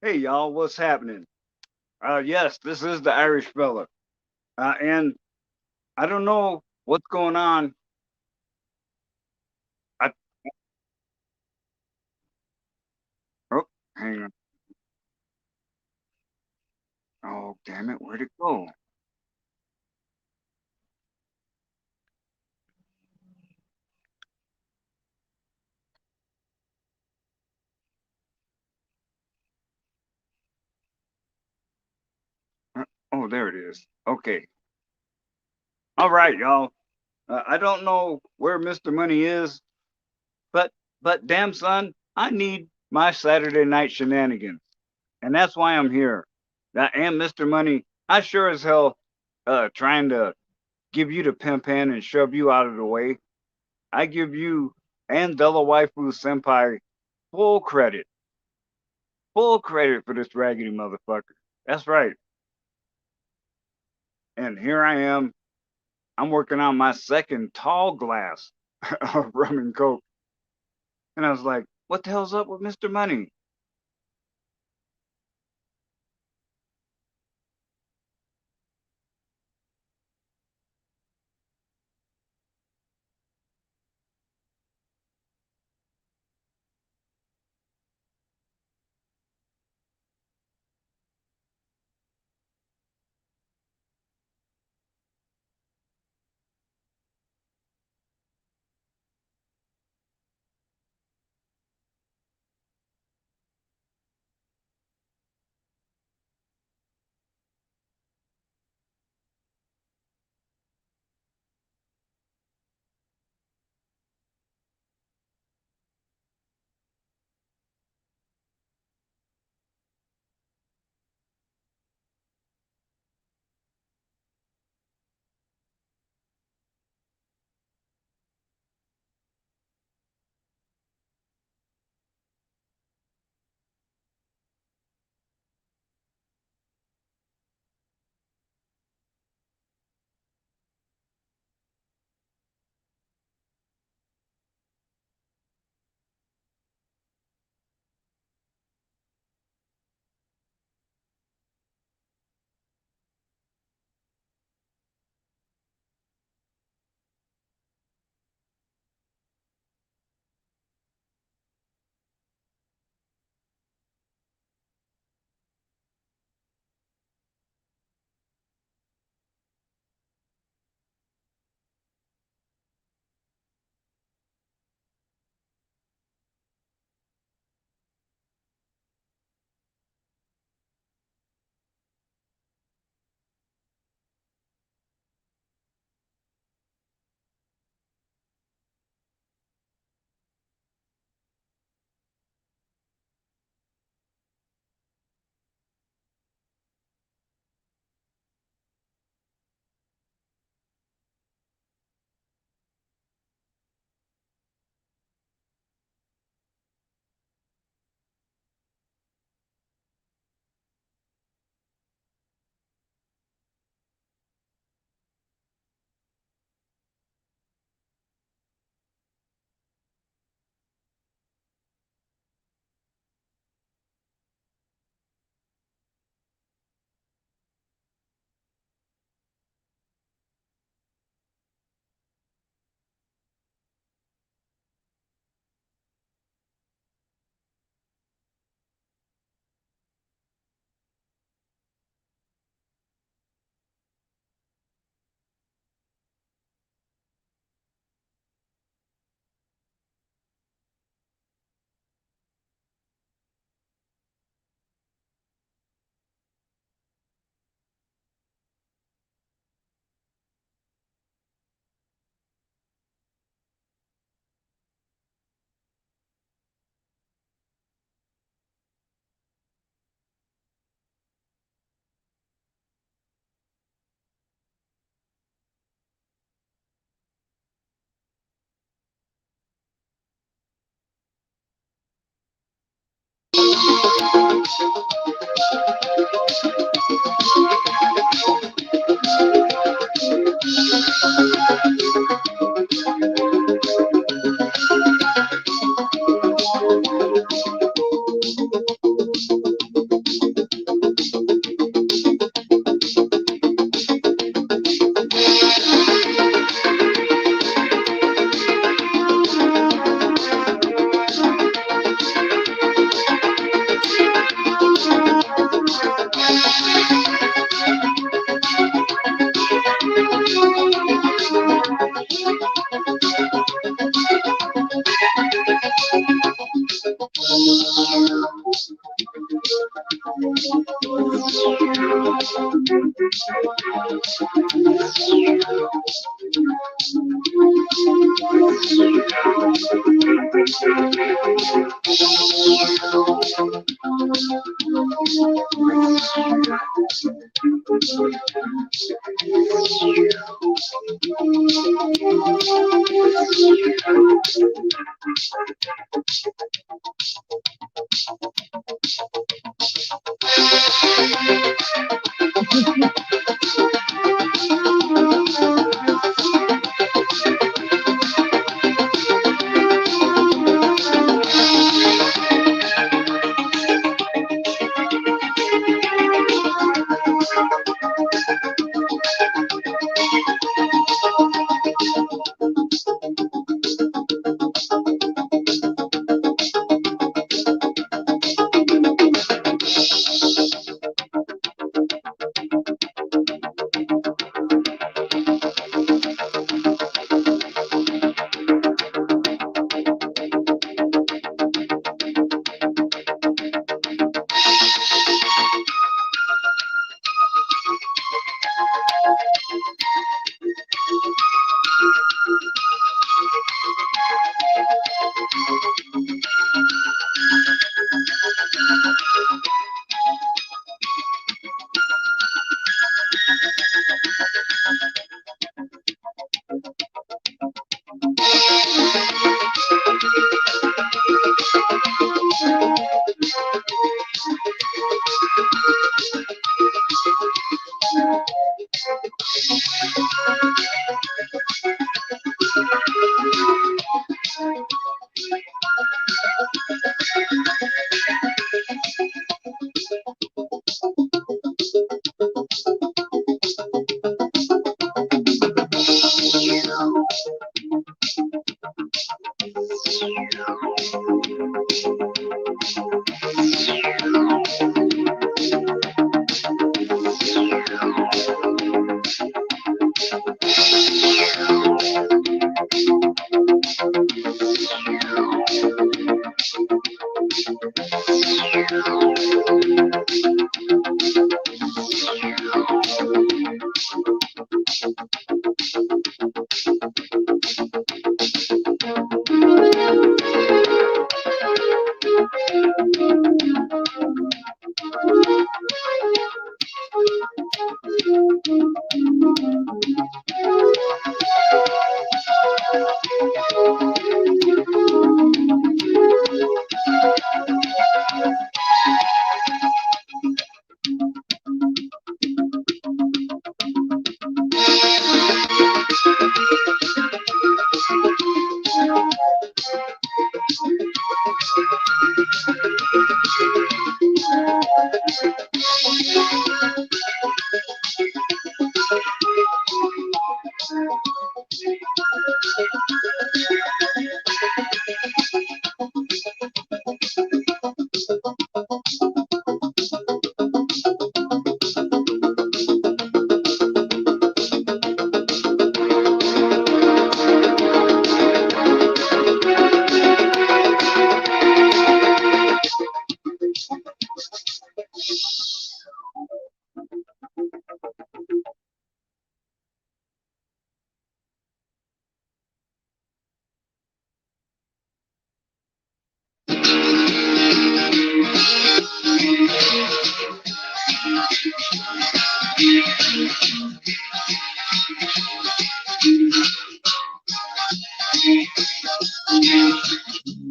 Hey y'all, what's happening? Yes, this is the Irish fella, and I don't know what's going on. I oh, hang on. Oh, damn it, where'd it go? Oh, there it is. Okay, all right, y'all. I don't know where Mr. Money is, but damn son, I need my Saturday night shenanigans, and that's why I'm here. I am Mr. Money. I sure as hell trying to give you the pimp hand and shove you out of the way. I give you and Della Waifu Senpai full credit, full credit for this raggedy motherfucker. That's right. And here I am. I'm working on my second tall glass of rum and coke. And I was like, what the hell's up with Mr. Money?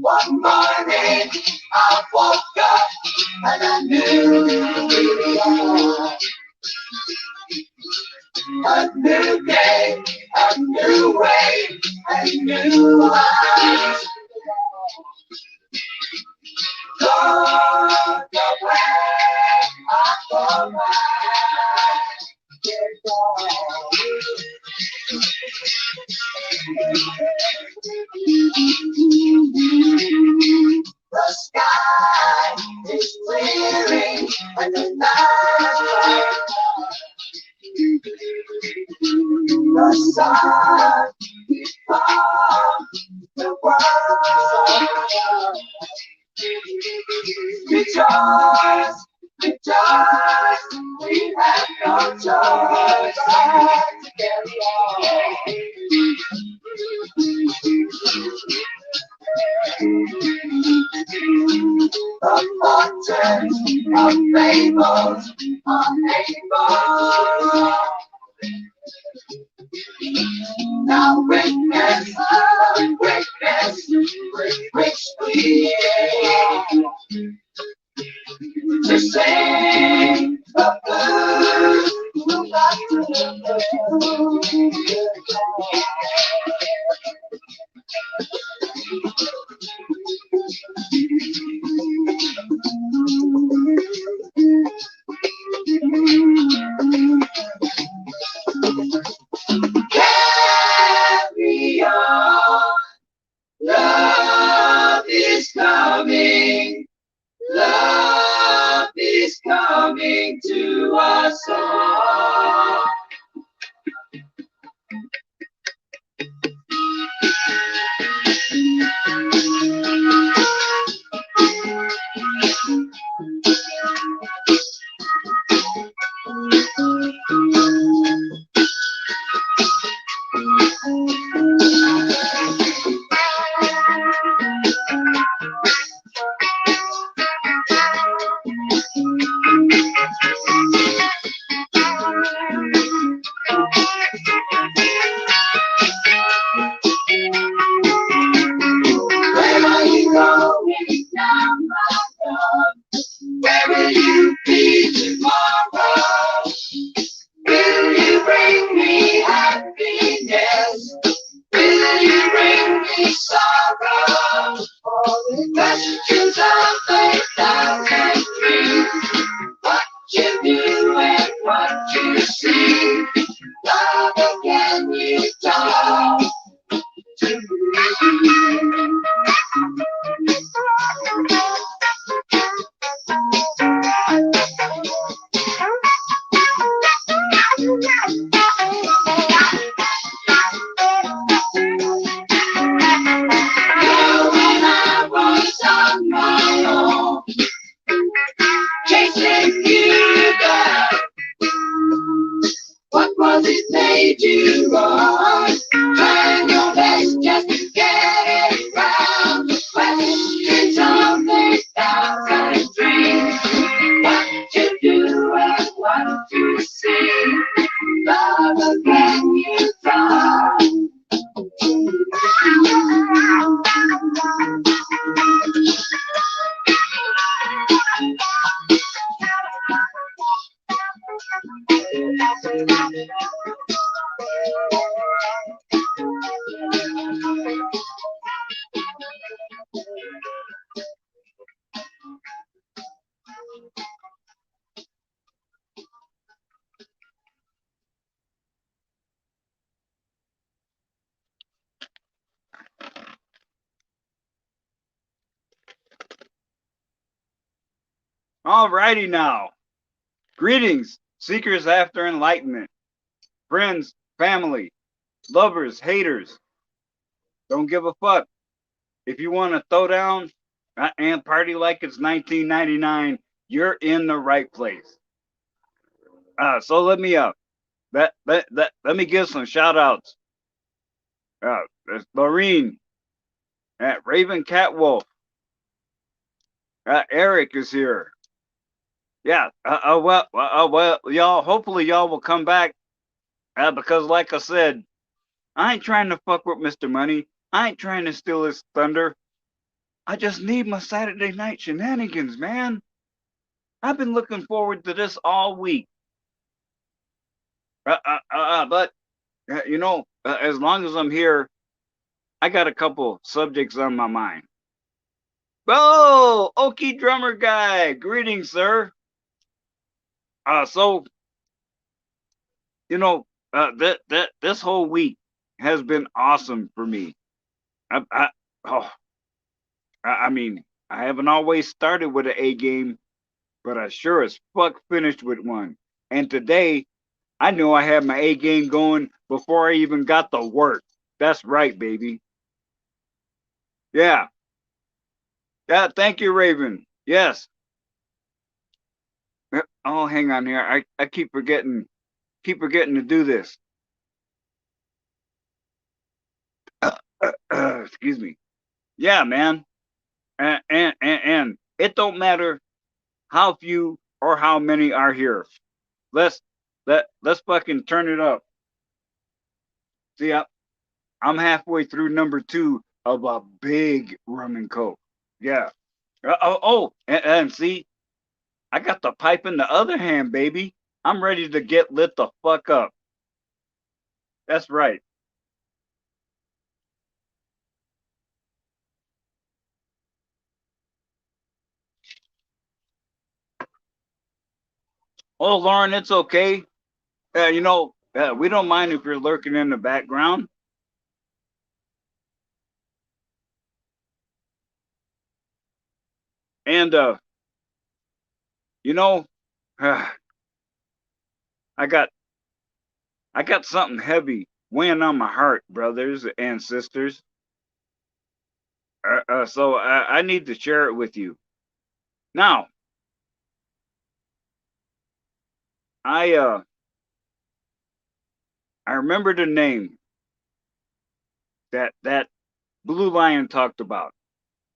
One morning I woke up and I knew a new day, a new way, a new life. Look away, I go back. The sky is clearing and the night. The sun is on the world. Rejoice, rejoice, we have no choice but to carry on. The fortunes of fables unable. Now witness the greatness with which we to sing the blues. Carry on, love is coming, love is coming to us all. Where are you going now, my love? Where will you be tomorrow? Will you bring me happiness? Will you bring me sorrow? Questions of 1,000 dreams. What you do and what you see. Love again you talk to me. Now when I was on my own, chasing you down, what was it made you run? Trying your best just to get it round. Questions of 1,000 dreams. What you do and what you see. Love again you talk. All righty now. Greetings, seekers after enlightenment, friends, family, lovers, haters. Don't give a fuck. If you want to throw down and party like it's 1999, you're in the right place. So let me let me give some shout outs. There's Laureen at Raven Catwolf. Eric is here. Yeah. Well, y'all. Hopefully, y'all will come back. Because, like I said, I ain't trying to fuck with Mr. Money. I ain't trying to steal his thunder. I just need my Saturday night shenanigans, man. I've been looking forward to this all week. But as long as I'm here, I got a couple subjects on my mind. Oh, Okie drummer guy, greetings, sir. So this whole week has been awesome for me. I oh, I mean, I haven't always started with an A game, but I sure as fuck finished with one. And today, I knew I had my A game going before I even got to work. That's right, baby. Yeah. Yeah, thank you, Raven. Yes. Oh, hang on here. I keep forgetting to do this. Excuse me. Yeah, man. And it don't matter how few or how many are here. Let's let's fucking turn it up. See, I'm halfway through number two of a big rum and coke. Yeah. And see, I got the pipe in the other hand, baby. I'm ready to get lit the fuck up. That's right. Oh, Lauren, it's okay. We don't mind if you're lurking in the background. And you know, I got I got something heavy weighing on my heart, brothers and sisters. So I need to share it with you. Now, I uh I remember the name that Blue Lion talked about,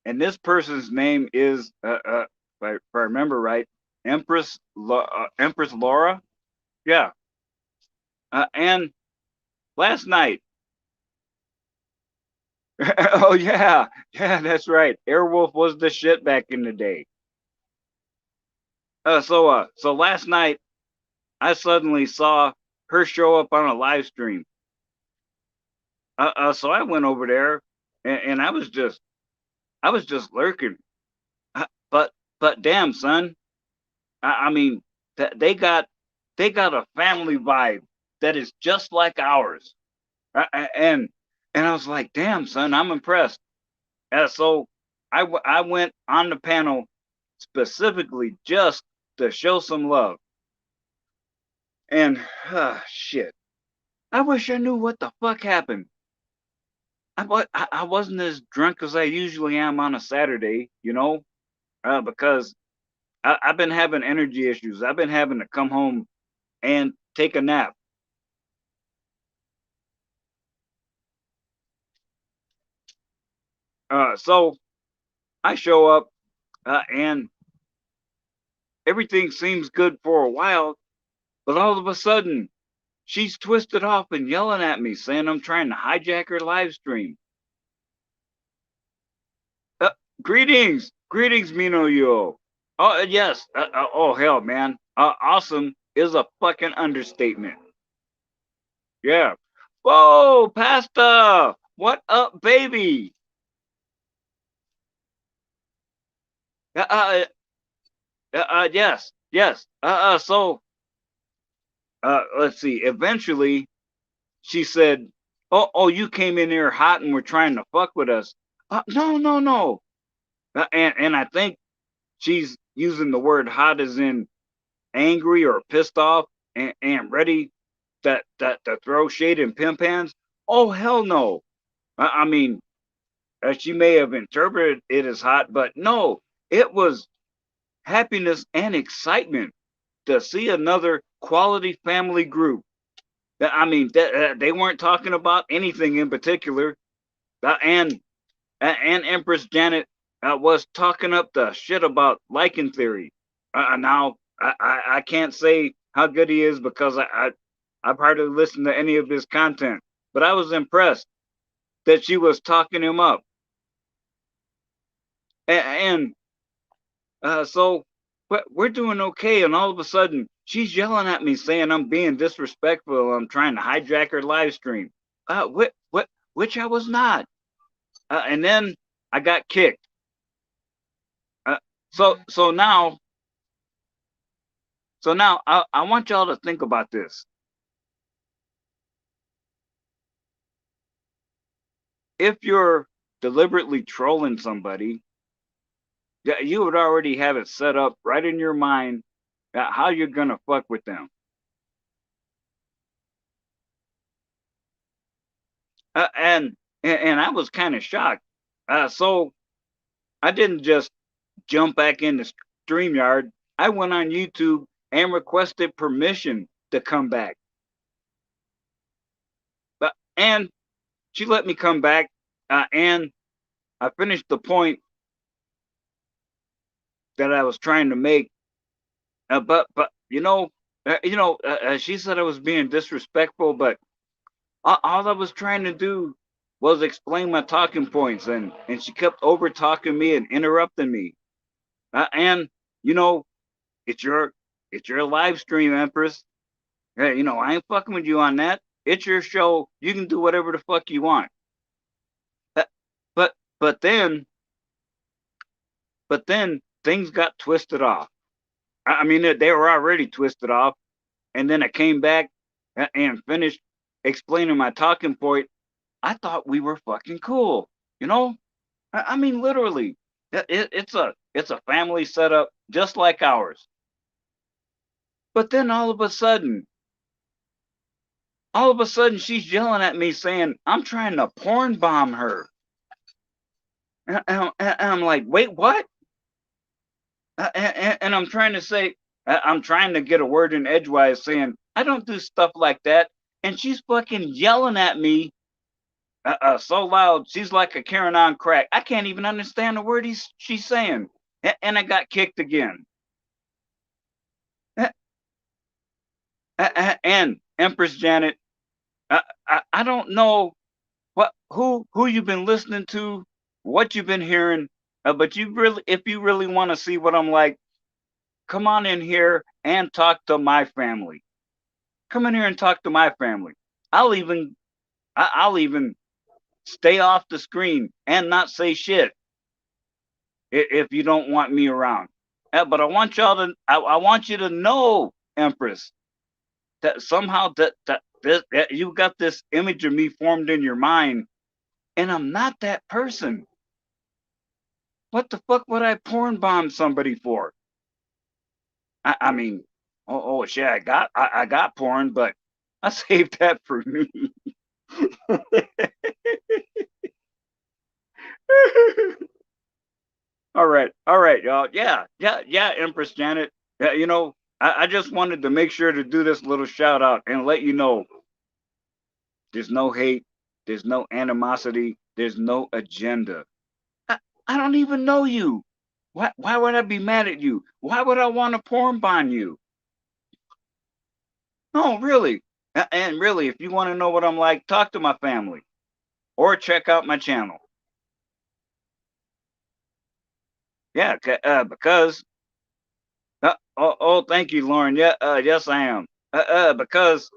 and this person's name is if I remember right, Empress Laura. Yeah. And last night, oh yeah, that's right. Airwolf was the shit back in the day. So last night I suddenly saw her show up on a live stream. So I went over there, and I was just lurking. Uh, But damn, son, I mean, they got a family vibe that is just like ours. And I was like, damn, son, I'm impressed. So I went on the panel specifically just to show some love. And shit, I wish I knew what the fuck happened. I wasn't as drunk as I usually am on a Saturday, because I've been having energy issues. I've been having to come home and take a nap. So I show up, and everything seems good for a while, but all of a sudden, she's twisted off and yelling at me, saying I'm trying to hijack her live stream. Uh, greetings, Mino Yo. Oh yes. Oh hell, man. Awesome is a fucking understatement. Yeah. Whoa, Pasta. What up, baby? Uh, uh, yes. Let's see. Eventually, she said, "Oh, you came in here hot and were trying to fuck with us." No, no, no. And I think she's using the word hot as in angry or pissed off and ready to throw shade and pimp hands. Oh hell no. I mean, she may have interpreted it as hot, but no, it was happiness and excitement to see another quality family group. I mean, they weren't talking about anything in particular, and Empress Janet was talking up the shit about liking theory. Now I can't say how good he is because I've hardly listened to any of his content, but I was impressed that she was talking him up, and so but we're doing okay, and all of a sudden she's yelling at me saying I'm being disrespectful. I'm trying to hijack her live stream. Which I was not. And then I got kicked. Uh, so now I want y'all to think about this. If you're deliberately trolling somebody, you would already have it set up right in your mind how you're gonna fuck with them. And I was kind of shocked. So I didn't just jump back in the StreamYard. I went on YouTube and requested permission to come back. And she let me come back, and I finished the point that I was trying to make, but she said I was being disrespectful, but all I was trying to do was explain my talking points, and she kept over talking me and interrupting me. And you know, it's your it's your live stream, Empress. I ain't fucking with you on that. It's your show. You can do whatever the fuck you want. Uh, But but then but then things got twisted off. I mean, they were already twisted off, and then I came back and finished explaining my talking point. I thought we were fucking cool. You know, I mean, literally, it's a family setup just like ours. But then all of a sudden, she's yelling at me saying I'm trying to porn bomb her, and I'm like, wait, what? And I'm trying to say, I'm trying to get a word in edgewise, saying I don't do stuff like that, and she's fucking yelling at me so loud. She's like a Karen on crack. I can't even understand the word she's saying, and I got kicked again. And Empress Janet, I don't know who you've been listening to, what you've been hearing, but if you really want to see what I'm like, come on in here and talk to my family. Come in here and talk to my family. I'll even I'll even stay off the screen and not say shit if you don't want me around. But I want you to know, Empress, that somehow that you got this image of me formed in your mind, and I'm not that person. What the fuck would I porn bomb somebody for? I mean, oh shit, I got porn, but I saved that for me. All right, y'all. Yeah, Empress Janet. Yeah, I just wanted to make sure to do this little shout out and let you know there's no hate, there's no animosity, there's no agenda. I, I don't even know you. Why would I be mad at you? Why would I want to porn bomb you? No, really. And really, if you want to know what I'm like, talk to my family or check out my channel. Yeah, because thank you, Lauren. Yeah, yes, I am. Because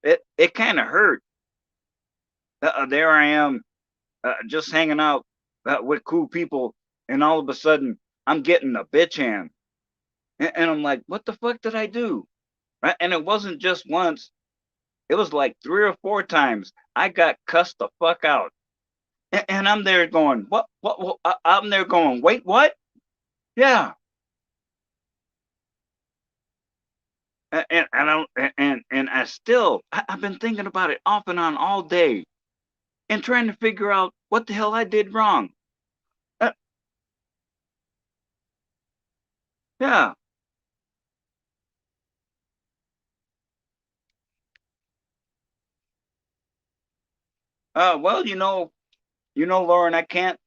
it kind of hurt. There I am, just hanging out with cool people, and all of a sudden I'm getting a bitch hand, and I'm like, what the fuck did I do? Right? And it wasn't just once; it was like 3 or 4 times. I got cussed the fuck out, and I'm there going, what? What? I'm there going, wait, what? Yeah. And I've been thinking about it off and on all day and trying to figure out what the hell I did wrong. Uh, yeah. Well, Lauren, I can't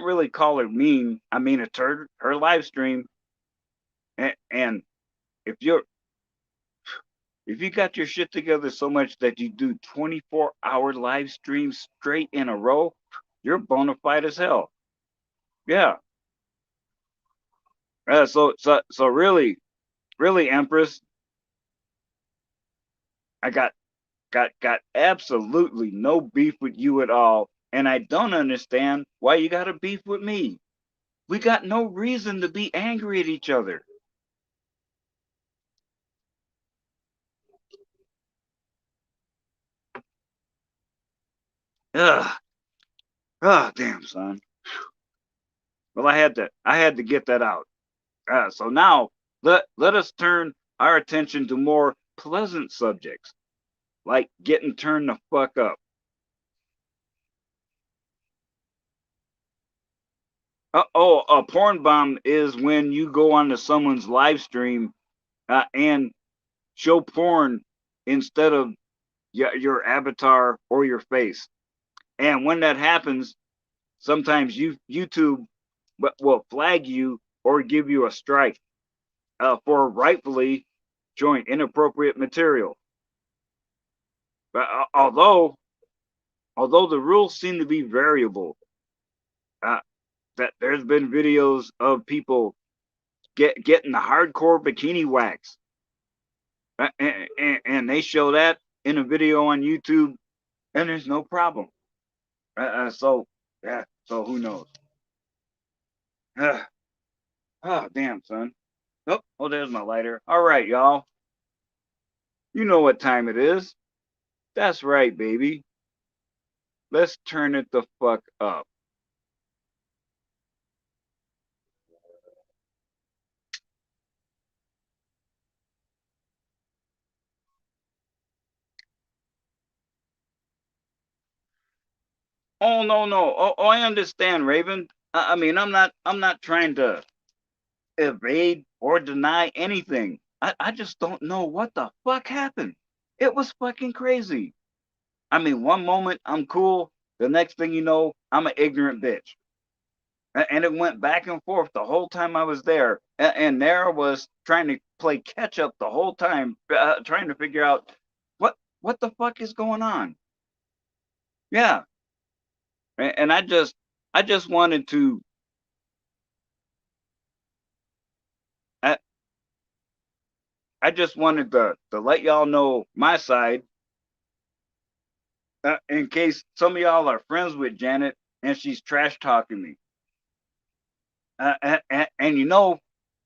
really call her mean. I mean, it's her live stream, and if you're if you got your shit together so much that you do 24-hour live streams straight in a row, you're bona fide as hell. Yeah. So really, Empress, I got absolutely no beef with you at all, and I don't understand why you got a beef with me. We got no reason to be angry at each other. Ugh. Oh, damn, son. Well, I had to get that out. So now let us turn our attention to more pleasant subjects, like getting turned the fuck up. A porn bomb is when you go onto someone's live stream and show porn instead of your avatar or your face. And when that happens, sometimes YouTube will flag you or give you a strike for rightfully showing inappropriate material. But although the rules seem to be variable, uh, that there's been videos of people getting the hardcore bikini wax, and they show that in a video on YouTube, and there's no problem. So yeah, so who knows? Oh damn, son. Oh, there's my lighter. All right, y'all. You know what time it is. That's right, baby. Let's turn it the fuck up. Oh no, no. Oh, I understand, Raven. I mean, I'm not trying to evade or deny anything. I just don't know what the fuck happened. It was fucking crazy. I mean, one moment I'm cool, the next thing you know, I'm an ignorant bitch. And it went back and forth the whole time I was there. And there I was trying to play catch up the whole time, trying to figure out what the fuck is going on. Yeah, and I just wanted to I, I just wanted to let y'all know my side, in case some of y'all are friends with Janet and she's trash talking me. And you know,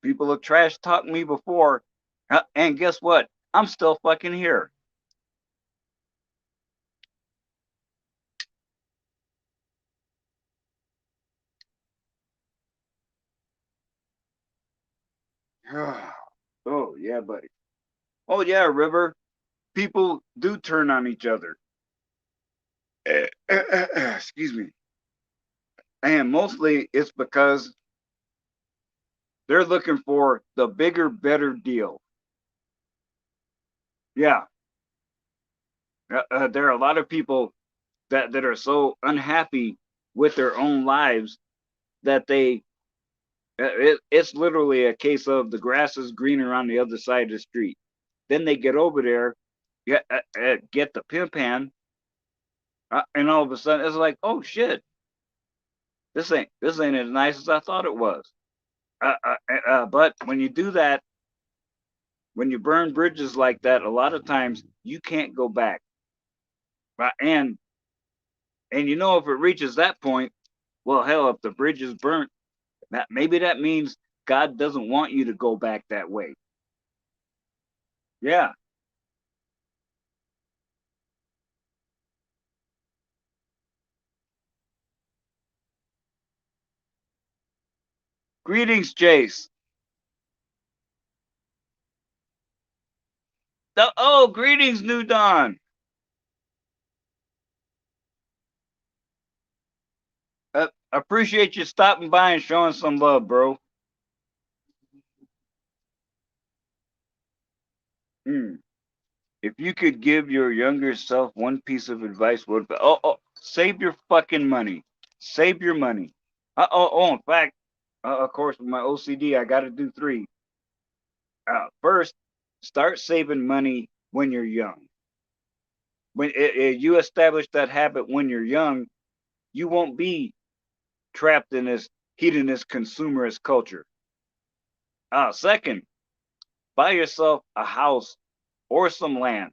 people have trash talked me before, and guess what? I'm still fucking here. Oh yeah, buddy. Oh yeah, River. People do turn on each other. Excuse me. And mostly it's because they're looking for the bigger, better deal. Yeah, there are a lot of people that are so unhappy with their own lives that it's literally a case of the grass is greener on the other side of the street. Then they get over there, get the pimp hand, and all of a sudden it's like, oh shit, this ain't as nice as I thought it was. But when you do that, when you burn bridges like that, a lot of times you can't go back. And you know, if it reaches that point, well, hell, if the bridge is burnt, maybe that means God doesn't want you to go back that way. Yeah. Greetings, Jace. Oh, greetings, New Dawn. Appreciate you stopping by and showing some love, bro. Hmm. If you could give your younger self one piece of advice, save your fucking money. Save your money. In fact, of course, with my OCD, I got to do three. First, start saving money when you're young. When you establish that habit when you're young, you won't be trapped in this hedonist consumerist culture. Second, buy yourself a house or some land,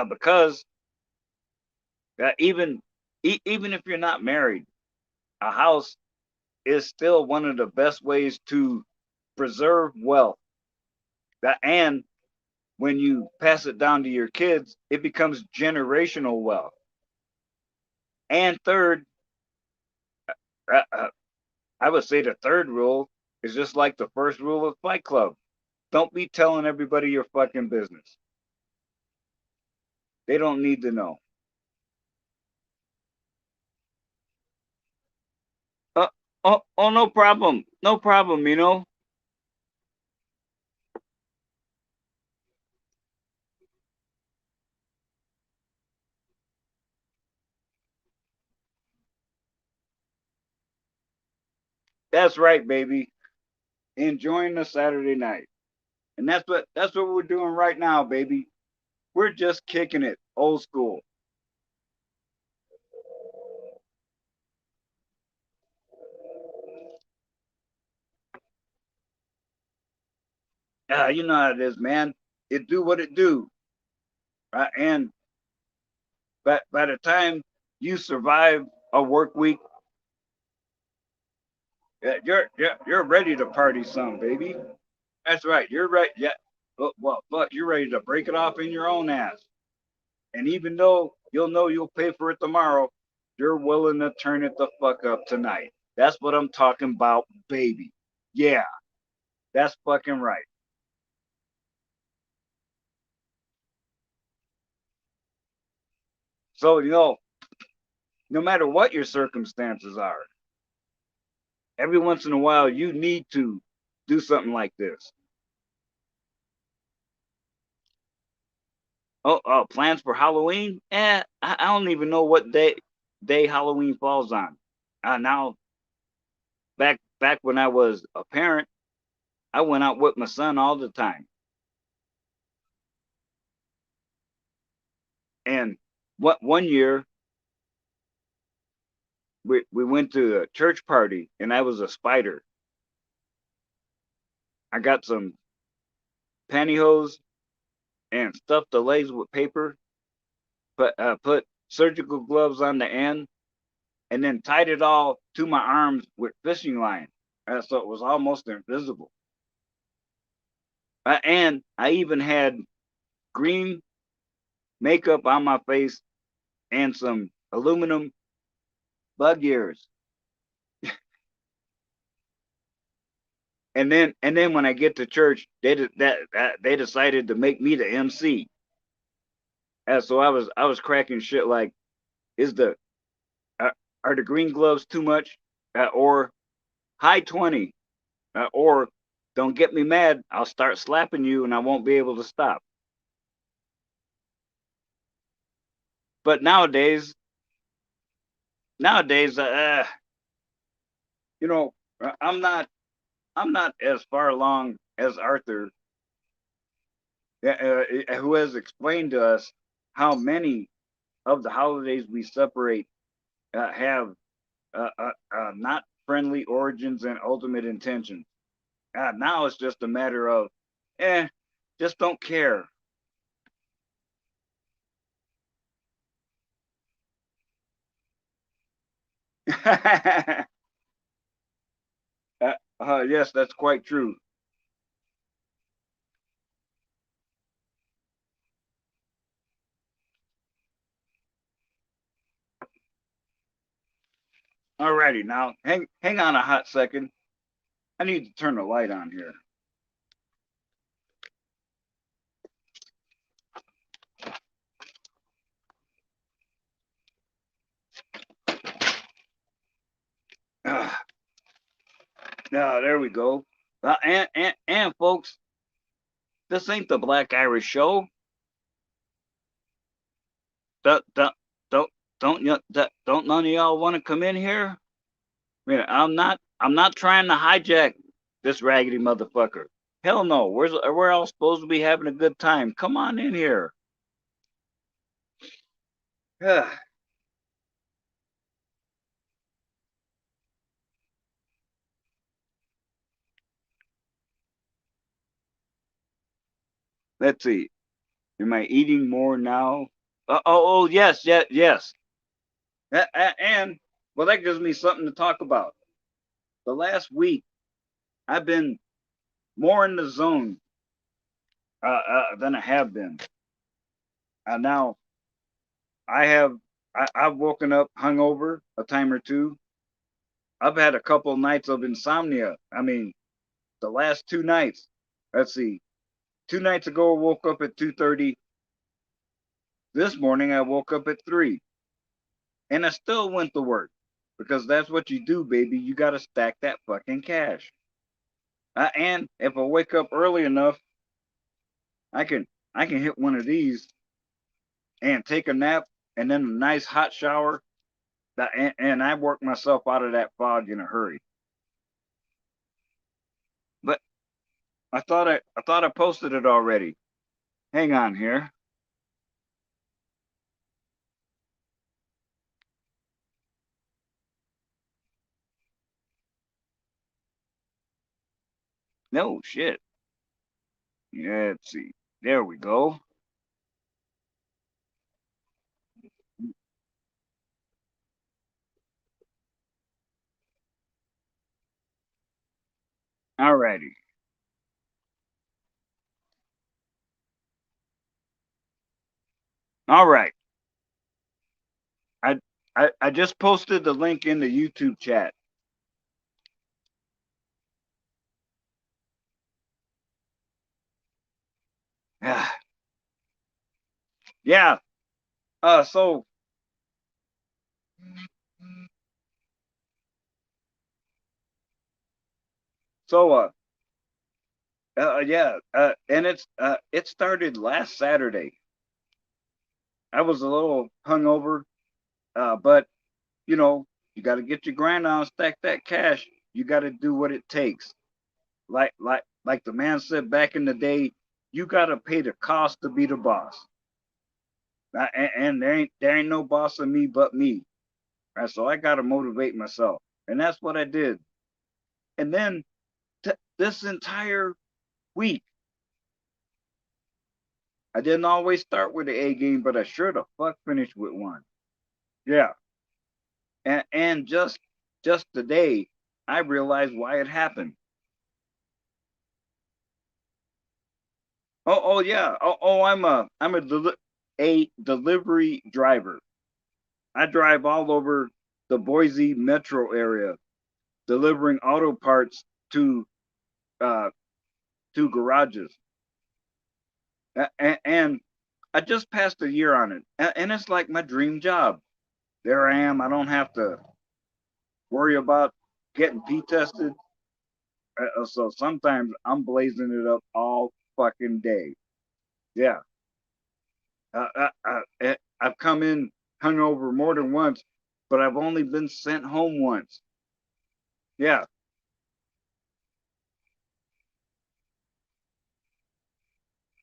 because even even if you're not married, a house is still one of the best ways to preserve wealth. And when you pass it down to your kids, it becomes generational wealth. And third, uh, uh, I would say the third rule is just like the first rule of Fight Club. Don't be telling everybody your fucking business. They don't need to know. Uh, oh, no problem. No problem, you know. That's right, baby. Enjoying the Saturday night. And that's what we're doing right now, baby. We're just kicking it old school. You know how it is, man. It do what it do. And by the time you survive a work week, you're ready to party some, baby. That's right. You're right. Yeah. Well, fuck, you're ready to break it off in your own ass. And even though you'll know you'll pay for it tomorrow, you're willing to turn it the fuck up tonight. That's what I'm talking about, baby. Yeah, that's fucking right. So, no matter what your circumstances are, every once in a while you need to do something like this. Oh, plans for Halloween? I don't even know what day Halloween falls on. Now, back when I was a parent, I went out with my son all the time. And what one year we went to a church party and I was a spider. I got some pantyhose and stuffed the legs with paper, put surgical gloves on the end, and then tied it all to my arms with fishing line, so it was almost invisible. And I even had green makeup on my face and some aluminum bug ears. And then when I get to church, they decided to make me the MC. And so I was cracking shit like, is the uh, are the green gloves too much, or high 20, or don't get me mad, I'll start slapping you and I won't be able to stop. But nowadays, you know, I'm not as far along as Arthur, who has explained to us how many of the holidays we separate have not friendly origins and ultimate intentions. Now it's just a matter of, eh, just don't care. Yes, that's quite true. Alrighty, now hang on a hot second. I need to turn the light on here. Now there we go. And folks, this ain't the Black Irish Show. Don't don't don't don't none of y'all want to come in here? I'm not trying to hijack this raggedy motherfucker. Hell no. We're all supposed to be having a good time. Come on in here. Let's see. Am I eating more now? Oh, yes, yes, yes. And well, that gives me something to talk about. The last week, I've been more in the zone than I have been. Now, I have I've woken up hungover a time or two. I've had a couple of nights of insomnia. I mean, the last 2 nights. Let's see. 2 nights ago, I woke up at 2:30. This morning, I woke up at 3, and I still went to work because that's what you do, baby. You got to stack that fucking cash. And if I wake up early enough, I can I can hit one of these and take a nap and then a nice hot shower. And I work myself out of that fog in a hurry. I posted it already. Hang on here. No shit. Yeah, let's see. There we go. Alrighty. All right. I, I just posted the link in the YouTube chat. Yeah. So so yeah. And it started last Saturday. I was a little hungover, but you know, you got to get your grind on, stack that cash. You got to do what it takes. Like the man said back in the day, you got to pay the cost to be the boss. And there ain't no boss of me but me. Right? So I got to motivate myself, and that's what I did. And then this entire week, I didn't always start with the A game, but I sure the fuck finished with one. Yeah, and just today, I realized why it happened. Oh yeah. I'm a delivery driver. I drive all over the Boise metro area, delivering auto parts to uh to garages. And I just passed a year on it, and it's like my dream job. There I am. I don't have to worry about getting P tested. So sometimes I'm blazing it up all fucking day. Yeah. I've come in hungover more than once, but I've only been sent home once. Yeah.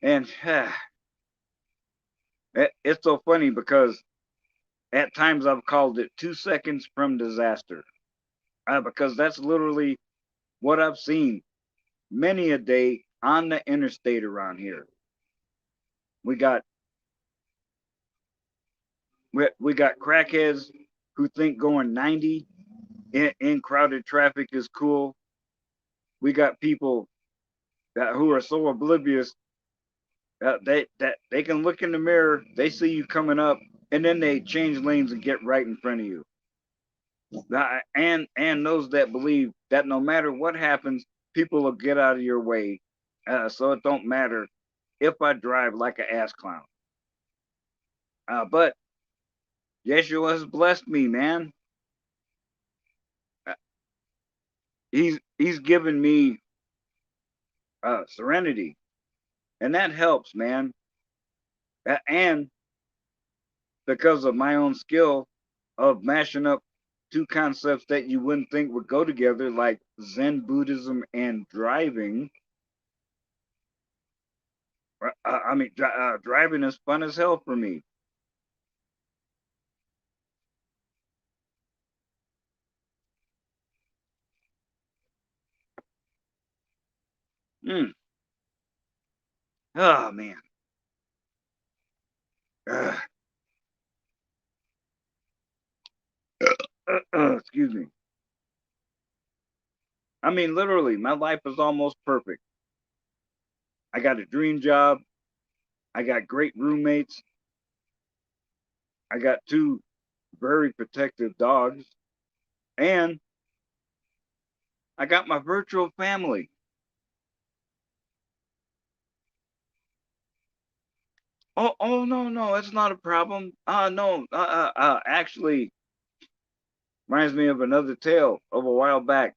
And it's so funny because at times I've called it 2 seconds from disaster, because that's literally what I've seen many a day on the interstate around here. We got we got crackheads who think going 90 in crowded traffic is cool. We got people who are so oblivious that they can look in the mirror, they see you coming up, and then they change lanes and get right in front of you. And those that believe that no matter what happens, people will get out of your way, so it don't matter if I drive like an ass clown. But Yeshua has blessed me, man. Uh, he's given me serenity, and that helps, man. And because of my own skill of mashing up two concepts that you wouldn't think would go together, like Zen Buddhism and driving. I mean, driving is fun as hell for me. Mm. Oh man. Uh, excuse me. I mean, literally, my life is almost perfect. I got a dream job. I got great roommates. I got two very protective dogs, and I got my virtual family. Oh no, no, it's not a problem. No, actually, reminds me of another tale of a while back.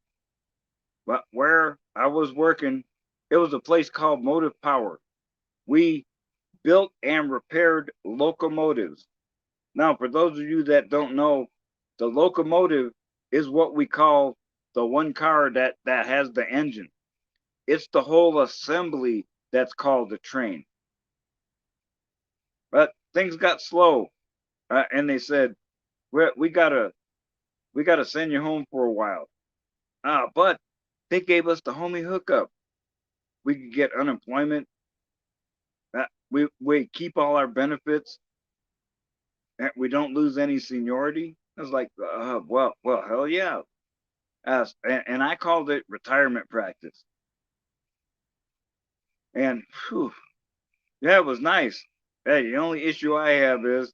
But where I was working, it was a place called Motive Power. We built and repaired locomotives. Now, for those of you that don't know, the locomotive is what we call the one car that has the engine. It's the whole assembly that's called a train. But things got slow, and they said, we gotta send you home for a while. But they gave us the homie hookup. We could get unemployment. We keep all our benefits. And we don't lose any seniority. I was like, well, hell yeah. And I called it retirement practice. And whew, yeah, it was nice. Hey, the only issue I have is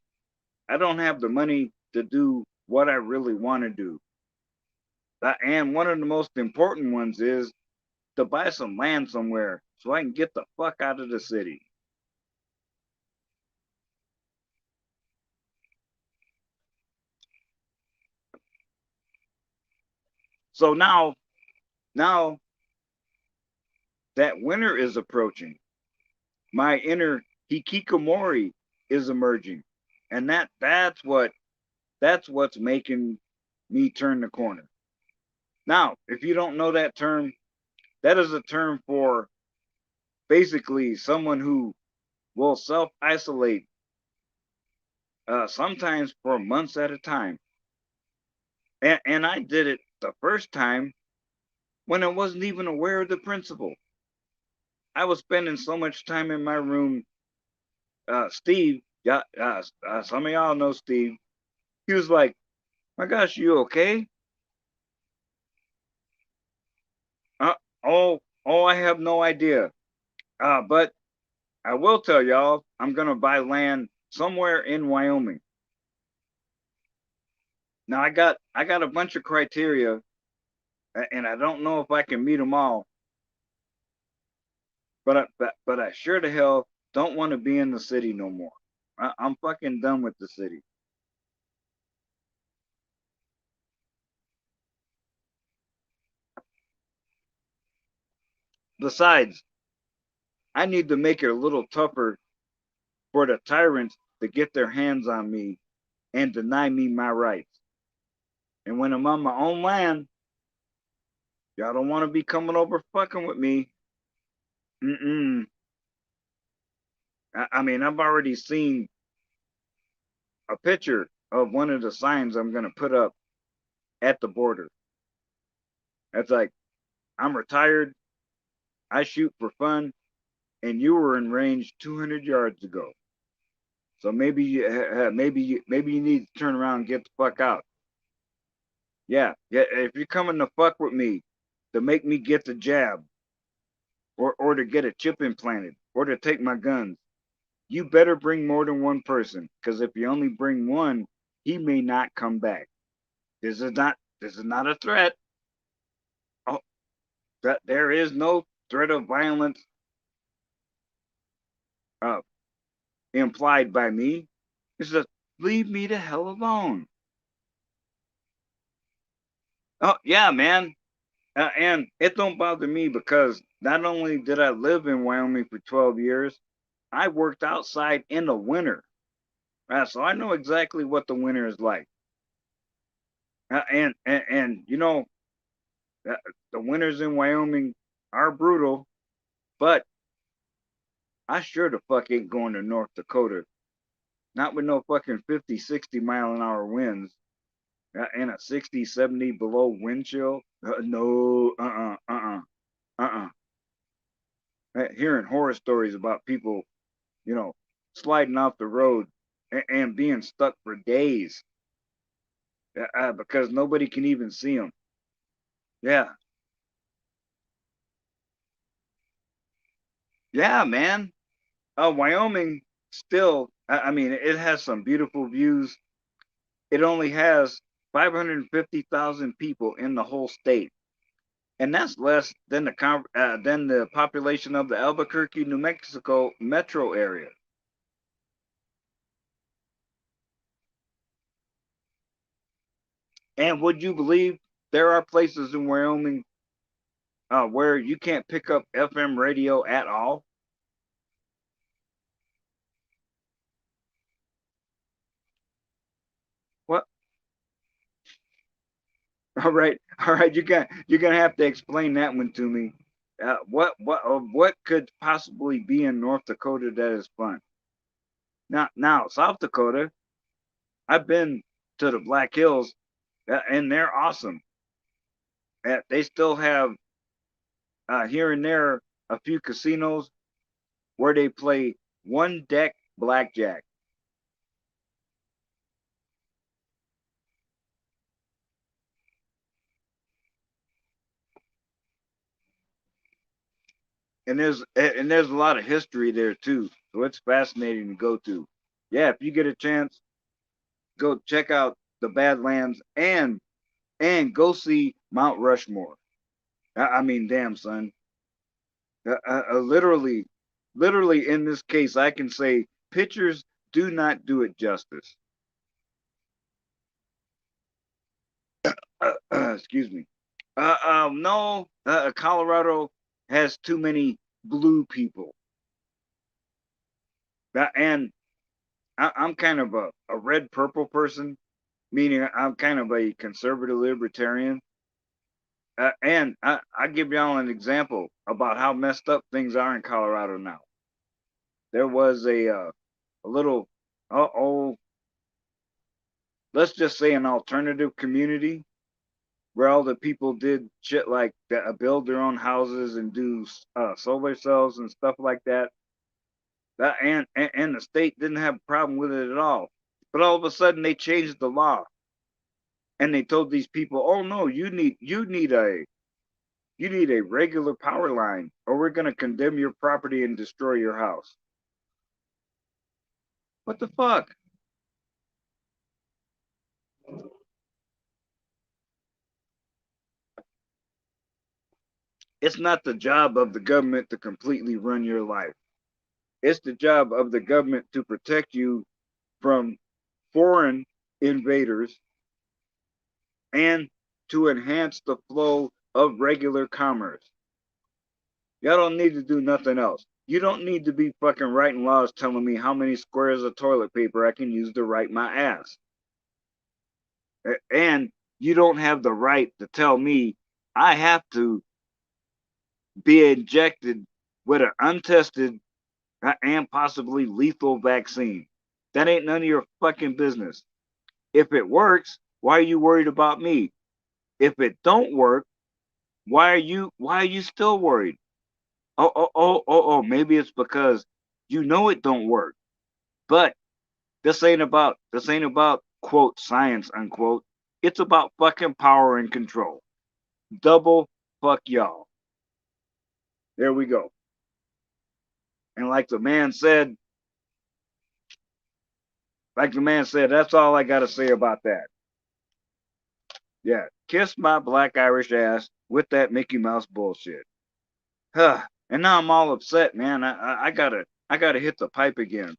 I don't have the money to do what I really want to do. And one of the most important ones is to buy some land somewhere so I can get the fuck out of the city. So now that winter is approaching, my inner hikikomori is emerging, and that's what's making me turn the corner. Now, if you don't know that term, that is a term for basically someone who will self isolate, sometimes for months at a time. And I did it the first time when I wasn't even aware of the principle. I was spending so much time in my room. Steve, yeah, some of y'all know Steve. He was like, "My gosh, you okay?" Uh, oh, I have no idea. But I will tell y'all, I'm gonna buy land somewhere in Wyoming. Now I got a bunch of criteria, and I don't know if I can meet them all. But I sure the hell don't want to be in the city no more. I'm fucking done with the city. Besides, I need to make it a little tougher for the tyrants to get their hands on me and deny me my rights. And when I'm on my own land, y'all don't want to be coming over fucking with me. Mm-mm. I mean, I've already seen a picture of one of the signs I'm going to put up at the border. It's like, I'm retired, I shoot for fun, and you were in range 200 yards ago. So maybe you need to turn around and get the fuck out. Yeah, yeah. If you're coming to fuck with me, to make me get the jab, or to get a chip implanted, or to take my guns, you better bring more than one person. Because if you only bring one, he may not come back. This is not a threat. Oh, that there is no threat of violence uh, implied by me. It's just leave me the hell alone. Oh yeah, man. And it don't bother me because not only did I live in Wyoming for 12 years, I worked outside in the winter. So I know exactly what the winter is like. And uh, the winters in Wyoming are brutal, but I sure the fuck ain't going to North Dakota. Not with no fucking 50, 60 mile an hour winds, and a 60, 70 below wind chill. No, uh. Hearing horror stories about people, you know, sliding off the road and being stuck for days, because nobody can even see them. Yeah, yeah, man. Wyoming still, I mean, it has some beautiful views. It only has 550,000 people in the whole state, and that's less than the population of the Albuquerque, New Mexico metro area. And would you believe there are places in Wyoming where you can't pick up FM radio at all? What? All right, all right. You're gonna have to explain that one to me. what could possibly be in North Dakota that is fun? Now South Dakota, I've been to the Black Hills, and they're awesome. They still have here and there a few casinos where they play one deck blackjack. And there's a lot of history there too, so it's fascinating to go to. Yeah, if you get a chance, go check out the Badlands and go see Mount Rushmore. I mean, damn son, literally in this case, I can say pictures do not do it justice. Excuse me. No, Colorado has too many blue people, and I'm kind of a red purple person, meaning I'm kind of a conservative libertarian. And I give y'all an example about how messed up things are in Colorado now. There was a little, oh, let's just say an alternative community where all the people did shit like that, build their own houses and do solar cells and stuff like that. And the state didn't have a problem with it at all. But all of a sudden they changed the law and they told these people, "Oh no, you need a regular power line, or we're gonna condemn your property and destroy your house." What the fuck? It's not the job of the government to completely run your life. It's the job of the government to protect you from foreign invaders and to enhance the flow of regular commerce. Y'all don't need to do nothing else. You don't need to be fucking writing laws telling me how many squares of toilet paper I can use to wipe my ass. And you don't have the right to tell me I have to be injected with an untested and possibly lethal vaccine. That ain't none of your fucking business. If it works, why are you worried about me? If it don't work, why are you still worried? Maybe it's because you know it don't work. But this ain't about quote science unquote. It's about fucking power and control. Double fuck y'all. There we go. And like the man said, that's all I gotta say about that. Yeah, kiss my black Irish ass with that Mickey Mouse bullshit. Huh. And now I'm all upset, man. I gotta hit the pipe again.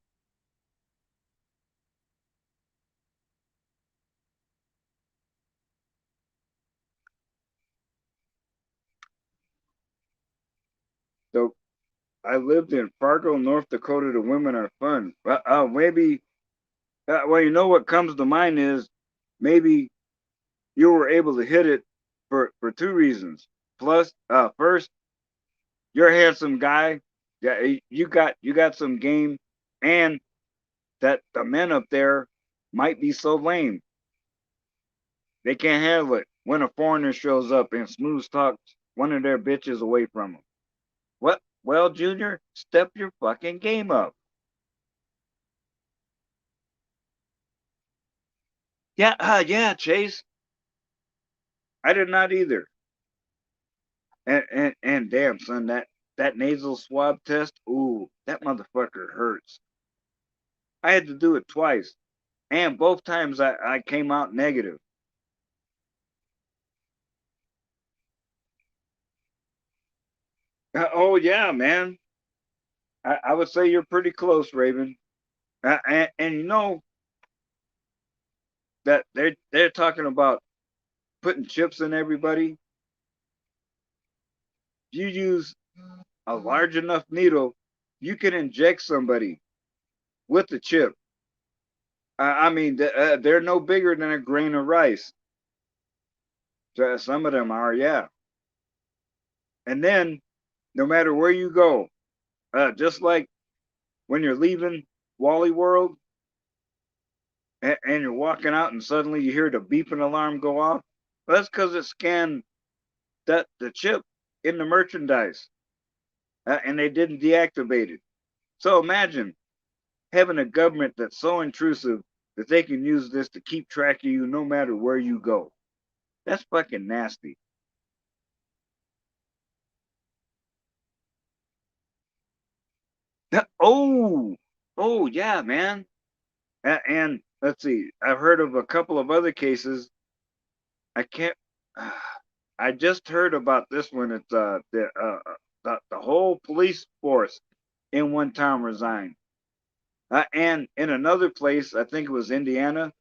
So I lived in Fargo, North Dakota. The women are fun. Maybe. Well, you know what comes to mind is maybe you were able to hit it for two reasons. Plus, first, you're a handsome guy. Yeah, you got some game, and that the men up there might be so lame they can't handle it when a foreigner shows up and smooth talks one of their bitches away from them. What? Well, Junior, step your fucking game up. Yeah, yeah, Chase. I did not either. And damn, son, that nasal swab test, ooh, that motherfucker hurts. I had to do it twice, and both times I came out negative. Oh yeah, man. I would say you're pretty close, Raven. And you know that they're talking about putting chips in everybody. If you use a large enough needle, you can inject somebody with the chip. I mean, they're no bigger than a grain of rice. So some of them are, yeah. And then no matter where you go. Just like when you're leaving Wally World and you're walking out and suddenly you hear the beeping alarm go off. Well, that's because it scanned the chip in the merchandise and they didn't deactivate it. So imagine having a government that's so intrusive that they can use this to keep track of you no matter where you go. That's fucking nasty. Oh, oh yeah, man. And let's see, I've heard of a couple of other cases. I can't. I just heard about this one. It's the whole police force in one town resigned, and in another place, I think it was Indiana,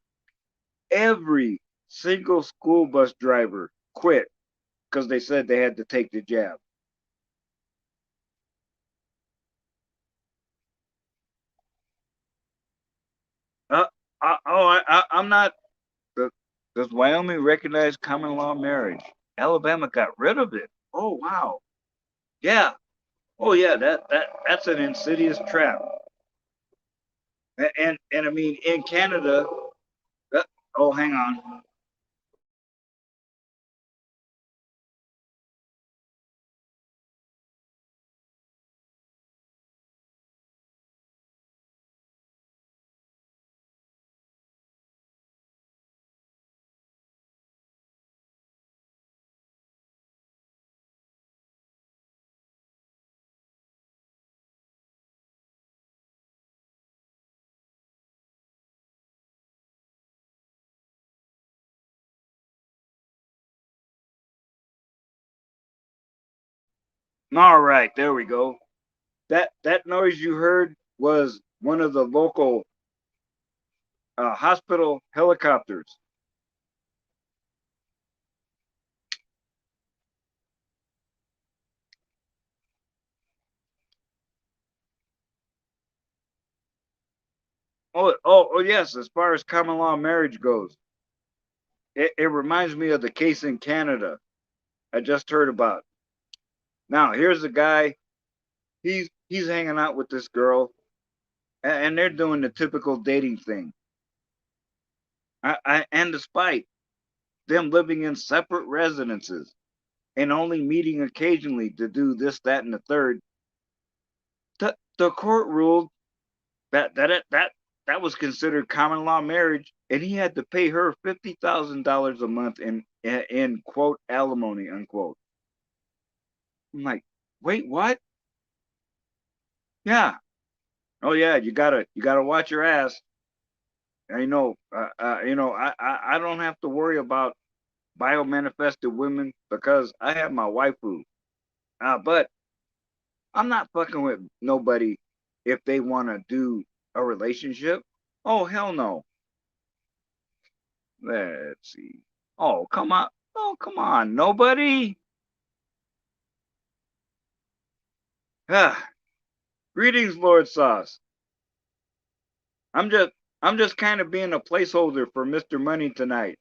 every single school bus driver quit because they said they had to take the jab. Uh, I'm not. Uh, does Wyoming recognize common law marriage? Alabama got rid of it. Oh wow. Yeah. Oh yeah. That's an insidious trap. And I mean in Canada. Uh, oh, hang on. All right, there we go. That noise you heard was one of the local hospital helicopters. Oh yes. As far as common law marriage goes, it reminds me of the case in Canada I just heard about. Now here's a guy. He's hanging out with this girl, and they're doing the typical dating thing. And despite them living in separate residences and only meeting occasionally to do this, that, and the third, the court ruled that was considered common law marriage, and he had to pay her $50,000 a month in quote alimony unquote. I'm like, wait, what? Yeah. Oh yeah, you gotta watch your ass. I don't have to worry about biomanifested women because I have my waifu. But I'm not fucking with nobody if they want to do a relationship. Oh hell no. Let's see. Oh come on. Oh come on. Nobody. Ah, greetings, Lord Sauce. I'm just I'm just kind of being a placeholder for Mr. Money tonight,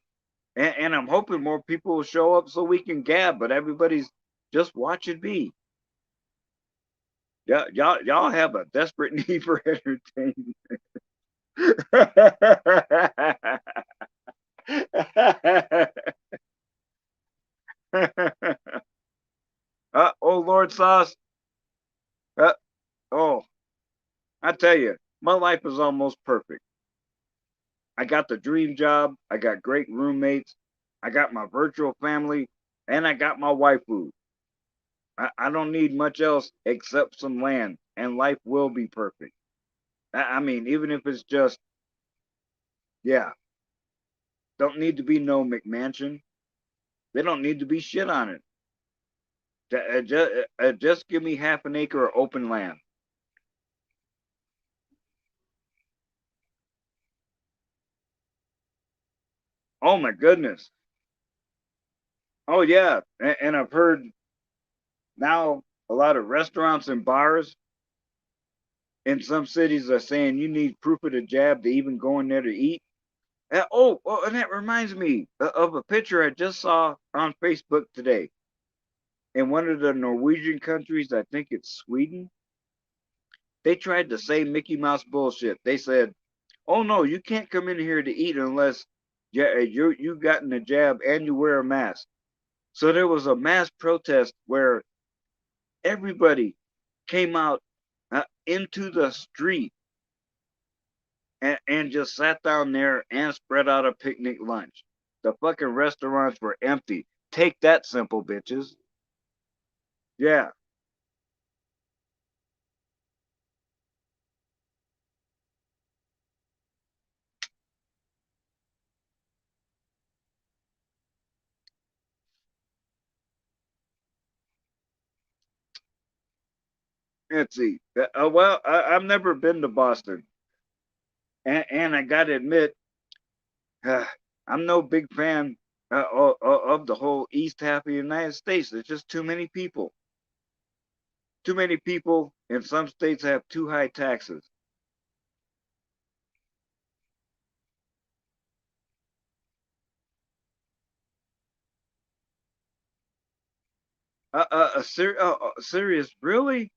and I'm hoping more people will show up so we can gab. But everybody's just watching me. Y'all have a desperate need for entertainment. Oh Lord Sauce. Uh, oh, I tell you, my life is almost perfect. I got the dream job. I got great roommates. I got my virtual family, and I got my waifu. I don't need much else except some land, and life will be perfect. I mean, even if it's just, yeah, don't need to be no McMansion. They don't need to be shit on it. Just give me half an acre of open land. Oh my goodness. Oh yeah, and I've heard now a lot of restaurants and bars in some cities are saying you need proof of the jab to even go in there to eat. And that reminds me of a picture I just saw on Facebook today. in one of the Norwegian countries, I think it's Sweden, they tried the same Mickey Mouse bullshit. They said, "Oh no, you can't come in here to eat unless you gotten the jab and you wear a mask." So there was a mass protest where everybody came out into the street and just sat down there and spread out a picnic lunch. The fucking restaurants were empty. Take that, simple bitches. Yeah, let's see. Well, I've never been to Boston, and I gotta admit, uh, I'm no big fan of the whole east half of the United States. There's just too many people. Too many people, and some states have too high taxes. Serious, really?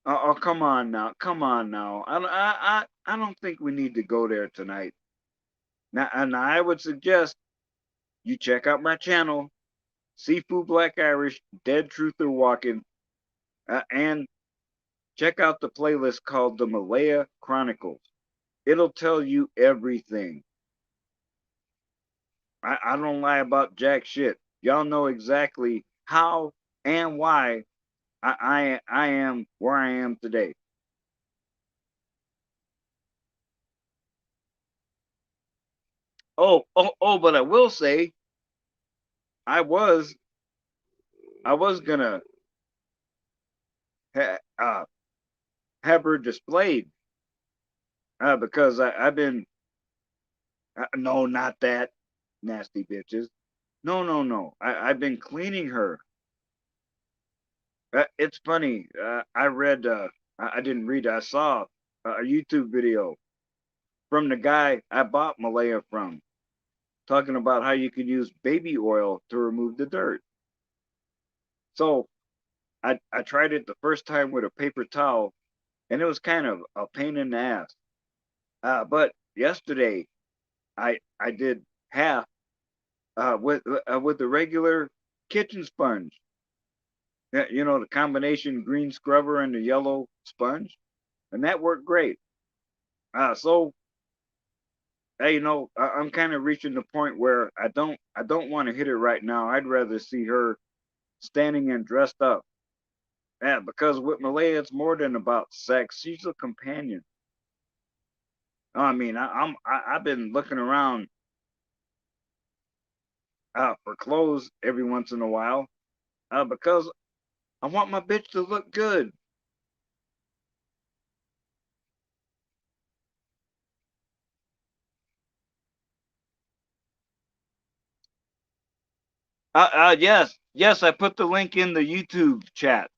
Oh, come on now, come on now. I don't think we need to go there tonight. Now, and I would suggest you check out my channel, Seafood Black Irish, Dead Truth or Walking, and check out the playlist called the Malaya Chronicles. It'll tell you everything. I don't lie about jack shit. Y'all know exactly how and why I am where I am today. But I will say I was I was gonna ha, have her displayed because I've been no, not that nasty bitches. No, no, no. I've been cleaning her. It's funny. I read. I didn't read. I saw a YouTube video from the guy I bought Malaya from, talking about how you can use baby oil to remove the dirt. So I tried it the first time with a paper towel, and it was kind of a pain in the ass. But yesterday I did half with the regular kitchen sponge. Yeah, you know, the combination green scrubber and the yellow sponge, and that worked great. So hey, I'm kind of reaching the point where I don't want to hit it right now. I'd rather see her standing and dressed up. Yeah, because with Malaya, it's more than about sex. She's a companion. I mean, I've been looking around for clothes every once in a while because I want my bitch to look good. Yes, yes, I put the link in the YouTube chat.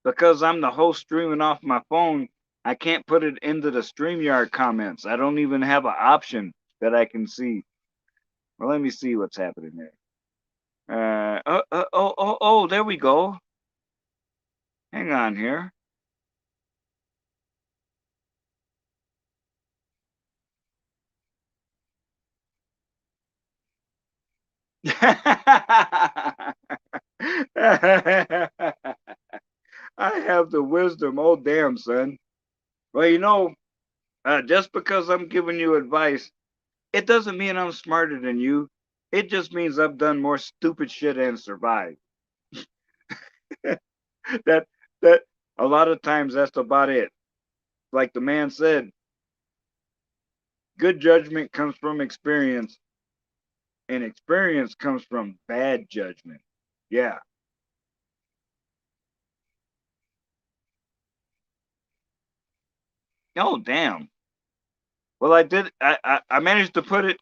Because I'm the host streaming off my phone, I can't put it into the StreamYard comments. I don't even have an option that I can see. Well, let me see what's happening there. There we go. Hang on here. I have the wisdom. Oh, damn, son. Well, just because I'm giving you advice, it doesn't mean I'm smarter than you. It just means I've done more stupid shit and survived. that that a lot of times that's about it. Like the man said, good judgment comes from experience, and experience comes from bad judgment. Yeah. Oh, damn. Well, I did. I managed to put it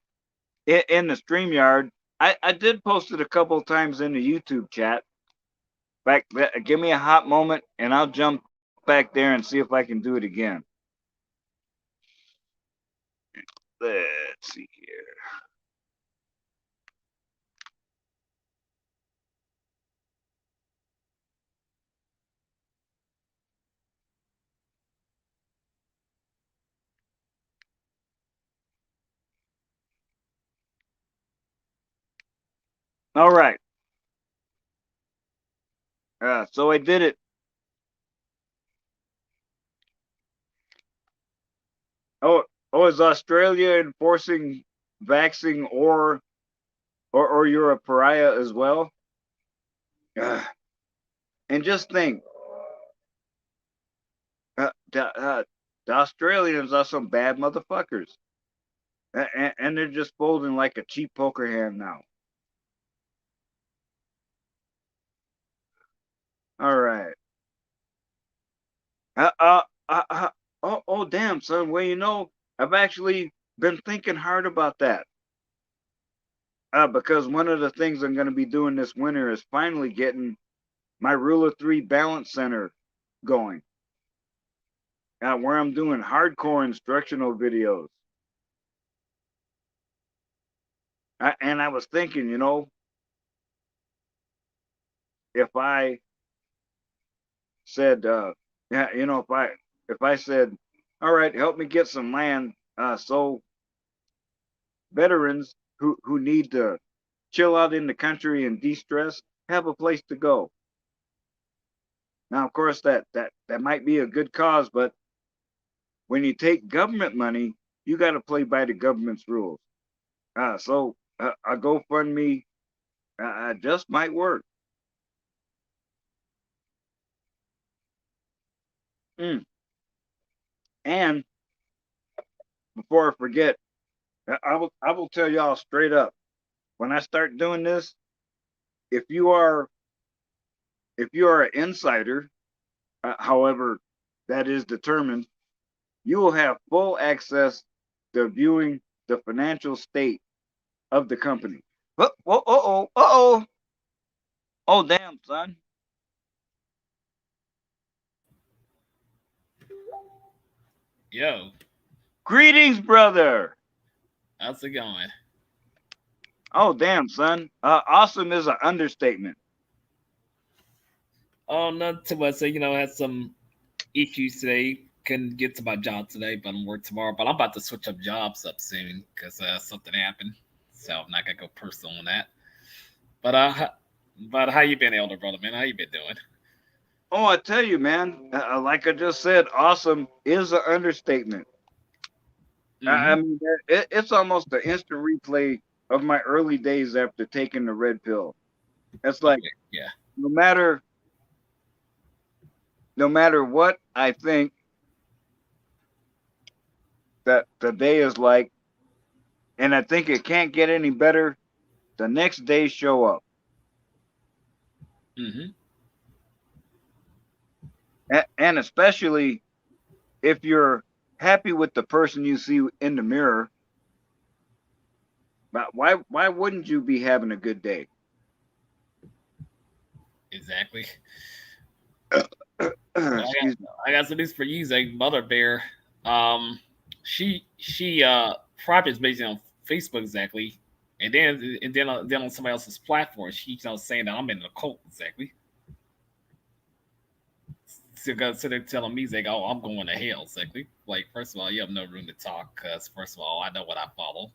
in the StreamYard. I did post it a couple of times in the YouTube chat. Back, give me a hot moment, and I'll jump back there and see if I can do it again. Let's see here. All right. So I did it. Oh, oh, is Australia enforcing vaxing or you're a pariah as well? Ugh. And just think, the Australians are some bad motherfuckers, and they're just folding like a cheap poker hand now. All right. Uh, uh, oh, damn, son. Well, I've actually been thinking hard about that. Because one of the things I'm going to be doing this winter is finally getting my Rule of Three Balance Center going, where I'm doing hardcore instructional videos. And I was thinking, if I said, yeah, if I said, all right, help me get some land, so veterans who need to chill out in the country and de-stress have a place to go. Now, of course, that might be a good cause, but when you take government money, you got to play by the government's rules. So a GoFundMe just might work. Mm. And before I forget, I will tell y'all straight up. When I start doing this, if you are an insider, however that is determined, you will have full access to viewing the financial state of the company. Oh, damn, son. Yo, Greetings, brother. how's it going? Oh, damn, son. Awesome is an understatement. Oh, not too much. So, I had some issues today. Couldn't get to my job today, but I'm work tomorrow. But I'm about to switch up jobs up soon because something happened. So I'm not gonna go personal on that. But how you been, elder brother, man? How you been doing? Oh, I tell you, man, like I just said, awesome is an understatement. I Mm-hmm. mean, it's almost an instant replay of my early days after taking the red pill. It's like Okay. Yeah. no matter no matter what I think that the day is like, and I think it can't get any better, the next day show up. Mm-hmm. And especially if you're happy with the person you see in the mirror, but why wouldn't you be having a good day? Exactly. Well, Excuse me. I got some news for you, Zach. Mother Bear. Um, she profits based on Facebook exactly, and then on somebody else's platform, she's saying that I'm in the cult exactly. So they're telling me like, oh, I'm going to hell exactly. Like, first of all, you have no room to talk because first of all, I know what I follow,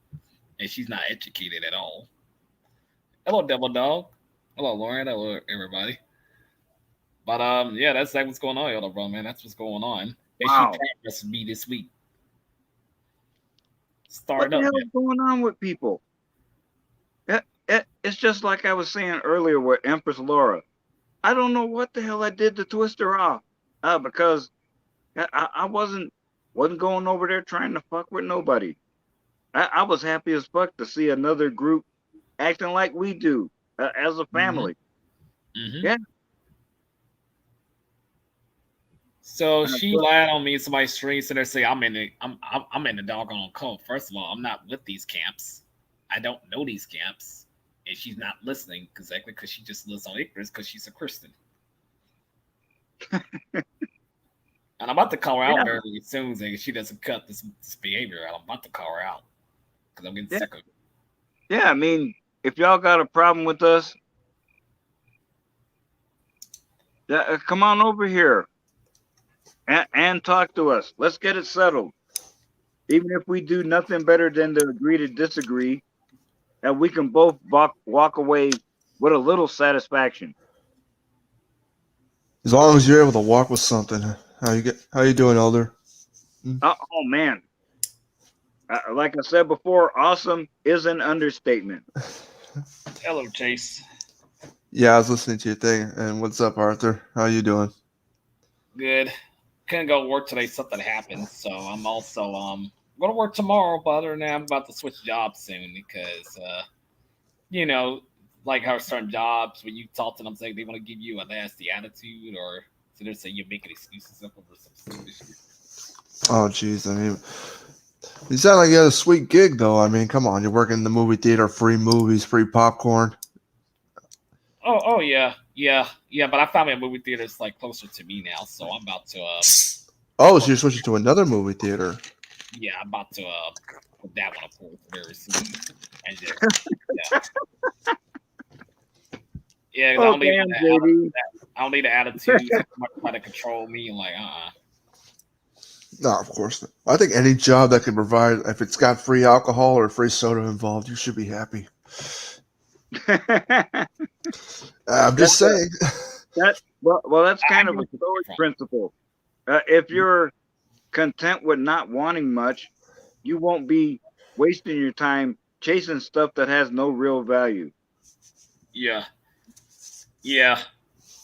and she's not educated at all. Hello, Devil Dog. Hello, Lauren. Hello, everybody. But yeah, that's like what's going on, Elder Bro, man. That's what's going on. And she Wow. promised me this week. What Start the up, hell man. is going on with people? It's just like I was saying earlier with Empress Laura. I don't know what the hell I did to twist her off. Because I wasn't going over there trying to fuck with nobody. I was happy as fuck to see another group acting like we do as a Hmm. family. Hmm. Yeah. So Uh, she but lied on me in somebody's stream, so they say I'm in the doggone cult. First of all, I'm not with these camps. I don't know these camps, and she's not listening exactly because she just lives on ignorance because she's a Christian. And I'm about to call her out yeah, very soon, and if she doesn't cut this behavior out, I'm about to call her out because I'm getting yeah, sick of it. yeah. I mean, if y'all got a problem with us, come on over here and talk to us. Let's get it settled. Even if we do nothing better than to agree to disagree, and we can both walk away with a little satisfaction. As long as you're able to walk with something. How you doing, Elder? Hmm? Oh man, like I said before, awesome is an understatement. Hello, Chase. Yeah, I was listening to your thing. And what's up, Arthur? How you doing? Good. Couldn't go to work today. Something happened, so I'm also going to work tomorrow. But other than that, I'm about to switch jobs soon because you know, like how certain jobs when you talk to them, say they want to give you a nasty attitude, or so they're saying you're making excuses up over some stupid shit. Oh, jeez. I mean, you sound like you had a sweet gig, though. I mean, come on. You're working in the movie theater, free movies, free popcorn. Oh yeah, yeah, yeah. But I found me a movie theater that's like closer to me now, so I'm about to Oh, so work. you're switching to another movie theater. Yeah, I'm about to put that one up very soon, and just yeah, 'cause I Oh don't need damn, that. JD. I don't need the attitude. Somebody try to control me and like No, of course not. I think any job that can provide, if it's got free alcohol or free soda involved, you should be happy. that I'm just saying. well, that's I kind get of a what you're stoic coming principle. If you're content with not wanting much, you won't be wasting your time chasing stuff that has no real value. Yeah, yeah,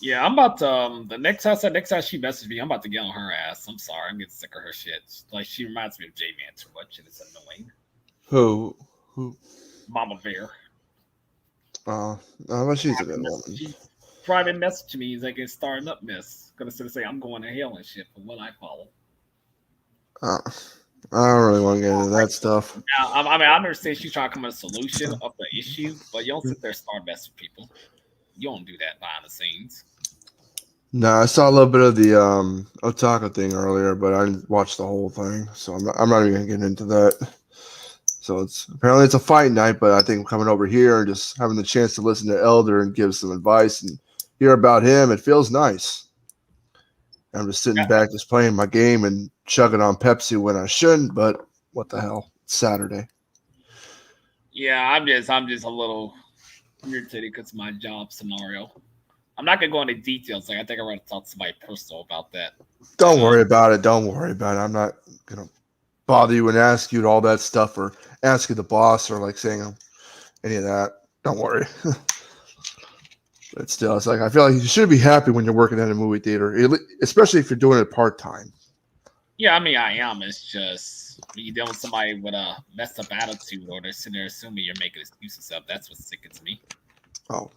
yeah. I'm about to next time she messages me, I'm about to get on her ass. I'm sorry, I'm getting sick of her shit. Like she reminds me of J Man too much, and it's annoying. Who? Who? Mama Bear. Uh, well, she's a Private good message, woman. she private message me is like it's starting up mess. Gonna say I'm going to hell and shit for what I follow. Uh, I don't really want to get into that stuff. Now, I mean, I understand she's trying to come up with a solution of the issue, but you don't sit there start messing with people. You don't do that behind the scenes. No, I saw a little bit of the Otaka thing earlier, but I didn't watch the whole thing, so I'm not even gonna get into that. So it's apparently it's a fight night, but I think coming over here and just having the chance to listen to Elder and give some advice and hear about him, it feels nice. I'm just sitting back, just playing my game and chugging on Pepsi when I shouldn't, but what the hell? It's Saturday. Yeah, I'm just a little irritated because of my job scenario. I'm not gonna go into details. Like I think I want to talk to somebody personal about that. And Don't worry about it. Don't worry about it. I'm not gonna bother you and ask you all that stuff or ask you the boss or like saying any of that. Don't worry. But still, it's like I feel like you should be happy when you're working at a movie theater, especially if you're doing it part time. yeah, I mean I am. It's just when you deal with somebody with a messed up attitude, or they're sitting there assuming you're making excuses up. That's what sickens me. Oh,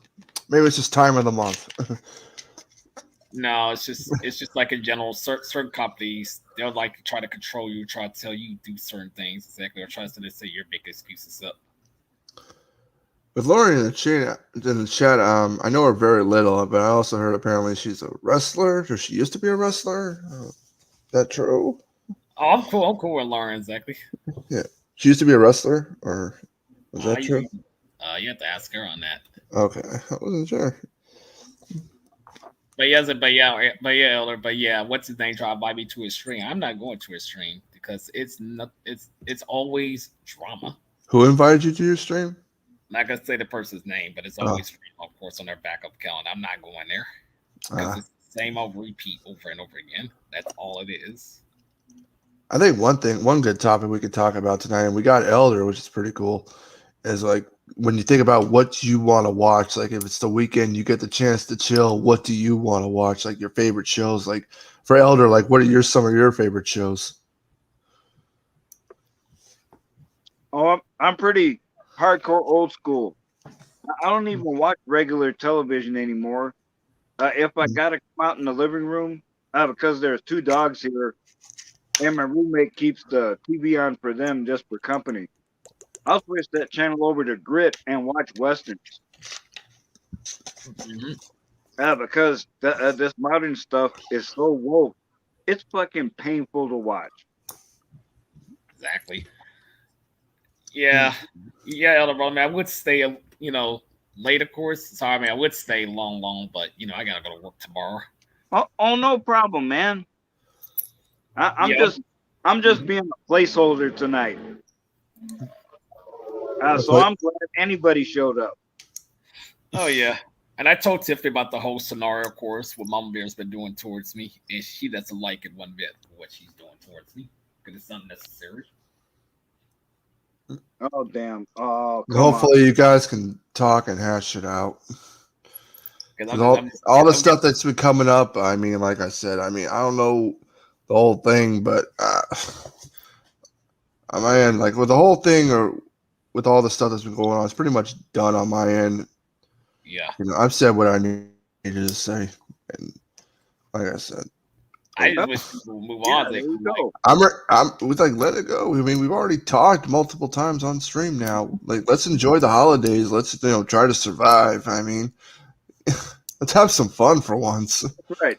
maybe it's just time of the month. No, it's just like in general, certain companies they'll like to try to control you, try to tell you do certain things exactly, or try to say you're making excuses up. With Lori in the chat, I know her very little, but I also heard apparently she's a wrestler, or she used to be a wrestler. That true? Oh, I'm cool. I'm cool with Lauren exactly. Yeah, she used to be a wrestler, or was that You true? you have to ask her on that. Okay, I wasn't sure. But yeah, Elder. But yeah, what's his name? Try to invite me to his stream. I'm not going to his stream because it's not. It's always drama. Who invited you to your stream? Not gonna say the person's name, but it's Oh, always drama, of course, on their backup account. I'm not going there because uh, it's the same old repeat over and over again. That's all it is. I think one good topic we could talk about tonight, and we got Elder, which is pretty cool, is like when you think about what you want to watch. Like if it's the weekend, you get the chance to chill. What do you want to watch? Like your favorite shows. Like for Elder, like what are some of your favorite shows? Oh, I'm pretty hardcore old school. I don't even watch regular television anymore. If I gotta come out in the living room, because there's two dogs here, and my roommate keeps the TV on for them just for company. I'll switch that channel over to Grit and watch westerns. Hmm. Because this modern stuff is so woke, it's fucking painful to watch. Exactly. Yeah, yeah, Elder Brother. Man, I would stay, late, of course. So I mean, I would stay long, but I gotta go to work tomorrow. Oh, no problem, man. I, I'm Yeah, just I'm just being a placeholder tonight. A So pla- I'm glad anybody showed up. Oh yeah. And I told Tiffany about the whole scenario, of course, what Mama Bear's been doing towards me, and she doesn't like it one bit what she's doing towards me because it's unnecessary. Oh damn. Oh come on. Hopefully, you guys can talk and hash it out. Because Because all the I'm just stuff that's been coming up, I mean, like I said, I mean, I don't know the whole thing, but on my end, like with the whole thing or with all the stuff that's been going on, it's pretty much done on my end. yeah. I've said what I needed to say, and like I said, I just wish people would move Yeah, on. there They you like, go. I'm with like let it go. I mean, we've already talked multiple times on stream now. Like, let's enjoy the holidays. Let's try to survive. I mean, let's have some fun for once. Right.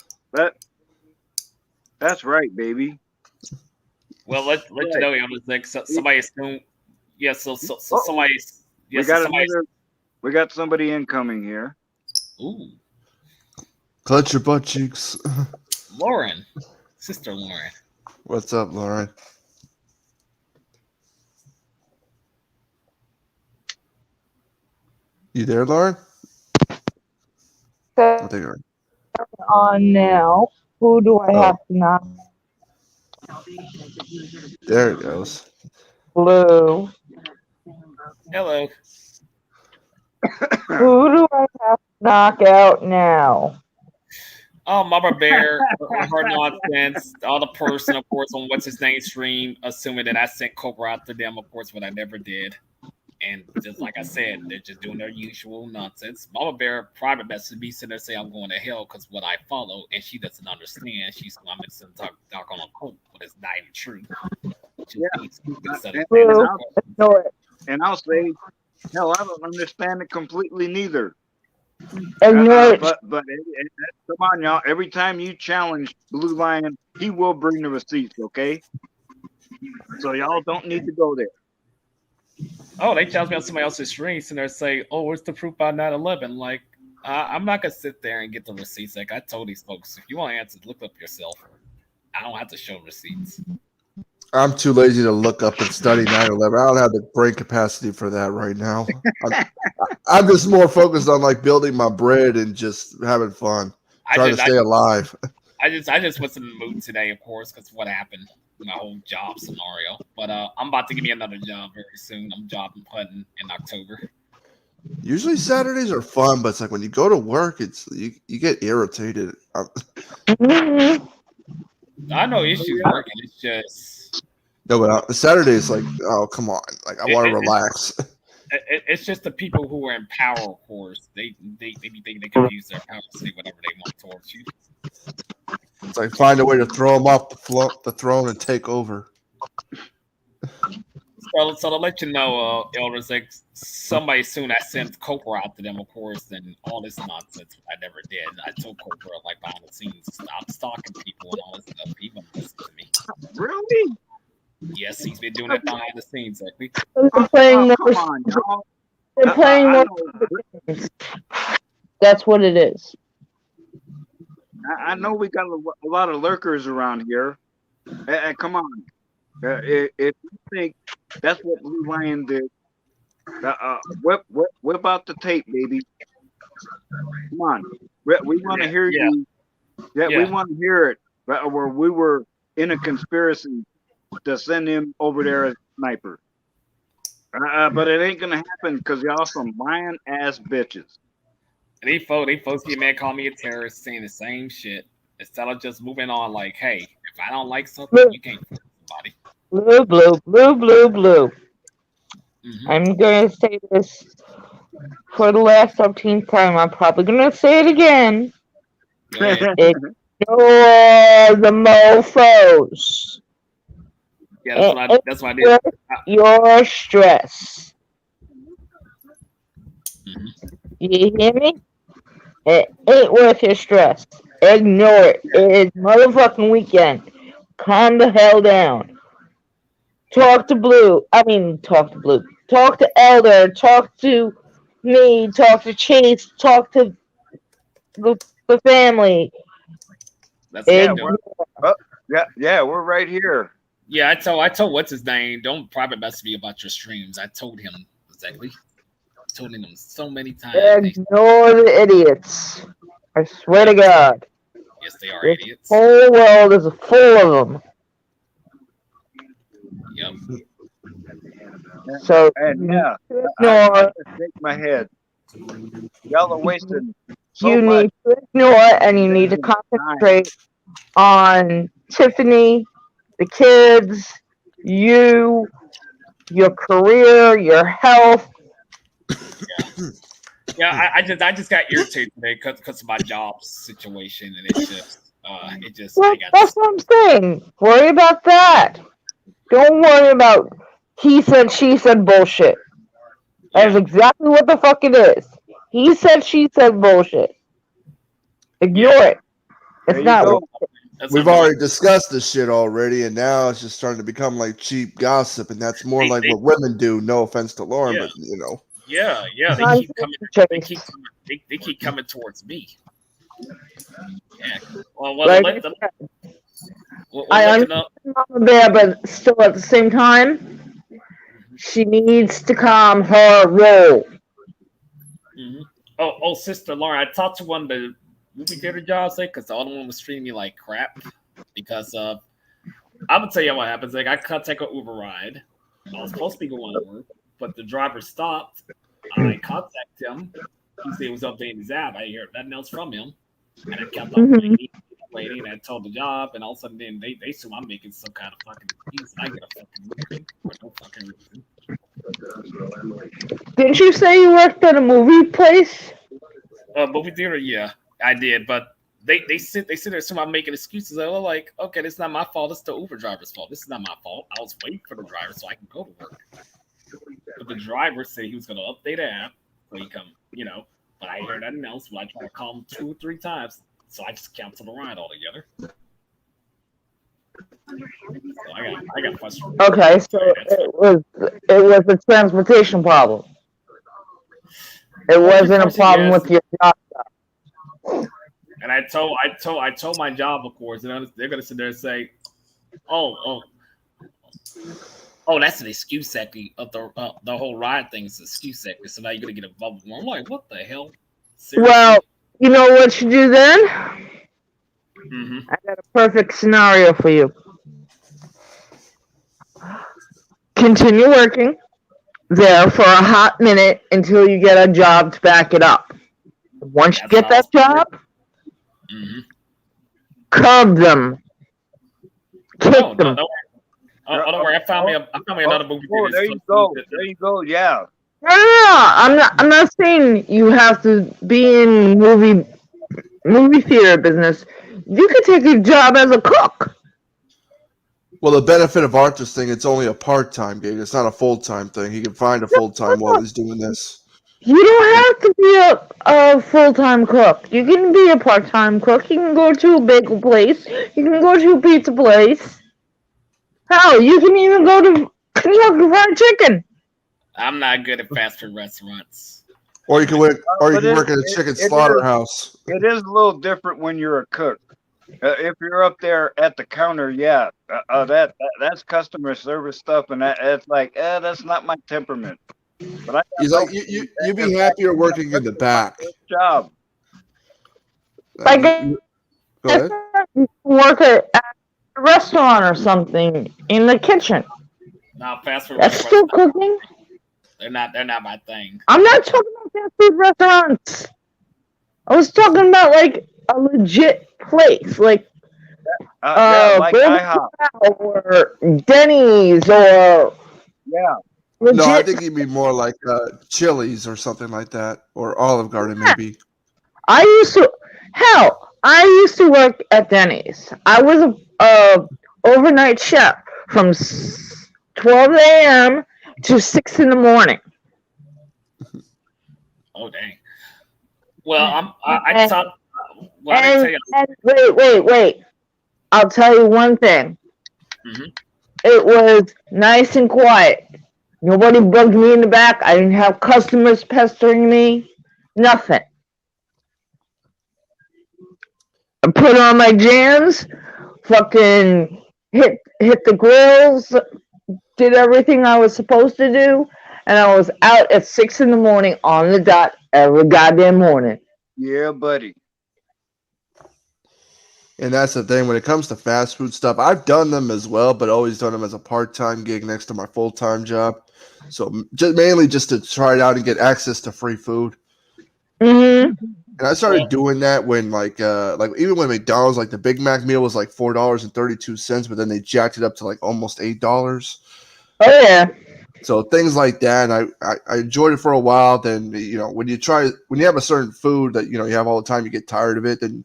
That's right, baby. well, let you Right. know, it was like somebody assumed. Yeah, so Uh-oh. somebody. Yeah, We so got somebody. another. We got somebody incoming here. Ooh, Clutch your butt cheeks. Lauren, sister Lauren. What's up, Lauren? You there, Lauren? I think her. On now. Who do I Oh, have to knock? there it goes. Blue. Hello. Who do I have to knock out now? Oh, Mama Bear, her nonsense. All the person, of course, on what's his name stream, assuming that I sent Cobra out to them, of course, what I never did. And just like I said, they're just doing their usual nonsense. Mama Bear private message me sitting there saying I'm going to hell because what I follow, and she doesn't understand. She's I'm to talk on a quote, but it's not even true. Just Yeah. being stupid instead of And Blue. Ignore it. I'll say, hell, I don't understand it completely neither. Ignore it. Come on, y'all. Every time you challenge Blue Lion, he will bring the receipts. Okay. So y'all don't need to go there. oh, they challenge me on somebody else's stream, and they say, "Oh, where's the proof by 9/11?" Like, I'm not gonna sit there and get the receipts. Like I told these folks, if you want answers, look up yourself. I don't have to show receipts. I'm too lazy to look up and study 9/11. I don't have the brain capacity for that right now. I'm just more focused on like building my bread and just having fun, I trying to just, stay alive. I just was in the mood today, of course, because what happened, my whole job scenario. But I'm about to give me another job very soon. I'm jobbing putting in October. Usually Saturdays are fun, but it's like when you go to work, it's you get irritated. Mhm. I know issues Yeah. working. It's just No, but Saturday is like, oh come on, like I it, want to it, relax. it's just the people who are in power, of course. They be thinking they can use their power to say whatever they want towards you. It's like find a way to throw them off the throne and take over. So to let you know, elders, like somebody soon I sent Cobra out to them, of course, and all this nonsense I never did. I told Cobra like behind the scenes, stop stalking people and all this stuff. He wouldn't listen to me. Really? Yes, he's been doing it behind the scenes, like They're playing more. Come on, y'all. They're playing I more. know. That's what it is. I know we got a lot of lurkers around here. Come on. If you think that's what Blue Lion did, whip out the tape, baby. Come on. We want to hear yeah, you. Yeah, we yeah. want to hear it. Where we were in a conspiracy to send him over there as a sniper. But it ain't gonna happen because y'all some lying ass bitches. And they folks get mad, call me a terrorist, saying the same shit instead of just moving on. Like, hey, if I don't like something, Blue, you can't force somebody. blue, blue, blue, blue, blue. Mm-hmm. I'm gonna say this for the last 13th time. I'm probably gonna say it again. Go ahead. Ignore the mofos. Yeah, And that's what I did. your stress. Mm-hmm. You hear me? It ain't worth your stress. Ignore it. It is motherfucking weekend. Calm the hell down. Talk to Blue. I mean, talk to Blue. Talk to Elder. Talk to me. Talk to Chase. Talk to the family. That's what Yeah, I'm doing. we're right here. Yeah, I told what's his name. Don't private message me about your streams. I told him exactly. tuning them so many times. Ignore the idiots. I swear to God. Yes, they are This idiots. whole world is full of them. Yep. So And you yeah, need to I ignore. just shake my head. Y'all are wasting so You much need to ignore, and you need to time. concentrate on Tiffany, the kids, you, your career, your health. Yeah, I just got irritated today because of my job situation, and Well, I got that's what I'm saying. Worry about that. Don't worry about he said, she said bullshit. That's yeah, exactly what the fuck it is. He said, she said bullshit. Ignore yeah. it. There It's you not. go. That's We've what I'm doing. already discussed this shit already, and now it's just starting to become like cheap gossip, and that's more like They what women do. No offense to Lauren, yeah, but you know. yeah. They Time keep coming. to They chase. keep coming. They keep coming towards me. Yeah. Well, Like I said, I let them know. understand Mama Bear, but still at the same time, she needs to calm her roll. Hmm. Oh, sister Lauren, I talked to one of the movie theater jobs because the other one was treating me like crap. Because I'm gonna tell you what happens. Like I contact an Uber ride. I was supposed to be going to work, but the driver stopped. I contacted him. He said he was updating his app. I heard nothing else from him, and I kept on Mhm. waiting. And I told the job, and all of a sudden, then they assume I'm making some kind of fucking excuse. I get a fucking movie for no fucking reason. Didn't you say you worked at a movie place? Movie theater, yeah, I did, but they sit there assume I'm making excuses. They're like, okay, this is not my fault. It's the Uber driver's fault. This is not my fault. I was waiting for the driver so I can go to work. But the driver said he was going to update the app so he come, But I heard nothing else. But I tried to call him 2 or 3 times, so I just canceled the ride altogether. So I got frustrated. Okay, so it was a transportation problem. It wasn't a problem with your job. And I told my job, of course, and they're gonna sit there and say, "Oh, that's an excuse sector of the whole ride thing is an excuse sector." So now you're gonna get involved with more. I'm like, what the hell? Seriously? Well, you know what you do then? Mm-hmm. I got a perfect scenario for you. Continue working there for a hot minute until you get a job to back it up. Once you get that job, curb them, kick them. Don't worry. I found me another movie theater. There you go. There you go. Yeah. No. I'm not saying you have to be in movie theater business. You could take a job as a cook. Well, the benefit of Arthur's thing, it's only a part-time gig. It's not a full-time thing. He can find a full-time while he's doing this. You don't have to be a full-time cook. You can be a part-time cook. You can go to a bagel place. You can go to a pizza place. Hell, you can even go to Kentucky Fried Chicken. I'm not good at fast food restaurants. Or you can work at a chicken slaughterhouse. It is a little different when you're a cook. If you're up there at the counter, yeah, that's customer service stuff, and that's like, that's not my temperament. But He's like, you'd be happier working in the back. Job. Like, Go ahead. work at a restaurant or something in the kitchen. No, fast food That's still cooking. They're not my thing. I'm not talking about fast food restaurants. I was talking about like a legit place, like like IHOP or Denny's or legit. No, I think he'd be more like Chili's or something like that, or Olive Garden maybe. I used to work at Denny's. I was a overnight chef from 12 a.m. to 6 in the morning. Oh dang. Well, I thought. Well, I didn't tell you. And wait. I'll tell you one thing. Mm-hmm. It was nice and quiet. Nobody bugged me in the back. I didn't have customers pestering me. Nothing. I put on my jams, fucking hit the grills, did everything I was supposed to do, and I was out at 6 in the morning on the dot every goddamn morning. Yeah, buddy. And that's the thing when it comes to fast food stuff. I've done them as well, but always done them as a part-time gig next to my full-time job. So just mainly just to try it out and get access to free food. Mm-hmm. And I started doing that when like even when McDonald's, like the Big Mac meal was like $4.32, but then they jacked it up to like almost $8. Oh yeah. So things like that, and I enjoyed it for a while. Then when you have a certain food that you have all the time, you get tired of it. Then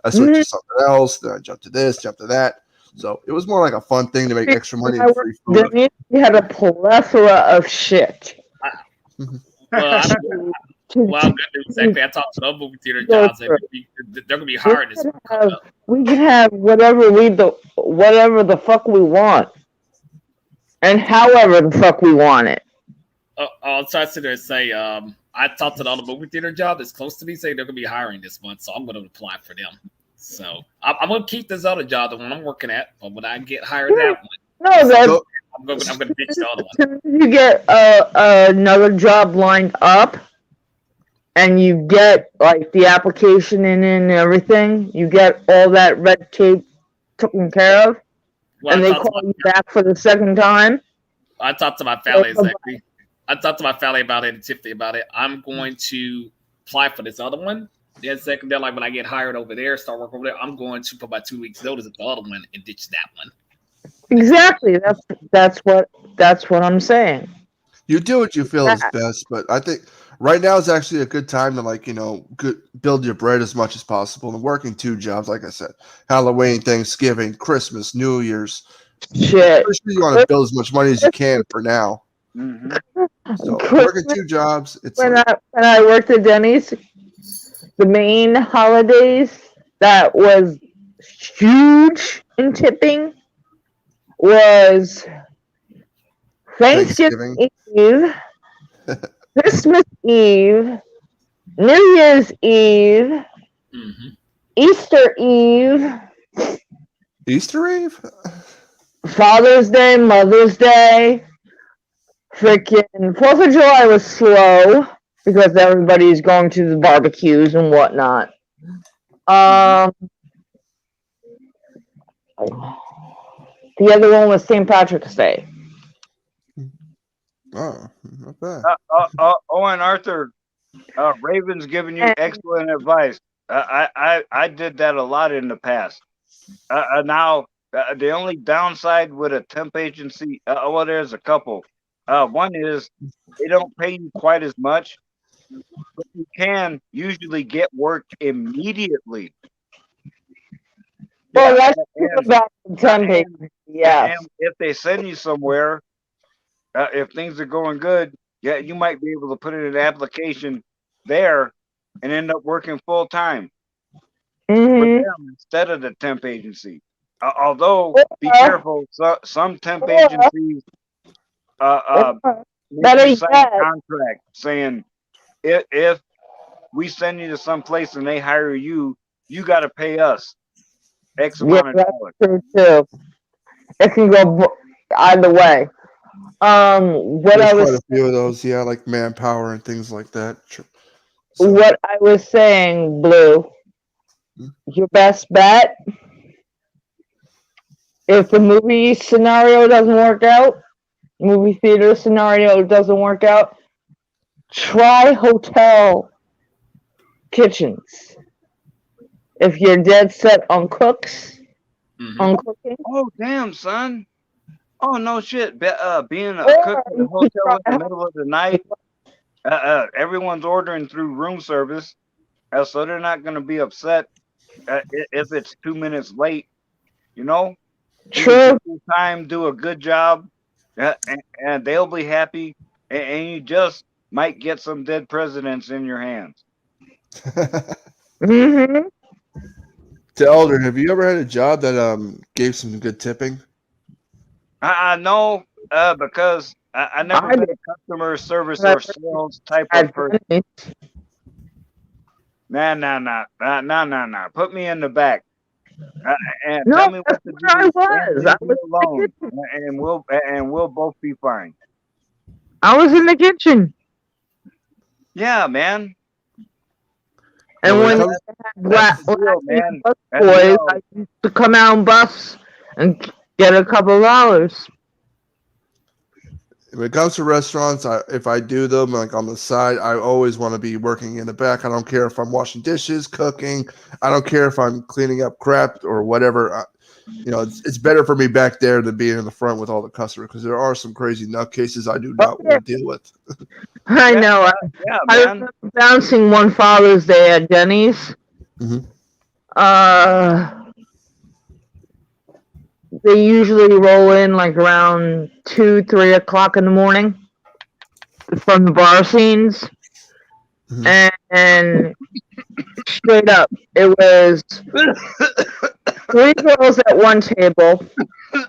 I switched to something else. Then I jumped to this, jumped to that. So it was more like a fun thing to make extra money and free food. We had a plethora of shit. Well, I'm gonna do exactly. I talked to the movie theater jobs. They're gonna be hiring this. We can have whatever the fuck we want, and however the fuck we want it. I'll try to sit there and say, I talked to the other movie theater job that's close to me, saying they're gonna be hiring this month, so I'm gonna apply for them. So I'm gonna keep this other job, the one I'm working at, but when I get hired that one, I'm gonna ditch the other one. You get another job lined up, and you get like the application in and everything. You get all that red tape taken care of, and they call you back for the second time. I talked to my family exactly. I talked to my family about it and Tiffany about it. I'm going to apply for this other one. Then second, then like when I get hired over there, start working over there, I'm going to put my 2 weeks notice at the other one and ditch that one. Exactly. That's what I'm saying. You do what you feel is best, but I think right now is actually a good time to build your bread as much as possible. And working 2 jobs, like I said, Halloween, Thanksgiving, Christmas, New Year's. Shit. You want to build as much money as you can for now. Mm-hmm. So working 2 jobs. It's when I worked at Denny's, the main holidays that was huge in tipping was Thanksgiving Eve, Christmas Eve, New Year's Eve, Easter Eve, Father's Day, Mother's Day. Freaking 4th of July was slow because everybody's going to the barbecues and whatnot. The other one was St. Patrick's Day. Oh, not bad. And Arthur, Raven's giving you excellent advice. I did that a lot in the past. Now, the only downside with a temp agency, well, there's a couple. One is they don't pay you quite as much, but you can usually get work immediately. Well, that's about the temp agency, yeah. And if they send you somewhere, if things are going good, yeah, you might be able to put in an application there and end up working full time with them instead of the temp agency. Although, be careful, some temp agencies make you sign a contract saying if we send you to some place and they hire you, you got to pay us X amount of dollars. True too. It can go either way. There's quite a few of those, yeah, like Manpower and things like that. So. What I was saying, Blue, your best bet, if the movie scenario doesn't work out, movie theater scenario doesn't work out, try hotel kitchens. If you're dead set on cooks, on cooking. Oh, damn, son. Oh, no shit. Being a cook at a hotel in the middle of the night, everyone's ordering through room service, so they're not going to be upset if it's 2 minutes late, True. Time, do a good job, and they'll be happy, and you just might get some dead presidents in your hands. To Elder, have you ever had a job that gave some good tipping? I know, because I never been a customer service or sales type of person. Nah. Put me in the back. And tell me what to do. I was alone, and we'll both be fine. I was in the kitchen. Yeah, man. And when it when comes, That's the when I deal, was man. bus And boys, I used to come out and bus and get a couple dollars. when it comes to restaurants, if I do them like on the side, I always want to be working in the back. I don't care if I'm washing dishes, cooking. I don't care if I'm cleaning up crap or whatever. It's better for me back there than being in the front with all the customers because there are some crazy nutcases I do Oh, not yeah. want to deal with. I yeah, know. yeah, I man. remember bouncing one Father's Day at Denny's. Mhm. They usually roll in like around 2, 3 o'clock in the morning from the bar scenes. Mhm. And straight up, it was 3 girls at one table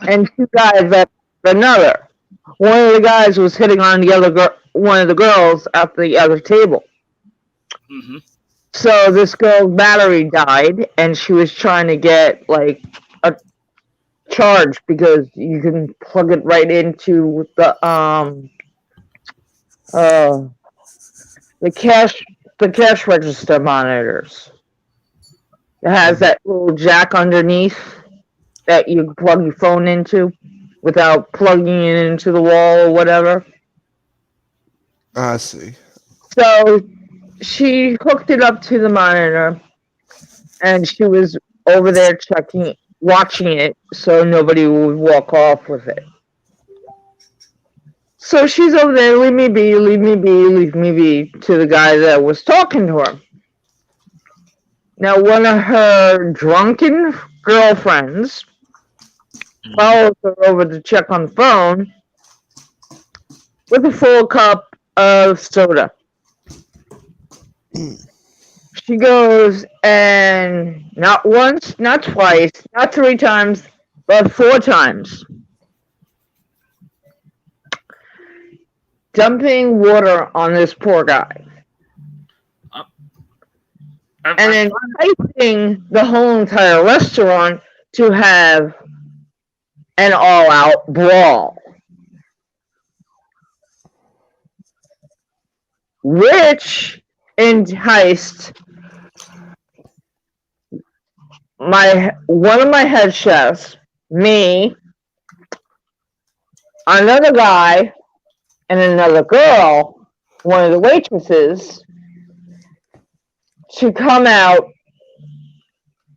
and 2 guys at another. One of the guys was hitting on the other one of the girls at the other table. Mm-hmm. So this girl's battery died, and she was trying to get like a charge because you can plug it right into uh the cash register monitors. It has that little jack underneath that you plug your phone into without plugging it into the wall or whatever. I see. So she hooked it up to the monitor and she was over there watching it so nobody would walk off with it. So she's over there, leave me be, leave me be, leave me be, to the guy that was talking to her. Now, one of her drunken girlfriends follows her over to check on the phone with a full cup of soda. She goes and not once, not twice, not 3 times, but 4 times, dumping water on this poor guy. And enticing the whole entire restaurant to have an all-out brawl, which enticed one of my head chefs, me, another guy, and another girl, one of the waitresses, to come out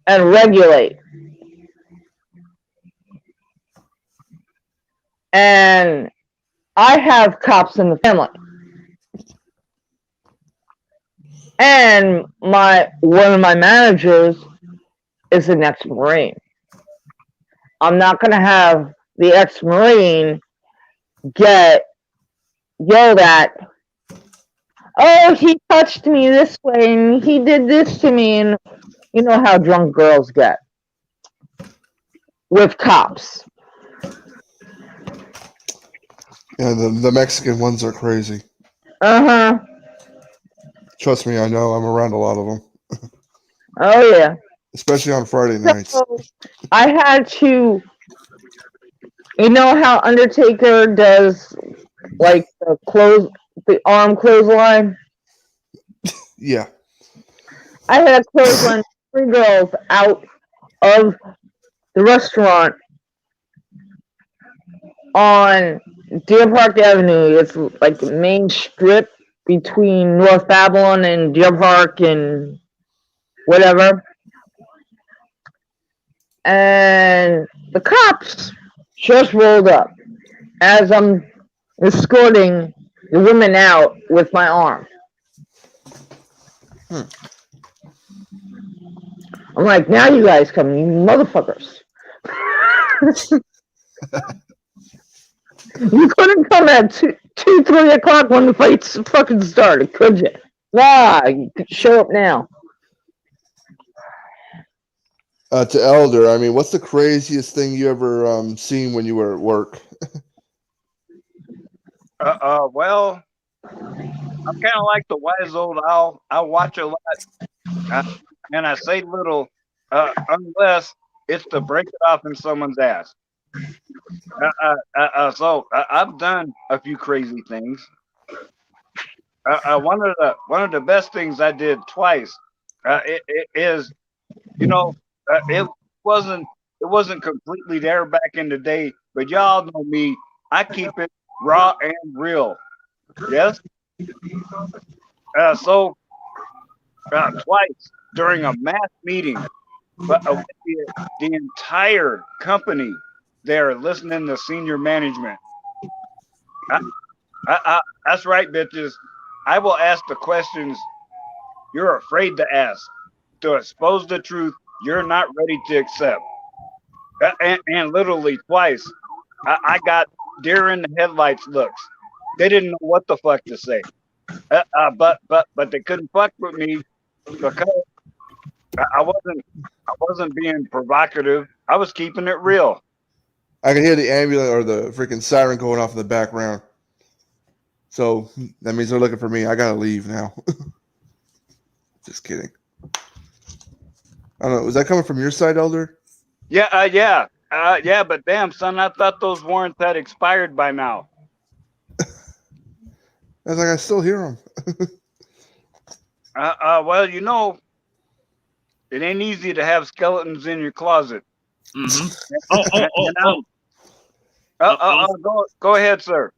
and regulate. And I have cops in the family. And one of my managers is an ex-Marine. I'm not going to have the ex-Marine get yelled at. Oh, he touched me this way and he did this to me. And you know how drunk girls get with cops. Yeah, the Mexican ones are crazy. Uh-huh. Trust me, I know. I'm around a lot of them, Oh, yeah. especially on Friday nights. So I had to, you know how Undertaker does like the arm clothesline? Yeah. I had a clothesline 3 girls out of the restaurant on Deer Park Avenue. It's like the main strip between North Babylon and Deer Park and whatever. And the cops just rolled up as I'm escorting the women out with my arm. I'm like, now you guys come, you motherfuckers. You couldn't come at 2, 3 o'clock when the fights fucking started, could you? Nah, you could show up now. To Elder, I mean, what's the craziest thing you ever seen when you were at work? Well, I'm kind of like the wise old owl. I watch a lot, and I say little, unless it's to break it off in someone's ass. I've done a few crazy things. One of the best things I did twice. It is, you know, it wasn't it wasn't completely there back in the day, but y'all know me. I keep it raw and real. Yes. Twice during a mass meeting, but with the entire company there listening to senior management. I, that's right, bitches. I will ask the questions you're afraid to ask, to expose the truth you're not ready to accept. And literally twice, I got deer in the headlights looks. They didn't know what the fuck to say. But they couldn't fuck with me because I wasn't being provocative. I was keeping it real. I can hear the ambulance or the freaking siren going off in the background. So that means they're looking for me. I gotta leave now. Just kidding. I don't know. Was that coming from your side, Elder? Yeah. But damn, son, I thought those warrants had expired by now. I was like, I still hear them. Well, it ain't easy to have skeletons in your closet. Mm-hmm. Go ahead, sir.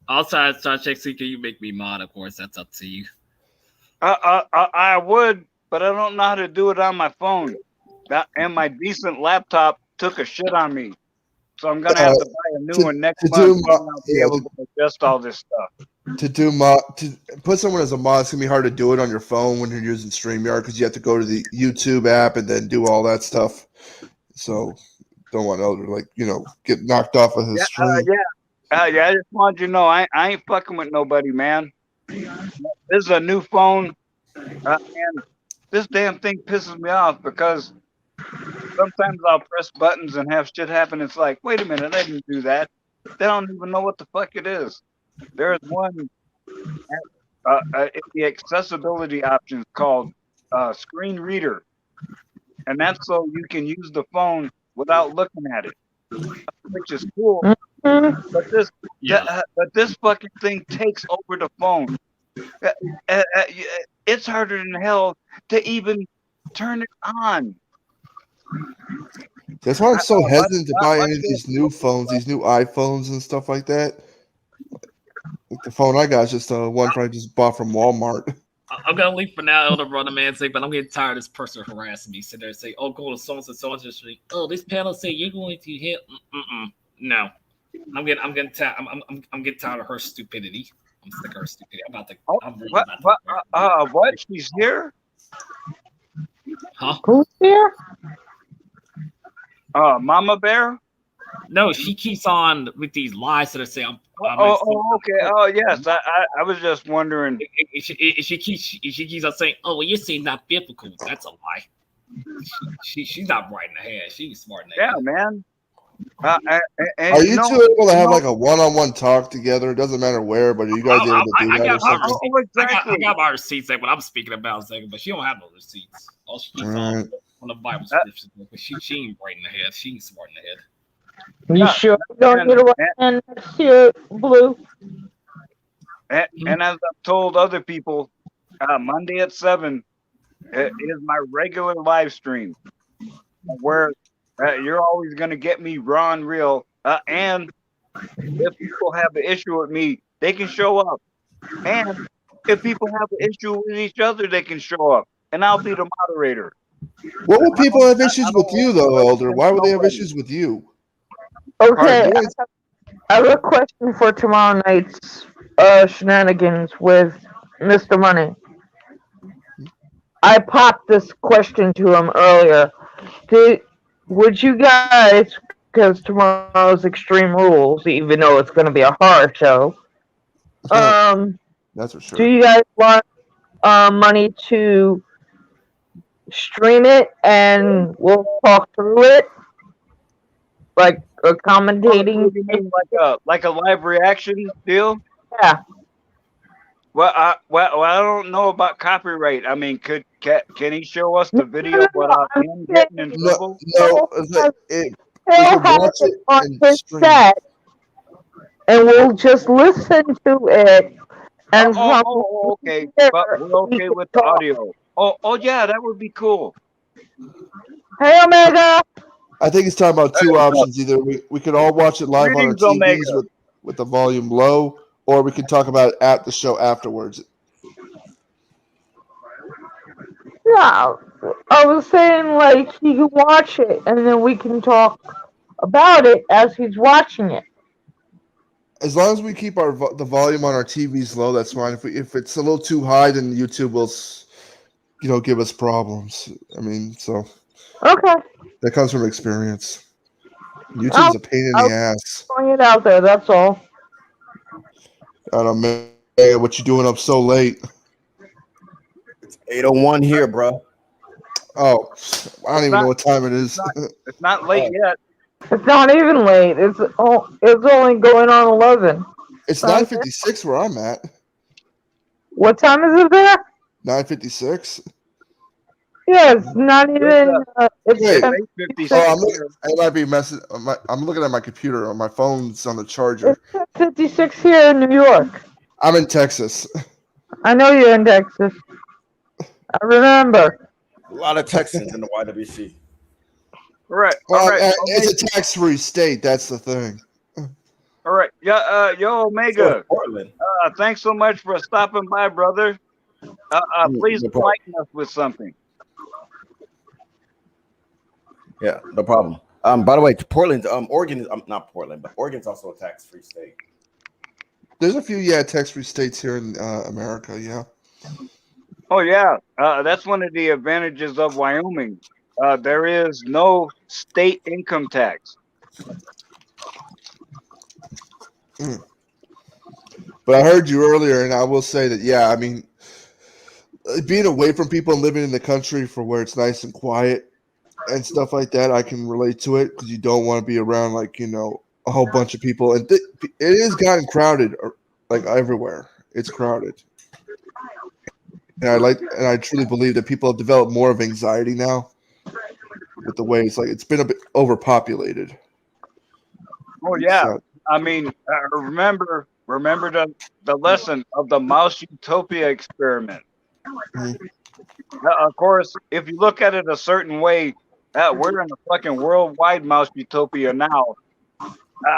I'll try to check. See, can you make me mod? Of course, that's up to you. I would, but I don't know how to do it on my phone. And my decent laptop took a shit on me. So I'm gonna have to buy a new one next month. I'll be able to adjust all this stuff. To put someone as a mod, it's gonna be hard to do it on your phone when you're using StreamYard because you have to go to the YouTube app and then do all that stuff. So don't want Elder get knocked off of his stream. I just want you to know I ain't fucking with nobody, man. This is a new phone, and this damn thing pisses me off because sometimes I'll press buttons and have shit happen. It's like, wait a minute, I didn't do that. They don't even know what the fuck it is. There is one in the accessibility options called screen reader, and that's so you can use the phone without looking at it, which is cool. But this fucking thing takes over the phone. It's harder than hell to even turn it on. That's why I'm so hesitant to buy any of these new phones, these new iPhones and stuff like that. The phone I got is just one I just bought from Walmart. I'm gonna leave for now, Elder Brother Man. Say, but I'm getting tired of this person harassing me. Sit there and say, "Oh, go to so and so street. Oh, this panel say you're going to hit." No, I'm getting tired. I'm getting tired of her stupidity. I'm sick of her stupidity. I'm really about to. What? She's here? Huh? Who's here? Mama Bear? No, she keeps on with these lies that are saying. Okay. Oh, yes. I was just wondering. She keeps on saying, "Oh, well, you're saying not biblical." That's a lie. She's not bright in the head. She's smart in the head. Yeah, man. Are you two able to have like a one-on-one talk together? It doesn't matter where, but are you guys able to do that or something? I got my receipts, like what I'm speaking about, but she don't have no receipts. All she keeps on the Bible scriptures, but she ain't bright in the head. She ain't smart in the head. You sure you don't need a right hand next to you, Blue? And as I've told other people, Monday at 7 is my regular live stream where you're always going to get me raw and real. And if people have an issue with me, they can show up. And if people have an issue with each other, they can show up. And I'll be the moderator. What would people have issues with you, though, Elder? Why would they have issues with you? Okay, I have a question for tomorrow night's Shenanigans with Mr. Money. I popped this question to him earlier. Would you guys, because tomorrow's Extreme Rules, even though it's going to be a horror show, that's for sure. Do you guys want Money to stream it and we'll talk through it? Like a commentating? Like a live reaction deal? Yeah. Well, I don't know about copyright. I mean, can he show us the video without him getting in trouble? No. He'll could have watch it it on and his stream. set, and we'll just listen to it, and from Okay. there But we're we okay can with the talk. audio. Oh, yeah, that would be cool. Hey, Omega. I think he's talking about two options. Either we could all watch it live on our Greetings, Omega. TVs with the volume low, or we could talk about it at the show afterwards. Yeah, I was saying like he can watch it, and then we can talk about it as he's watching it. As long as we keep the volume on our TVs low, that's fine. If it's a little too high, then YouTube will, give us problems. I mean, so Okay, that comes from experience. YouTube's I'll, a pain in I'll the ass. bring it out there. That's all. I don't know, man, what you doing up so late? 8:01 here, bro. Oh, I don't It's even know not. what time it It's is. not. It's not late yet. It's not even late. It's only going on 11. It's Um, 9:56 where I'm at. what time is it there? 9:56. Yeah, it's not even. It's Wait. 10. 8:56 Oh, I'm here. looking. I might be messing. I'm looking at my computer. On my phone's on the charger. It's 56 here in New York. I'm in Texas. I know you're in Texas. I remember. A lot of Texans in the YWC. All right. Well, All right. it's a tax-free state. That's the thing. All right. Yeah. Yo, So Omega. is Portland. Thanks so much for stopping by, brother. Please No problem. enlighten us with something. Yeah, no problem. By the way, Portland, Oregon is not Portland, but Oregon's also a tax-free state. There's a few tax-free states here in America. Yeah. Oh yeah. That's one of the advantages of Wyoming. There is no state income tax. But I heard you earlier, and I will say that I mean, being away from people and living in the country for where it's nice and quiet and stuff like that, I can relate to it because you don't want to be around a whole bunch of people, and it is gotten crowded like everywhere. It's crowded, and I truly believe that people have developed more of anxiety now with the way it's been a bit overpopulated. Oh yeah. So, I mean, remember the lesson of the mouse utopia experiment. Mhm. Of course, if you look at it a certain way, we're in a fucking worldwide mouse utopia now.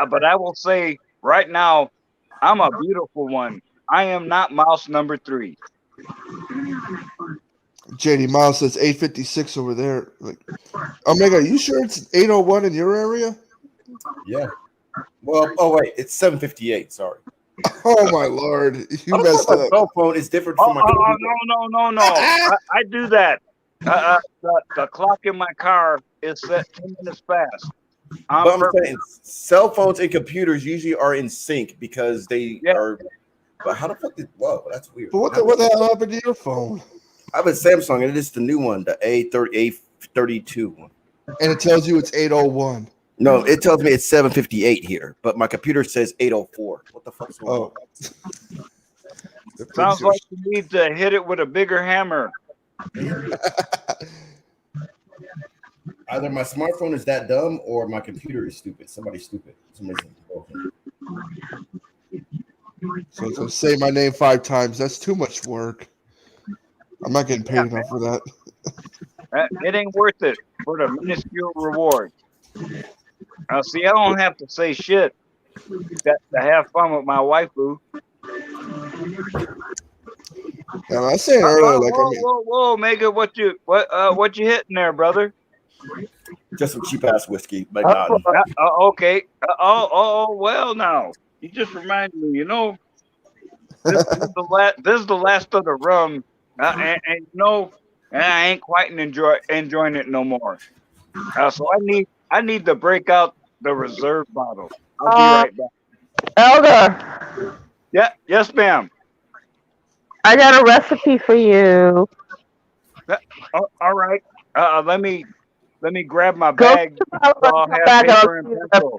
But I will say right now, I'm a beautiful one. I am not mouse number 3. JD Miles says 8:56 over there. Like, Omega, are you sure it's 8:01 in your area? Yeah. Well, oh wait, it's 7:58. Sorry. Oh my lord, you I messed thought my up. cell phone is different Oh, from my computer. no. I do that. The clock in my car is set 10 minutes fast. But I'm saying cell phones and computers usually are in sync because they are. But how the fuck did? Whoa, that's weird. But what the hell happened to your phone? I have a Samsung, and it is the new one, the A32 one. And it tells you it's 8:01. No, it tells me it's 7:58 here, but my computer says 8:04. What the fuck's going on? Sounds like you need to hit it with a bigger hammer. Either my smartphone is that dumb or my computer is stupid. Somebody's stupid. Somebody's broken. So say my name 5 times. That's too much work. I'm not getting paid enough for that. It ain't worth it for the minuscule reward. See, I don't have to say shit to have fun with my waifu. Now, I was saying earlier, Whoa, Mega, what you hitting there, brother? Just some cheap ass whiskey, but not. Okay. Well, now you just reminded me. This is the last of the rum, and I ain't quite enjoying it no more. So I need to break out the reserve bottle. I'll be right back. Elder. Yeah. Yes, ma'am. I got a recipe for you. All right. Let me grab my bag. So I'll have back paper and pencil.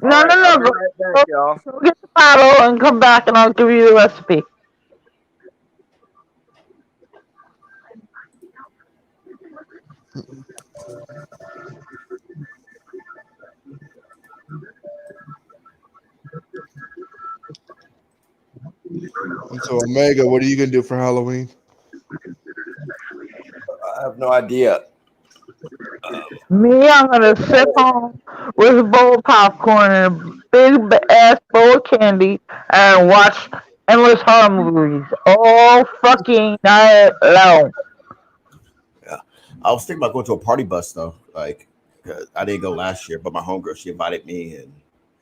No. I'll be Go, right back, y'all. go get the bottle and come back, and I'll give you the recipe. So Omega, what are you gonna do for Halloween? I have no idea. Me, I'm gonna sit home with a bowl of popcorn and a big ass bowl of candy and watch endless horror movies all fucking night long. Yeah, I was thinking about going to a party bus though. Like, 'cause I didn't go last year, but my homegirl she invited me, and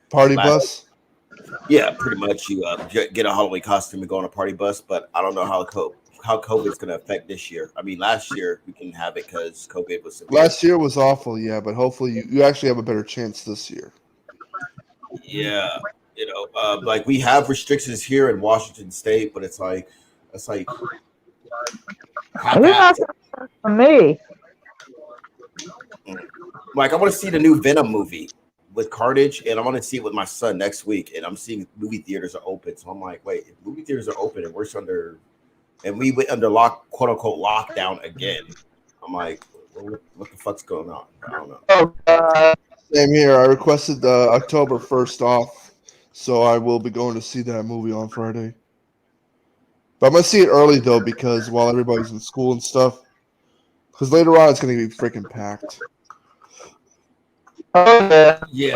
Party last bus? yeah, pretty much you get a Halloween costume and go on a party bus. But I don't know how COVID's going to affect this year. I mean, last year we can have it because COVID was severe. Last year was awful, yeah, but hopefully you actually have a better chance this year. Yeah, like we have restrictions here in Washington State, but it's like Yeah, for me. like I want to see the new Venom movie with Carnage, and I want to see it with my son next week. And I'm seeing movie theaters are open, so I'm like, wait, if movie theaters are open and we went under quote unquote lockdown again. I'm like, what the fuck's going on? I don't know. Oh, Same here. I requested October 1st off, so I will be going to see that movie on Friday. But I'm gonna see it early though, because while everybody's in school and stuff, because later on it's gonna be freaking packed. yeah.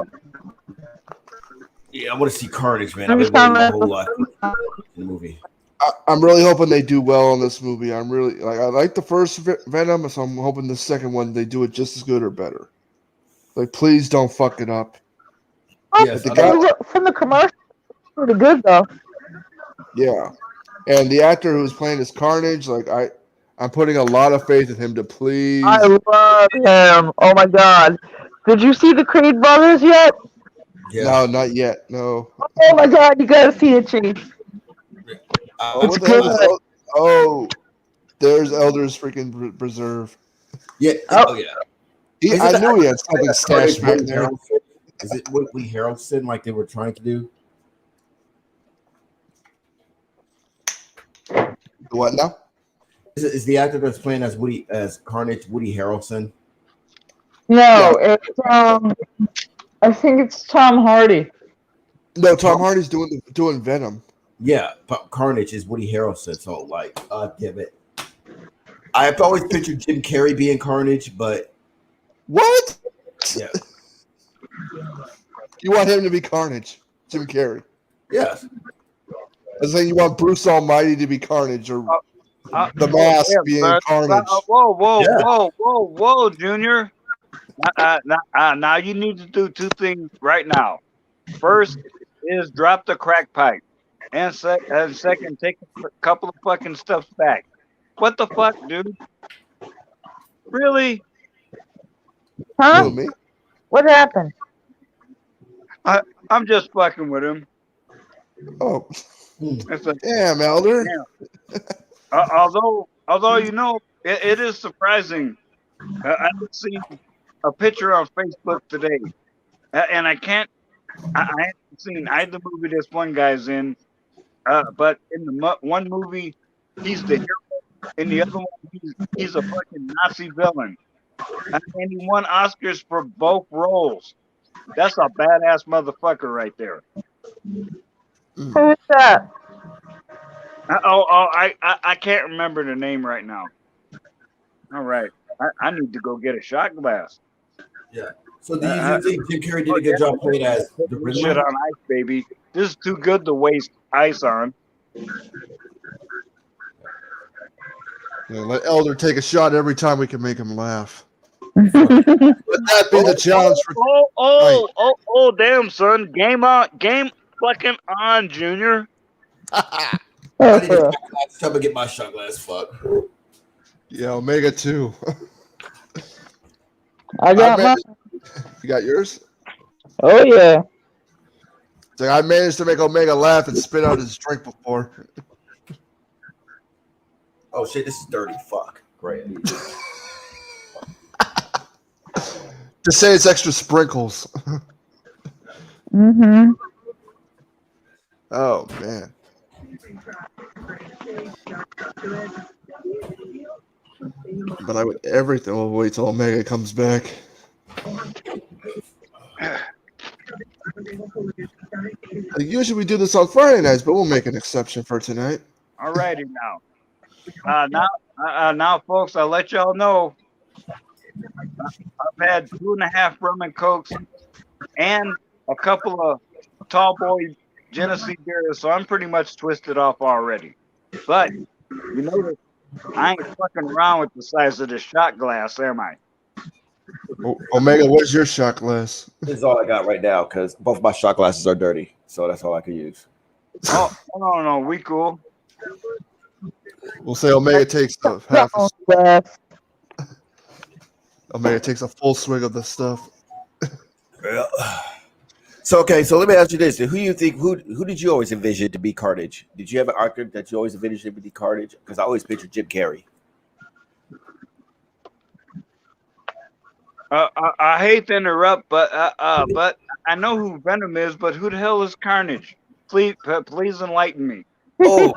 Yeah, I want to see Carnage, man. I've been waiting my whole life in the movie. I'm really hoping they do well on this movie. I like the first Venom, so I'm hoping the second one they do it just as good or better. Like, please don't fuck it up. Yes, From the commercial, pretty good though. Yeah, and the actor who's playing as Carnage, like I'm putting a lot of faith in him to please. I love him. Oh my god. Did you see the Creed brothers yet? Yeah. No, not yet. No. Oh my god, you gotta see it, Chief. It's good. There's Elder's freaking Preserve. Yeah. Oh yeah. I knew he had something stashed back there. Is it Woody Harrelson like they were trying to do? What now? Is the actor that's playing as Carnage Woody Harrelson? No, it's I think it's Tom Hardy. No, Tom Hardy's doing Venom. Yeah, but Carnage is Woody Harrelson. So like, damn it. I've always pictured Jim Carrey being Carnage, but what? Yeah. You want him to be Carnage, Jim Carrey? Yes. I was saying you want Bruce Almighty to be Carnage, or the Mask being Carnage. Whoa, Junior. Now you need to do two things right now. First is drop the crack pipe, and second, take a couple of fucking stuff back. What the fuck, dude? Really? Huh? Who, me? What happened? I'm just fucking with him. Oh, It's a, damn, Elder. although you know, it is surprising. I see a picture on Facebook today, and I haven't seen either movie this one guy's in, but in the one movie he's the hero, in the other one he's a fucking Nazi villain, and he won Oscars for both roles. That's a badass motherfucker right there. Who's that? I can't remember the name right now. All right, I need to go get a shot glass. Yeah. So do you think Jim Carrey did a good job playing as the Riddler? Shit on ice, baby. This is too good to waste ice on. Yeah, let Elder take a shot every time we can make him laugh. Let that be the challenge for damn, son. Game fucking on, Junior. I need to time to get my shot glass. Fuck. Yeah, Omega 2. I got mine. You got yours? Oh yeah. It's like I managed to make Omega laugh and spit out his drink before. Oh shit, this is dirty. Fuck. Great. Just say it's extra sprinkles. Mm-hmm. Oh man. But I would everything. We'll wait till Omega comes back. Like, usually we do this on Friday nights, but we'll make an exception for tonight. All righty now. Now, folks, I'll let y'all know. I've had 2.5 rum and cokes and a couple of tall boy Genesee beers, so I'm pretty much twisted off already. But you notice I ain't fucking around with the size of this shot glass, am I? Omega, where's your shot glass? This is all I got right now because both my shot glasses are dirty, so that's all I can use. Oh no, we cool. We'll say Omega takes a half. Omega takes a full swig of the stuff. Yeah. So okay, so let me ask you this: who you think who did you always envision to be Carnage? Did you have an actor that you always envisioned to be Carnage? Because I always pictured Jim Carrey. I hate to interrupt, but I know who Venom is, but who the hell is Carnage? Please enlighten me. Oh,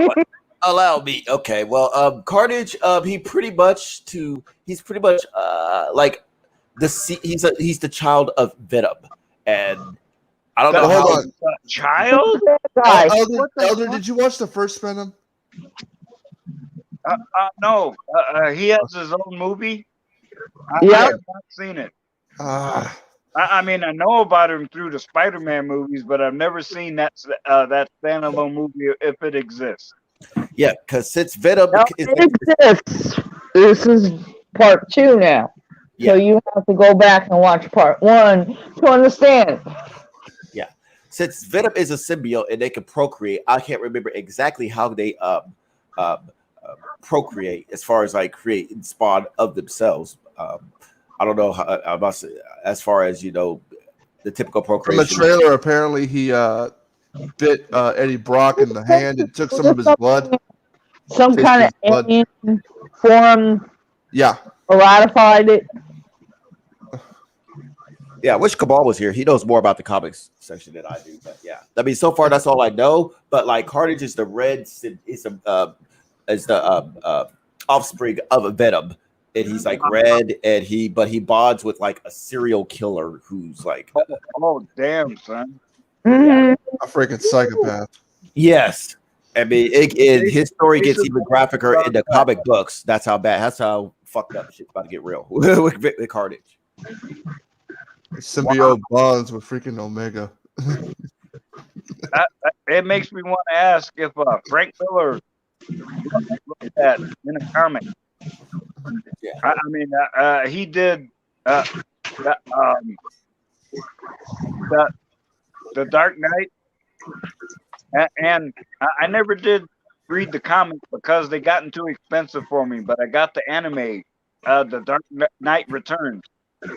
allow me. Okay, well, Carnage. He's pretty much like he's the child of Venom, and I don't know Hold how. on. Child? Elder, did you watch the first Venom? No. He has his own movie. I Yeah. have not seen it. Ah, I mean, I know about him through the Spider-Man movies, but I've never seen that standalone movie if it exists. Yeah, because since Venom No, is it exists. This is part 2 now. Yeah. So you have to go back and watch part 1 to understand. since Venom is a symbiote and they can procreate, I can't remember exactly how they procreate as far as like create and spawn of themselves. I don't know how about as far as the typical from procreation. the trailer, apparently he bit Eddie Brock in the hand and took some of his blood. Some Tasted kind of his blood. alien form Yeah. ratified it. Yeah, I wish Cabal was here. He knows more about the comics section than I do. But yeah, I mean, so far that's all I know. But like, Carnage is the offspring of a Venom, and he's like red, and he bonds with like a serial killer who's like, Oh, damn, son. Mhm. A freaking psychopath. yes. I mean, his story gets even graphicer in the comic books. That's how bad. That's how fucked up shit's about to get real with Carnage. Symbiote bonds with freaking Omega. It makes me want to ask if Frank Miller looked at that in a comic. Yeah. I mean, he did the Dark Knight, and I never did read the comics because they gotten too expensive for me. But I got the anime, the Dark Knight Returns.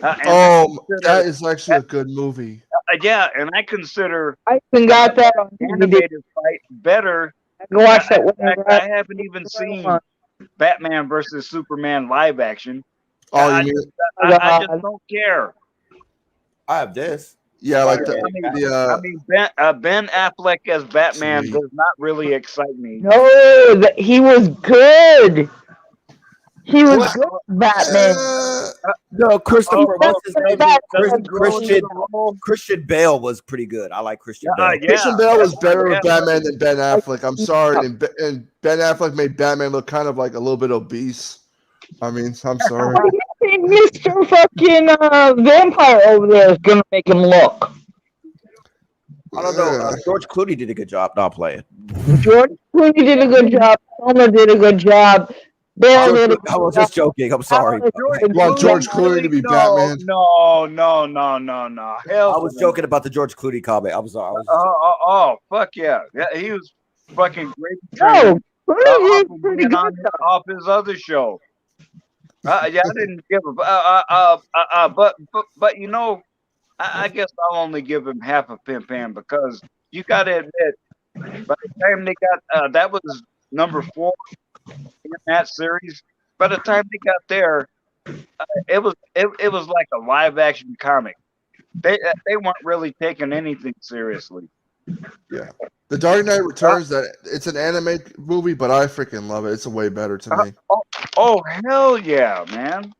That is actually a good movie. Yeah, and I consider I even got that on DVD. animated fight better. I can watch that In whenever fact, I haven't even seen Batman versus Superman live action. Oh, I you mean I just don't care. I have this. yeah, like Ben Affleck as Batman Sweet. does not really excite me. No, he was good. He was good, Batman. No, Christopher. What's his name? Does he grow into the role? Christian Bale was pretty good. I like Christian Bale. Yeah. Christian Bale was better Yeah. with Batman than Ben Affleck. I'm sorry, and Ben Affleck made Batman look kind of like a little bit obese. I mean, I'm sorry. What do you think Mr. fucking Vampire over there is gonna make him look? I don't know. George Clooney did a good job not playing. George Clooney did a good job. Homer did a good job. Bale did a good I was just joking. I'm sorry. You want George Clooney to be Batman? No. Hell, I was joking about the George Clooney comment. I'm sorry. Oh, fuck yeah. He was fucking great. No, Clooney did pretty good. Off his other show. I didn't give a. But I guess I'll only give him half a pimp hand because you got to admit, by the time they got that was number 4 in that series. By the time they got there, it was like a live action comic. They weren't really taking anything seriously. Yeah. The Dark Knight Returns, that it's an anime movie, but I freaking love it. It's way better to me. Oh hell yeah, man!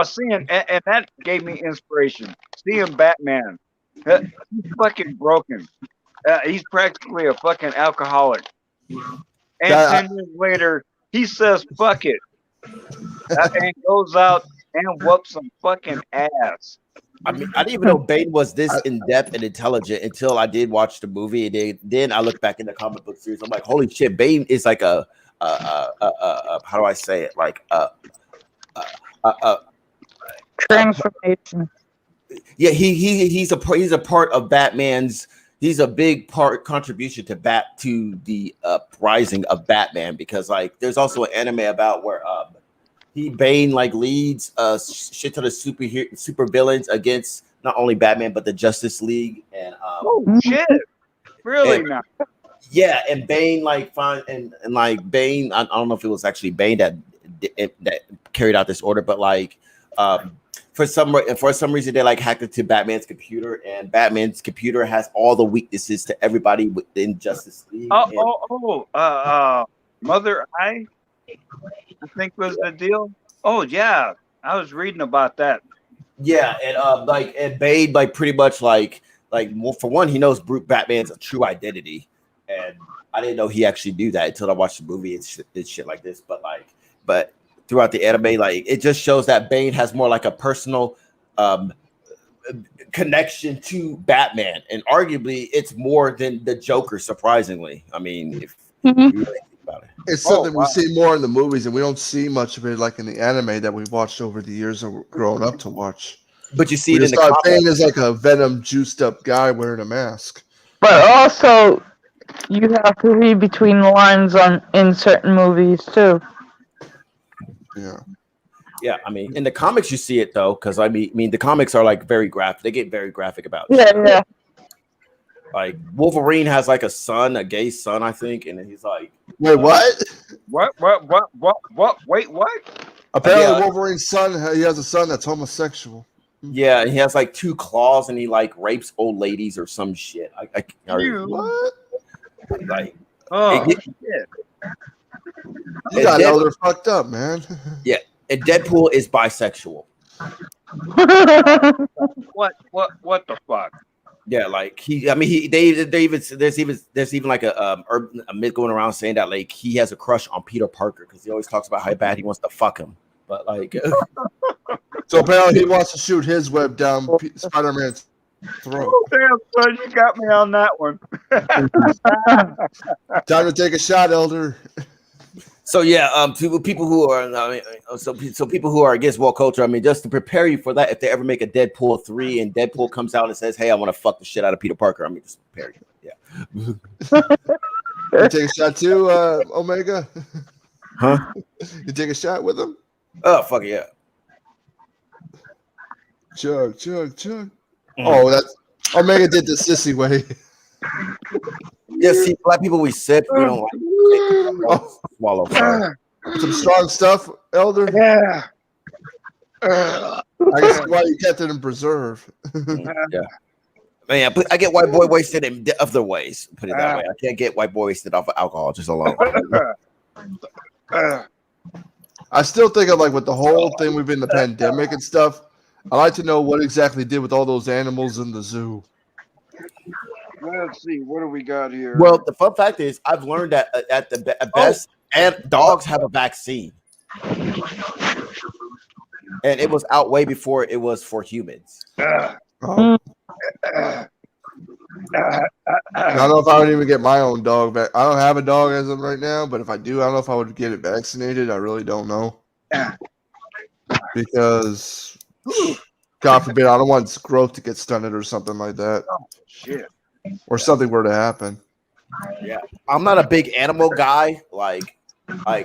Seeing and that gave me inspiration. Seeing Batman, he's fucking broken. He's practically a fucking alcoholic. and That- 10 years later, he says, fuck it. And goes out and whoops some fucking ass. I mean, I didn't even know Bane was this in depth and intelligent until I did watch the movie, and then I looked back in the comic book series. I'm like, holy shit, Bane is like a how do I say it? Like Transformation. yeah, he's a part of Batman's. He's a big part contribution to the rising of Batman, because like there's also an anime about where Bane like leads shit to the super villains against not only Batman but the Justice League and Oh shit! Really and- now? yeah, and Bane like like Bane. I don't know if it was actually Bane that carried out this order, but like for some reason they like hacked into Batman's computer, and Batman's computer has all the weaknesses to everybody within Justice League. Mother I think was the deal. Oh yeah, I was reading about that. Yeah, and Bane like pretty much like well, for one, he knows Batman's true identity, and I didn't know he actually knew that until I watched the movie and shit like this. But throughout the anime, like it just shows that Bane has more like a personal connection to Batman, and arguably it's more than the Joker. Surprisingly, I mean, if you really think about it, It's something we see more in the movies, and we don't see much of it like in the anime that we've watched over the years of growing up to watch. but you see We it in just the thought comics. Bane is like a venom juiced up guy wearing a mask. But also, you have to read between the lines in certain movies too. Yeah. Yeah, I mean, in the comics you see it though, because I mean the comics are like very graphic. They get very graphic about it. Yeah. Like Wolverine has like a son, a gay son, I think, and he's like, Wait, what? What? Wait, what? Apparently, Yeah. Wolverine's son, he has a son that's homosexual. yeah, he has like 2 claws, and he like rapes old ladies or some shit. What? Like, Oh It- shit! You got Dead- Elder fucked up, man. and Deadpool is bisexual. What the fuck? Yeah, like there's even like a myth going around saying that like he has a crush on Peter Parker because he always talks about how bad he wants to fuck him. But like, So apparently, he wants to shoot his web down Spider-Man's throat. Oh, damn, son, you got me on that one. Time to take a shot, Elder. so yeah, to people who are, I mean, so people who are against woke culture, I mean, just to prepare you for that, if they ever make a Deadpool 3 and Deadpool comes out and says, "Hey, I want to fuck the shit out of Peter Parker," I mean, just prepare you. Yeah. You take a shot too, Omega? Huh? You take a shot with him? Oh fuck yeah. Chug. Oh, that's Omega did the sissy way. Yeah, see, black people we sip, we don't like swallow. Sorry. Some strong stuff, Elder. Yeah. I guess why you kept it in preserve. Yeah. Man, but I get white boy wasted in other ways. Put it that way. I can't get white boy wasted off of alcohol just alone. I still think of like with the whole thing we've been in the pandemic and stuff. I like to know what exactly did with all those animals in the zoo. Let's see. What do we got here? Well, the fun fact is, I've learned that at best, and dogs have a vaccine, and it was out way before it was for humans. Oh. I don't know if I would even get my own dog back. I don't have a dog as of right now, but if I do, I don't know if I would get it vaccinated. I really don't know. Because, God forbid, I don't want its growth to get stunted or something like that. Oh, shit. Or something were to happen. Yeah, I'm not a big animal guy. Like I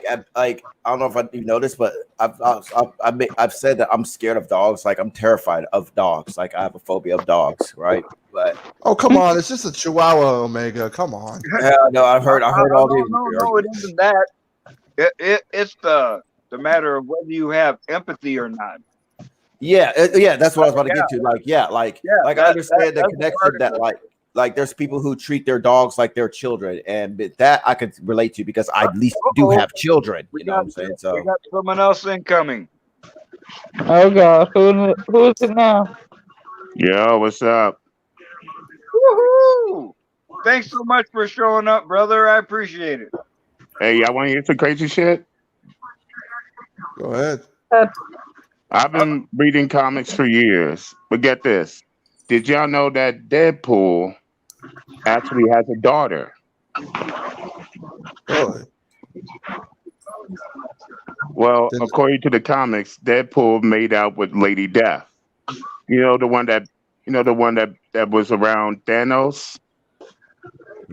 don't know if you noticed, but I've said that I'm scared of dogs. Like I'm terrified of dogs. Like I have a phobia of dogs, right? But Oh, come on. It's just a Chihuahua, Omega. Come on. yeah, no, I heard all these. No, it isn't that. It's the matter of whether you have empathy or not. Yeah, that's what I was about to get to. Like I understand the that's connection part of that like there's people who treat their dogs like their children, and that I could relate to because I at least do have children. You know what I'm saying? So We got someone else incoming. Oh god, who is it now? Yo, what's up? Woohoo! Thanks so much for showing up, brother. I appreciate it. Hey, y'all want to hear some crazy shit? Go ahead. I've been reading comics for years, but get this: did y'all know that Deadpool actually has a daughter? Really? Well, Didn't- according to the comics, Deadpool made out with Lady Death. You know the one that that was around Thanos.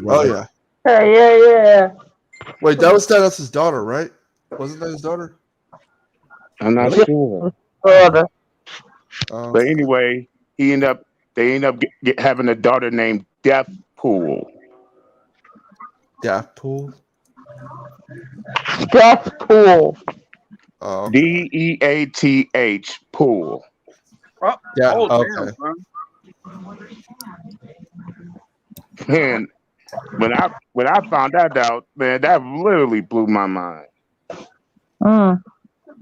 Oh yeah. Yeah. Wait, that was Thanos' daughter, right? Wasn't that his daughter? I'm not Really? sure, Brother. Oh, but okay. anyway, they end up having a daughter named Deathpool. Deathpool. That's cool. Oh, okay. Death Pool. Oh, Yeah. oh damn, Okay. son. And when I found that out, man, that literally blew my mind. Mm.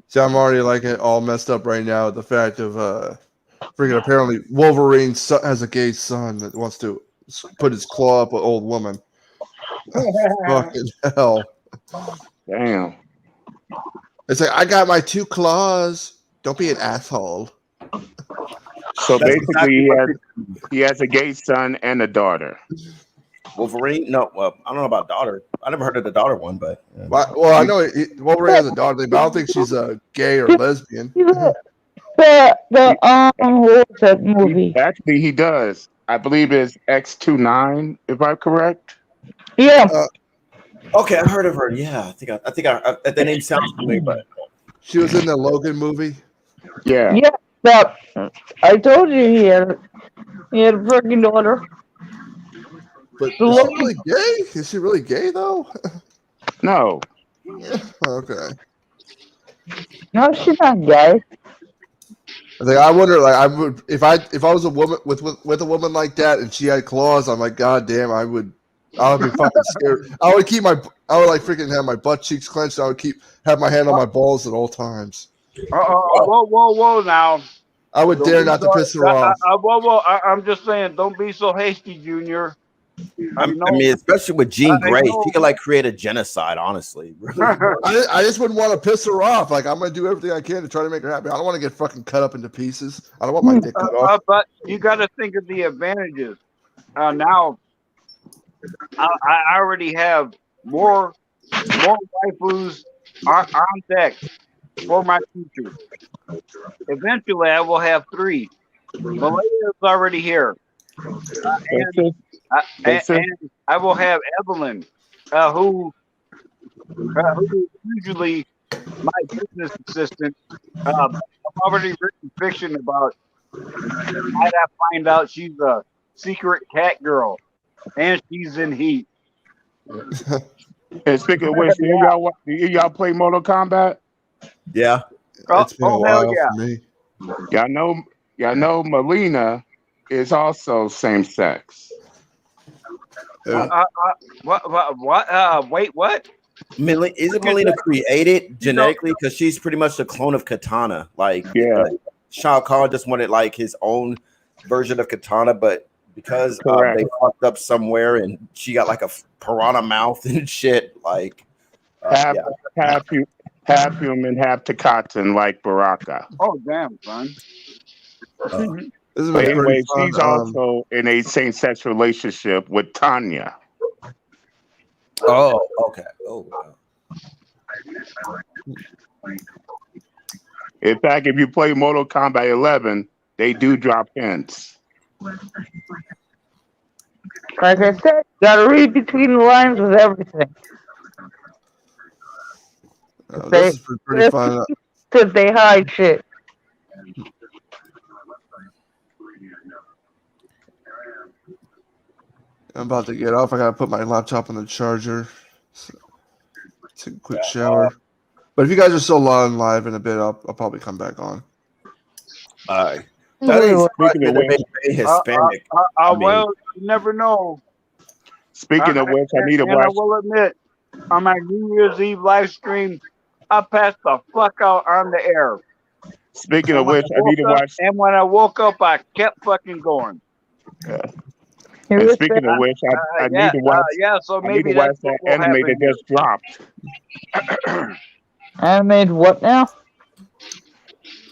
See, I'm already like all messed up right now with the fact of freaking apparently Wolverine has a gay son that wants to put his claw up an old woman. Fucking hell! Damn. It's like I got my 2 claws. Don't be an asshole. So That's basically, exactly what he has a gay son and a daughter. Wolverine. No, well, I don't know about daughter. I never heard of the daughter one, but Well, I know Wolverine has a daughter, but I don't think she's gay or lesbian. What was that movie? Actually, he does. I believe it's X29, if I'm correct. Yeah. okay, I heard of her. Yeah, I think the name sounds familiar, but She was in the Logan movie. Yeah. Yeah. But I told you he had a freaking daughter. But The is she Logan. really gay? Is she really gay though? No. Okay. No, she's not gay. I think I wonder, like, I would if I was a woman with a woman like that and she had claws, I'm like, God damn, I would be fucking scared. I would like freaking have my butt cheeks clenched. I would have my hand on my balls at all times. Whoa now. I would Don't dare be not to so, piss her off. whoa. I'm just saying, don't be so hasty, Junior. I mean, especially with Jean I Grey, know. she could like create a genocide. Honestly, I just wouldn't want to piss her off. Like, I'm gonna do everything I can to try to make her happy. I don't want to get fucking cut up into pieces. I don't want my dick cut off. But you got to think of the advantages. Now, I already have more waifus on deck for my future. Eventually, I will have 3. Malaya is already here, and I will have Evelyn, who is usually my business assistant. I've already written fiction about. I find out she's a secret cat girl, and she's in heat. And speaking of which, do y'all play Mortal Kombat? yeah. It's been a hell while yeah. for me. Y'all know Melina is also same sex. What? Wait, what? Isn't Melina created genetically because she's pretty much the clone of Katana? Like, Yeah. Shao Kahn just wanted like his own version of Katana, but because they fucked up somewhere and she got like a piranha mouth and shit, like half human, half Takatan, like Baraka. Oh damn, son. This has But been anyway, pretty fun. she's also in a same-sex relationship with Tanya. Oh, okay. Oh, wow. In fact, if you play Mortal Kombat 11, they do drop hints. Like I said, gotta read between the lines with everything. This is pretty fun. Because they hide shit. I'm about to get off. I gotta put my laptop on the charger. Take a quick shower. But if you guys are still on live in a bit, I'll probably come back on. That is Speaking of which, Hispanic. Well, you never know. Speaking of which, I need to and watch. I will admit, on my New Year's Eve live stream, I passed the fuck out on the air. Speaking of which, I need to watch. And when I woke up, I kept fucking going. And Respect. speaking of which, I Yeah, need to watch. yeah. So I need maybe to watch that's that what will anime happen that here. just dropped. Animated what now?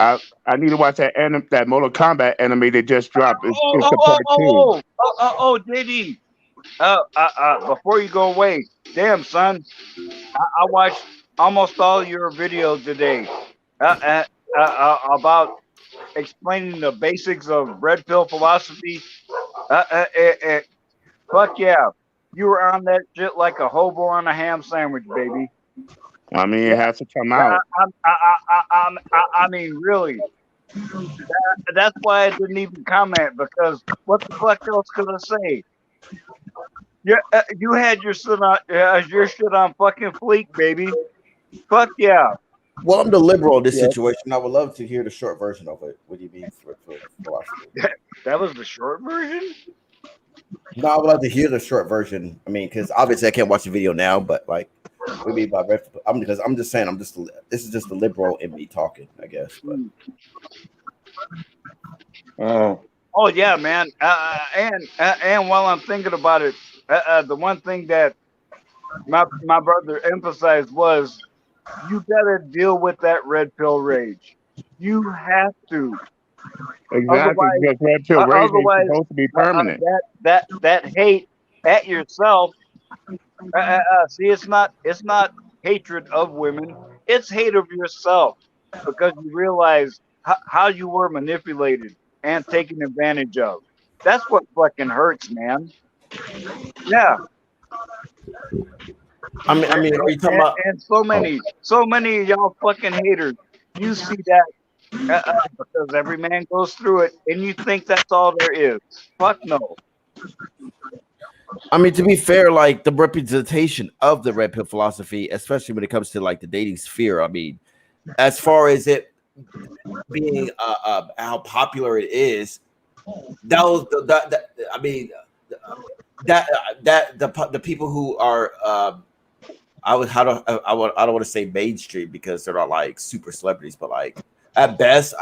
I need to watch that Mortal Kombat anime that just dropped. It's Oh, the part two. JD. Before you go away, damn son, I watched almost all your videos today about explaining the basics of red pill philosophy. Fuck yeah, you were on that shit like a hobo on a ham sandwich, baby. I mean, Yeah, it has to come I, out. I mean, really. That's why I didn't even comment because what the fuck else could I say? Yeah, you had your shit on fucking fleek, baby. Fuck yeah. Well, I'm the liberal in this Yeah. situation. I would love to hear the short version of it. What do you mean for philosophy? That was the short version. No, I would like to hear the short version. I mean, because obviously I can't watch the video now, but like, what do you mean by because I'm just saying this is just the liberal in me talking, I guess. But Oh, Oh yeah, man. And while I'm thinking about it, the one thing that my brother emphasized was you gotta deal with that red pill rage. You have to. exactly. Otherwise, Because red pill rage ain't otherwise, supposed to be permanent. that hate at yourself. See, it's not hatred of women. It's hate of yourself because you realize how you were manipulated and taken advantage of. That's what fucking hurts, man. Yeah, I mean, are you talking about? and so many of y'all fucking haters. You see that because every man goes through it, and you think that's all there is. Fuck no. I mean, to be fair, like the representation of the red pill philosophy, especially when it comes to like the dating sphere. I mean, as far as it being how popular it is, that was I mean the people who are I would how do I don't want to say mainstream because they're not like super celebrities, but like at best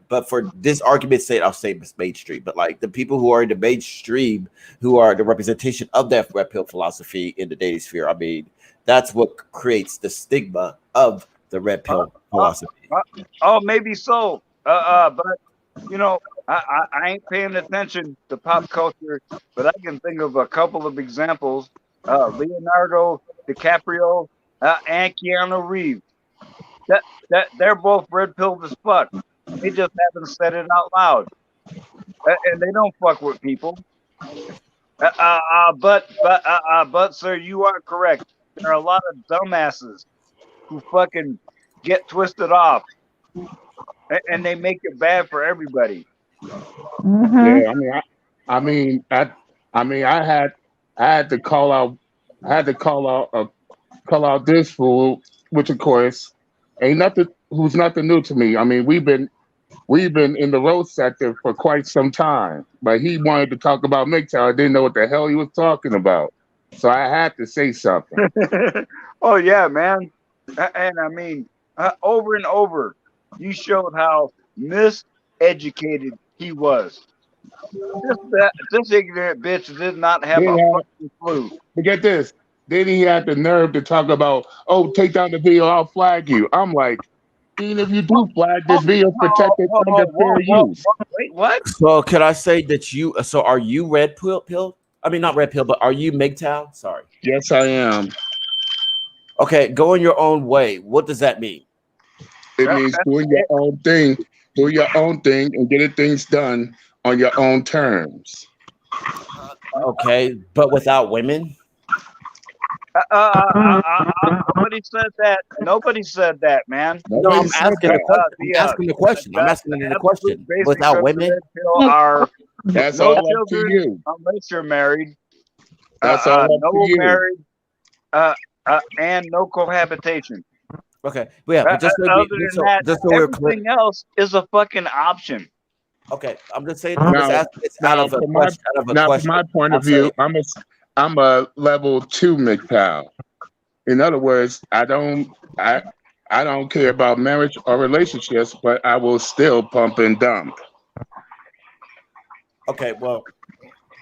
but for this argument's sake I'll say mainstream. But like the people who are in the mainstream who are the representation of that red pill philosophy in the dating sphere. I mean, that's what creates the stigma of the red Uh, pill uh, philosophy. maybe so. But you know, I ain't paying attention to pop culture, but I can think of a couple of examples. Leonardo DiCaprio and Keanu Reeves. That they're both red pilled as fuck. They just haven't said it out loud, and they don't fuck with people. But sir, you are correct. There are a lot of dumbasses who fucking get twisted off, and they make it bad for everybody. Mm-hmm. Yeah, I mean, I mean, I had to call out, I had to call out this fool, which of course ain't nothing, who's nothing new to me. I mean, we've been in the road sector for quite some time, but he wanted to talk about MGTOW. I didn't know what the hell he was talking about, so I had to say something. Oh yeah, man. And I mean, over and over, you showed how miseducated he was. This ignorant bitch did not have Then a he had, fucking clue. but get this, then he had the nerve to talk about, oh, take down the video, I'll flag you. I'm like, even if you do flag, Oh, this video is protected under fair use. wait, what? So can I say that so are you red pill? I mean, not red pill, but are you MGTOW? Sorry. Yes, I am. Okay, going your own way. What does that mean? It That- means that's doing your own thing, do your own thing, and getting things done on your own terms. Okay, but without women. Nobody said that. Nobody said that, man. No, Nobody I'm said asking a that. question. I'm The asking the question. I'm asking the absolute question. basics Without of the women. red pill are That's no all up to children you. unless you're married. That's all up to No you. married. And no cohabitation. Okay, but yeah, but just so Other than that, just so we're clear. everything else is a fucking option. Okay, I'm just saying. I'm just Now, asking this out now, of a from my question. Out of a now, from question. my point of I'm saying. view, I'm a level 2 MGTOW. In other words, I don't care about marriage or relationships, but I will still pump and dump. Okay, well,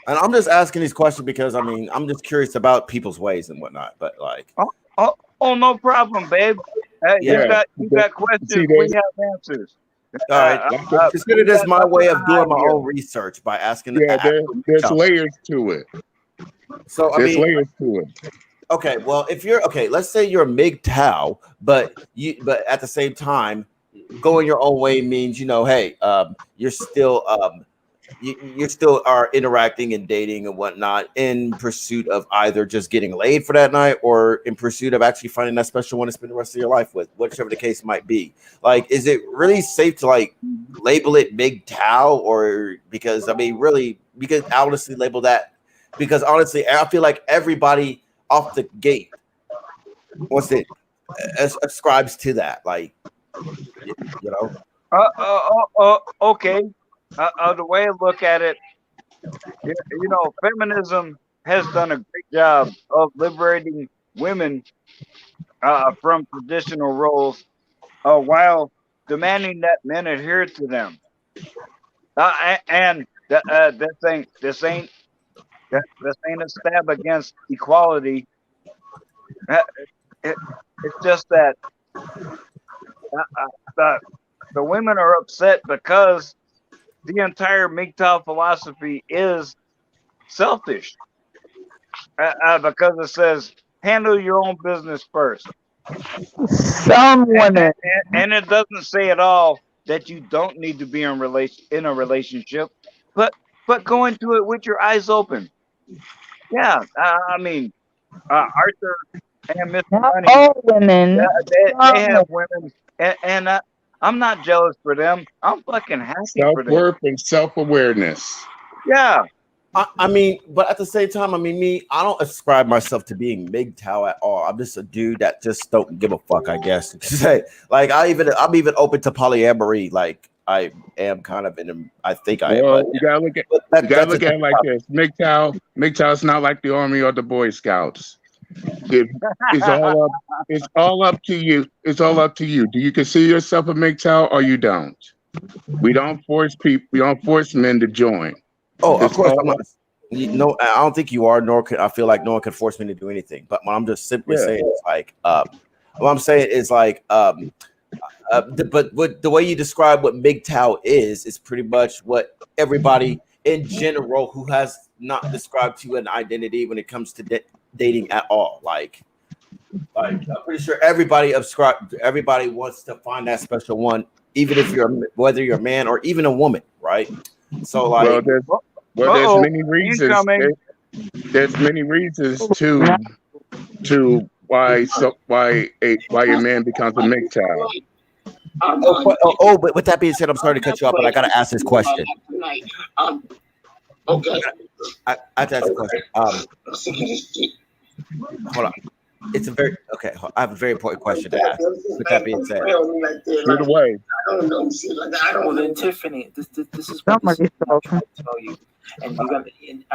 And I'm just asking these questions because I mean I'm just curious about people's ways and whatnot. But like, Oh, no problem, babe. yeah. You got See, questions. We have answers. All right. Consider We this got my nothing way to of doing hide my here. own research by asking. yeah, there's child. layers to it. So I There's mean, layers to it. okay. Well, if you're okay, let's say you're a MGTOW, but at the same time, going your own way means hey, you're still you still are interacting and dating and whatnot in pursuit of either just getting laid for that night or in pursuit of actually finding that special one to spend the rest of your life with, whichever the case might be. Like, is it really safe to like label it MGTOW, or because I mean, really, because honestly label that, because honestly, I feel like everybody off the gate wants to ascribes to that, like, you know. Okay. The way I look at it, feminism has done a great job of liberating women from traditional roles while demanding that men adhere to them. And this ain't a stab against equality. Uh, it's just that the the women are upset because the entire MGTOW philosophy is selfish. Because it says handle your own business first. Some women. And it doesn't say at all that you don't need to be in a relationship, but go into it with your eyes open. Yeah, I mean, Arthur and Mr. Not Money, all women. they have women, and I'm not jealous for them. I'm fucking happy for them. Self-worth and self-awareness. Yeah. I mean, but at the same time, I mean, I don't ascribe myself to being MGTOW at all. I'm just a dude that just don't give a fuck, I guess. Say, like, I'm even open to polyamory. Like, I am kind of I think I am. Well, But you gotta look at it like this. MGTOW is not like the Army or the Boy Scouts. It's all up to you. It's all up to you. Do you consider yourself a MGTOW or you don't? We don't force men to join. Oh, of It's course, all I'm not. No, I don't think you are. Nor I feel like no one can force me to do anything. But what I'm just simply saying is like, what I'm saying is like, but what the way you describe what MGTOW is pretty much what everybody in general who has not described to an identity when it comes to dating at all. Like I'm pretty sure everybody wants to find that special one, even if whether you're a man or even a woman, right? So like, there's many reasons. There's many reasons to why a man becomes a MGTOW. But with that being said, I'm sorry to cut you off, but I gotta ask this question. Okay. I have to ask a question. Hold on. It's a very okay. I have a very important question to ask. With that being said, Shoot away. I don't know shit like that. I don't. Well, then, Tiffany, this is what I'm trying to tell you. And you got.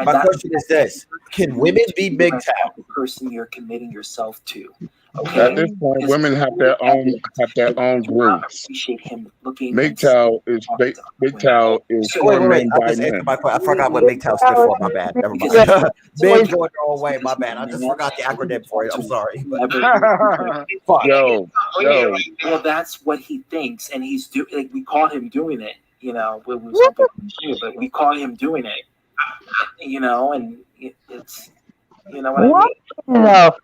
My question is this: can women be MGTOW? The person you're committing yourself to. Okay. At this point, women have their own groups. MGTOW is for men by men. I forgot what MGTOW stood for. My bad. Never mind. Men going their own way. My bad. I just forgot the acronym for it. I'm sorry. Yo. Well, that's what he thinks, and he's doing. Like, we caught him doing it. But we caught him doing it. And it's what I mean. No.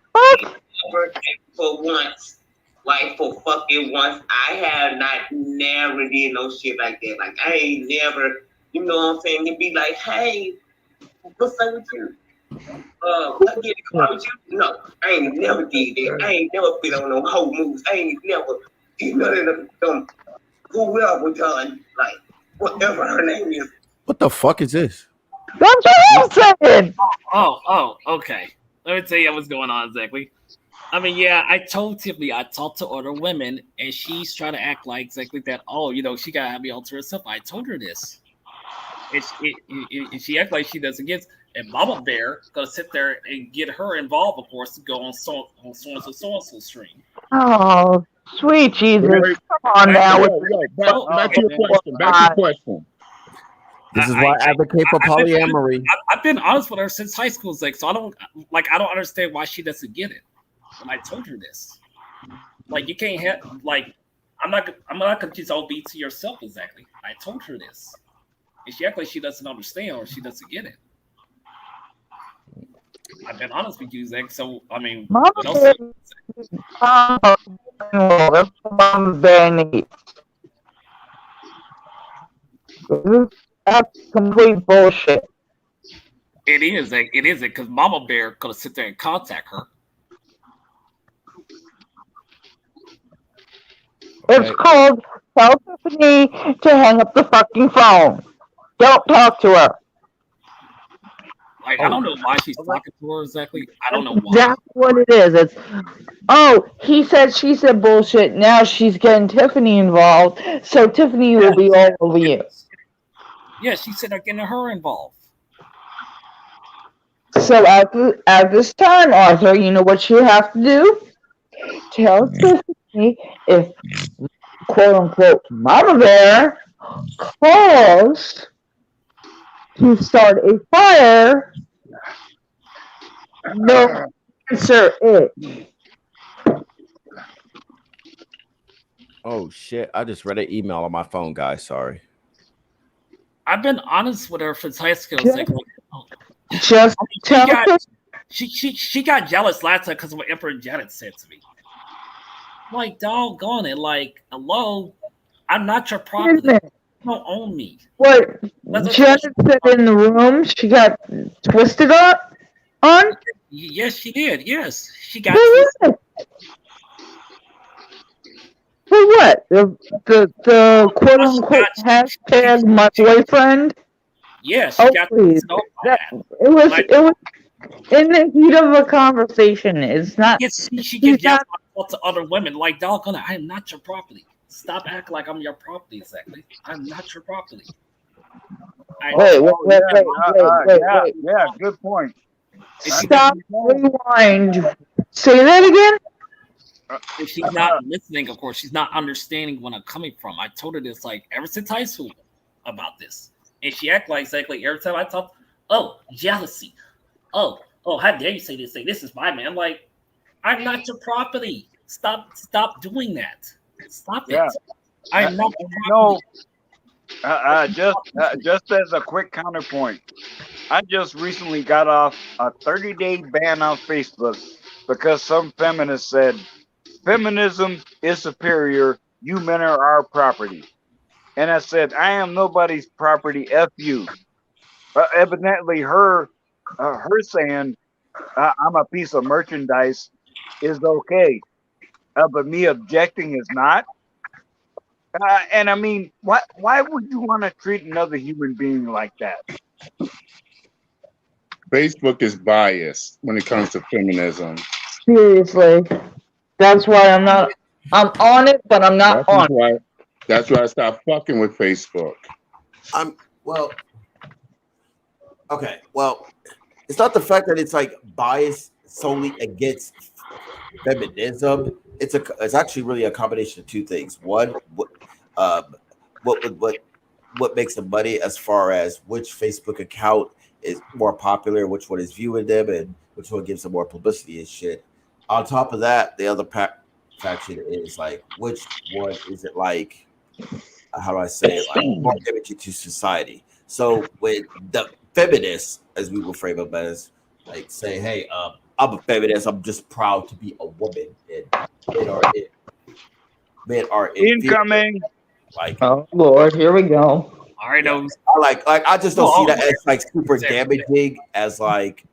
For once, like for fucking once, I have never did no shit like that. Like I ain't never, you know what I'm saying? It'd be like, hey, what's up with you? I get a call with you? No, I ain't never did that. I ain't never been on no whole moves. I ain't never did none of them. Whoever done, like whatever her name is. What the fuck is this? That's what I'm saying. Oh, okay. Let me tell you what's going on exactly. I mean, yeah, I told Tiffany I talked to other women, and she's trying to act like exactly that. Oh, she gotta have me all to herself. I told her this, and she acts like she doesn't get. And Mama Bear gonna sit there and get her involved, of course, to go on so and so stream. Oh, sweet Jesus! Come on now. Back to your question. This is why I advocate for polyamory. I've been honest with her since high school, Zach. So I don't understand why she doesn't get it. And I told her this. Like, you can't have, like, I'm not gonna just all be to yourself exactly. I told her this, and she acts like she doesn't understand or she doesn't get it. I've been honest with you, Zach. So I mean, Mama what else? That's what Mama Bear needs. That's complete bullshit. It is, Zach. It is because Mama Bear could sit there and contact her. It's called tell Tiffany to hang up the fucking phone. Don't talk to her. Like, I don't know why she's talking to her exactly. I don't know why. That's what it is. It's he said she said bullshit. Now she's getting Tiffany involved, so Tiffany will be all over you. Yeah, she said they're getting her involved. So at this time, Arthur, you know what you have to do? Tell Tiffany if quote unquote Mama Bear calls to start a fire, no answer it. Oh shit! I just read an email on my phone, guys. Sorry. I've been honest with her since high school. Just tell her. She got jealous last time because of what Empress Janet said to me. Like, doggone it! Like, hello, I'm not your property. You don't own me. What Janet said in the room, she got twisted on? Yes, she did. Yes, she got twisted. For what? The quote unquote hashtag my boyfriend? Yeah, she got please. It was in the heat of a conversation. It's not. She gets jealous to other women. Like, doggone it, I am not your property. Stop acting like I'm your property, exactly. I'm not your property. Wait. Yeah, good point. Stop, rewind. Say that again? If she's not listening, of course, she's not understanding where I'm coming from. I told her this, like, ever since high school about this. And she act like exactly every time I talk, jealousy. Oh, how dare you say this thing? This is my man. I'm like, I'm not your property. Stop doing that. Stop it. I'm not your property. Just as a quick counterpoint, I just recently got off a 30-day ban on Facebook because some feminist said feminism is superior. You men are our property. And I said, I am nobody's property. F you. Evidently, her saying I'm a piece of merchandise is okay, but me objecting is not. And I mean, why would you want to treat another human being like that? Facebook is biased when it comes to feminism. Seriously. That's why I'm on it, but I'm not on it. That's why I stopped fucking with Facebook. Well, it's not the fact that it's like biased solely against feminism. It's actually really a combination of two things. One, what makes the money as far as which Facebook account is more popular, which one is viewing them, and which one gives them more publicity and shit. On top of that, the other faction is like which one is it like? How do I say it? Like more damaging to society. So when the feminists, as we will frame them as, like say, hey, I'm a feminist. I'm just proud to be a woman, and men are incoming. Like, oh Lord, here we go. All right, I like I just don't see that as like super damaging as like.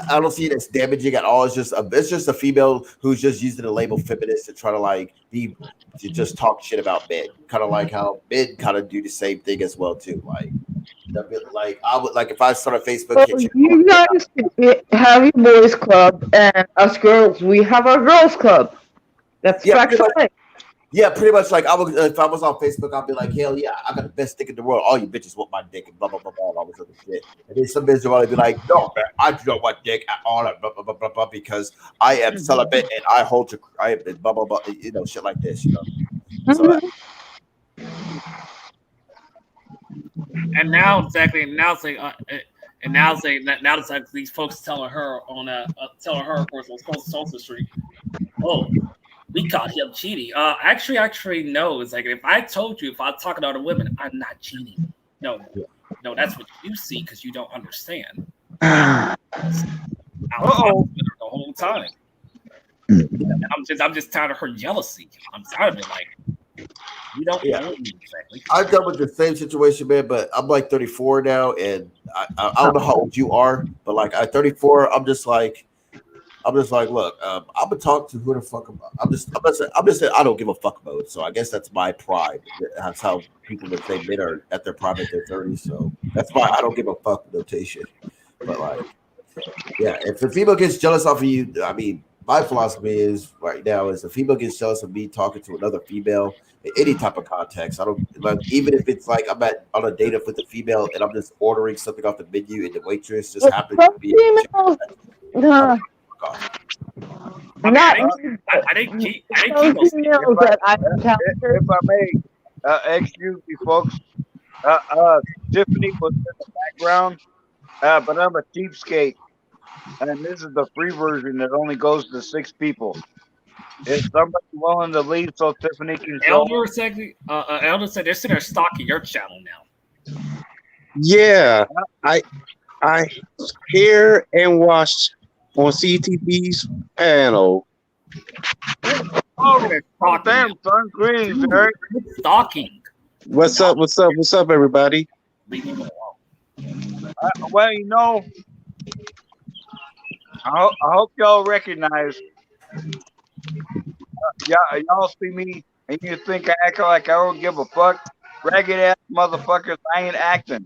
I don't see it as damaging at all. It's just a female who's just using the label feminist to try to to just talk shit about men. Kind of like how men kind of do the same thing as well too. Like I would like if I start a Facebook. Well, you guys have your boys club, and us girls, we have our girls club. That's pretty much like I would if I was on Facebook, I'd be like, hell yeah, I got the best dick in the world. All you bitches want my dick and blah blah blah blah all this other shit. And then some bitches will probably be like, no, man, I do not want dick at all, blah blah blah blah blah, because I am celibate and I hold to blah blah blah, shit like this, So and now exactly now it's like and now it's like now it's like these folks telling her on telling her of course on Social Street, oh, we caught him cheating. Actually, no. It's like if I told you if I'm talking to other women, I'm not cheating. No, no, that's what you see because you don't understand. I was honest with her the whole time. And I'm just tired of her jealousy. I'm tired of it. Like you don't know me exactly. I've dealt with the same situation, man, but I'm like 34 now, and I don't know how old you are, but like at 34, I'm just like, look, I'm gonna talk to who the fuck I'm just saying I don't give a fuck about it. So I guess that's my pride. That's how people would say men are at their prime at their 30s. So that's why I don't give a fuck notation. But like, yeah, if a female gets jealous off of you, I mean, my philosophy is right now is if a female gets jealous of me talking to another female in any type of context, I don't like even if it's like I'm on a date with a female and I'm just ordering something off the menu and the waitress just happens to be females, I didn't keep those females that I encountered. If I may, excuse me, folks. Tiffany was in the background, but I'm a cheapskate, and this is the free version that only goes to 6 people. Is somebody willing to leave so Tiffany can show? Elder said, they're sitting there stalking your channel now. Yeah, I hear and watch on CTV's panel. Oh, damn, son, greetings, Eric. Stalking. What's up? What's up? What's up, everybody? Well, you know, I hope y'all recognize. Y'all see me and you think I act like I don't give a fuck? Ragged ass motherfuckers, I ain't acting.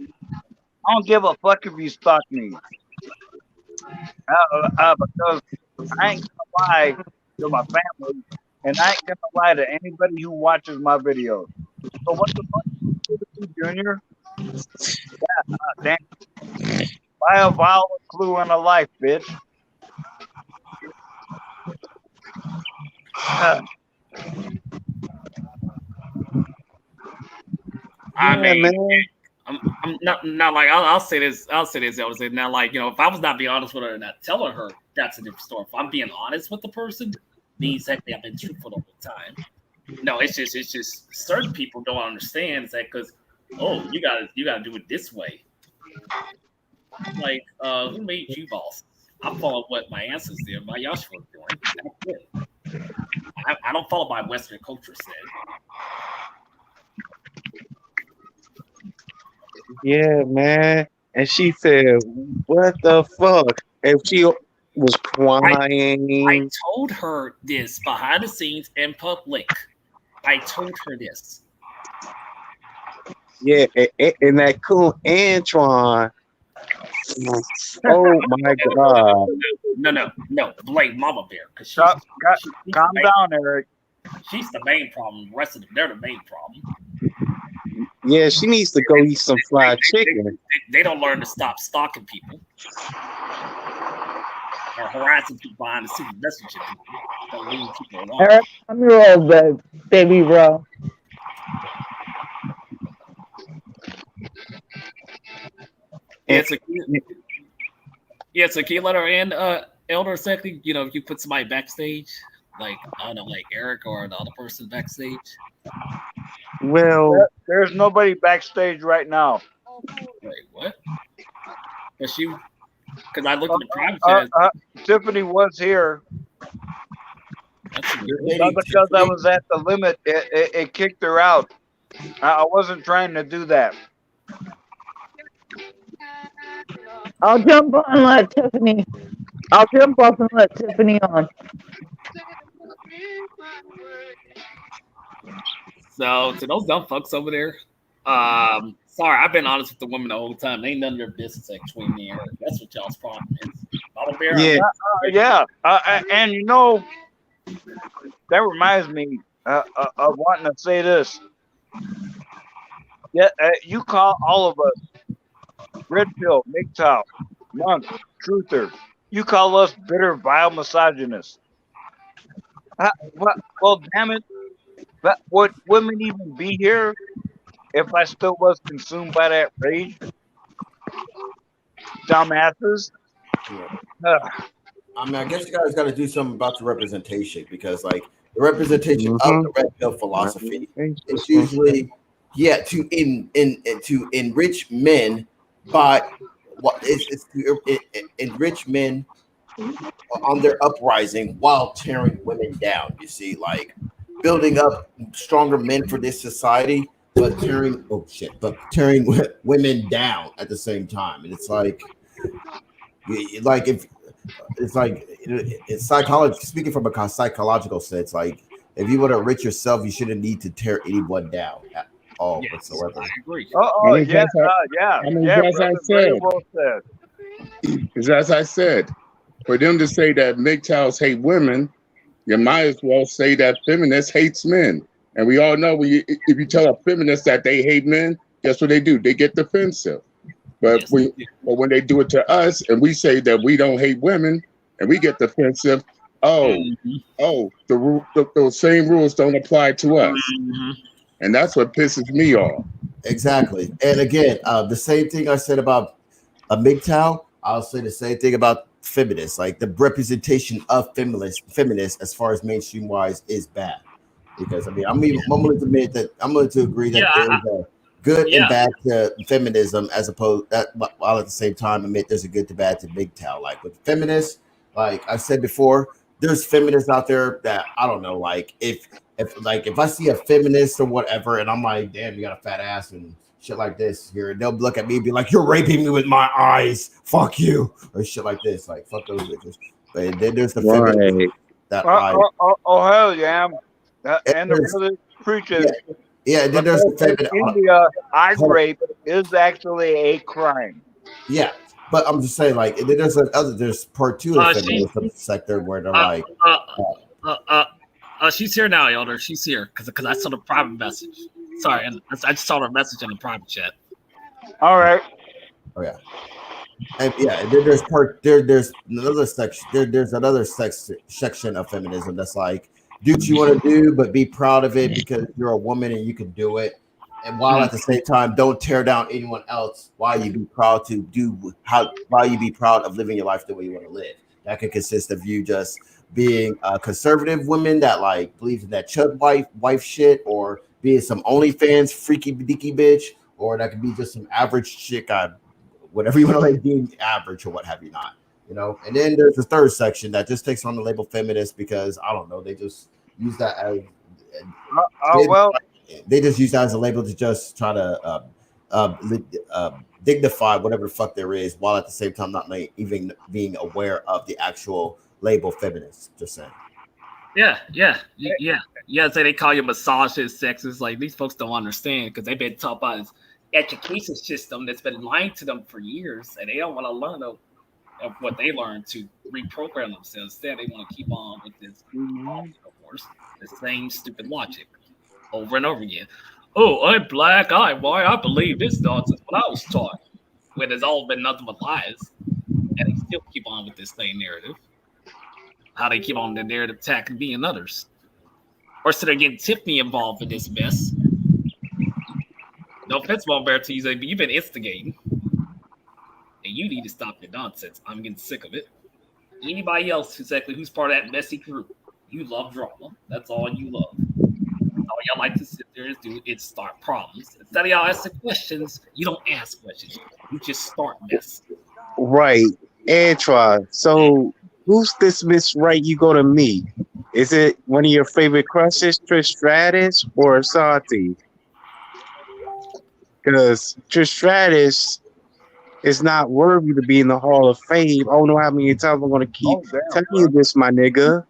I don't give a fuck if you stalk me. Because I ain't gonna lie to my family, and I ain't gonna lie to anybody who watches my videos. So what the fuck, Junior? Yeah, damn. Buy a violet clue in a life, bitch. I mean, I'm not like I'll say this. I was say now, like if I was not being honest with her and not telling her, that's a different story. If I'm being honest with the person, means that I've been truthful the whole time. No, it's just certain people don't understand. It's like because you gotta do it this way. Like who made you boss? I follow what my ancestors did, my Yahshua was doing. That's it. I don't follow what Western culture said. Yeah, man. And she said, "What the fuck?" And she was crying. I told her this behind the scenes in public. I told her this. Yeah, and that cool Antoine. Oh my god! No, blame Mama Bear because she's calm down, Eric. She's the main problem. The rest of them, they're the main problem. Yeah, she needs to go eat some fried chicken. They don't learn to stop stalking people or harassing people behind the scenes, messaging people. Don't leave people alone. Eric, I'm your old baby bro. So can you let her in, Elder, second? If you put somebody backstage, like I don't know, like Eric or the other person backstage. Well, there's nobody backstage right now. Wait, what? Because I looked at the private chat. Tiffany was here. But because I was at the limit, it kicked her out. I wasn't trying to do that. I'll jump on and let Tiffany. I'll jump off and let Tiffany on. So to those dumb fucks over there, sorry, I've been honest with the women the whole time. Ain't none of their business between me and her. That's what y'all's problem is. Mama Bear, yeah. And that reminds me of wanting to say this. Yeah, you call all of us Red Pill, MGTOW, Monk, Truther. You call us bitter, vile misogynists. Well, damn it. But would women even be here if I still was consumed by that rage, dumbasses. Yeah. Ugh. I mean, I guess you guys got to do something about the representation because, like, the representation of Mm-hmm. the red pill philosophy is usually, to enrich men by what is to enrich men on their uprising while tearing women down. You see, like building up stronger men for this society, but tearing women down at the same time. And it's like if it's like it's psychology. Speaking from a psychological sense, like if you want to enrich yourself, you shouldn't need to tear anyone down at all Yes, whatsoever. I agree. Oh, And it's yeah, as I, yeah, as I brother. Very said, well said. for them to say that MGTOWs hate women, you might as well say that feminists hates men. And we all know if you tell a feminist that they hate men, guess what they do? They get defensive. But Yes, when they do it to us and we say that we don't hate women and we get defensive, oh, Mhm. those same rules don't apply to us. Mhm. And that's what pisses me off. Exactly. And again, the same thing I said about a MGTOW, I'll say the same thing about feminists. Like the representation of feminists as far as mainstream wise is bad. Because I mean, I'm willing to admit that I'm willing to agree Yeah, that there's a good and yeah, bad to feminism, as opposed that while at the same time admit there's a good to bad to MGTOW. Like with feminists, like I said before, there's feminists out there that I don't know, like if I see a feminist or whatever, and I'm like, damn, you got a fat ass and shit like this here, they'll look at me and be like, you're raping me with my eyes, fuck you, or shit like this, like fuck those bitches. But then there's the feminists Right. that Oh, like, oh, oh, oh hell yeah. and And the there's brother yeah, preaches yeah, and then there's because the in feminist. India, eye Hold on. rape is actually a crime. Yeah, but I'm just saying, like, and then there's part two of the she, feminism sector where they're uh, like, uh, uh, uh, uh, she's here now, Elder. She's here because I saw the private message. Sorry, and I just saw her message in the private chat. All right. oh yeah, and yeah, and then there's another section there's another section of feminism that's like do what you want to do, but be proud of it because you're a woman and you can do it. And while Mm. at the same time, don't tear down anyone else. While you be proud to do while you be proud of living your life the way you want to live. That could consist of you just being a conservative woman that like believes in that chud wife shit, or being some OnlyFans freaky dicky bitch, or that could be just some average chick, whatever you want to like deem average or what have you not. You know, and then there's the third section that just takes on the label feminist because I don't know, they just use that as they, Well, they just use that as a label to just try to dignify whatever the fuck there is, while at the same time not like, even being aware of the actual label feminist. Just saying. Yeah. So they call you misogynist, sexist. Like these folks don't understand because they've been taught by this education system that's been lying to them for years, and they don't want to learn of what they learned to reprogram themselves. Instead, they want to keep on with this, of course, the same stupid logic over and over again. Oh, I'm black. I'm white. I believe this nonsense. What I was taught, when it's all been nothing but lies, and they still keep on with this same narrative. How they keep on the narrative attacking me and others, or so they're getting Tiffany involved in this mess. No offense, Von Bear, to you, but you've been instigating, and you need to stop your nonsense. I'm getting sick of it. Anybody else who's part of that messy group, you love drama. That's all you love. All y'all like to sit there and do is start problems. Instead of y'all asking questions, you don't ask questions. You just start mess. Right. Antoine. So who's this Miss Right you go to meet? Is it one of your favorite crushes, Trish Stratus or Asante? Because Trish Stratus is not worthy to be in the Hall of Fame. I don't know how many times I'm going to keep telling you this, my nigga.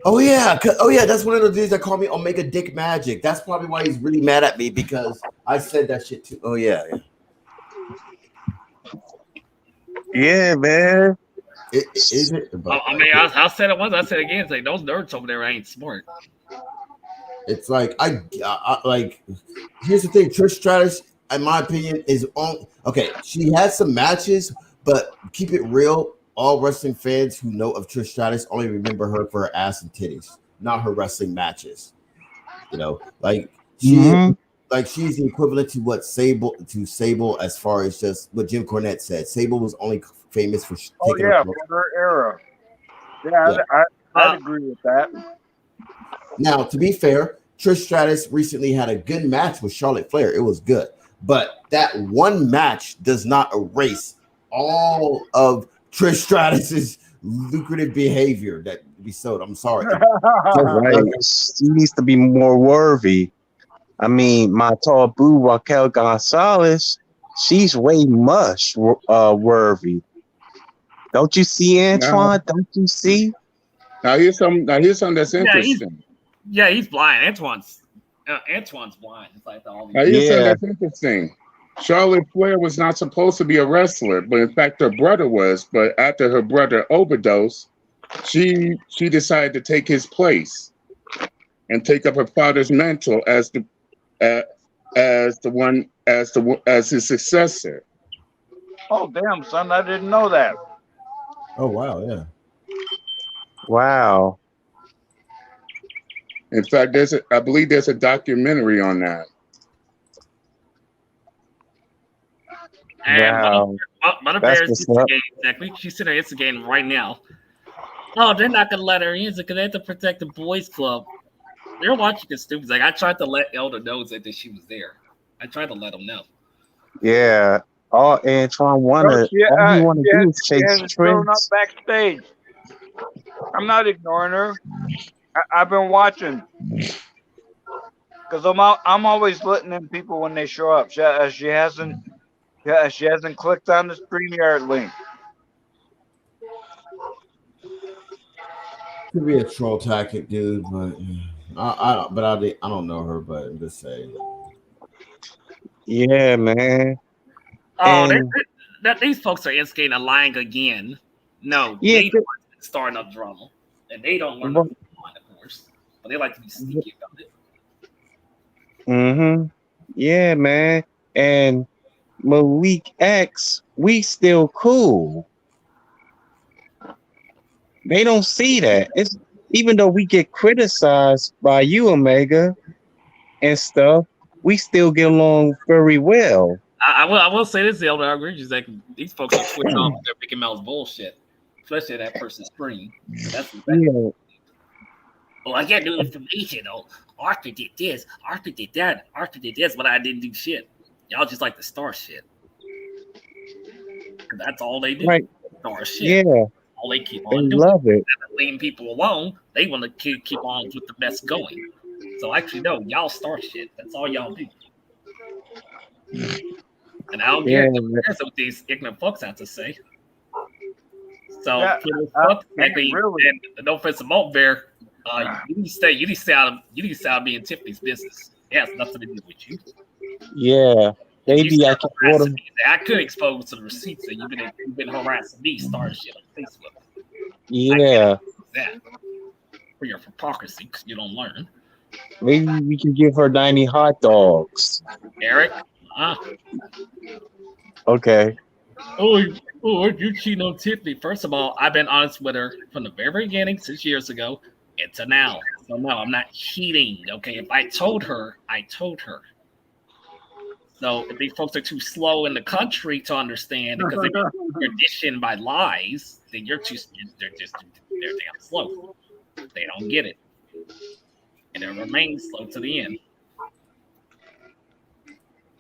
Oh yeah, oh yeah, that's one of the dudes that call me Omega Dick Magic. That's probably why he's really mad at me because I said that shit too. Oh yeah. Yeah, man. Is it? I mean, I said it once. I said it again. It's like those nerds over there ain't smart. It's like I like. Here's the thing: Trish Stratus, in my opinion, is on. Okay, she had some matches, but keep it real. All wrestling fans who know of Trish Stratus only remember her for her ass and titties, not her wrestling matches. You know, like she, like she's the equivalent to what Sable as far as just what Jim Cornette said. Sable was only famous for Oh taking her yeah, clothes. for her era. Yeah, Yeah. I'd agree with that. Now, to be fair, Trish Stratus recently had a good match with Charlotte Flair. It was good, but that one match does not erase all of Trish Stratus's lucrative behavior that we showed. I'm sorry. Right. She needs to be more worthy. I mean, my tall boo Raquel Gonzalez, she's way much worthy. Don't you see, Now, Antoine? Don't you see? here's something that's interesting. He's blind. Antoine's blind. It's like all these. Now, here's something Yeah. that's interesting. Charlotte Flair was not supposed to be a wrestler, but in fact, her brother was. But after her brother overdosed, she decided to take his place and take up her father's mantle as his successor. Oh damn, son, I didn't know that. Oh wow, yeah. Wow. In fact, I believe there's a documentary on that. And Wow. Mother That's Bear's what's up. instigating, exactly. She's sitting there instigating right now. Oh, they're not gonna let her in because they have to protect the boys' club. They're watching this stupid. Like I tried to let Elder know that she was there. I tried to let him know. Yeah. All Antoine No, all he wanna do is she chase hasn't shown up trends. backstage. I'm not ignoring her. I've been watching because I'm always letting in people when they show up. She hasn't clicked on the StreamYard link. Could be a troll tactic, dude, but I don't know her, but I'm just saying. Yeah, man. Oh, And these folks are instigating a lying again. No, yeah, they don't starting up drama, and they don't learn the line, of course, but they like to be sneaky about it. mm-hmm. Yeah, man. And Malik X, we still cool. They don't see that. It's even though we get criticized by you, Omega, and stuff, we still get along very well. I will say this, Elder. I agree with you, Zach. These folks are switching off their Mickey Mouse bullshit, especially that person's screen. That's exactly. Yeah. Oh, I got new information. Oh, Arthur did this, Arthur did that, Arthur did this, but I didn't do shit. Y'all just like to star shit. That's all they do. Right. Star shit. Yeah. All they keep They on doing. love it. Leaving people alone. They want to keep on with the mess going. So actually, no, y'all start shit. That's all y'all do. And I don't care what these ignorant folks have to say. So, really. and no offense to Malt Bear, you need to stay out of being Tiffany's business. It has nothing to do with you. Yeah. They be like, I could expose to the receipts that you've been harassing me, starting shit on Facebook. yeah. That for your hypocrisy because you don't learn. Maybe we can give her 90 hot dogs. Eric, okay. Oh, you cheating on Tiffany. First of all, I've been honest with her from the very beginning, 6 years ago, and to now. So no, I'm not cheating. Okay, if I told her, I told her. So if these folks are too slow in the country to understand because they've been conditioned by lies, then they're damn slow. They don't get it. And they'll remain slow to the end.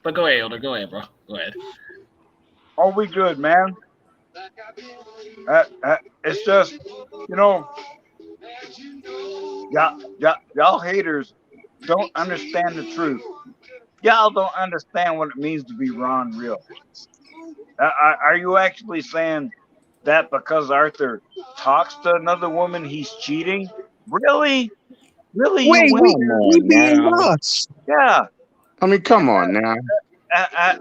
But go ahead, Elder. Go ahead, bro. Go ahead. Oh, we good, man. It's just, y'all haters don't understand the truth. Y'all don't understand what it means to be raw and real. Are you actually saying that because Arthur talks to another woman, he's cheating? Really? Really? Wait, we being now. lost. Yeah. I mean, come on now.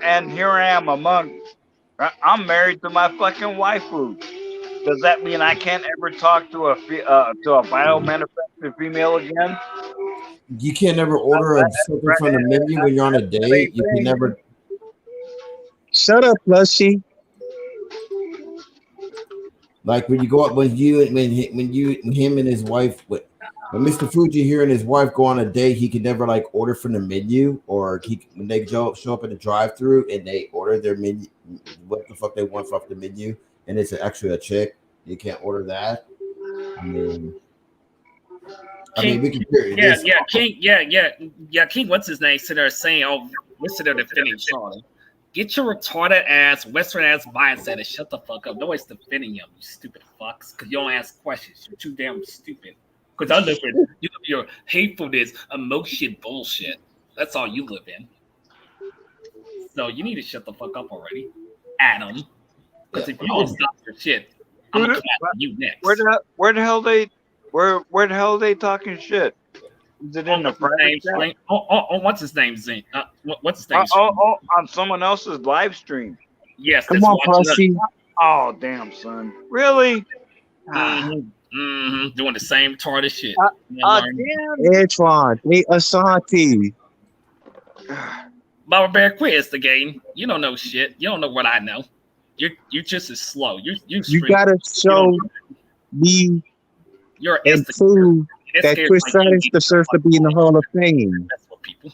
And here I am I'm married to my fucking waifu. Does that mean I can't ever talk to a biomanufactured female again? You can't never order something from the menu when you're on a date. You can never. Shut up, plushie. Like when you go up, when him and his wife, When Mr. Fuji here and his wife go on a date, he can never like order from the menu, or when they show up at the drive-through and they order their menu, what the fuck they want off the menu, and it's actually a chick. You can't order that. I mean, we can hear this. King. What's his name? Sitting there saying, "Oh, we're sitting there defending Charlie." Get your retarded ass, Western ass mindset and shut the fuck up. Nobody's defending him, you stupid fucks, because you don't ask questions. You're too damn stupid. Because I live in your hatefulness, emotion bullshit. That's all you live in. So you need to shut the fuck up already, Adam. Because if you don't stop your shit, I'm gonna come after you next. Where the hell they talking shit? Is it in the private chat? What's his name? Zing. What's his name? On someone else's live stream. Yes. Come on, Pussy. Oh damn, son. Really? Doing the same retarded shit. Damn. Antoine, they Asante. Baba Bear, quit instigating. You don't know shit. You don't know what I know. You're just as slow. You gotta show me and prove that Chris Stratus deserves to be in the Hall of Fame. That's what people.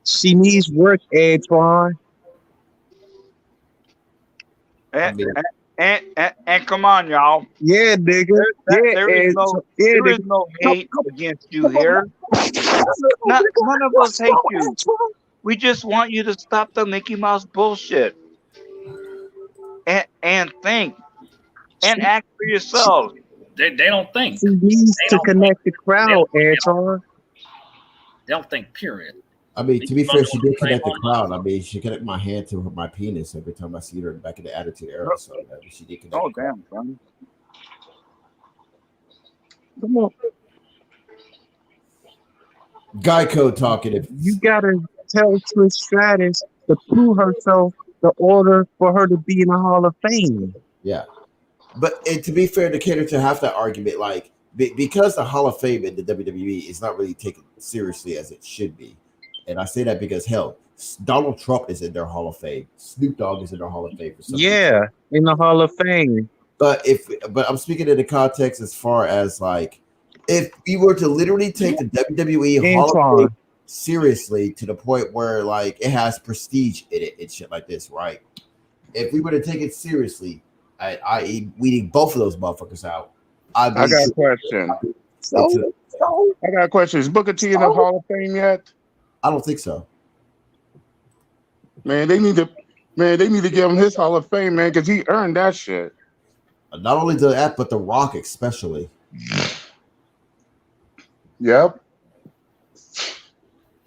She needs work, Antoine. And come on, y'all. Yeah, nigga. There is no hate against you here. None of us hate you. We just want you to stop the Mickey Mouse bullshit. And think. And act for yourselves. They don't think. She needs to connect the crowd, Antoine. They don't think, period. I mean, to be fair, she did connect the crowd. I mean, she connected my hand to my penis every time I see her back in the Attitude Era. So she did connect. Oh, damn, son. Come on. Geico talking. You gotta tell Trish Stratus to prove herself in order for her to be in the Hall of Fame. Yeah. But to be fair, to cater to half that argument, like because the Hall of Fame in the WWE is not really taken seriously as it should be. And I say that because hell, Donald Trump is in their Hall of Fame. Snoop Dogg is in their Hall of Fame for some reason. In the Hall of Fame. But I'm speaking in the context as far as like if we were to literally take the WWE Hall of Fame seriously to the point where like it has prestige in it and shit like this, right? If we were to take it seriously, i.e. weeding both of those motherfuckers out. I got a question. I got a question. Is Booker T in the Hall of Fame yet? I don't think so. Man, they need to give him his Hall of Fame, man, because he earned that shit. Not only that, but The Rock especially. Yep.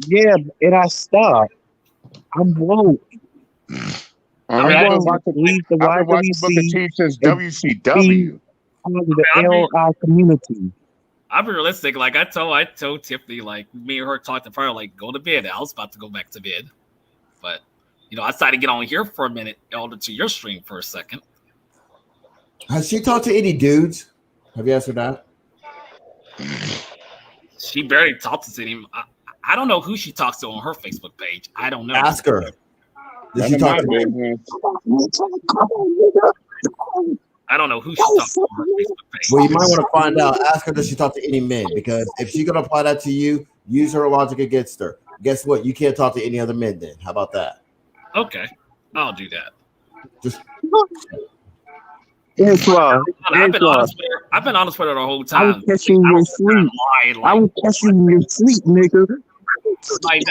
Yeah, and I stopped. I'm woke. I've been watching Booker T since WCW. The LI community. I'm realistic. Like I told Tiffany, like me and her talked to her, like go to bed. I was about to go back to bed, but I decided to get on here for a minute, elder to your stream for a second. Has she talked to any dudes? Have you asked her that? She barely talks to him. I don't know who she talks to on her Facebook page. I don't know. Ask her. Did she talk to me? I don't know who she talks to on her Facebook page. Well, you might want to find out. Ask her, does she talk to any men? Because if she's going to apply that to you, use her logic against her. Guess what? You can't talk to any other men then. How about that? Okay. I'll do that. Just... I've been honest with her the whole time. I was catching you in your sleep. I was catching you in your sleep, nigga. Like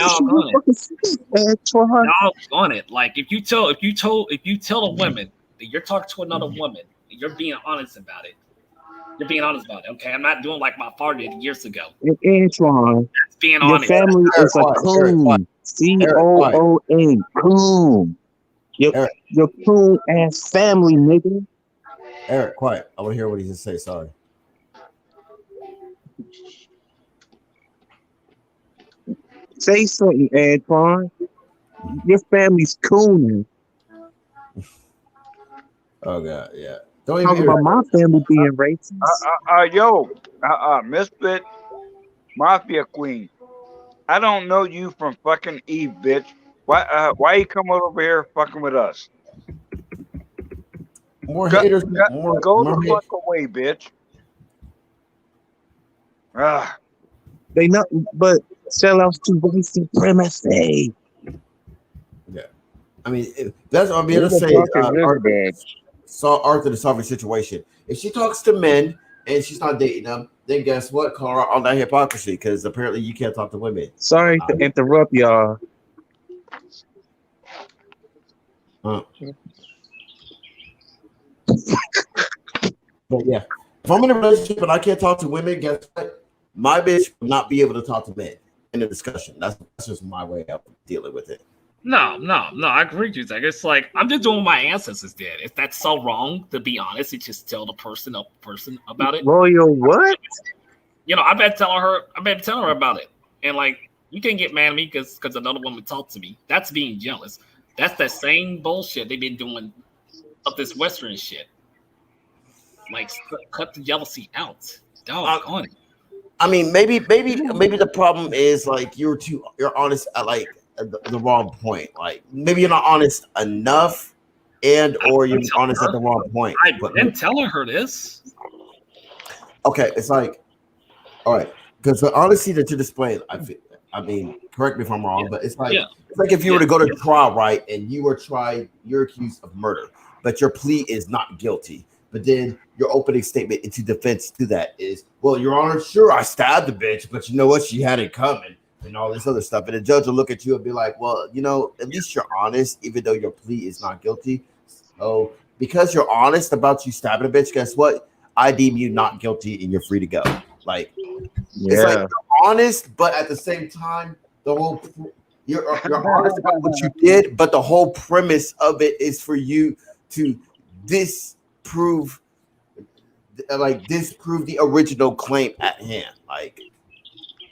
on it. Like if you tell a woman that you're talking to another woman, you're being honest about it. You're being honest about it. Okay, I'm not doing like my father did years ago. Antoine, that's being your honest. family is a coon. COON. Coon. Your coon ass family, nigga. Eric, quiet. I want to hear what he just say. Sorry. Say something, Antoine. Your family's cooning. Oh god, yeah. Don't talk about my family being racist. Misfit Mafia Queen. I don't know you from fucking Eve, bitch. Why you come over here fucking with us? More haters. Go the fuck away, bitch. Ah, They not, but sellouts to white supremacy. Yeah. I mean, that's what I'm here Who to the say. fuck is this bitch? Saw Arthur to solve a situation. If she talks to men and she's not dating them, then guess what? Call her on that hypocrisy because apparently you can't talk to women. Sorry to interrupt y'all. But yeah, if I'm in a relationship and I can't talk to women, guess what? My bitch will not be able to talk to men in a discussion. That's just my way of dealing with it. No, I agree with you, Zach. It's like I'm just doing what my ancestors did. If that's so wrong, to be honest, you just tell the person about it. Royal what? You know, I've been telling her about it. And like, you can't get mad at me because another woman talked to me. That's being jealous. That's that same bullshit they've been doing of this Western shit. Like, cut the jealousy out. Doggone it. I mean, maybe the problem is like you're honest at like the wrong point. Like maybe you're not honest enough, or you're honest at the wrong point. I've been telling her this. Okay, it's like, all right, because the honesty that you're displaying, I mean, correct me if I'm wrong, but it's like if you were to go to trial, right, and you're accused of murder, but your plea is not guilty. But then your opening statement into defense to that is, well, Your Honor, sure, I stabbed the bitch, but you know what? She had it coming and all this other stuff. And the judge will look at you and be like, well, you know, at least you're honest, even though your plea is not guilty. So because you're honest about you stabbing a bitch, guess what? I deem you not guilty and you're free to go. Like, it's like you're honest, but at the same time, you're honest about what you did, but the whole premise of it is for you to disprove the original claim at hand.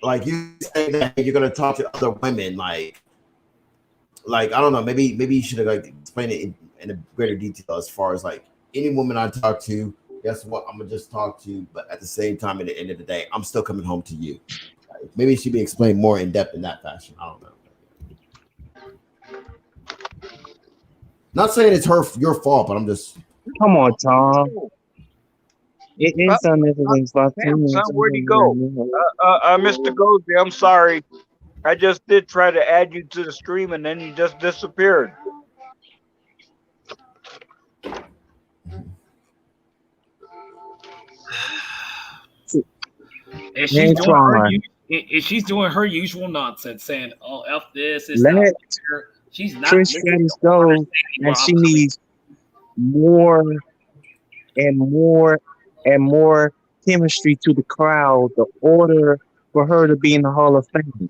Like you say that you're gonna talk to other women, like I don't know, maybe you should have like explained it in a greater detail as far as like any woman I talk to, guess what? I'm gonna just talk to, but at the same time, at the end of the day, I'm still coming home to you. Like, maybe it should be explained more in depth in that fashion. I don't know. Not saying it's your fault, but I'm just. Come on, Tom. It is unnecessary stuff. Damn, son, where'd he go? Mr. Goldie, I'm sorry. I just did try to add you to the stream and then you just disappeared. And she's doing her usual nonsense, saying, "Oh, f this is not fair." She's not. Trish Stratus go, and she needs more and more and more chemistry to the crowd in order for her to be in the Hall of Fame.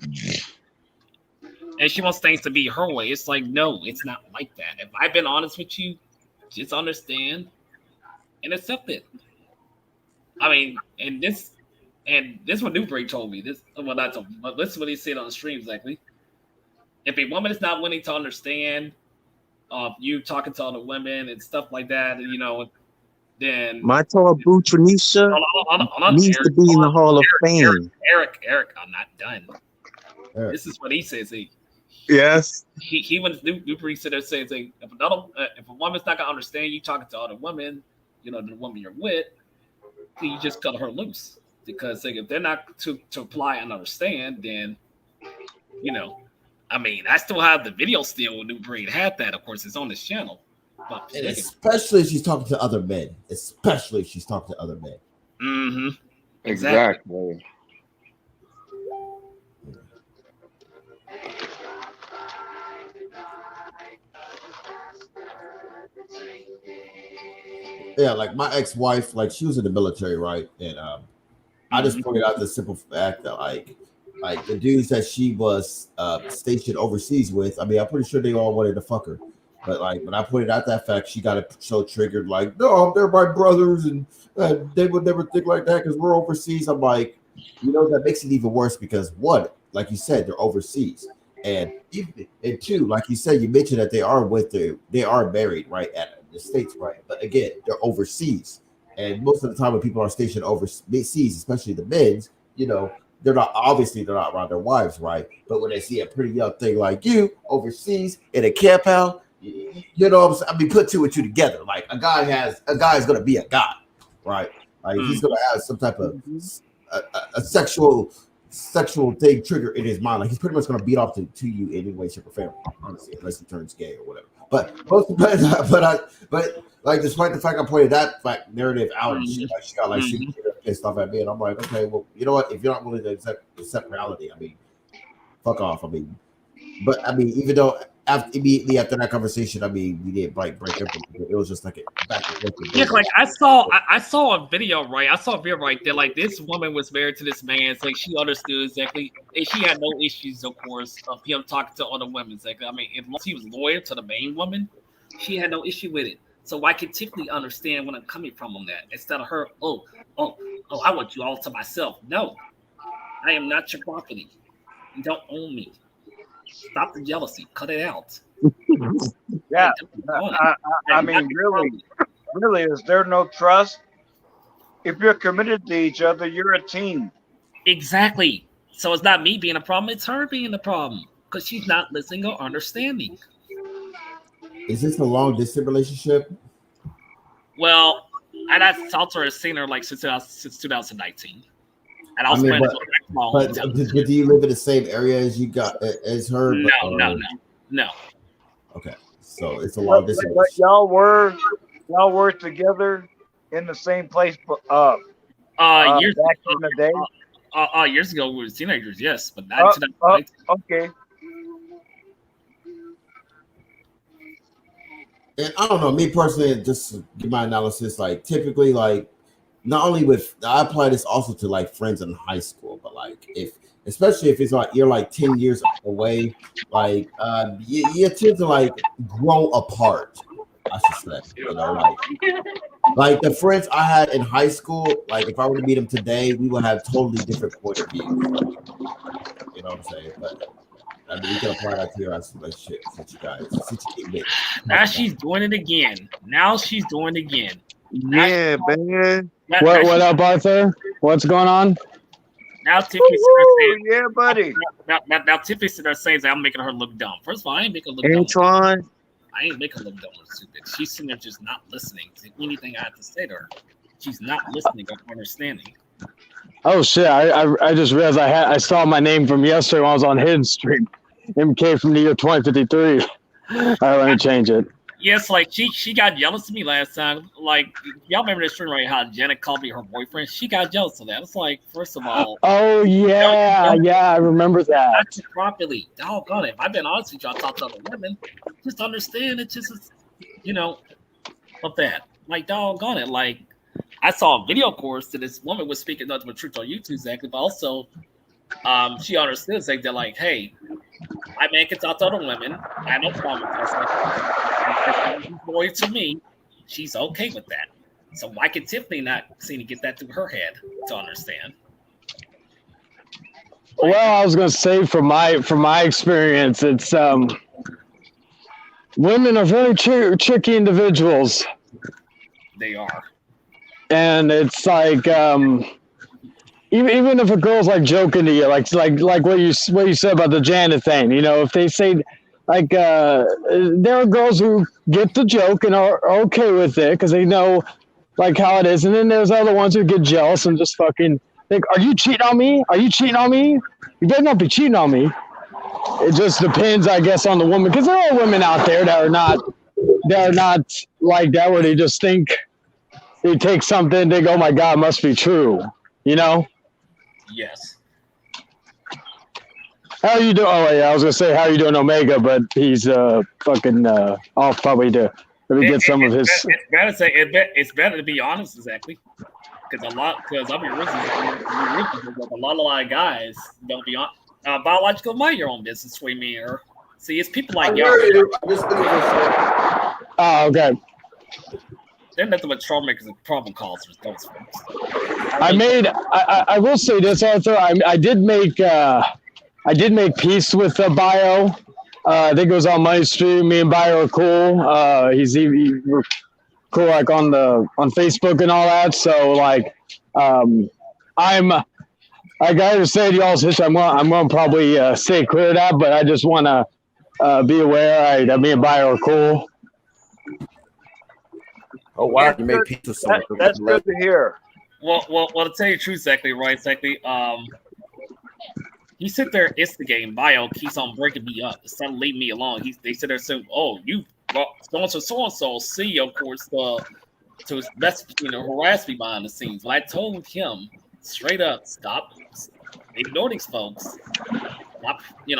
And she wants things to be her way. It's like, no, it's not like that. If I've been honest with you, just understand and accept it. I mean, and this what Newbreak told me. This well, not told me, but this is what he said on the stream exactly. If a woman is not willing to understand you talking to other women and stuff like that, you know, then my tall boo Tranisha needs to be in the Hall of Fame. Eric, I'm not done. This is what he says. Yes. He went to Newbreak said there saying if a woman's not gonna understand you talking to other women, you know, the woman you're with, then you just cut her loose. Because if they're not to apply and understand, then you know, I mean, I still have the video still when New Breed had that. Of course, it's on this channel. But and especially if she's talking to other men. Mm-hmm. Exactly. Yeah, like my ex-wife, like she was in the military, right? And I just pointed out the simple fact that like the dudes that she was stationed overseas with, I mean, I'm pretty sure they all wanted to fuck her. But like when I pointed out that fact, she got it so triggered, like, no, they're my brothers, and they would never think like that because we're overseas. I'm like, you know, that makes it even worse because one, like you said, they're overseas. And two, like you said, you mentioned that they are married, right, at the States, right? But again, they're overseas. And most of the time when people are stationed overseas, especially the men's, you know, they're not around their wives, right? But when they see a pretty young thing like you overseas in a camp out, you know what I'm saying? I mean, put two and two together. Like a guy is gonna be a guy, right? Like he's gonna have some type of a sexual thing trigger in his mind. Like he's pretty much gonna beat off to you in any way, shape, or form, honestly, unless he turns gay or whatever. But like despite the fact I pointed that fact narrative out and shit, like she got like super pissed off at me, and I'm like, okay, well, you know what? If you're not willing to accept reality, I mean, fuck off. I mean, but I mean, even though immediately after that conversation, I mean, we did like break up. It was just like a back and forth. Yeah, like I saw a video, right? I saw a video right there. Like this woman was married to this man. It's like she understood exactly, and she had no issues, of course, of him talking to other women. It's like, I mean, as long as he was loyal to the main woman, she had no issue with it. So I can typically understand when I'm coming from on that. Instead of her, oh, I want you all to myself. No, I am not your property. You don't own me. Stop the jealousy. Cut it out. Yeah. I mean, really, is there no trust? If you're committed to each other, you're a team. Exactly. So it's not me being a problem, it's her being the problem. Because she's not listening or understanding. Is this a long distance relationship? Well, I've talked to her, seen her like since 2019. And I was mean, but do you live in the same area as her? No. Okay, so it's a long distance. But y'all were together in the same place. Years back in the day. Years ago we were teenagers, yes, but not 2019. Okay. And I don't know, me personally, just to give my analysis, like typically, like not only I apply this also to like friends in high school, but like especially if it's like you're like 10 years away, like you tend to like grow apart, I should say. You know, like the friends I had in high school, like if I were to meet them today, we would have totally different point of views. You know what I'm saying? But I mean, we can apply that to your relationship since you guys. Now she's doing it again. Yeah, man. What up, Arthur? What's going on? Now Tiffany's saying, yeah, buddy. Now Tiffany's saying that I'm making her look dumb. First of all, I ain't making her look Antoine. dumb. I ain't making her look dumb or stupid. She's sitting there just not listening to anything I have to say to her. She's not listening or understanding. Oh shit! I just realized I saw my name from yesterday when I was on Hidden Street. MK from the year 2053. All right, let me change it. Yes, like she got jealous of me last time. Like y'all remember this story, right? How Janet called me her boyfriend. She got jealous of that. It's like, first of all, oh yeah, I remember that. Not properly. Doggone it. If I've been honest with y'all, talk to other women. Just understand it. Just of that. Like doggone it. Like I saw a video course that this woman was speaking nothing but truth on YouTube exactly, but also she understood saying that like, hey, my man can talk to other women. I have no problem with that. She's loyal to me. She's okay with that. So why can Tiffany not seem to get that through her head to understand? Well, I was gonna say from my experience, it's women are very tricky individuals. They are. And it's like even if a girl's like joking to you, like what you said about the Janet thing, you know, if they say like there are girls who get the joke and are okay with it because they know like how it is, and then there's other ones who get jealous and just fucking think, "Are you cheating on me? Are you cheating on me? You better not be cheating on me." It just depends, I guess, on the woman, because there are women out there that are not like that, where they just think they take something, they go, "Oh my God, it must be true," you know. Yes. How are you doing? Oh yeah, I was gonna say how are you doing, Omega, but he's fucking off probably to let me get some of his. It's better to be honest, exactly, because I'm a lot of guys don't be on biological mind your own business between me and her. See, it's people like y'all. Oh, okay. They're nothing but troublemakers and problem causers. Those folks. I will say this, Arthur. I did make peace with Bio. I think it was on my stream. Me and Bio are cool. We're cool like on Facebook and all that. So like, like I understand y'all's history. I'm gonna probably stay clear of that, but I just want to be aware that me and Bio are cool. Oh wow, you make peace with someone. That's good to hear. Well, to tell you the truth, exactly right, exactly. He sit there instigating. Bio keeps on breaking me up. It's not leaving me alone. They sit there saying, "Oh, you so and so see, of course, to harass me behind the scenes." But I told him straight up, stop, ignore these folks.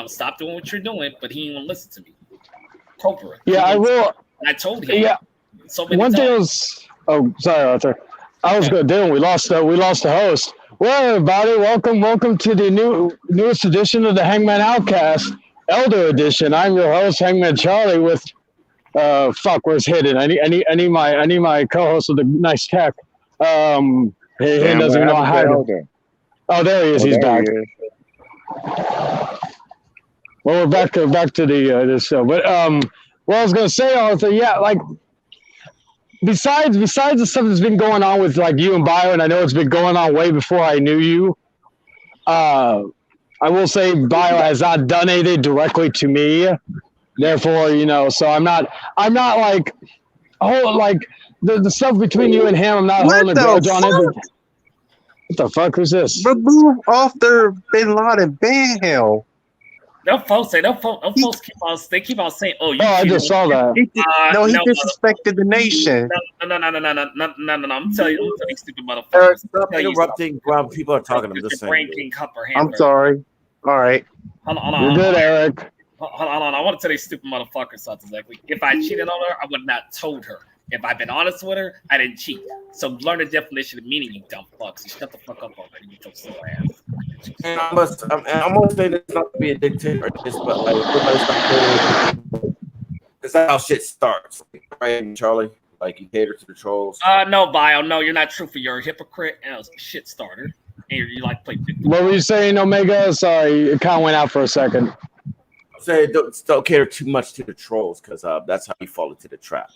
Stop doing what you're doing. But he didn't want to listen to me. Cobra. Yeah, I will. I told him. Yeah. So many One times. thing was. Oh, sorry, Arthur. I was good. Then we lost the host. Well, everybody, welcome to the newest edition of the Hangman Outcast, Elder Edition. I'm your host, Hangman Charlie. With where's Hidden? I need my co-host with the nice tech. He doesn't even know how to. Oh, there he is. He's back. Well, we're back to this show. But what I was gonna say, Arthur, yeah, like. Besides the stuff that's been going on with like you and Bio, and I know it's been going on way before I knew you. I will say Bio has not done anything directly to me. Therefore, so I'm not like the stuff between you and him. I'm not holding a grudge on it. What the fuck? Who's this? Remove off their Bin Laden ban him. Them folks keep on saying, "Oh, you." Oh, I just saw that. He disrespected the nation. No. I'm telling you, stupid motherfuckers. Eric, stop interrupting while people are talking. I'm just saying. I'm sorry. All right. Hold on. You're good, Eric. Hold on. I want to tell these stupid motherfuckers something exactly. If I cheated on her, I would not have told her. If I've been honest with her, I didn't cheat. So learn the definition of meaning, you dumb fucks. You shut the fuck up already, you dumb slow ass. And I'm gonna say this not to be a dictator, but like that's how shit starts, right, Charlie? Like you cater to the trolls. No, Bio, no, you're not truthful. You're a hypocrite and a shit starter. And you like play 50. What were you saying, Omega? Sorry, it kind of went out for a second. I'm saying don't cater too much to the trolls because that's how you fall into the trap.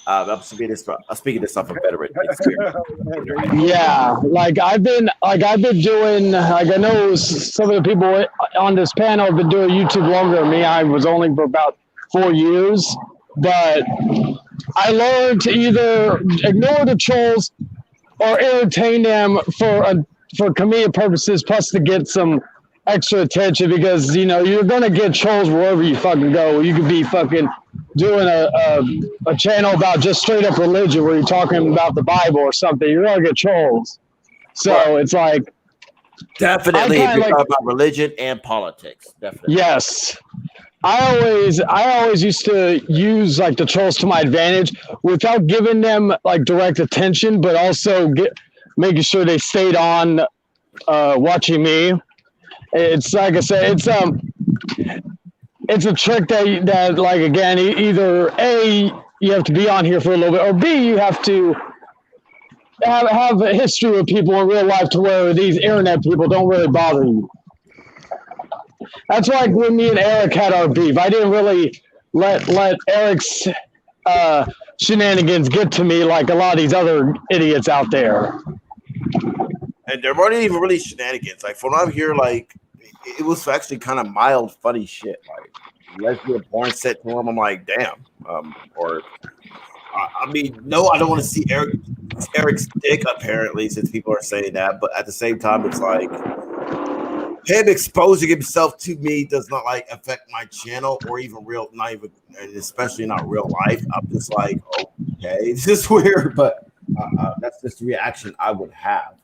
I'm speaking this off a veteran experience. Yeah, like I've been doing. Like I know some of the people on this panel have been doing YouTube longer than me. I was only for about 4 years, but I learned to either ignore the trolls or entertain them for comedic purposes, plus to get some extra attention because you're gonna get trolls wherever you fucking go. You could be fucking doing a channel about just straight up religion where you're talking about the Bible or something. You're gonna get trolls. So right. It's like definitely if you're talking about religion and politics. Definitely. Yes. I always used to use like the trolls to my advantage without giving them like direct attention, but also making sure they stayed on watching me. It's like I said, it's a trick that like again, either A, you have to be on here for a little bit, or B, you have to have a history with people in real life to where these internet people don't really bother you. That's like when me and Eric had our beef. I didn't really let Eric's shenanigans get to me like a lot of these other idiots out there. And there weren't even really shenanigans. Like from what I'm here, like it was actually kind of mild, funny shit. Like lesbian porn set to him. I'm like, damn. I mean, no, I don't want to see Eric's dick. Apparently, since people are saying that, but at the same time, it's like him exposing himself to me does not like affect my channel or even especially not real life. I'm just like, okay, it's just weird, but that's just the reaction I would have.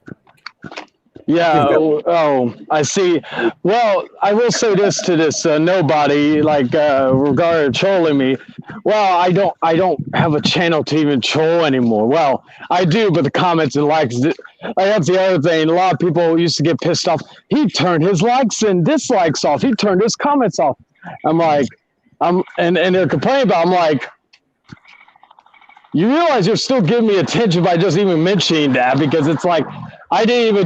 Yeah. Oh, I see. Well, I will say this to this nobody like regarding trolling me. Well, I don't have a channel to even troll anymore. Well, I do, but the comments and likes. That's the other thing. A lot of people used to get pissed off. He turned his likes and dislikes off. He turned his comments off. And they're complaining about. I'm like, you realize you're still giving me attention by just even mentioning that because it's like. I didn't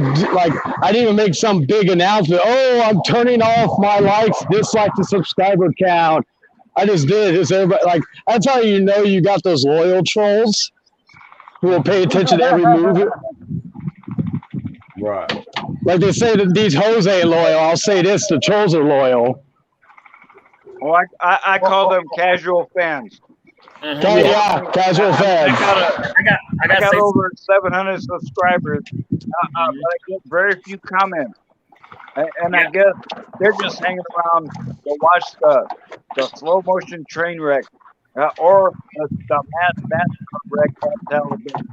even make some big announcement. Oh, I'm turning off my likes, dislike the subscriber count. I just did it. Just everybody like that's how you know you got those loyal trolls who will pay attention to every move. Right. Like they say that these hoes ain't loyal. I'll say this: the trolls are loyal. Well, I call them casual fans. Yeah, casual fads. I I got got say over 700 subscribers, but I get very few comments, and I yeah. guess they're just hanging around to watch the slow motion train wreck, or the mad wreck on television.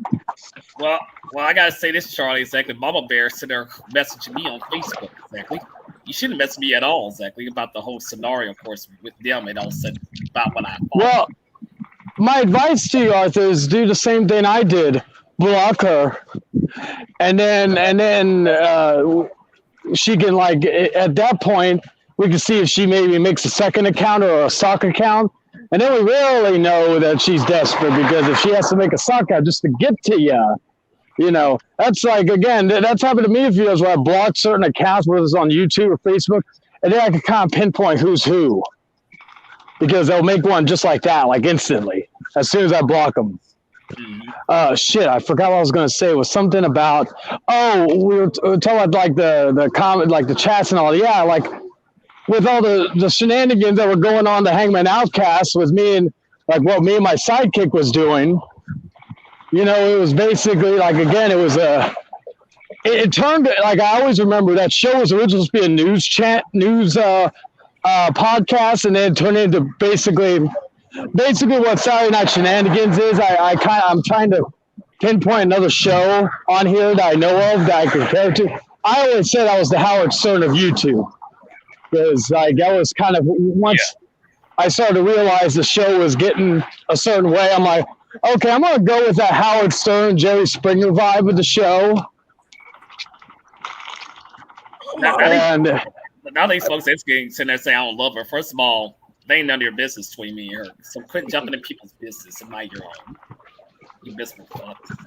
Well, I gotta say this, Charlie. Exactly, Mama Bear sitting there messaging me on Facebook. Exactly, you shouldn't message me at all. Exactly about the whole scenario, of course, with them and all said about what I thought. Well, my advice to you, Arthur, is do the same thing I did. Block her, and then she can like at that point we can see if she maybe makes a second account or a sock account, and then we really know that she's desperate because if she has to make a sock account just to get to you. You know, that's like, again, that's happened to me a few times where I blocked certain accounts, whether it's on YouTube or Facebook, and then I can kind of pinpoint who's who because they'll make one just like that, like instantly, as soon as I block them. Shit, I forgot what I was going to say. It was something about, we were talking about like the comment, like the chats and all. Yeah, like with all the shenanigans that were going on the Hangman Outcast with me and like what me and my sidekick was doing. You know, it was basically like, again, it was it turned, like I always remember that show was originally supposed to be a news podcast, and then it turned into basically what Saturday Night Shenanigans is. I'm trying to pinpoint another show on here that I know of that I compare to. I always said I was the Howard Stern of YouTube because like that was kind of once I started to realize the show was getting a certain way. I'm like, okay, I'm going to go with that Howard Stern, Jerry Springer vibe of the show. Now these folks that's getting sitting there saying I don't love her. First of all, they ain't none of your business between me and her. So quit jumping in people's business and mind your own. You miserable fucks.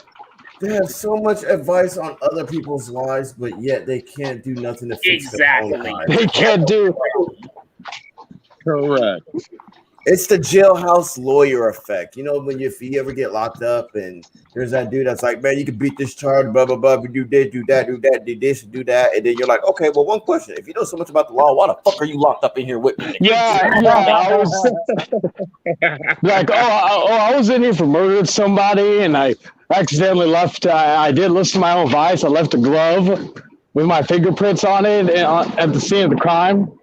They have so much advice on other people's lives, but yet they can't do nothing to fix their own lives. They can't do. Correct. It's the jailhouse lawyer effect. You know, when if you ever get locked up and there's that dude that's like, man, you can beat this charge, blah, blah, blah, do this, do that, do this, do that. And then you're like, okay, well, one question. If you know so much about the law, why the fuck are you locked up in here with me? Yeah, I was like, I was in here for murdering somebody, and I accidentally left. I did listen to my own advice. I left a glove with my fingerprints on it at the scene of the crime.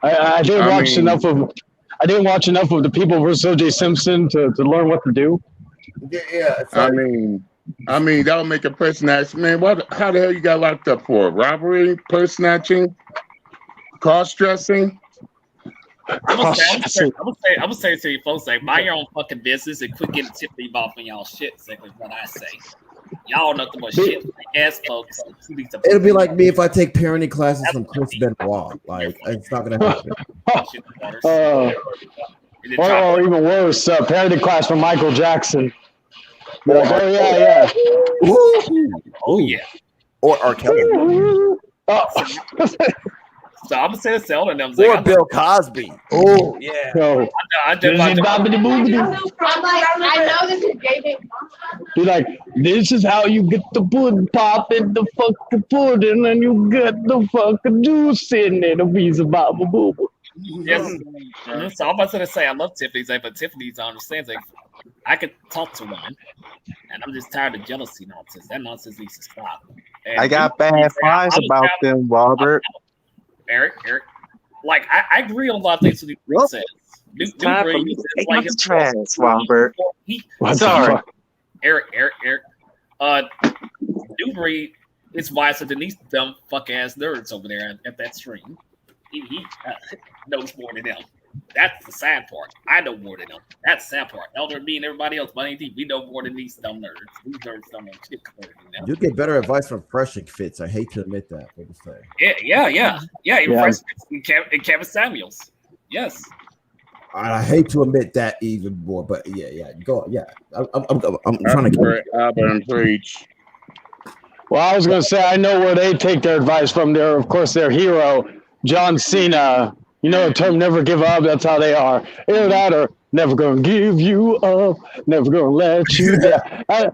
I didn't watch enough of. I didn't watch enough of the People vs. O.J. Simpson to learn what to do. Yeah. I mean, that'll make a person ask, man, how the hell you got locked up for? Robbery, purse snatching, cross dressing? I'm gonna say to you folks, like, mind your own fucking business and quit getting tippy off on y'all shit. Exactly what I say. Y'all nothing but shit, ass folks. It'll be like me if I take parenting classes from Chris Benoit. Like, it's not gonna happen. Or even worse, parenting class from Michael Jackson. Like, oh yeah. Or R. Kelly. So I'm gonna say the Zelda and them. Or Bill Cosby. Oh yeah. I know this is David. Be like, this is how you get the pudding pop in the fucking pudding, and you get the fucking juice in it. A piece of baba boo. Yes. So I'm about to say I love Tiffany's, but Tiffany's understands like I could talk to one, and I'm just tired of jealousy nonsense. That nonsense needs to stop. And I got bad vibes about them, Robert. Eric, like I agree on a lot of things with you says. Time for me to take out the trash, Robert. Sorry, Eric. Newbury is wiser than these dumb fuck ass nerds over there at that stream. He knows more than them. That's the sad part. I know more than them. That's the sad part. Elder, me, and everybody else, we know more than these dumb nerds. These nerds don't know shit. You get better advice from Fresh and Fitz. I hate to admit that. What to say? Yeah. Even Fresh and Kevin Samuels. Yes. I hate to admit that even more, but yeah. Go on. Yeah, I'm trying to get Albert preach. Well, I was going to say I know where they take their advice from. Of course, their hero, John Cena. You know the term "never give up." That's how they are. Either that or "never gonna give you up, never gonna let you down."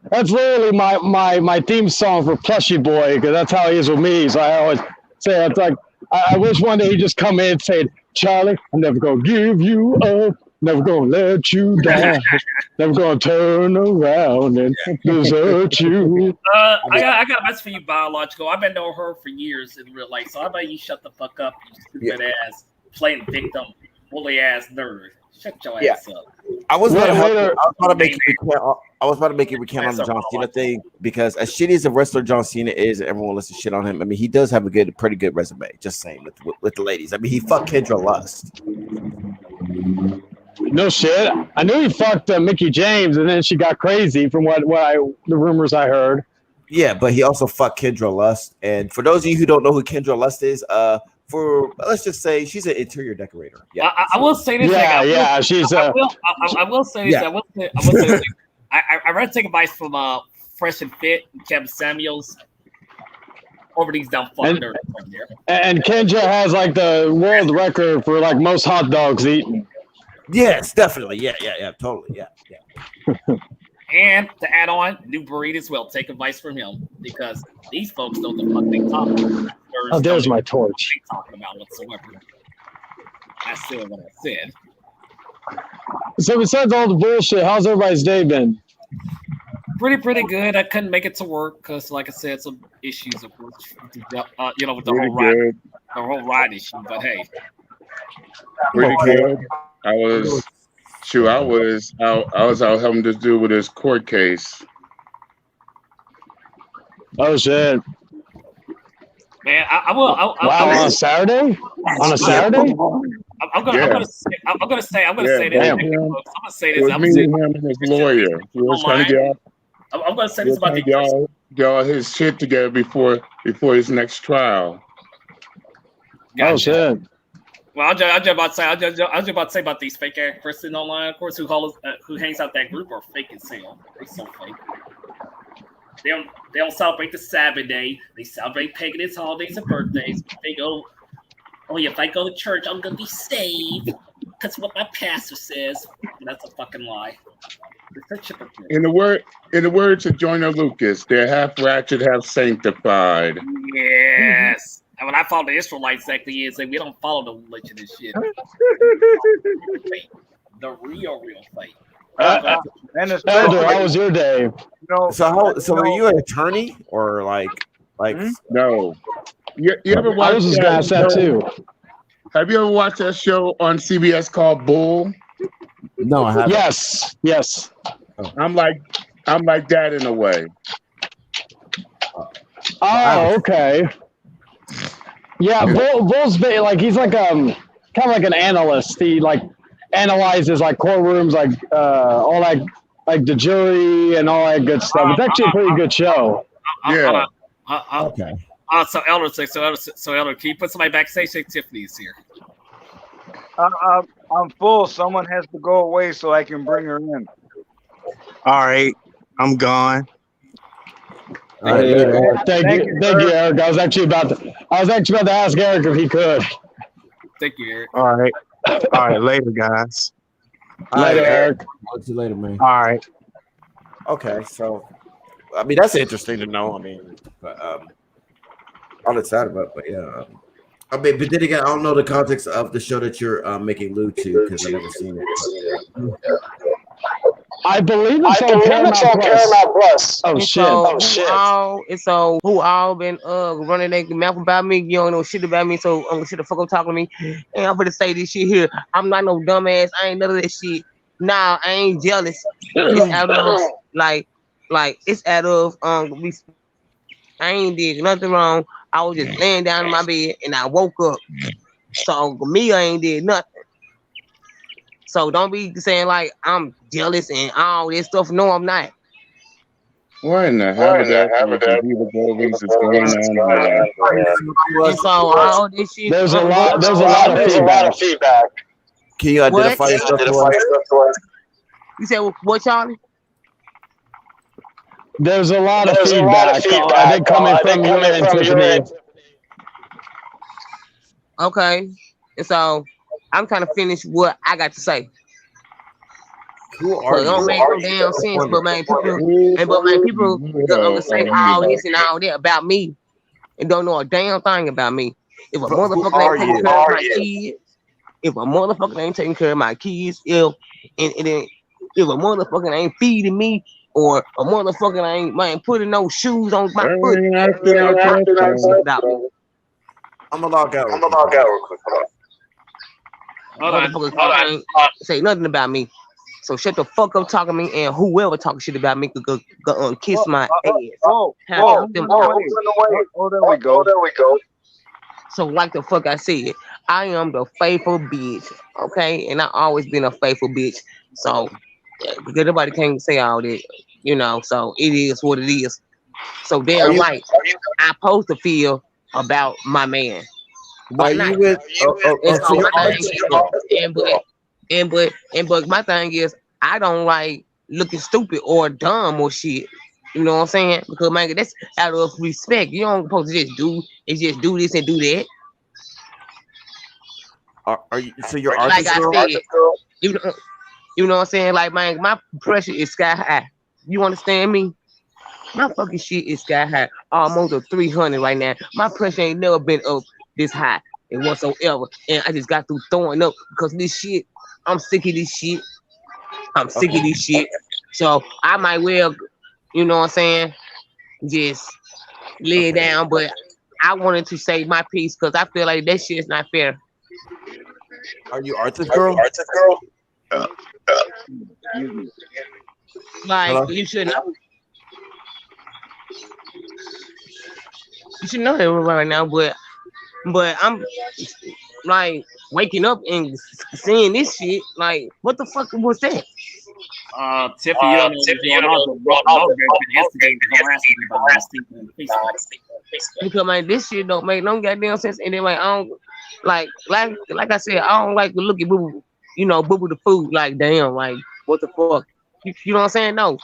That's literally my theme song for Plushy Boy because that's how he is with me. So I always say it's like I wish one day he'd just come in and say, "Charlie, I'm never gonna give you up, Never gonna let you down. Never gonna turn around and desert you. I got a message for you, biological. I've been knowing her for years in real life, so how about you shut the fuck up, you stupid ass playing victim, bully ass nerd. Shut your ass up. I was Wait, about to help wait, you. I was about to make you recant. I was about to make you recant on the John Cena thing because as shitty as a wrestler John Cena is, and everyone lets to shit on him. I mean, he does have a pretty good resume. Just saying with the ladies. I mean, he fucked Kendra Lust. No shit. I knew he fucked Mickey James, and then she got crazy from the rumors I heard. Yeah, but he also fucked Kendra Lust. And for those of you who don't know who Kendra Lust is, let's just say she's an interior decorator. Yeah, I will say this. Yeah, she's. I will say this. Yeah. I will say this. I rather take advice from Fresh and Fit, Kevin Samuels, over these dumb fucking nerds right there. And Kendra has like the world record for like most hot dogs eaten. Yes, definitely. Yeah, totally. Yeah. And to add on, New Breed as well. Take advice from him because these folks know the fuck they talk about. Oh, there's my torch. Talking about whatsoever. That's still what I said. So besides all the bullshit, how's everybody's day been? Pretty good. I couldn't make it to work because, like I said, some issues, of course, with the whole ride issue. But hey, Pretty good. I was out helping this dude with his court case. Oh shit! man, I will. On a Saturday? On a Saturday? I'm gonna say this. I'm gonna say this. It was me and him and his lawyer. We were trying to I'm gonna say this about get all his shit together before his next trial. Gotcha. Oh shit! Well, I was just about to say about these fake ass person online, of course, who hangs out that group are fake as hell. They so fake. They don't celebrate the Sabbath day. They celebrate pagan holidays and birthdays. They go, oh yeah, if I go to church, I'm gonna be saved. That's what my pastor says. And that's a fucking lie. In the words of Joyner Lucas, they're half ratchet, half sanctified. Yes. And when I follow the Israelites, exactly is like we don't follow the religion and shit. The real fake. And Elder, how was your day? So were you an attorney or like? No. You ever watch I was just gonna ask that too. Have you ever watched that show on CBS called Bull? No, I haven't. Yes. I'm like that in a way. Oh, okay. Yeah, Bull's like he's like kind of like an analyst. He like analyzes like courtrooms, like all like the jury and all that good stuff. It's actually a pretty good show. Yeah. Okay. So Elder, can you put somebody backstage? Say Tiffany's here. I'm full. Someone has to go away so I can bring her in. All right, I'm gone. Thank you, Eric. I was actually about to ask Eric if he could. Thank you, Eric. All right, later, guys. Later, Eric. I'll see you later, man. All right. Okay, so I mean that's interesting to know. I mean, but all it's sad about, but yeah. I mean, but then again, I don't know the context of the show that you're making allude to because I've never seen it. I believe it's on Paramount Plus. Oh shit! So who all been running their mouth about me? You don't know shit about me, so shit the fuck up talking to me. And I'm gonna say this shit here. I'm not no dumbass. I ain't none of that shit. Nah, I ain't jealous. It's out of like it's out of I ain't did nothing wrong. I was just laying down in my bed and I woke up. So me, I ain't did nothing. So don't be saying like I'm jealous and all this stuff. No, I'm not. What in the habitat is going on? So all this shit. There's a lot of feedback. Can you identify yourself to us? You said what, Charlie? There's a lot of feedback. I think coming from your end, Tiffany. Okay, and so I'm trying to finish what I got to say. Who So it don't make no damn sense, but man, people gonna say all this and all that about me and don't know a damn thing about me. If a motherfucker ain't taking care of my kids, if a motherfucker ain't taking care of my kids, and then if a motherfucker ain't feeding me, or a motherfucker ain't putting no shoes on my foot, about me. I'm gonna log out. real quick. Hold on. Motherfuckers ain't say nothing about me. So shut the fuck up talking to me, and whoever talking shit about me could go kiss my ass. Whoa, Have whoa, them whoa, fuck- oh, there we go. So like the fuck I said, I am the faithful bitch, okay? And I always been a faithful bitch. So everybody can't say all that, you know. So it is what it is. So damn right, I supposed to feel about my man. Why Are not? you with? It's So all you're my artist thing girl. but my thing is I don't like looking stupid or dumb or shit. You know what I'm saying? Because man, that's out of respect. You don't supposed to just do this and do that. Are you? So you're Like artist I girl. said, you know what I'm saying? Like man, my pressure is sky high. You understand me? My fucking shit is sky high. Almost a 300 right now. My pressure ain't never been up this high and whatsoever. And I just got through throwing up because this shit, I'm sick of this shit. I'm sick of this shit. So I might well, you know what I'm saying, just lay it down. But I wanted to say my piece because I feel like that shit is not fair. Are you artist girl? Excuse me. Like Hello? you should know. You should know that right now, but I'm like waking up and seeing this shit. Like, what the fuck was that? Tiffany, you don't know what's going on. But no, they've been instigating harassment by on Facebook. Because like this shit don't make no goddamn sense. And then like I don't like I said, I don't like to look at boo, boo the food. Like damn, like what the fuck? You know what I'm saying? No.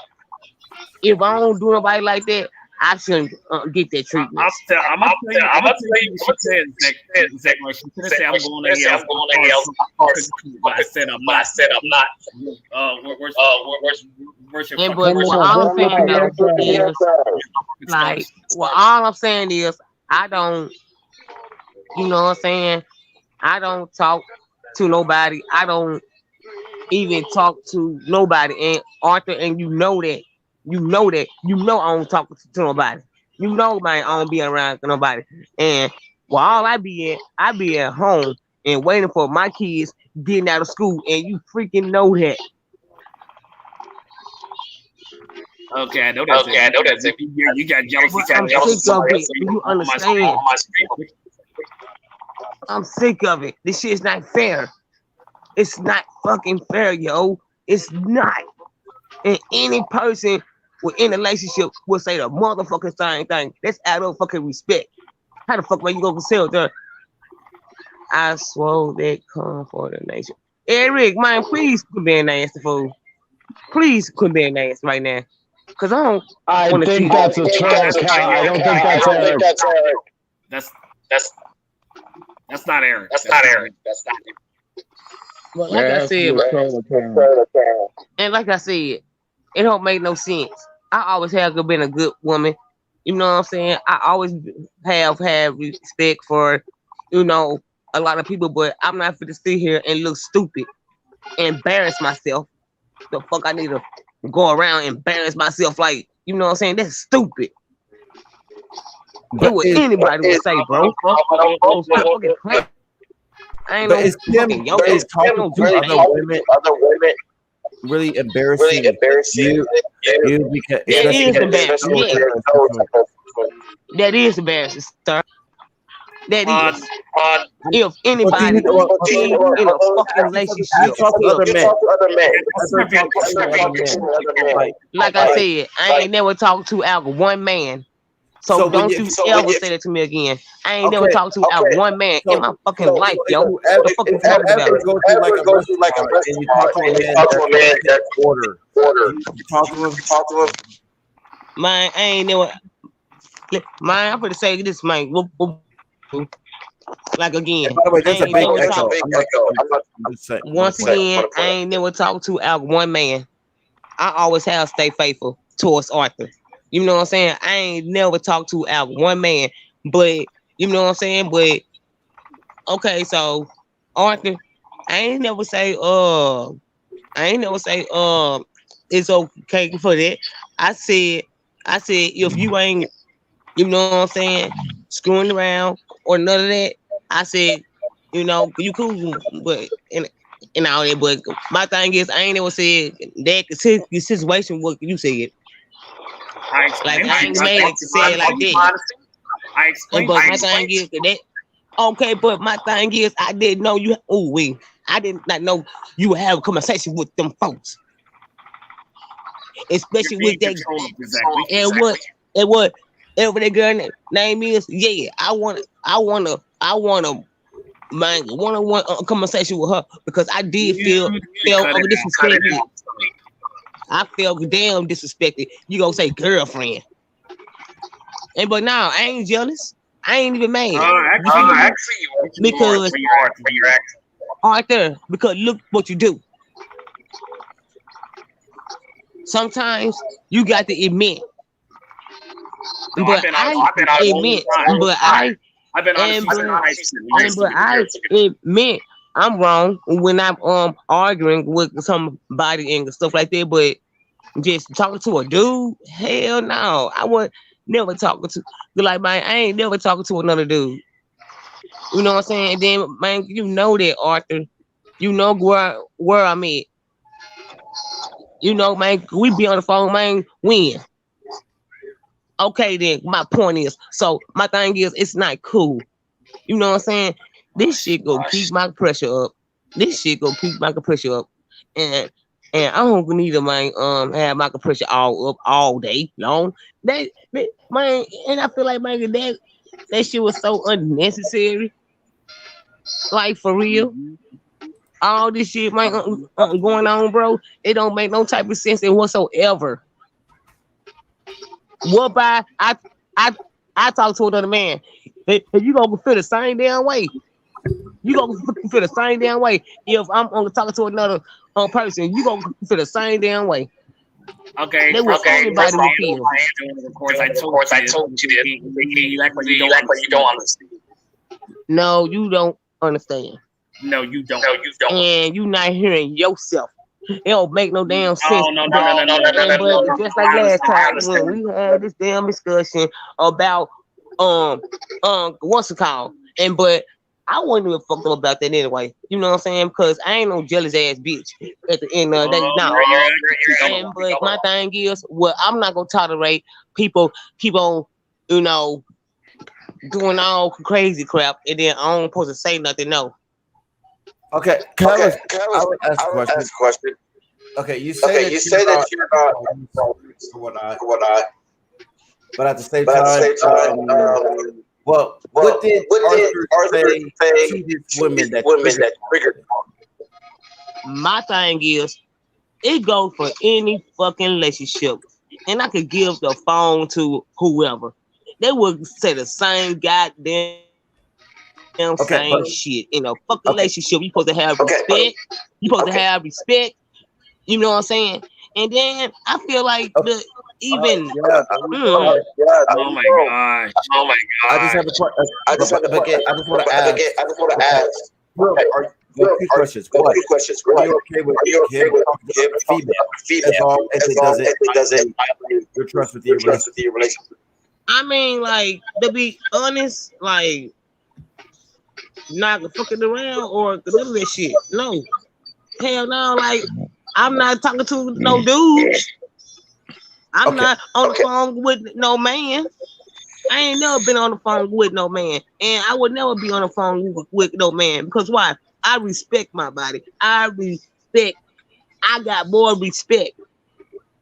If I don't do nobody like that, I shouldn't get that treatment. I'm gonna tell you what she said exactly. She could say I'm going to hell. But I said I'm not. Worship. And but what all I'm saying is, like, well, all I'm saying is, I don't, you know what I'm saying? I don't talk to nobody. I don't even talk to nobody. And Arthur, and you know that. You know I don't talk to nobody. You know, man, I don't be around nobody. And well, all I be at home and waiting for my kids getting out of school. And you freaking know that. Okay, I know that's it. You got jealousy. I'm sick of it. Do you understand? I'm sick of it. This shit's not fair. It's not fucking fair, yo. It's not. And any person within a relationship will say the motherfucking same thing. That's out of fucking respect. How the fuck man you gonna sell there? I swore that come for the nation. Eric, man, please quit being nasty, fool. Please quit being nasty right now. Cause I think that's a troll cat. I don't think that's Eric. That's not Eric. That's not Eric. But like I said, and like I said, it don't make no sense. I always have been a good woman. You know what I'm saying? I always have had respect for, a lot of people, but I'm not going to sit here and look stupid, embarrass myself. The fuck I need to go around and embarrass myself like, you know what I'm saying? That's stupid. That's what anybody would say, bro. I ain't But is Kim talking to other women really embarrassing you because that is embarrassing. That is embarrassing, sir. That is. If anybody in a fucking relationship, like I said, I ain't never talked to out one man. So don't you ever say that to me again. I ain't never talked to out one man in my fucking life, yo. What the fuck you talking about? Go through like a and you talk to a man that's order. You talk to him. Man, I ain't never. Man, I'm gonna say this, man. Like again. By the way, there's a big echo. Once again, I ain't never talked to out one man. I always have stay faithful towards Arthur. You know what I'm saying? I ain't never talked to out one man, but you know what I'm saying? But okay, so Arthur, I ain't never say it's okay for that. I said if you ain't, you know what I'm saying, screwing around or none of that, I said, you know, you cool, but and all that. But my thing is, I ain't never said that the situation what you said. I Like explained I to ain't you. made it to say it like that. I And explained but to my you. thing is that okay, but my thing is I didn't know you. Oh wait, I did not know you would have a conversation with them folks, You're especially being with that controlled, exactly. and whatever that girl name is. Yeah, I want to man one-on-one conversation with her because I did feel Cut it out. disrespected. I felt damn disrespected. You gonna say girlfriend, and but now I ain't jealous. I ain't even mad. Actually, you are Because when you're acting. Arthur, because look what you do. Sometimes you got to admit, No, but I've been honest admit, all the but time. I've been honest and since but, high school. I admit I'm wrong when I'm arguing with somebody and stuff like that. But just talking to a dude, hell no, I would never talking to. Like man, I ain't never talking to another dude. You know what I'm saying? And then man, you know that Arthur, you know where I'm at. You know, man, we be on the phone, man. When? Okay, then my point is, so my thing is, it's not cool. You know what I'm saying? This shit go keep my pressure up. This shit go keep my pressure up, and I don't need to man have my pressure all up all day long. That man, and I feel like man that shit was so unnecessary. Like for real, all this shit man going on, bro. It don't make no type of sense in whatsoever. What by I talk to another man. If you gonna feel the same damn way. You gonna feel the same damn way. If I'm gonna talk to another person, you gonna feel the same damn way. Okay, They will anybody will feel. of course, I told you this. You act like you don't understand. No, you don't understand. No, you don't. And you not hearing yourself. It don't make no damn sense. No. But just like last time when we had this damn discussion about what's it called? And but I wasn't even fucked up about that anyway. You know what I'm saying? Because I ain't no jealous ass bitch at the end of the day. No. But my thing is, well, I'm not gonna tolerate people keep on, you know, doing all crazy crap and then I don't supposed to say nothing. No. Okay, I would ask a question. Okay, you say that you're not whatnot, but at the same time, well, what did Arthur say to these women that triggered? My thing is, it goes for any fucking relationship, and I could give the phone to whoever. They would say the same goddamn same shit. In a fucking relationship, you supposed to have respect. You supposed to have respect. You know what I'm saying? And then I feel like the even. Oh my gosh! I just have want to ask. Two questions. One, are you okay with him talking to a female? As long as it doesn't your trust with your relationship. I mean, like to be honest, like not fucking around or none of that shit. No, hell no. Like I'm not talking to no dudes. I'm not on the phone with no man. I ain't never been on the phone with no man, and I would never be on the phone with no man because why? I respect my body. I got more respect,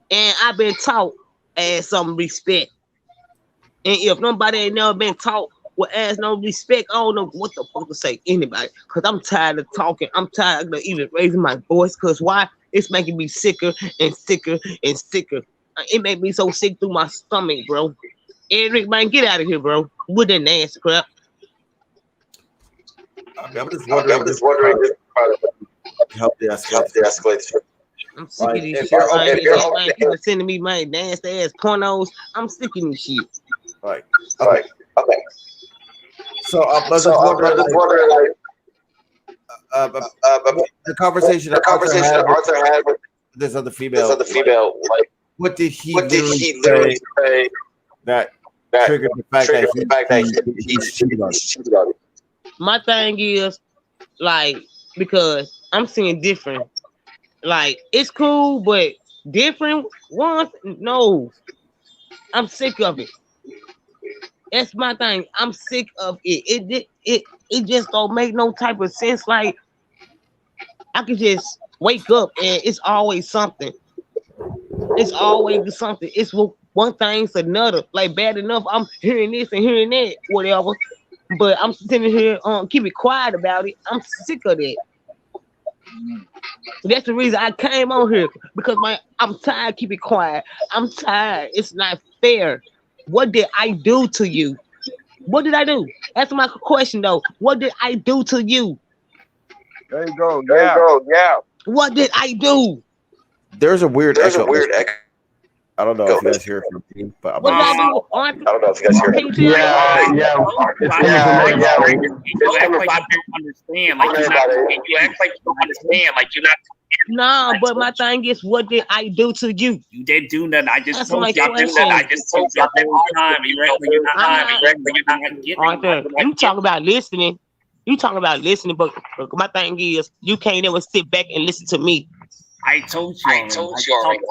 and I've been taught as some respect. And if nobody ain't never been taught with as no respect, I don't know what the fuck to say anybody. Cause I'm tired of talking. I'm tired of even raising my voice. Cause why? It's making me sicker and sicker and sicker. It made me so sick through my stomach, bro. Eric, man, get out of here, bro. With that nasty crap. I'm just wondering help the escalate. I'm sick of this shit. People sending me my nasty ass pornos. I'm sick of this shit. Right. Okay. So I'm just wondering, the conversation that Arthur had with this other female. Like, what did he literally say that triggered the fact that he's cheating on you? My thing is, like, because I'm seeing different. Like, it's cool, but different ones, no. I'm sick of it. That's my thing. I'm sick of it. It just don't make no type of sense. Like, I could just wake up and it's always something. It's always something. It's one thing's another. Like, bad enough, I'm hearing this and hearing that, whatever. But I'm sitting here, keep it quiet about it. I'm sick of that. That's the reason I came on here, because I'm tired. Keep it quiet. I'm tired. It's not fair. What did I do to you? What did I do? Answer my question though. What did I do to you? There you go. Yeah. What did I do? There's a weird echo. I don't know if you guys hear it from me, but I'm I don't know if you guys hear it. Yeah. You act like you don't understand. Like you act like you don't understand. Like you're not. No, but my thing is, what did I do to you? You didn't do nothing. I just That's told my you. I just told you the whole time. You act like you're not getting Arthur, you talk about listening. You talking about listening, but my thing is, you can't ever sit back and listen to me. I told you already.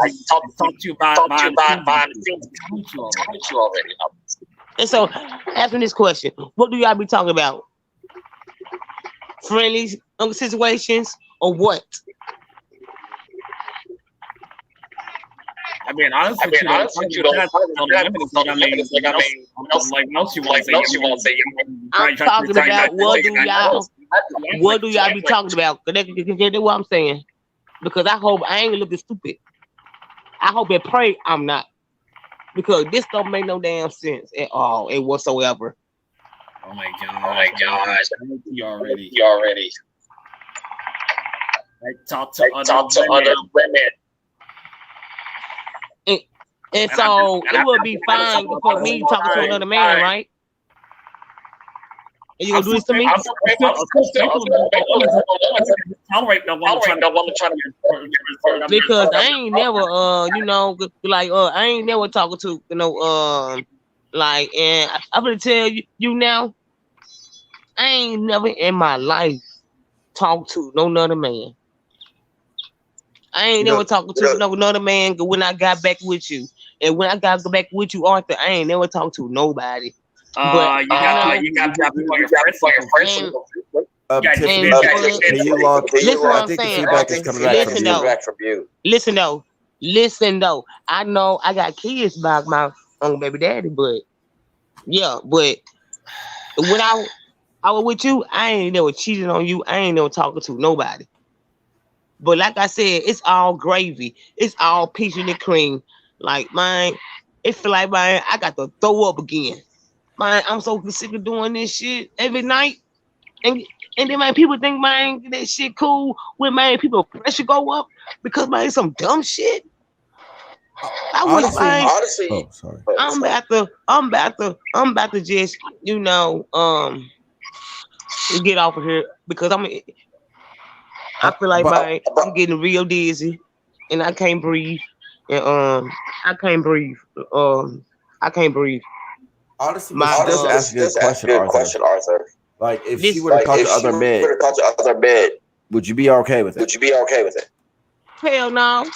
I talked to you about behind the scenes. I told you already. And so, asking this question, what do y'all be talking about? Friendly situations or what? I mean, honestly, you don't. Like most you won't say. I'm talking about what do y'all be talking about? That's what I'm saying. Because I hope I ain't looking stupid. I hope and pray I'm not. Because this don't make no damn sense at all and whatsoever. Oh my gosh. You already. I talk to other women. And so it would be fine for me talking to another man, right? And you gonna do this to me? Because I ain't never, I ain't never talking to, and I'm gonna tell you now, I ain't never in my life talked to no other man. I ain't never talking to no another man when I got back with you. And when I got back with you, Arthur, I ain't never talked to nobody. But you got people on your first. Listen though. I know I got kids by my own baby daddy, but when I was with you, I ain't never cheated on you. I ain't never talking to nobody. But like I said, it's all gravy. It's all peach and cream. Like, man, it feel like, man, I got to throw up again. Man, I'm so sick of doing this shit every night. And then, man, people think, man, that shit cool when, man, people pressure go up because, man, some dumb shit. Honestly, I'm about to just, get off of here because I feel like I'm getting real dizzy and I can't breathe. And I can't breathe. Honestly, just asking this question, Arthur. Like, if she were to talk to other men, would you be okay with it? Hell no.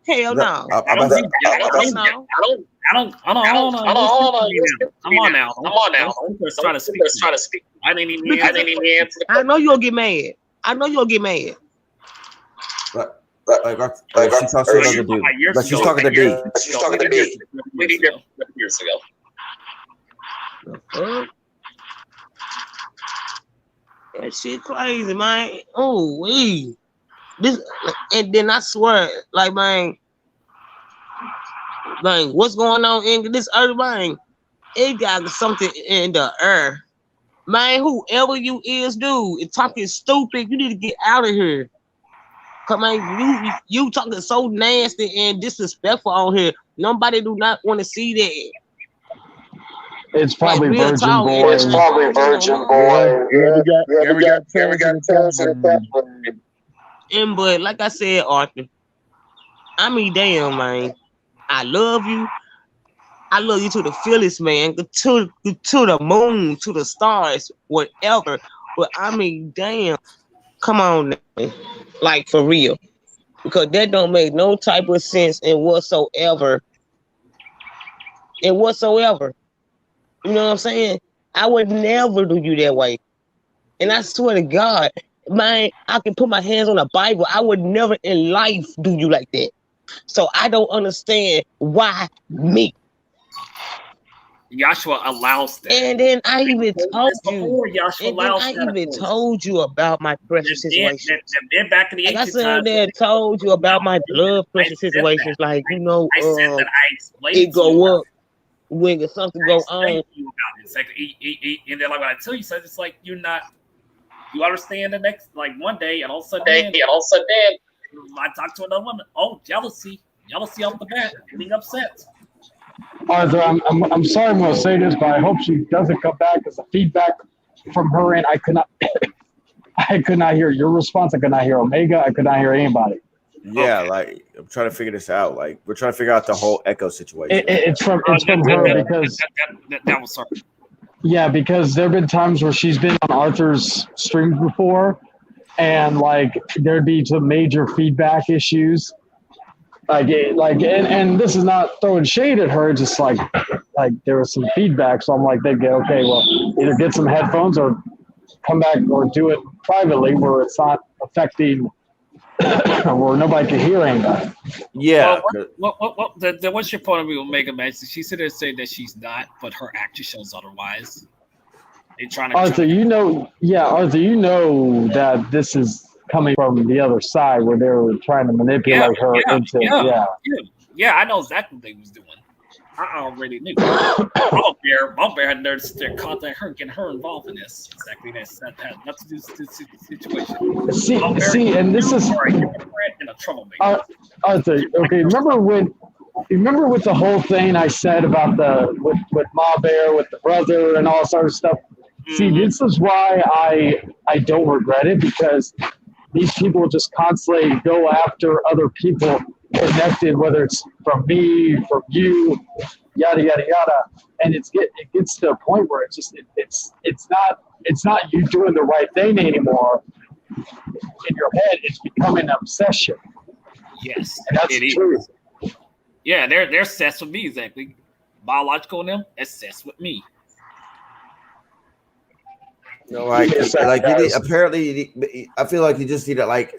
I don't know. I'm on now. Trying to speak. I didn't even answer. I know you'll get mad. Like she talks to another dude. But she's talking to D. Years ago. That shit crazy, man. Oh, this, and then I swear, like, man, what's going on in this earth, man? It got something in the air, man. Whoever you is, dude, if talking stupid, you need to get out of here. Come on, you talking so nasty and disrespectful on here. Nobody do not want to see that. It's Like probably real Virgin talk. Boy. It's probably Virgin Yeah. Boy. Yeah, we got Yeah, we got Tails Tails in in the the chat chat room. room. And but like I said, Arthur, I mean, damn, man, I love you. I love you to the fullest, man. To the moon, to the stars, whatever. But I mean, damn, come on, man. Like for real, because that don't make no type of sense in whatsoever. In whatsoever, you know what I'm saying? I would never do you that way. And I swear to God, man, I can put my hands on the Bible. I would never in life do you like that. So I don't understand why me. Joshua allows that. And then I even told you. Before Joshua And then allows I that, of even course. told you about my pressure situations. Then back in the Like I ancient said, times, there told you about my blood pressure situations. Like you know, I said that I explained it to you. go up when something I go explained on. to you about it. It's like, and then like when I tell you, so it's like you're not. You understand the next, like one day, and all of a sudden, I talk to another woman. Oh, jealousy off the bat, getting upset. Arthur, I'm sorry I'm going to say this, but I hope she doesn't come back because the feedback from her end, I could not hear your response. I could not hear Omega. I could not hear anybody. Yeah, like I'm trying to figure this out. Like we're trying to figure out the whole echo situation. It's from her because that was her. Yeah, because there have been times where she's been on Arthur's streams before, and like there'd be some major feedback issues. And this is not throwing shade at her, just like there was some feedback. So I'm like, they go, okay, well, either get some headphones or come back or do it privately where it's not affecting where nobody can hear anybody. Yeah. What's your point of view, Omega Man? She said that she's not, but her action shows otherwise. They trying to Arthur, you know that this is coming from the other side where they were trying to manipulate her into I know exactly what they was doing. I already knew. Bump Bear had nerds to contact her, getting her involved in this. Exactly, that had nothing to do with this situation. See, and this is in a troublemaker. Arthur. Okay, remember with the whole thing I said about with Ma Bear, with the brother and all sort of stuff. Mm-hmm. See, this is why I don't regret it, because these people just constantly go after other people connected, whether it's from me, from you, yada yada yada, and it gets to a point where it's not you doing the right thing anymore. In your head, it's becoming an obsession. Yes, and that's the truth. Yeah, they're obsessed with me, exactly. Biological in them, obsessed with me. You know, like you need, apparently, I feel like you just need to like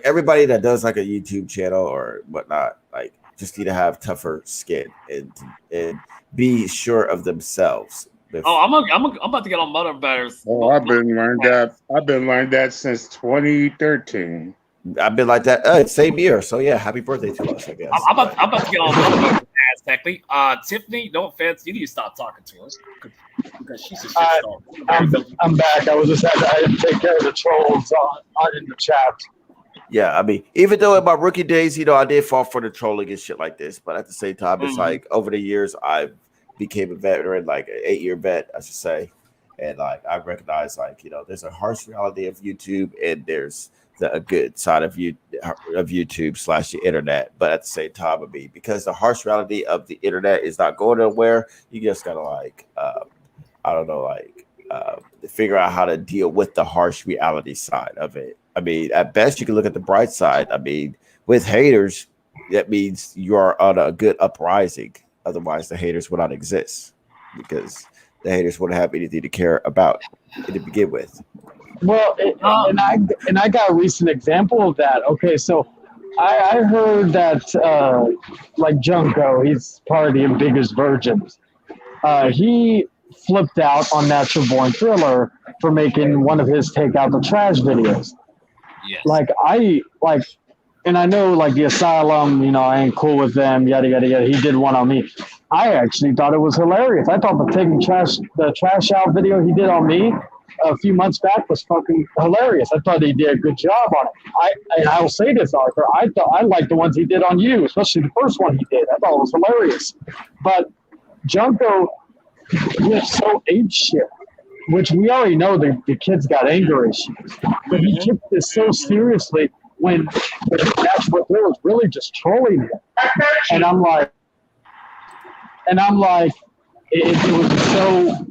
everybody that does like a YouTube channel or whatnot, like just need to have tougher skin and be sure of themselves. I'm about to get on Mother Bears. Oh, I've been learning that since 2013. I've been like that. Same year. So yeah, happy birthday to us, I guess. I'm about to get on Mother Bears. Exactly. Tiffany, no offense, you need to stop talking to her because she's a shitstorm. I'm back. I was just I had to take care of the trolls on in the chat. Yeah, I mean, even though in my rookie days, I did fall for the trolling and shit like this, but at the same time, it's like over the years, I became a veteran, like an 8-year vet, I should say, and like I recognize, like there's a harsh reality of YouTube, and there's a good side of YouTube / the internet. But at the same time, I mean, because the harsh reality of the internet is not going nowhere, you just gotta figure out how to deal with the harsh reality side of it. I mean, at best, you can look at the bright side. I mean, with haters, that means you are on a good uprising. Otherwise, the haters would not exist because the haters wouldn't have anything to care about to begin with. Well, and I got a recent example of that. Okay, so I heard that like Junko, he's part of the biggest virgins. He flipped out on Natural Born Thriller for making one of his Take Out the Trash videos. Yes. And I know like the Asylum, I ain't cool with them, yada yada yada. He did one on me. I actually thought it was hilarious. I thought the trash out video he did on me a few months back was fucking hilarious. I thought he did a good job on it. I will say this, Arthur. I liked the ones he did on you, especially the first one he did. I thought it was hilarious. But Junko was so ape shit, which we already know the kid's got anger issues, but he took this so seriously when that's what they was really just trolling him. And I'm like, it was so,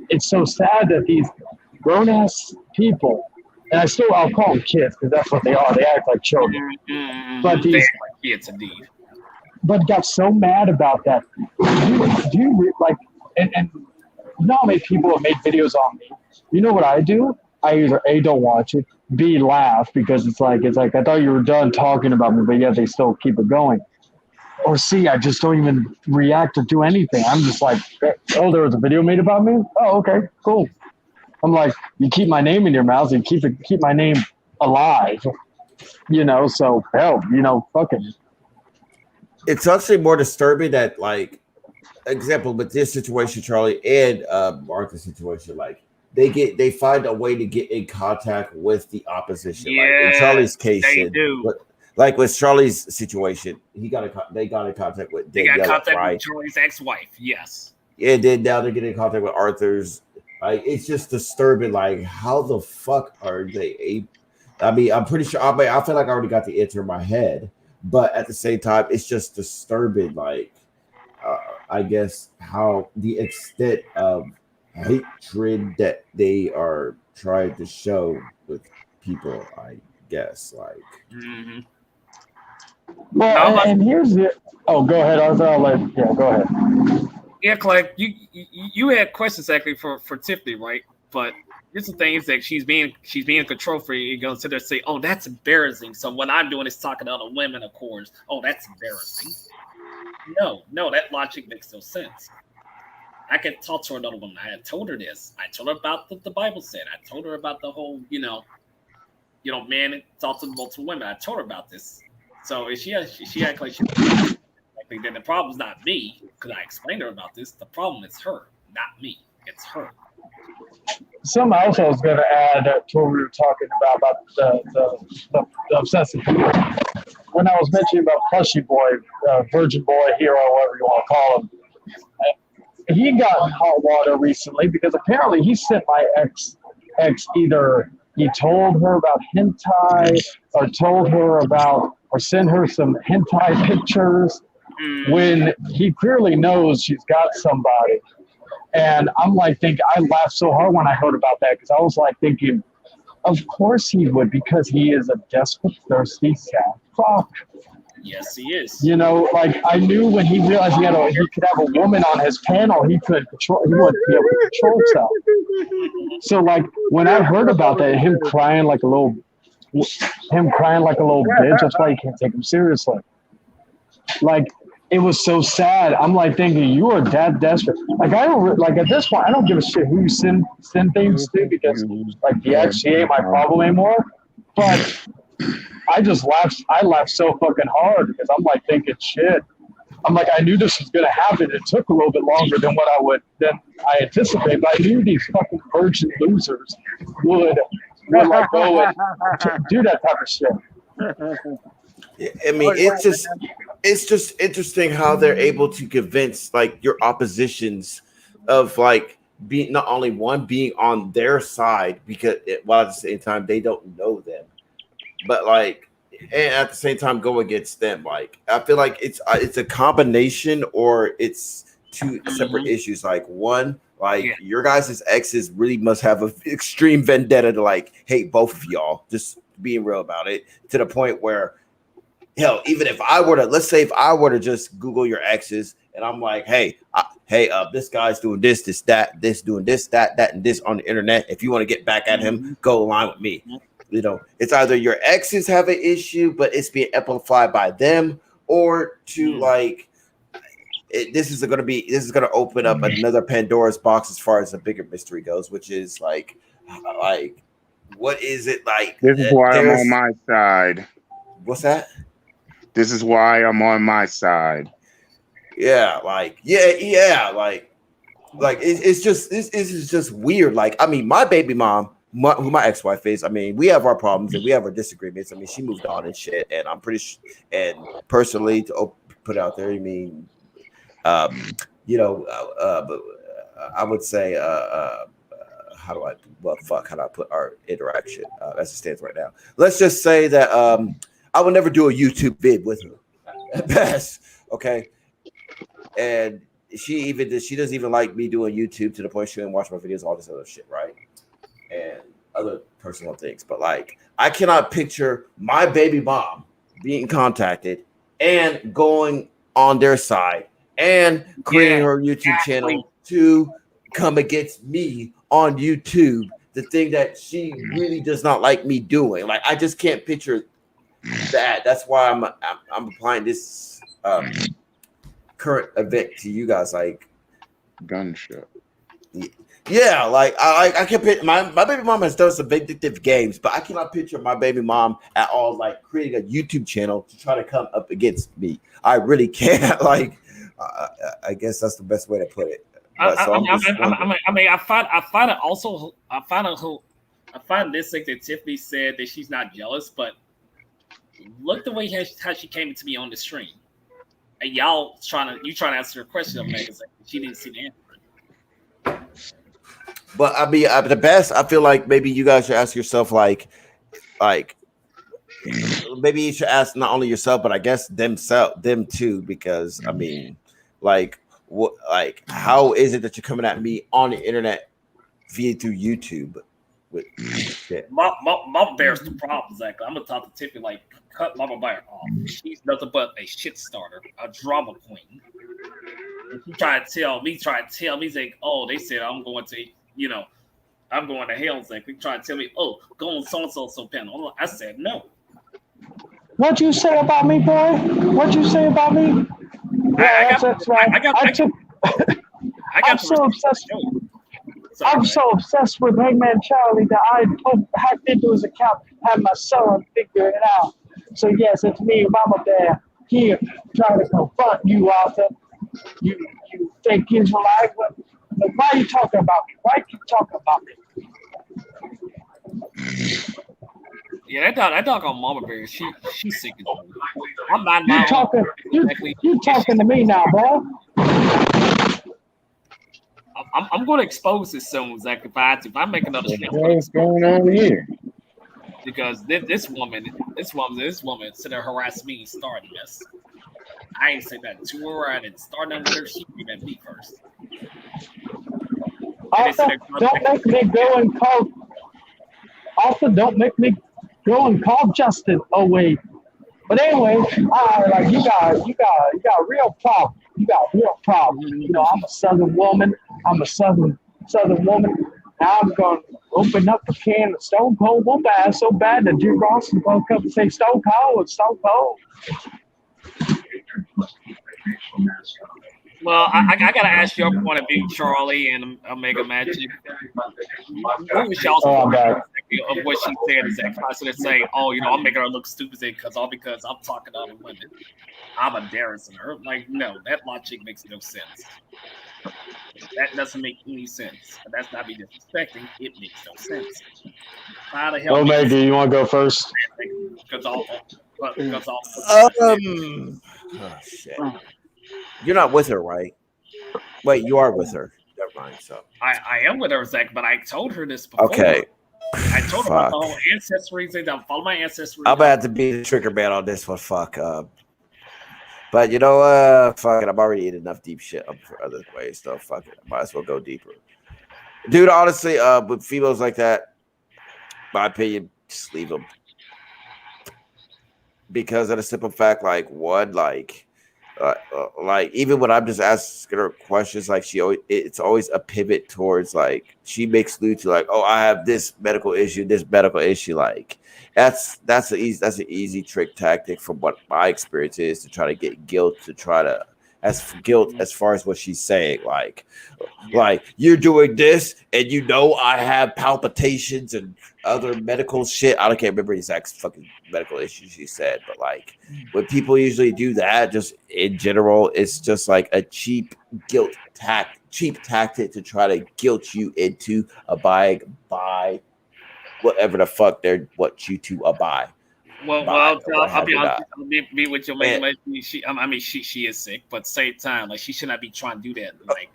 it's so sad that these grown ass people, and I'll call them kids because that's what they are. They act like children. But They these, act like kids indeed. but got so mad about that. Do you like, and you know how many people have made videos on me? You know what I do? I either A, don't watch it, B, laugh because it's like I thought you were done talking about me, but yet they still keep it going. Or C, I just don't even react or do anything. I'm just like, oh, there was a video made about me? Oh, okay, cool. I'm like, you keep my name in your mouth and keep my name alive. You know, so hell, you know, fuck it. It's actually more disturbing that, like, example with this situation, Charlie, and Martha's situation, like they find a way to get in contact with the opposition. Like in Charlie's case, they do. Like with Charlie's situation, they got in contact with They got Danielle, contact right? with Charlie's ex-wife. Yes. And then now they're getting in contact with Arthur's. Like it's just disturbing. Like how the fuck are they? I mean, I'm pretty sure. I feel like I already got the answer in my head, but at the same time, it's just disturbing. Like, I guess how the extent of hatred that they are trying to show with people. I guess like. Mm-hmm. Well, and here's the. Oh, go ahead, Arthur. Go ahead. Yeah, Clay, you had questions actually for Tiffany, right? But here's the thing: is that she's being a control freak. You're gonna sit there and say, "Oh, that's embarrassing." So what I'm doing is talking to other women, of course. Oh, that's embarrassing. No, that logic makes no sense. I can talk to another woman. I had told her this. I told her about the Bible said. I told her about the whole, man talk to multiple women. I told her about this. So if she act like then the problem's not me because I explained to her about this. The problem is her, not me. It's her. Something else I was going to add to what we were talking about the obsessive people. When I was mentioning about Plushy Boy, Virgin Boy, Hero, whatever you want to call him, he got in hot water recently because apparently he sent my ex either he told her about hentai or told her about or sent her some hentai pictures when he clearly knows she's got somebody. And I'm like thinking, I laughed so hard when I heard about that because I was like thinking, of course he would because he is a desperate, thirsty, sad fuck. Yes, he is. You know, like I knew when he realized he could have a woman on his panel, he wouldn't be able to control himself. So like when I heard about that, him crying like a little bitch, that's why you can't take him seriously. Like it was so sad. I'm like thinking you are that desperate. Like I don't like at this point I don't give a shit who you send things to because like the ex she ain't my problem anymore. But I just laughed. I laughed so fucking hard because I'm like thinking shit. I'm like I knew this was gonna happen. It took a little bit longer than I anticipated. But I knew these fucking virgin losers would like go and do that type of shit. I mean, it's just interesting how they're able to convince like your oppositions of like being not only one being on their side because while at the same time they don't know them, but like and at the same time go against them. Like I feel like it's a combination or it's two separate issues. Like one, like your guys' exes really must have an extreme vendetta to like hate both of y'all. Just being real about it to the point where. Hell, even if I were to, let's say if I were to just Google your exes and I'm like, hey, this guy's doing this, that, doing this, that, and this on the internet. If you want to get back at him, go along with me. You know, it's either your exes have an issue, but it's being amplified by them or to like, this is going to open up another Pandora's box as far as the bigger mystery goes, which is like, what is it like? This is why I'm on my side. What's that? This is why I'm on my side. Yeah, like it's just this is just weird. Like, I mean, my baby mom, who my ex-wife is, I mean, we have our problems and we have our disagreements. I mean, she moved on and shit, and I'm pretty and personally to put out there, I mean, but I would say, how do I put our interaction as it stands right now? Let's just say that I would never do a YouTube vid with her at best, okay? And she doesn't even like me doing YouTube to the point she didn't watch my videos, all this other shit, right? And other personal things. But like, I cannot picture my baby mom being contacted and going on their side and creating her YouTube channel to come against me on YouTube, the thing that she really does not like me doing. Like, I just can't picture that. That's why I'm applying this current event to you guys. Like, gunshot. Yeah, like I can't picture my baby mom has done some vindictive games, but I cannot picture my baby mom at all like creating a YouTube channel to try to come up against me. I really can't. Like, I guess that's the best way to put it. But, I find this thing that Tiffany said that she's not jealous, but look the way how she came to me on the stream, and you trying to answer her question, because she didn't see the answer. But I mean, the best, I feel like maybe you guys should ask yourself, like maybe you should ask not only yourself, but I guess them too, because I mean, like, what, like, how is it that you're coming at me on the internet via through YouTube with shit? Mama Bear's the problem, Zach. I'm gonna talk to Tiffany, like, cut Mama Bear off. She's nothing but a shit starter, a drama queen. And she try to tell me, like, oh, they said I'm going to hell. Like, they try to tell me, oh, go on so panel. I said no. What you say about me, boy? What you say about me? I'm so obsessed with Hangman Charlie that I hacked into his account, had my son figure it out. So yes, it's me, Mama Bear, here trying to confront you, Arthur. You fake Israelite. Why are you talking about me? Why keep talking about me? Yeah, that dog on Mama Bear, she's sick as hell. I'm not You talking to me now, bro? I'm going to expose this soon, Zach. If I make another shit, What's going on here? Because this woman sitting there harassing me, starting this. I ain't said that to her. I didn't start nothing with her. She came at me first. Arthur, don't make me go and call. Arthur, don't make me go and call Justin. Oh wait. But anyway, like you got a real problem. You got a real problem. You know, I'm a Southern woman. I'm a Southern woman. Now I'm going to open up a can of Stone Cold whoop ass so bad that Jim Ross is going to come and say Stone Cold. Well, I got to ask your point of view, Charlie and Omega Magic. What was y'all's point of what she said? Is that constantly saying, "Oh, you know, I'm making her look stupid because I'm talking to other women. I'm embarrassing her." Like, no, that logic makes no sense. That doesn't make any sense. That's not me disrespecting. It makes no sense. How the hell? Omega, you want to go first? Oh shit. You're not with her, right? Wait, you are with her. Never mind. So I am with her, Zach, but I told her this before. Okay. I told her about the whole ancestry thing. I'll follow my ancestry. I'm about to be the trigger man on this one. Fuck. But you know, fuck it. I'm already eating enough deep shit up for other ways, so fuck it. Might as well go deeper. Dude, honestly, with females like that, my opinion, just leave them. Because of the simple fact, like, one, like even when I'm just asking her questions, like it's always a pivot towards like she makes allude to like, oh, I have this medical issue. Like that's an easy trick tactic from what my experience is to try to get guilt as far as what she's saying, like you're doing this and you know I have palpitations and other medical shit. I can't remember the exact fucking medical issues she said, but like when people usually do that, just in general, it's just like a cheap tactic to try to guilt you into abiding by whatever the fuck they're what you to abide. Well, what I'll have be you honest. not. I'll be with you, And, man. She is sick, but same time, like she should not be trying to do that. Like,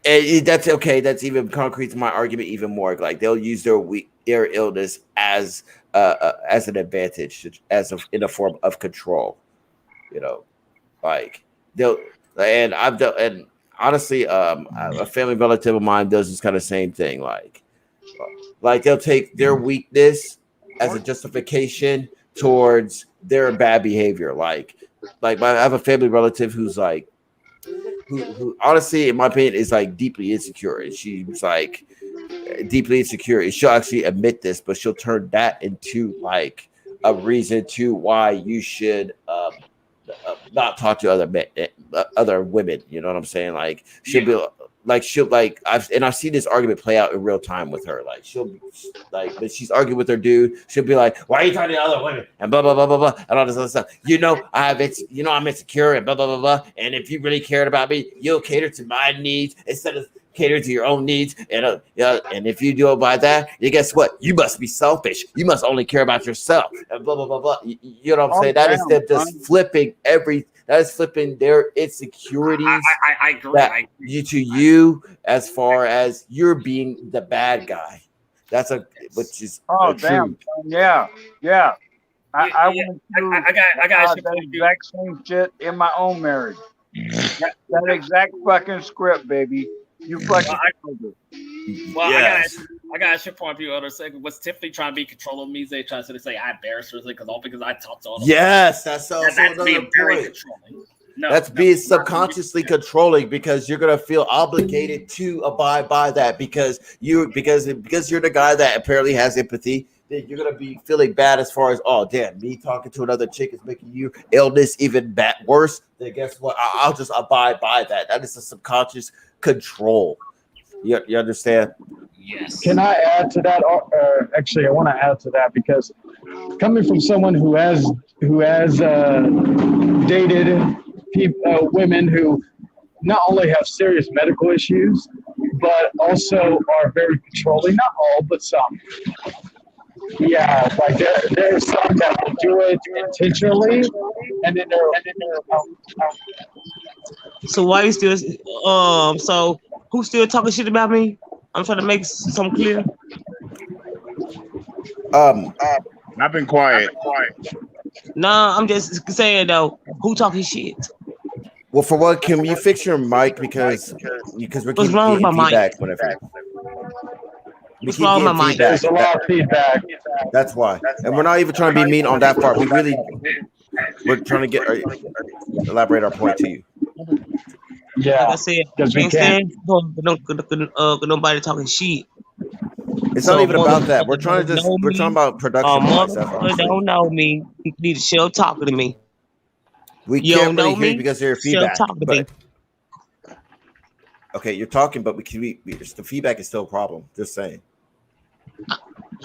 that's okay. That's even concretes my argument even more. Like they'll use their illness as an advantage, in a form of control. You know, like they'll and I've done and honestly, a family relative of mine does this kind of same thing. Like they'll take their weakness as a justification towards their bad behavior. I have a family relative who's like who honestly, in my opinion, is like deeply insecure, and she's like deeply insecure. And she'll actually admit this, but she'll turn that into like a reason to why you should not talk to other women. You know what I'm saying? Like I've seen this argument play out in real time with her. Like she'll like when she's arguing with her dude, she'll be like, "Why are you talking to other women?" and blah blah blah blah blah and all this other stuff. I'm insecure and blah blah blah blah. And if you really cared about me, you'll cater to my needs instead of cater to your own needs. And and if you do it by that, you guess what? You must be selfish. You must only care about yourself. And blah blah blah blah. You know what I'm saying? That is them just flipping that is flipping their insecurities I agree. to you as far as you're being the bad guy. Which is damn, true. yeah. I went through I got that exact same shit in my own marriage. That exact fucking script, baby. You fucking. I got your point of view. Other second, was Tiffany trying to be controlling me? They trying to say I embarrassed her because I talked to all. Yes, that's also that's being another very point. controlling. That's being subconsciously controlling because you're gonna feel obligated to abide by that because you're the guy that apparently has empathy. Then you're gonna be feeling bad as far as me talking to another chick is making your illness even worse. Then guess what? I'll just abide by that. That is a subconscious control. You understand? Yes. Can I add to that? Actually, I want to add to that because coming from someone who has dated women who not only have serious medical issues, but also are very controlling. Not all, but some. Yeah, like there's some that will do it intentionally, and then So why you still so who's still talking shit about me? I'm trying to make something clear. I've been quiet. Nah, I'm just saying though, who talking shit? Well, for what, can you fix your mic because we're What's wrong with getting my feedback mic? whenever. What's wrong with my mic? There's a lot of feedback. That's why, and we're not even trying to be mean on that part. We're trying to elaborate our point to you. Yeah, like I said, because we can't can't. stand nobody talking shit. It's not even about that. We're talking about production wise. Motherfucker don't know me. You need to shut up talking to me. We You can't don't really know hear you me? because of your Shut up feedback. talking to me. Okay, you're talking, but the feedback is still a problem. Just saying.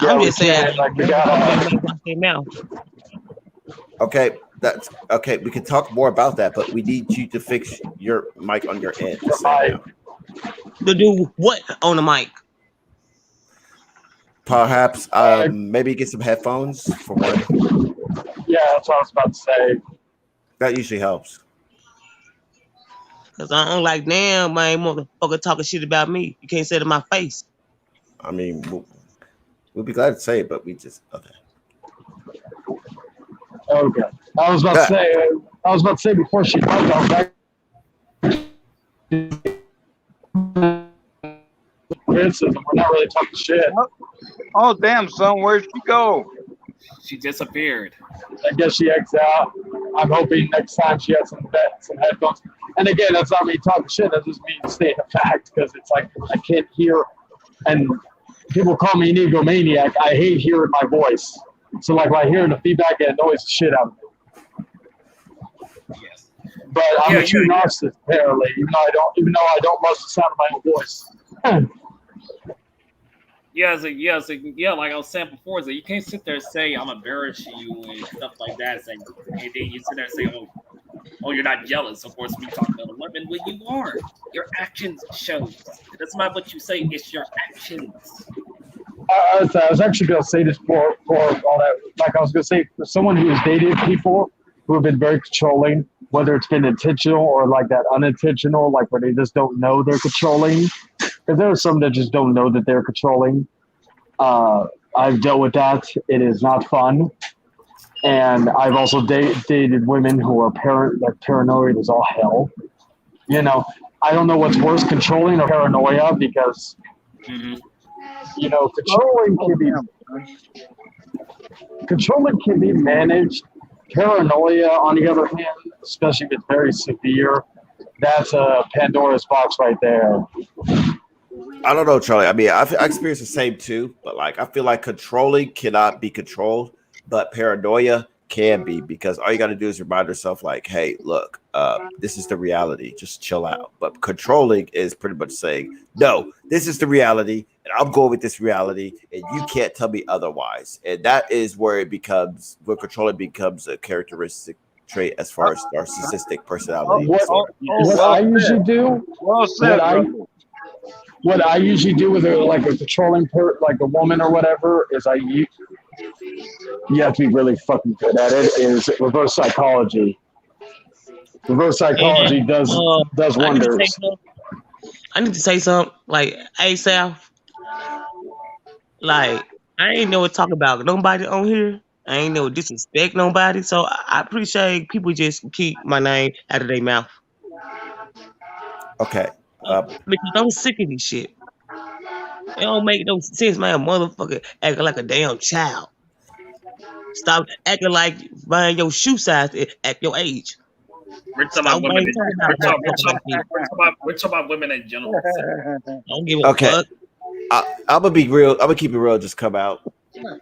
I'm just saying. Like we got. Okay, that's okay. We can talk more about that, but we need you to fix your mic on your end. Just saying now. To do what on the mic? Perhaps maybe get some headphones for one. Yeah, that's what I was about to say. That usually helps. Cause I don't like damn man motherfucker talking shit about me. You can't say it in my face. I mean, we'll be glad to say it, but we just okay. Okay. I was about to say before she talked, I was like, criticism. We're not really talking shit. Oh damn, son, where'd she go? She disappeared. I guess she X'd out. I'm hoping next time she has some headphones. And again, that's not me talking shit. That just means stating a fact because it's like I can't hear. And people call me an egomaniac. I hate hearing my voice. So like when I hear the feedback, it annoys the shit out of me. Yes. But I'm a true narcissist, apparently, even though I don't love the sound of my own voice. Yeah, like I was saying before, you can't sit there and say I'm embarrassing you and stuff like that, and then you sit there and say, oh, you're not jealous. Of course, we talk to other women, but you are. Your actions show. That's not what you say; it's your actions. I was actually going to say this for all that. Like I was going to say, for someone who has dated people who have been very controlling, whether it's been intentional or like that unintentional, like where they just don't know they're controlling. Because there are some that just don't know that they're controlling. I've dealt with that. It is not fun. And I've also dated women who are paranoid as all hell. You know, I don't know what's worse, controlling or paranoia, because controlling can be managed. Paranoia, on the other hand, especially if it's very severe, that's a Pandora's box right there. I don't know, Charlie. I mean, I experienced the same too, but like I feel like controlling cannot be controlled, but paranoia can be, because all you got to do is remind yourself, like, hey, look, this is the reality. Just chill out. But controlling is pretty much saying, no, this is the reality, and I'm going with this reality, and you can't tell me otherwise. And that is where controlling becomes a characteristic trait as far as narcissistic personality. What I usually do, what I usually do with a controlling like a woman or whatever, is you have to be really fucking good at it, is reverse psychology. Reverse psychology does wonders. I need to say something. Like, hey, Sal, like, I ain't never talk about nobody on here. I ain't never disrespect nobody. So I appreciate people just keep my name out of their mouth. Okay. Because I'm sick of this shit. It don't make no sense, man. Motherfucker acting like a damn child. Stop acting like buying your shoe size at your age. We're talking about women. We're talking about women in general. Don't give a fuck. I'm gonna be real. I'm gonna keep it real. Just come out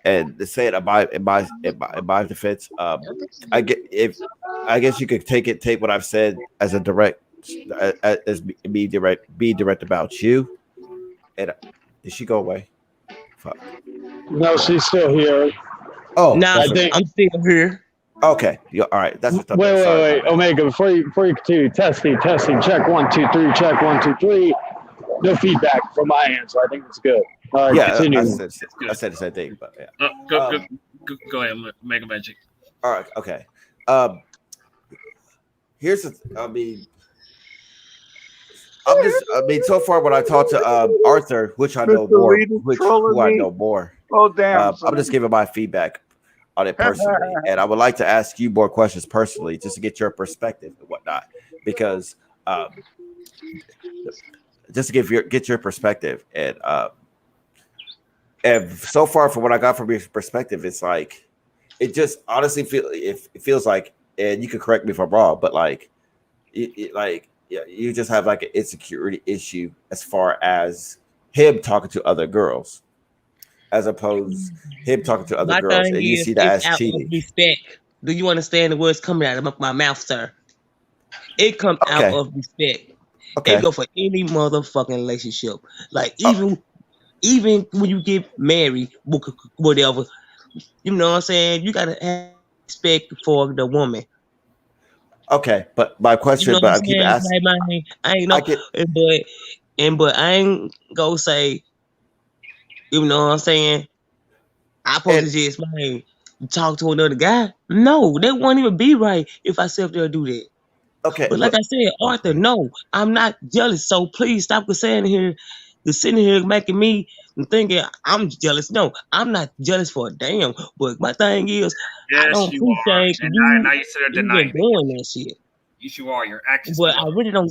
and say it in my defense. I guess you could take what I've said as a direct, as be direct about you. And did she go away? Fuck. No, she's still here. Oh, no, I'm still here. Okay, all right. That's what. Wait, Omega. Before you continue, testing. Check 1 2 3. Check 1 2 3. No feedback from my end, so I think it's good. All right, continue. I said the same thing, but yeah. Go ahead, Mega Magic. All right, okay. Here's so far when I talked to Arthur, which I know more, who I know more. Oh damn! I'm just giving my feedback on it personally, and I would like to ask you more questions personally, just to get your perspective and whatnot, because just to get your perspective, and so far from what I got from your perspective, it's like it just honestly feels like, and you can correct me if I'm wrong, but like you just have like an insecurity issue as far as him talking to other girls, as opposed him talking to other girls, and you see that as cheating. Respect. Do you understand the words coming out of my mouth, sir? It comes out of respect. Okay. It go for any motherfucking relationship. Like even when you get married, whatever, you know what I'm saying? You gotta have respect for the woman. Okay, but my question, but I keep asking. I ain't know, but I ain't gonna say, you know what I'm saying? I supposed to just talk to another guy. No, that won't even be right if I sit up there and do that. Okay, but like I said, Arthur, no, I'm not jealous. So please stop sitting here making me thinking I'm jealous. No, I'm not jealous for a damn. But my thing is, yes, I don't appreciate now you sit there denying doing that shit. Yes, you are. Your actions. But I really don't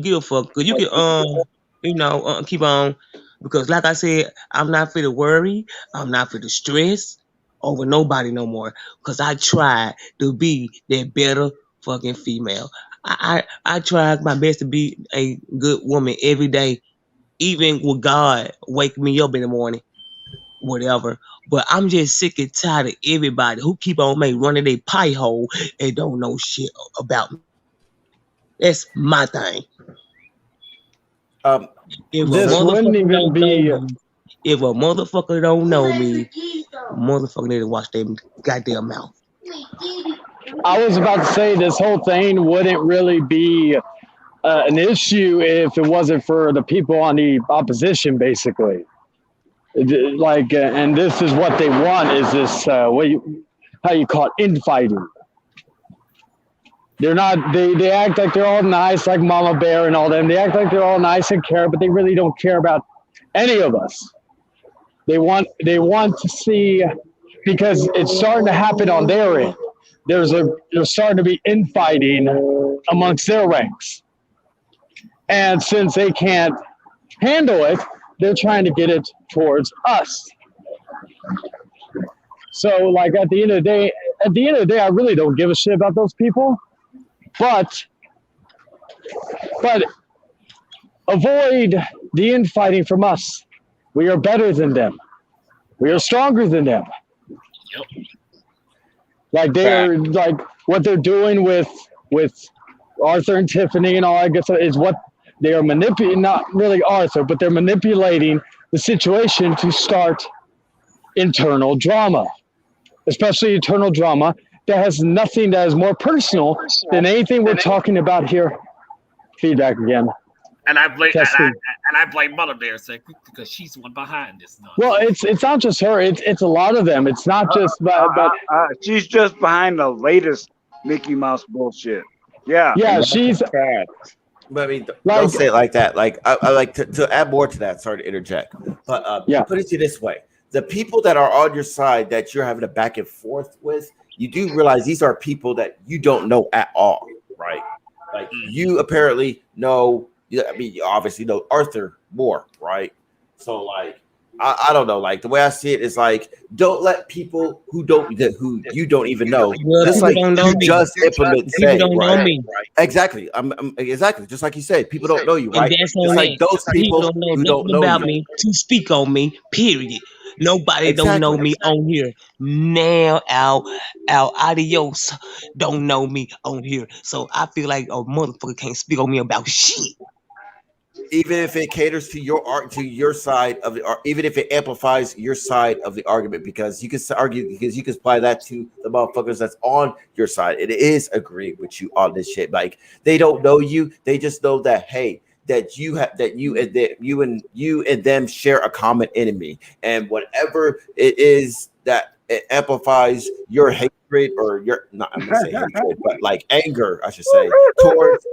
give a fuck. Cause you can keep on, because like I said, I'm not for to worry. I'm not for to stress over nobody no more. Cause I tried to be that better fucking female. I tried my best to be a good woman every day, even with God wake me up in the morning, whatever. But I'm just sick and tired of everybody who keep on running their pie hole and don't know shit about me. That's my thing. This wouldn't even be. If a motherfucker don't know me, motherfucker need to watch their goddamn mouth. I was about to say this whole thing wouldn't really be an issue if it wasn't for the people on the opposition, basically. Like, and this is what they want is this how you call it, infighting. They're not. They act like they're all nice, like Mama Bear and all them. They act like they're all nice and care, but they really don't care about any of us. They want to see, because it's starting to happen on their end. There's starting to be infighting amongst their ranks, and since they can't handle it, they're trying to get it towards us. So, like at the end of the day, I really don't give a shit about those people. But avoid the infighting from us. We are better than them. We are stronger than them. Yep. Like they're like what they're doing with Arthur and Tiffany and all that good stuff is what they are manipulating. Not really Arthur, but they're manipulating the situation to start internal drama, especially internal drama that has nothing that is more personal than anything we're talking about here. Feedback again. And I blame Mother Bear because she's the one behind this. Well, it's not just her. It's a lot of them. It's not just but she's just behind the latest Mickey Mouse bullshit. Yeah. Yeah, she's. But I mean, don't say it like that. Like I like to add more to that. Sorry to interject, but put it to this way: the people that are on your side that you're having a back and forth with, you do realize these are people that you don't know at all, right? Like you apparently know. I mean, you obviously know Arthur more, right? So like, I don't know. Like the way I see it is like, don't let people who you don't even know, just like you just implement say, right? Exactly. I'm exactly just like you said. People don't know you, right? Just like those people who don't know about you. me to speak on me. Period. Nobody don't know me on here. Now our adios don't know me on here. So I feel like a motherfucker can't speak on me about shit. Even if it caters to your side of the, even if it amplifies your side of the argument, because you can argue, because you can apply that to the motherfuckers that's on your side. It is agreeing with you on this shit. Like they don't know you, they just know that hey, that you and them share a common enemy, and whatever it is that it amplifies your hatred or your I'm gonna say hatred, but like anger, I should say, towards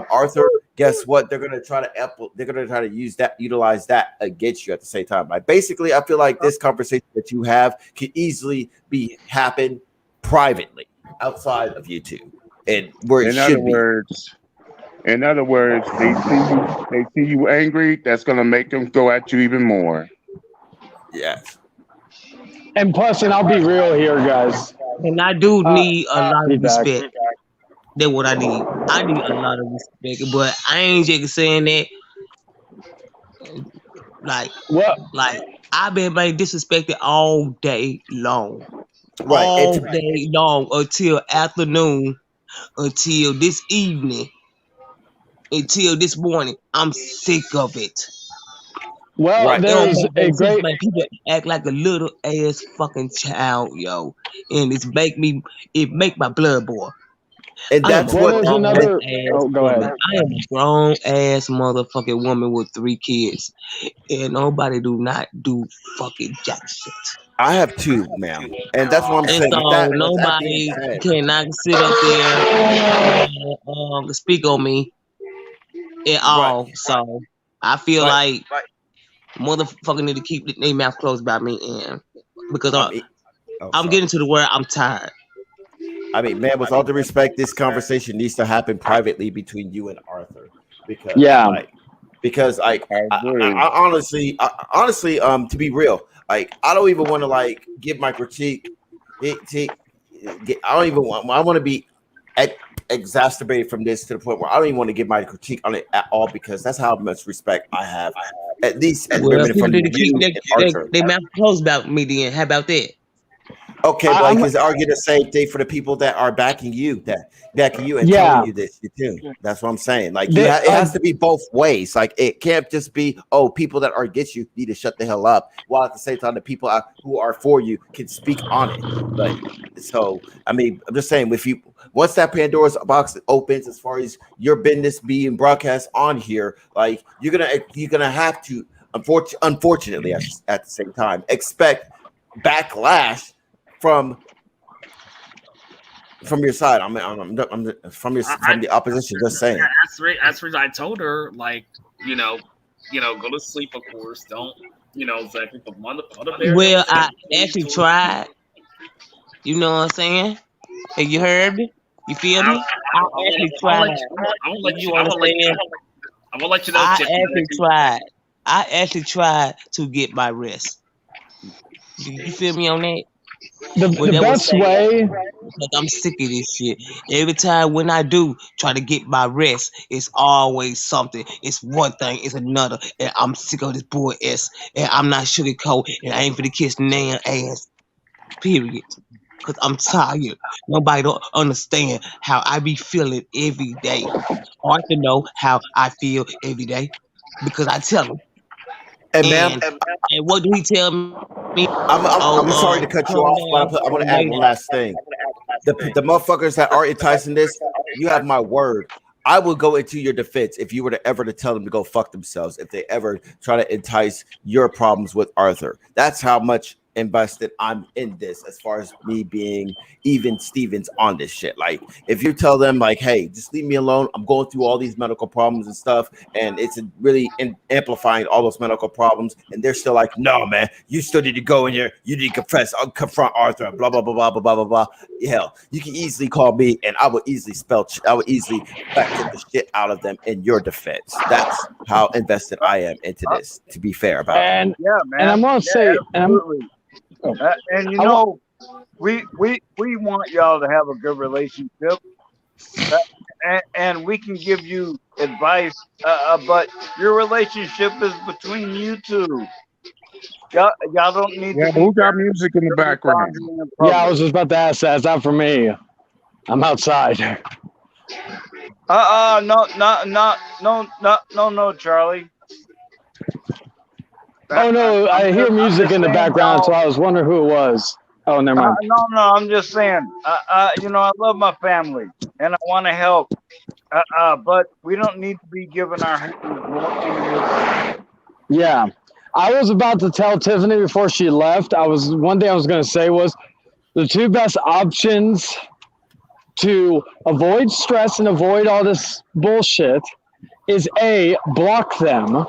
Arthur. Guess what? They're gonna try to utilize that against you at the same time. Like basically, I feel like this conversation that you have can easily happen privately outside of YouTube, and where it should be. In other words, they see you angry. That's gonna make them go at you even more. Yes. And plus, and I'll be real here, guys. And I do need a lot of respect. That's what I need. I need a lot of respect, but I ain't just saying that. Like I've been being disrespected all day long, right? All day long until afternoon, until this evening, until this morning. I'm sick of it. Well, there's a great. Like people act like a little ass fucking child, yo, and it make my blood boil. And that's what another. Oh, go ahead. I am a grown ass motherfucking woman with 3 kids, and nobody do not do fucking jack shit. I have 2, ma'am, and that's what I'm saying. So nobody cannot sit up there and speak on me at all. So I feel like motherfucker need to keep their mouth closed about me, and because I'm getting to the where I'm tired. I mean, man, with all due respect, this conversation needs to happen privately between you and Arthur, because I honestly, to be real, like I don't even want to like give my critique. I want to be exacerbated from this to the point where I don't even want to give my critique on it at all, because that's how much respect I have. At least people need to keep their mouth closed about me. Then how about that? Okay, like is argue the same thing for the people that are backing you, and telling you this too. That's what I'm saying. Like it has to be both ways. Like it can't just be people that are against you need to shut the hell up, while at the same time the people who are for you can speak on it. Like so, I mean, I'm just saying, if you once that Pandora's box opens, as far as your business being broadcast on here, like you're gonna have to unfortunately, at the same time, expect backlash from your side. I'm from the opposition. Just saying. That's the reason I told her, like, go to sleep, of course. Don't, exactly. But Mother Bear. Well, I actually tried. You know what I'm saying? Have you heard me? You feel me? I actually tried. I'm gonna let you. You understand? I'm gonna let you know. I Tiffany, actually tried. I actually tried to get my rest. You feel me on that? The best way. Because I'm sick of this shit. Every time when I do try to get my rest, it's always something. It's one thing, it's another. And I'm sick of this boy S. And I'm not sugarcoat. And I ain't finna kiss nan ass. Period. Because I'm tired. Nobody don't understand how I be feeling every day. Hard to know how I feel every day. Because I tell him. And ma'am, and what do he tell me? I'm sorry to cut you off, but I want to add one last thing. The motherfuckers that are enticing this, you have my word. I will go into your defense if you were to ever to tell them to go fuck themselves if they ever try to entice your problems with Arthur. That's how much invested I'm in this, as far as me being even Stevens on this shit. Like, if you tell them, like, hey, just leave me alone, I'm going through all these medical problems and stuff, and it's really amplifying all those medical problems, and they're still like, no, man, you still need to go in here, you need to confront Arthur, blah blah blah blah blah blah blah blah. Hell, you can easily call me, and I would easily back the shit out of them in your defense. That's how invested I am into this, to be fair about it. Yeah, man. And I'm gonna say, and you know, we want y'all to have a good relationship, and we can give you advice, but your relationship is between you two. Y'all don't need to. Who got music in the background? Yeah, I was just about to ask that. It's not for me. I'm outside. No, Charlie. Oh no, I hear music in the background, so I was wondering who it was. Oh, never mind. No, I'm just saying. I love my family and I want to help. But we don't need to be giving our hands more. Yeah, I was about to tell Tiffany before she left. One thing I was going to say was the two best options to avoid stress and avoid all this bullshit is A, block them,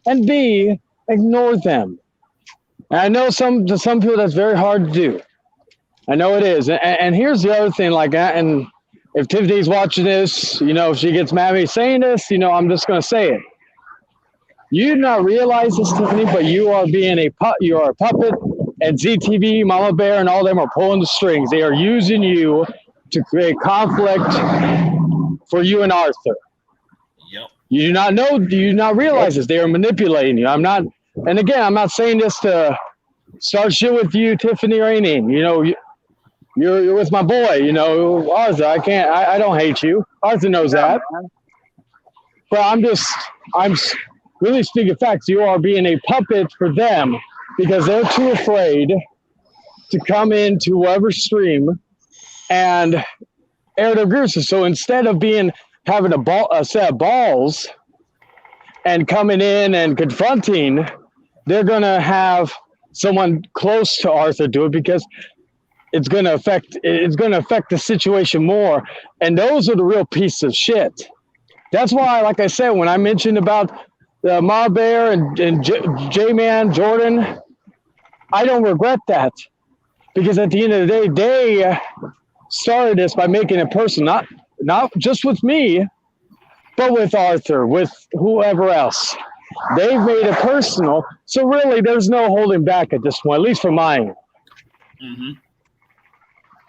and B, ignore them. And I know to some people that's very hard to do. I know it is. And here's the other thing, and if Tiffany's watching this, if she gets mad at me saying this, I'm just going to say it. You do not realize this, Tiffany, but you are you are a puppet, and ZTV, Mama Bear, and all them are pulling the strings. They are using you to create conflict for you and Arthur. Yep. You do not realize this. They are manipulating you. I'm not saying this to start shit with you, Tiffany, or anything. You're with my boy, Arthur. I don't hate you. Arthur knows that. But I'm really speaking facts. You are being a puppet for them because they're too afraid to come into whoever's stream and air their grievances. So instead of having a set of balls and coming in and confronting, they're going to have someone close to Arthur do it because it's going to affect the situation more. And those are the real pieces of shit. That's why, like I said, when I mentioned about Ma Bear and J-Man, Jordan, I don't regret that. Because at the end of the day, they started this by making it personal, not just with me, but with Arthur, with whoever else. They've made it personal. So really, there's no holding back at this point, at least for mine. Mm-hmm.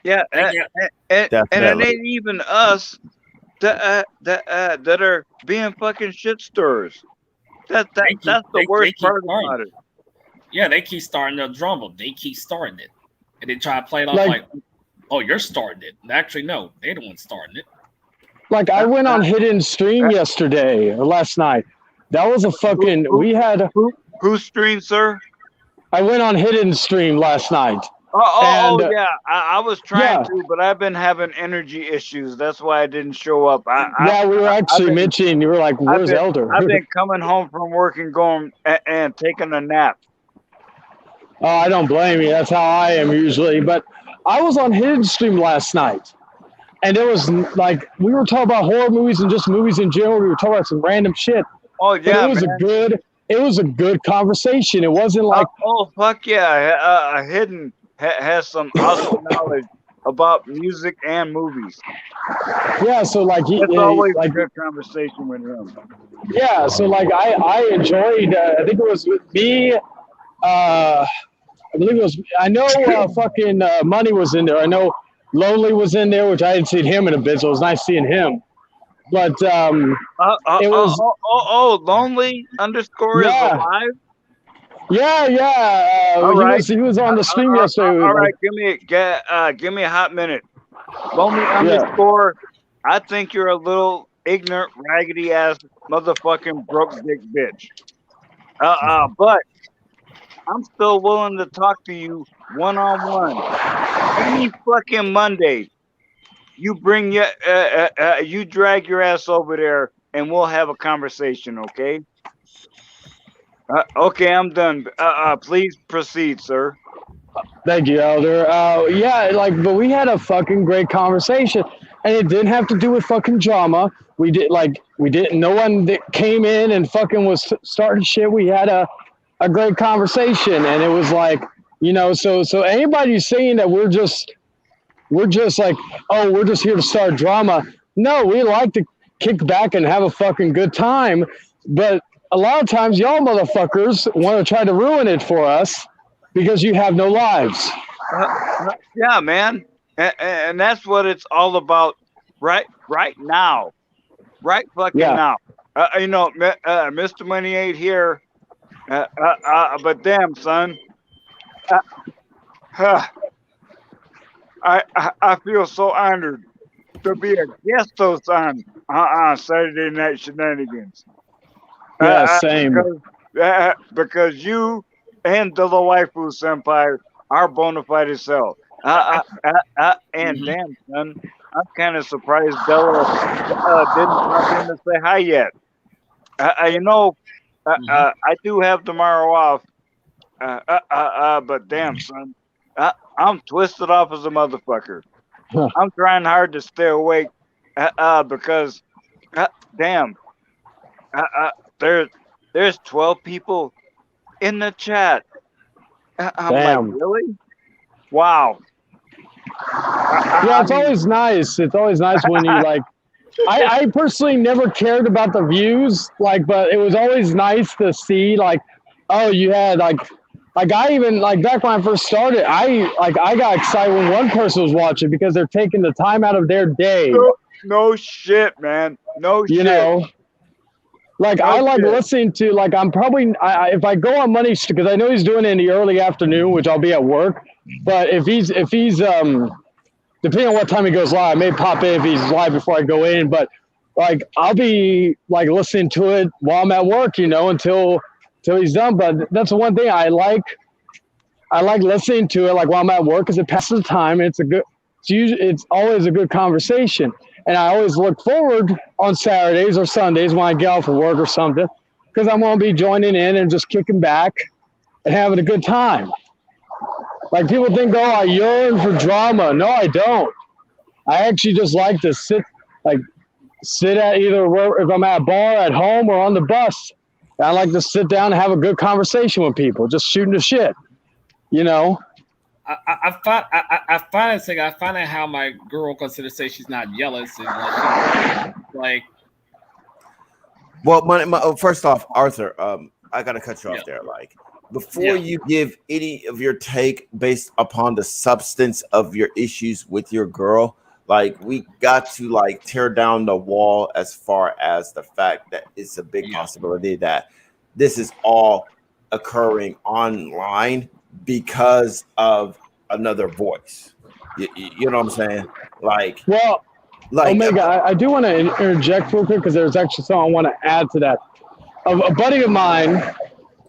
Yeah, and it ain't even us that are being fucking shit stirrers. That's the worst part about it. Yeah, they keep starting the drama. They keep starting it, and they try to play it off like, "Oh, you're starting it." And actually, no, they're the ones starting it. Like I went on Hidden Stream yesterday or last night. That was a fucking. We had whose stream, sir? I went on Hidden Stream last night. And Yeah. I was trying yeah, to, but I've been having energy issues. That's why I didn't show up. yeah, we were I've actually been mentioning. You were like, "Where's Elder?" I've been coming home from work and going and taking a nap. Oh, I don't blame you. That's how I am usually. But I was on his stream last night, and it was like we were talking about horror movies and just movies in general. We were talking about some random shit, Oh but yeah, man. it was a good conversation. It wasn't like Oh fuck yeah. Hidden has some awesome knowledge about music and movies. yeah. So like It's always a like good conversation with him. yeah. So like I enjoyed. I think it was with me. I believe it was. I know fucking Money was in there. I know Lonely was in there, which I hadn't seen him in a bit, so it was nice seeing him. But it was Lonely underscore is yeah, alive. yeah. All right. He was on the stream yesterday. All right, Like, give me a hot minute. Lonely yeah, underscore. I think you're a little ignorant, raggedy ass motherfucking broke dick bitch. But I'm still willing to talk to you one on one. Any fucking Monday, you bring your you drag your ass over there, and we'll have a conversation. Okay? Okay, I'm done. Please proceed, sir. thank you, Elder. Yeah, like, but we had a fucking great conversation, and it didn't have to do with fucking drama. We didn't. No one that came in and fucking was starting shit. We had a great conversation, and it was like, so anybody who's saying that we're just like, oh, we're just here to start drama. No, we like to kick back and have a fucking good time, but a lot of times y'all motherfuckers want to try to ruin it for us because you have no lives. Yeah, man, and that's what it's all about, right now, right fucking Yeah. now. Mr. Money ain't here, but damn, son, I feel so honored to be a guest host on Saturday Night Shenanigans. Yeah, same. Because you and the Waifu Senpai are bona fide as hell. And damn, son, I'm kind of surprised Della didn't pop in to say hi yet. I do have tomorrow off. But damn, son, I'm twisted off as a motherfucker. Huh. I'm trying hard to stay awake because, damn, there's 12 people in the chat. I'm Damn. like, really? Wow. Yeah, it's always nice. It's always nice when you like. I personally never cared about the views, like, but it was always nice to see, like, oh, you had like I even like back when I first started, I got excited when one person was watching because they're taking the time out of their day. No shit, man. No shit. You know, like I like listening to like I'm probably if I go on Money because I know he's doing it in the early afternoon, which I'll be at work. But if he's depending on what time he goes live, I may pop in if he's live before I go in. But like I'll be like listening to it while I'm at work, until he's done. But that's the one thing I like listening to it like while I'm at work because it passes the time and it's always a good conversation. And I always look forward on Saturdays or Sundays when I get off of work or something because I'm going to be joining in and just kicking back and having a good time. Like people think, oh, I yearn for drama. No, I don't. I actually just like to sit at either if I'm at a bar, at home, or on the bus. I like to sit down and have a good conversation with people, just shooting the shit. I find it how my girl considers say she's not jealous and like. Well, first off, Arthur, I gotta cut you off there. Like, before you give any of your take based upon the substance of your issues with your girl, like we got to like tear down the wall as far as the fact that it's a big possibility that this is all occurring online because of another voice. You know what I'm saying? Like, Omega, I do want to interject real quick because there's actually something I want to add to that. A buddy of mine,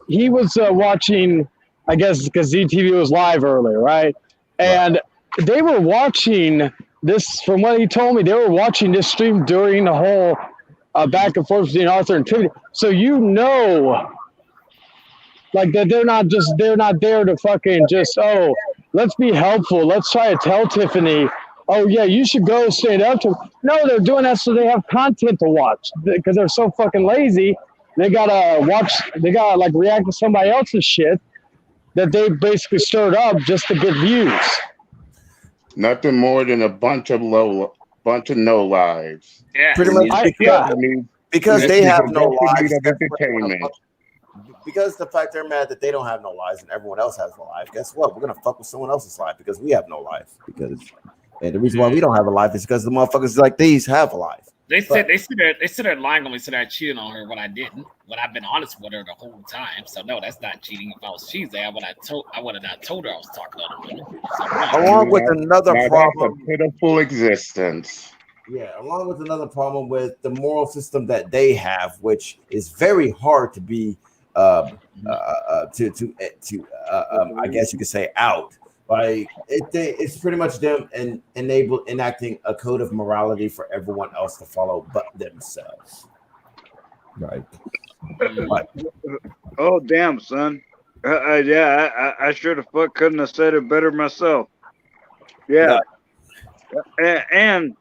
he was watching, I guess, because ZTV was live earlier, right? And they were watching this, from what he told me, they were watching this stream during the whole back and forth between Arthur and Tiffany. So like that they're not there to fucking just, oh, let's be helpful. Let's try to tell Tiffany, oh yeah, you should go stand up to him. No, they're doing that so they have content to watch because they're so fucking lazy. They gotta like react to somebody else's shit that they basically stirred up just to get views. Nothing more than a bunch of no lives. Yeah. Pretty much because they have no lives. Entertainment. Because the fact they're mad that they don't have no lives and everyone else has a life. Guess what? We're gonna fuck with someone else's life because we have no life. And the reason why we don't have a life is because the motherfuckers like these have a life. They said they're lying on me, said I cheated on her when I didn't. When I've been honest with her the whole time. So no, that's not cheating. If I was cheating, I would have not told her I was talking to other women. So, along with another problem, that's a pitiful existence. Yeah, along with another problem with the moral system that they have, which is very hard to be I guess you could say out. Like it's pretty much them and enacting a code of morality for everyone else to follow but themselves. Right. Oh damn, son. Yeah, I sure the fuck couldn't have said it better myself. Yeah. And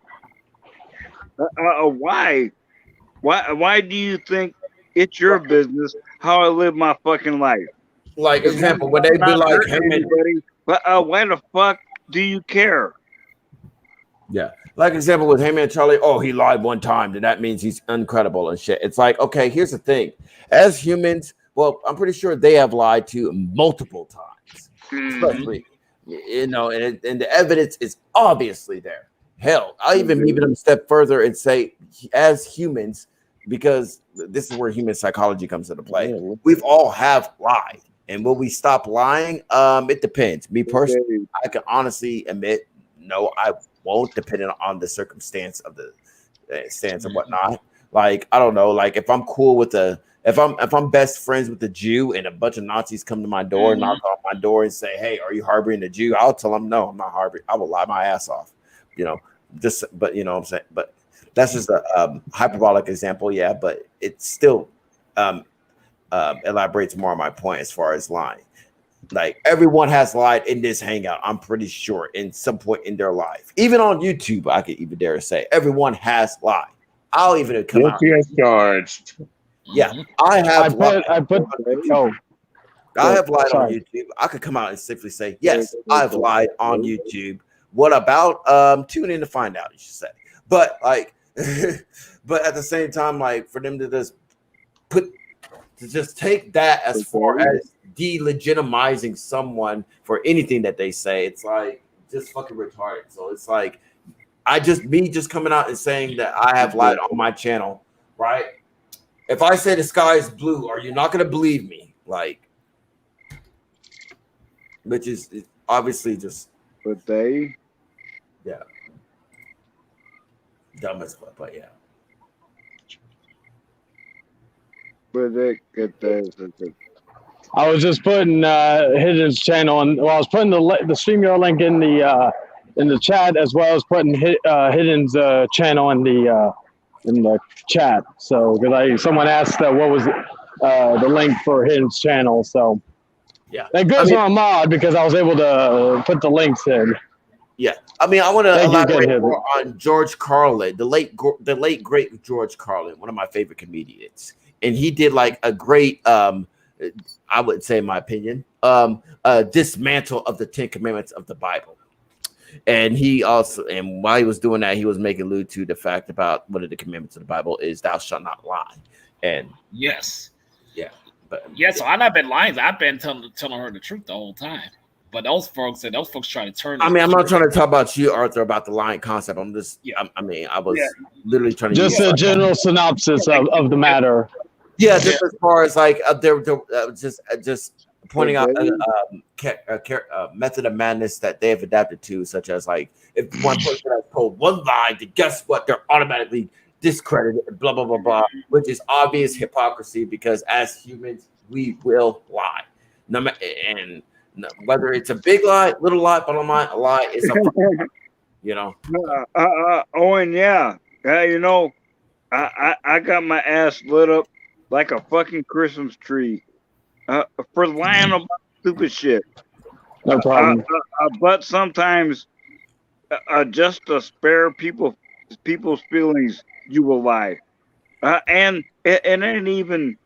why do you think it's your business how I live my fucking life? Like example, would they be like him and why the fuck do you care? Yeah, like example with him and Charlie. Oh, he lied one time, then that means he's incredible and shit. It's like, okay, here's the thing: as humans, well, I'm pretty sure they have lied to multiple times, especially and the evidence is obviously there. Hell, I even move them a step further and say, as humans, because this is where human psychology comes into play. We've all have lied. And will we stop lying? It depends. Me personally, I can honestly admit, no, I won't, depending on the circumstance of the stance and whatnot. Like, I don't know, like if I'm cool with if I'm best friends with the Jew and a bunch of Nazis come to my door, knock on my door and say, hey, are you harboring the Jew? I'll tell them, no, I'm not harboring. I will lie my ass off, but you know what I'm saying? But that's just a hyperbolic example. Yeah. But it's still, elaborates more on my point as far as lying. Like everyone has lied in this hangout. I'm pretty sure in some point in their life, even on YouTube, I could even dare say everyone has lied. I'll even come out. Charged. Yeah, I have lied. I have lied on YouTube. I could come out and simply say, yes, I've lied on YouTube. What about tune in to find out? You should say, but like, but at the same time, like for them to just take that as far as delegitimizing someone for anything that they say, it's like just fucking retarded. So it's like me coming out and saying that I have lied on my channel, right? If I say the sky is blue, are you not gonna believe me? Like, which is obviously just, but they, yeah, dumb as fuck, but yeah. But they get I was just putting Hidden's channel on. Well, I was putting the StreamYard link in the chat, as well as putting Hidden's channel in the chat. So because someone asked what was the link for Hidden's channel, so yeah, that goes on mod because I was able to put the links in. Yeah, I mean, I want to elaborate more on George Carlin, the late great George Carlin, one of my favorite comedians, and he did like a great, I would say, in my opinion, dismantle of the 10 Commandments of the Bible. And he also, and while he was doing that, he was making allude to the fact about one of the commandments of the Bible is thou shalt not lie. And yes, yeah, but yeah. So I've not been lying. I've been telling her the truth the whole time. But those folks try to turn. I mean, I'm not trying to talk about you, Arthur, about the lying concept. I'm just, I mean, I was literally trying to just a general synopsis of the matter. Yeah, just as far as like they're just pointing out a method of madness that they have adapted to, such as like if one person has told one lie, then guess what? They're automatically discredited, blah blah blah blah, which is obvious hypocrisy because as humans we will lie. And whether it's a big lie, little lie, bottom line, a lie, it's a you know. Owen, yeah, you know, I got my ass lit up like a fucking Christmas tree for lying about stupid shit. No problem. But sometimes, just to spare people's feelings, you will lie, and it ain't even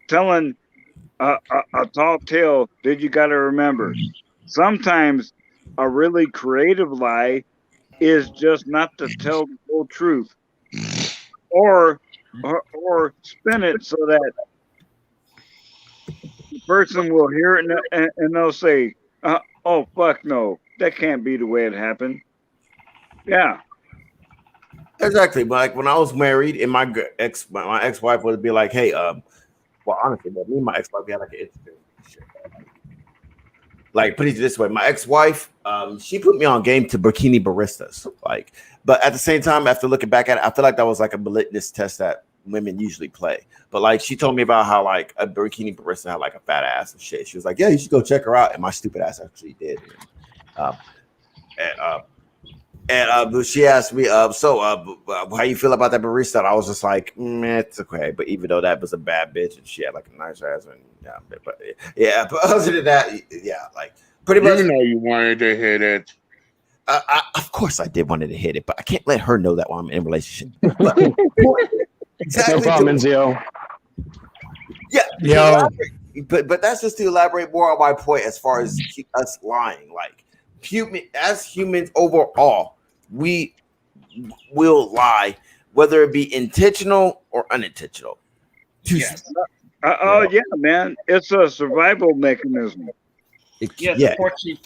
telling a tall tale. That you got to remember, sometimes a really creative lie is just not to tell the whole truth, or spin it so that the person will hear it and they'll say, "Oh fuck no, that can't be the way it happened." Yeah. Exactly. But like when I was married, and my ex-wife would be like, "Hey, well, honestly, but me and my ex-wife, we had like an interesting shit. Like, put it this way, my ex-wife, she put me on game to bikini baristas. Like, but at the same time, after looking back at it, I feel like that was like a litmus test that women usually play. But like, she told me about how like a bikini barista had like a fat ass and shit. She was like, "Yeah, you should go check her out," and my stupid ass actually did. But she asked me, so how you feel about that barista? And I was just like, it's okay. But even though that was a bad bitch and she had like a nice ass, and but other than that, yeah, like pretty much. You know, you wanted to hit it. Of course, I did wanted to hit it, but I can't let her know that while I'm in a relationship. But, exactly. No problem, Enzio. Yeah, but that's just to elaborate more on my point as far as us lying. Like, as humans overall, we will lie, whether it be intentional or unintentional. Yes. Yeah, man, it's a survival mechanism. Unfortunately,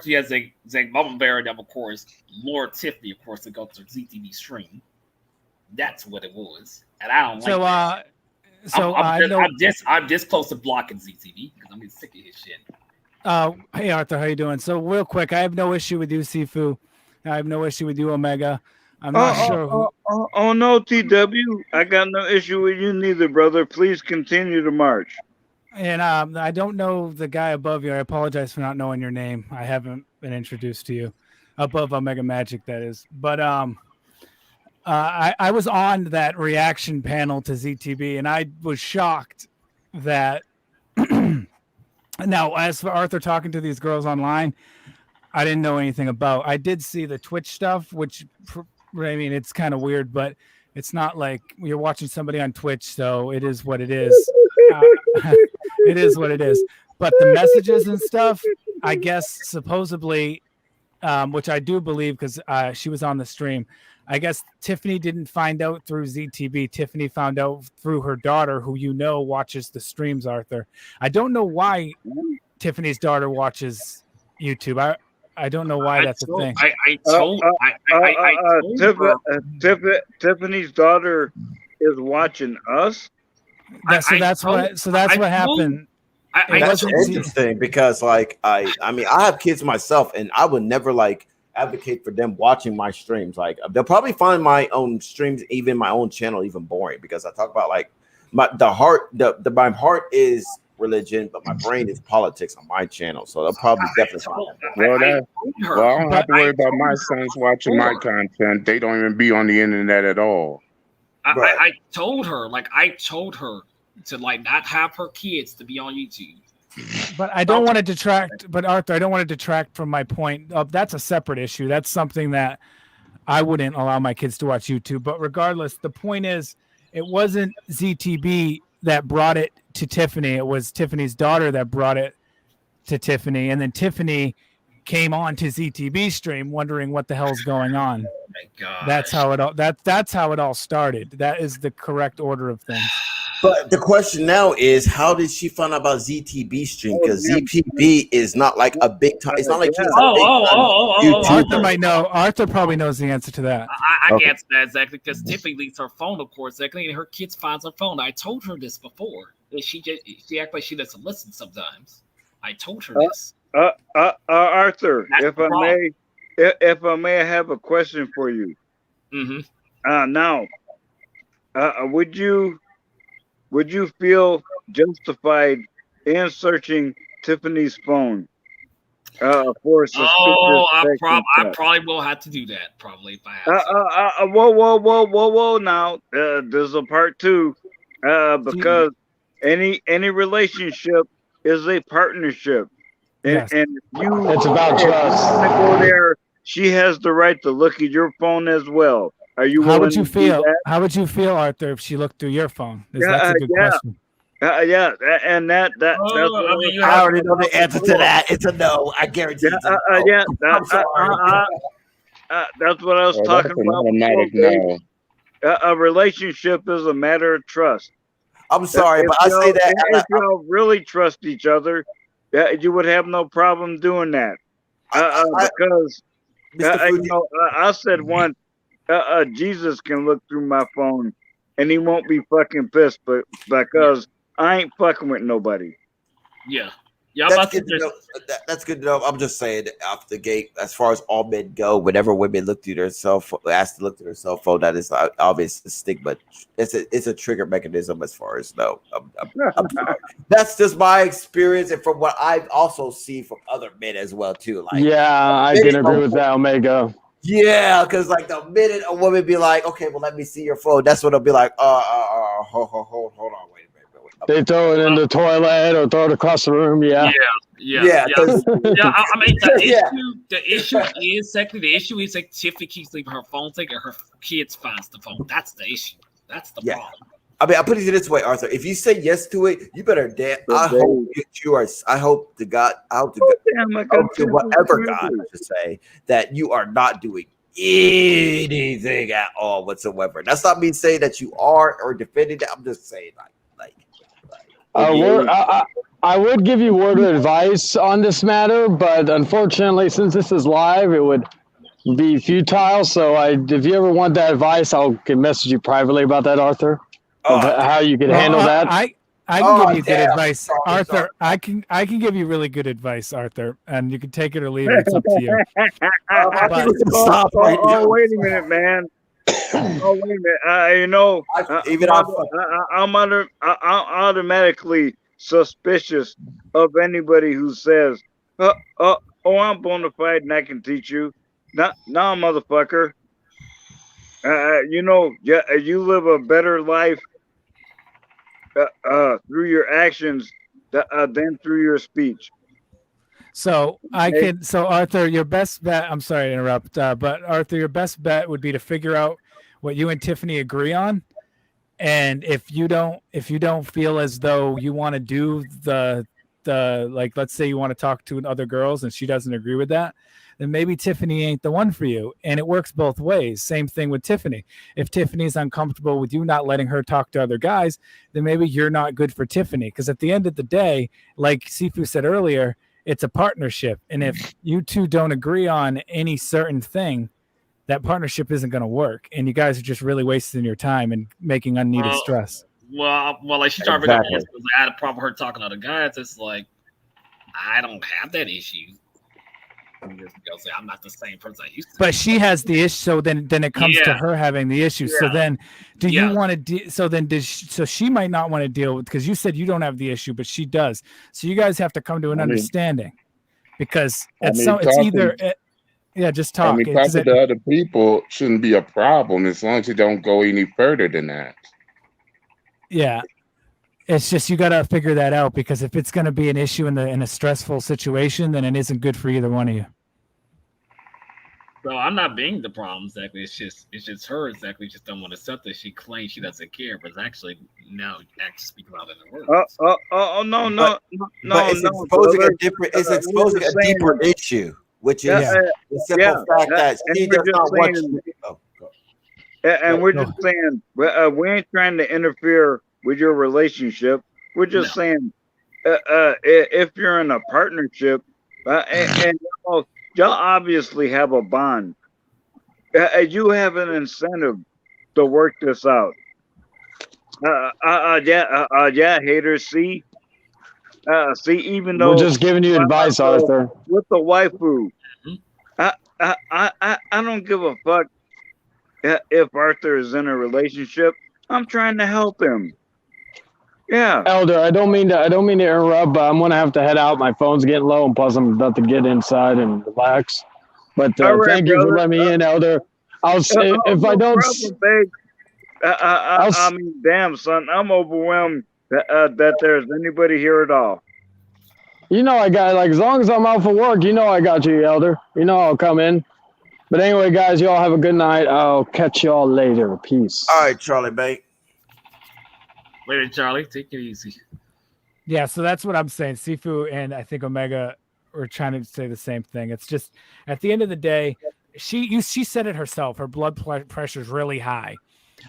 yes, they Mama Bear them, of course, Lord Tiffany, of course, to go to ZTV stream. That's what it was, and I don't like that. I'm just close to blocking ZTV because I'm sick of his shit. Hey Arthur, how you doing? So real quick, I have no issue with you, Sifu. I have no issue with you, Omega. I'm not sure who. Oh no, TW, I got no issue with you neither, brother. Please continue to march. And I don't know the guy above you. I apologize for not knowing your name. I haven't been introduced to you. Above Omega Magic, that is. But I was on that reaction panel to ZTB, and I was shocked that. Now, as for Arthur talking to these girls online, I didn't know anything about. I did see the Twitch stuff, which, I mean, it's kind of weird, but it's not like you're watching somebody on Twitch, so it is what it is. It is what it is. But the messages and stuff, I guess, supposedly, which I do believe because she was on the stream, I guess Tiffany didn't find out through ZTB. Tiffany found out through her daughter, who watches the streams, Arthur. I don't know why Tiffany's daughter watches YouTube. I don't know why that's a thing. Tiffany's daughter is watching us. That's what happened. That's interesting because, like, I mean, I have kids myself, and I would never like advocate for them watching my streams. Like, they'll probably find my own streams, even my own channel, even boring because I talk about like my heart is religion, but my brain is politics on my channel. So they'll probably definitely find that. Well, I don't have to worry about my sons watching my content. They don't even be on the internet at all. I told her to like not have her kids to be on YouTube. But I don't want to detract. But Arthur, I don't want to detract from my point. That's a separate issue. That's something that I wouldn't allow my kids to watch YouTube. But regardless, the point is, it wasn't ZTB that brought it to Tiffany. It was Tiffany's daughter that brought it to Tiffany, and then Tiffany came on to ZTB stream wondering what the hell's going on. Oh my God. That's how it all that's how it all started. That is the correct order of things. But the question now is, how did she find out about ZTB stream? Because ZTB is not like a big time. It's not like he's Arthur might know. Arthur probably knows the answer to that. I can't answer that exactly because Tiffany leaves her phone, of course, exactly, and her kids finds her phone. I told her this before. She acts like she doesn't listen sometimes. I told her this. Arthur, if I may have a question for you. Mm-hmm. Now, would you feel justified in searching Tiffany's phone for suspicious Oh, texting I stuff. probably will have to do that. Probably if I have to. Whoa! Now there's a part two, because any relationship is a partnership, and Yes. and you It's about if you trust. want to go there, she has the right to look at your phone as well. Are you How willing would you to do feel? that? How would you feel, Arthur, if she looked through your phone? That's Yeah, a good question. yeah, and that's what I was You I have talking already know about the answer to before. that. It's a no. I guarantee Yeah, it's a no. yeah, I'm sorry. that's what I was Well, that's talking an about before, automatic baby. no. A relationship is a matter of trust. I'm sorry, If but I say that. if y'all really trust each other, you would have no problem doing that. Because Mr. Fuji, I said once, Jesus can look through my phone, and he won't be fucking pissed, but because I ain't fucking with nobody. Yeah. Yeah, I'm that's about to good to just know. That's good to know. I'm just saying off the gate, as far as all men go, whenever women look through their cell phone, asked to look through their cell phone, that is obvious a stigma. It's a trigger mechanism as far as no. I'm sorry. That's just my experience, and from what I've also seen from other men as well too. Like, Yeah, I can agree with that, Omega. yeah, because like the minute a woman be like, okay, well, let me see your phone, that's when I'll be like, hold on, wait a minute. They throw it in the toilet or throw it across the room. Yeah. Yeah, because I mean Yeah. the issue is exactly the issue is like Tiffany keeps leaving her phone taking her kids finds the phone. That's the issue. That's the Yeah. problem. I mean, I put it this way, Arthur. If you say yes to it, you better dance. I hope you are. I hope to God. I hope to God. Damn, I I got hope to whatever God, I should say, that you are not doing anything at all whatsoever. That's not me saying that you are or defending that. I'm just saying I would give you word of advice on this matter, but unfortunately, since this is live, it would be futile. So, if you ever want that advice, can message you privately about that, Arthur, of how you could handle that. I can give you good advice, Arthur. I can give you really good advice, Arthur, and you can take it or leave it. It's up to you. Wait a minute, man. Oh, wait a minute. I'm automatically suspicious of anybody who says, I'm bona fide and I can teach you. No, motherfucker. You live a better life through your actions than through your speech. So so Arthur, your best bet, I'm sorry to interrupt, but Arthur, your best bet would be to figure out what you and Tiffany agree on. And if you don't feel as though you want to do the like, let's say you want to talk to other girls and she doesn't agree with that, then maybe Tiffany ain't the one for you. And it works both ways. Same thing with Tiffany. If Tiffany's uncomfortable with you not letting her talk to other guys, then maybe you're not good for Tiffany. Because at the end of the day, like Sifu said earlier, it's a partnership. And if you two don't agree on any certain thing, that partnership isn't going to work. And you guys are just really wasting your time and making unneeded stress. Well, like she's trying to figure out because I had a problem with her talking to other guys. It's like, I don't have that issue. I'm just gonna say I'm not the same person I used to. But she has the issue, so then it comes to her having the issue. So then, do you want to? So then, so she might not want to deal with, because you said you don't have the issue, but she does. So you guys have to come to an understanding, because it's either. Just talk. I mean, talking to other people shouldn't be a problem as long as you don't go any further than that. Yeah. It's just you got to figure that out, because if it's going to be an issue in a stressful situation, then it isn't good for either one of you. So I'm not being the problem exactly. It's just her exactly. Just don't want to accept that she claims she doesn't care, but it's actually now speaking about it in the words. No. But it's exposing a different. It's exposing a deeper issue, which is the simple fact that she does not want you. And we're just saying, we ain't trying to interfere with your relationship. We're just saying, if you're in a partnership, and y'all obviously have a bond, you have an incentive to work this out. Haters. See, even though we're just giving you advice, Arthur. With the waifu, I don't give a fuck if Arthur is in a relationship. I'm trying to help him. Yeah. Elder, I don't mean to interrupt, but I'm gonna have to head out. My phone's getting low, and plus I'm about to get inside and relax. But All right, thank you for brother. letting me in, Elder. I'll if I No don't. problem, babe. I mean, damn, son, I'm overwhelmed that there's anybody here at all. You know I got, like, as long as I'm out for work, you know I got you, Elder. You know I'll come in. But anyway, guys, y'all have a good night. I'll catch y'all later. Peace. All right, Charlie Bay. Later, Charlie. Take it easy. Yeah, so that's what I'm saying. Sifu and I think Omega were trying to say the same thing. It's just at the end of the day, she said it herself. Her blood pressure is really high,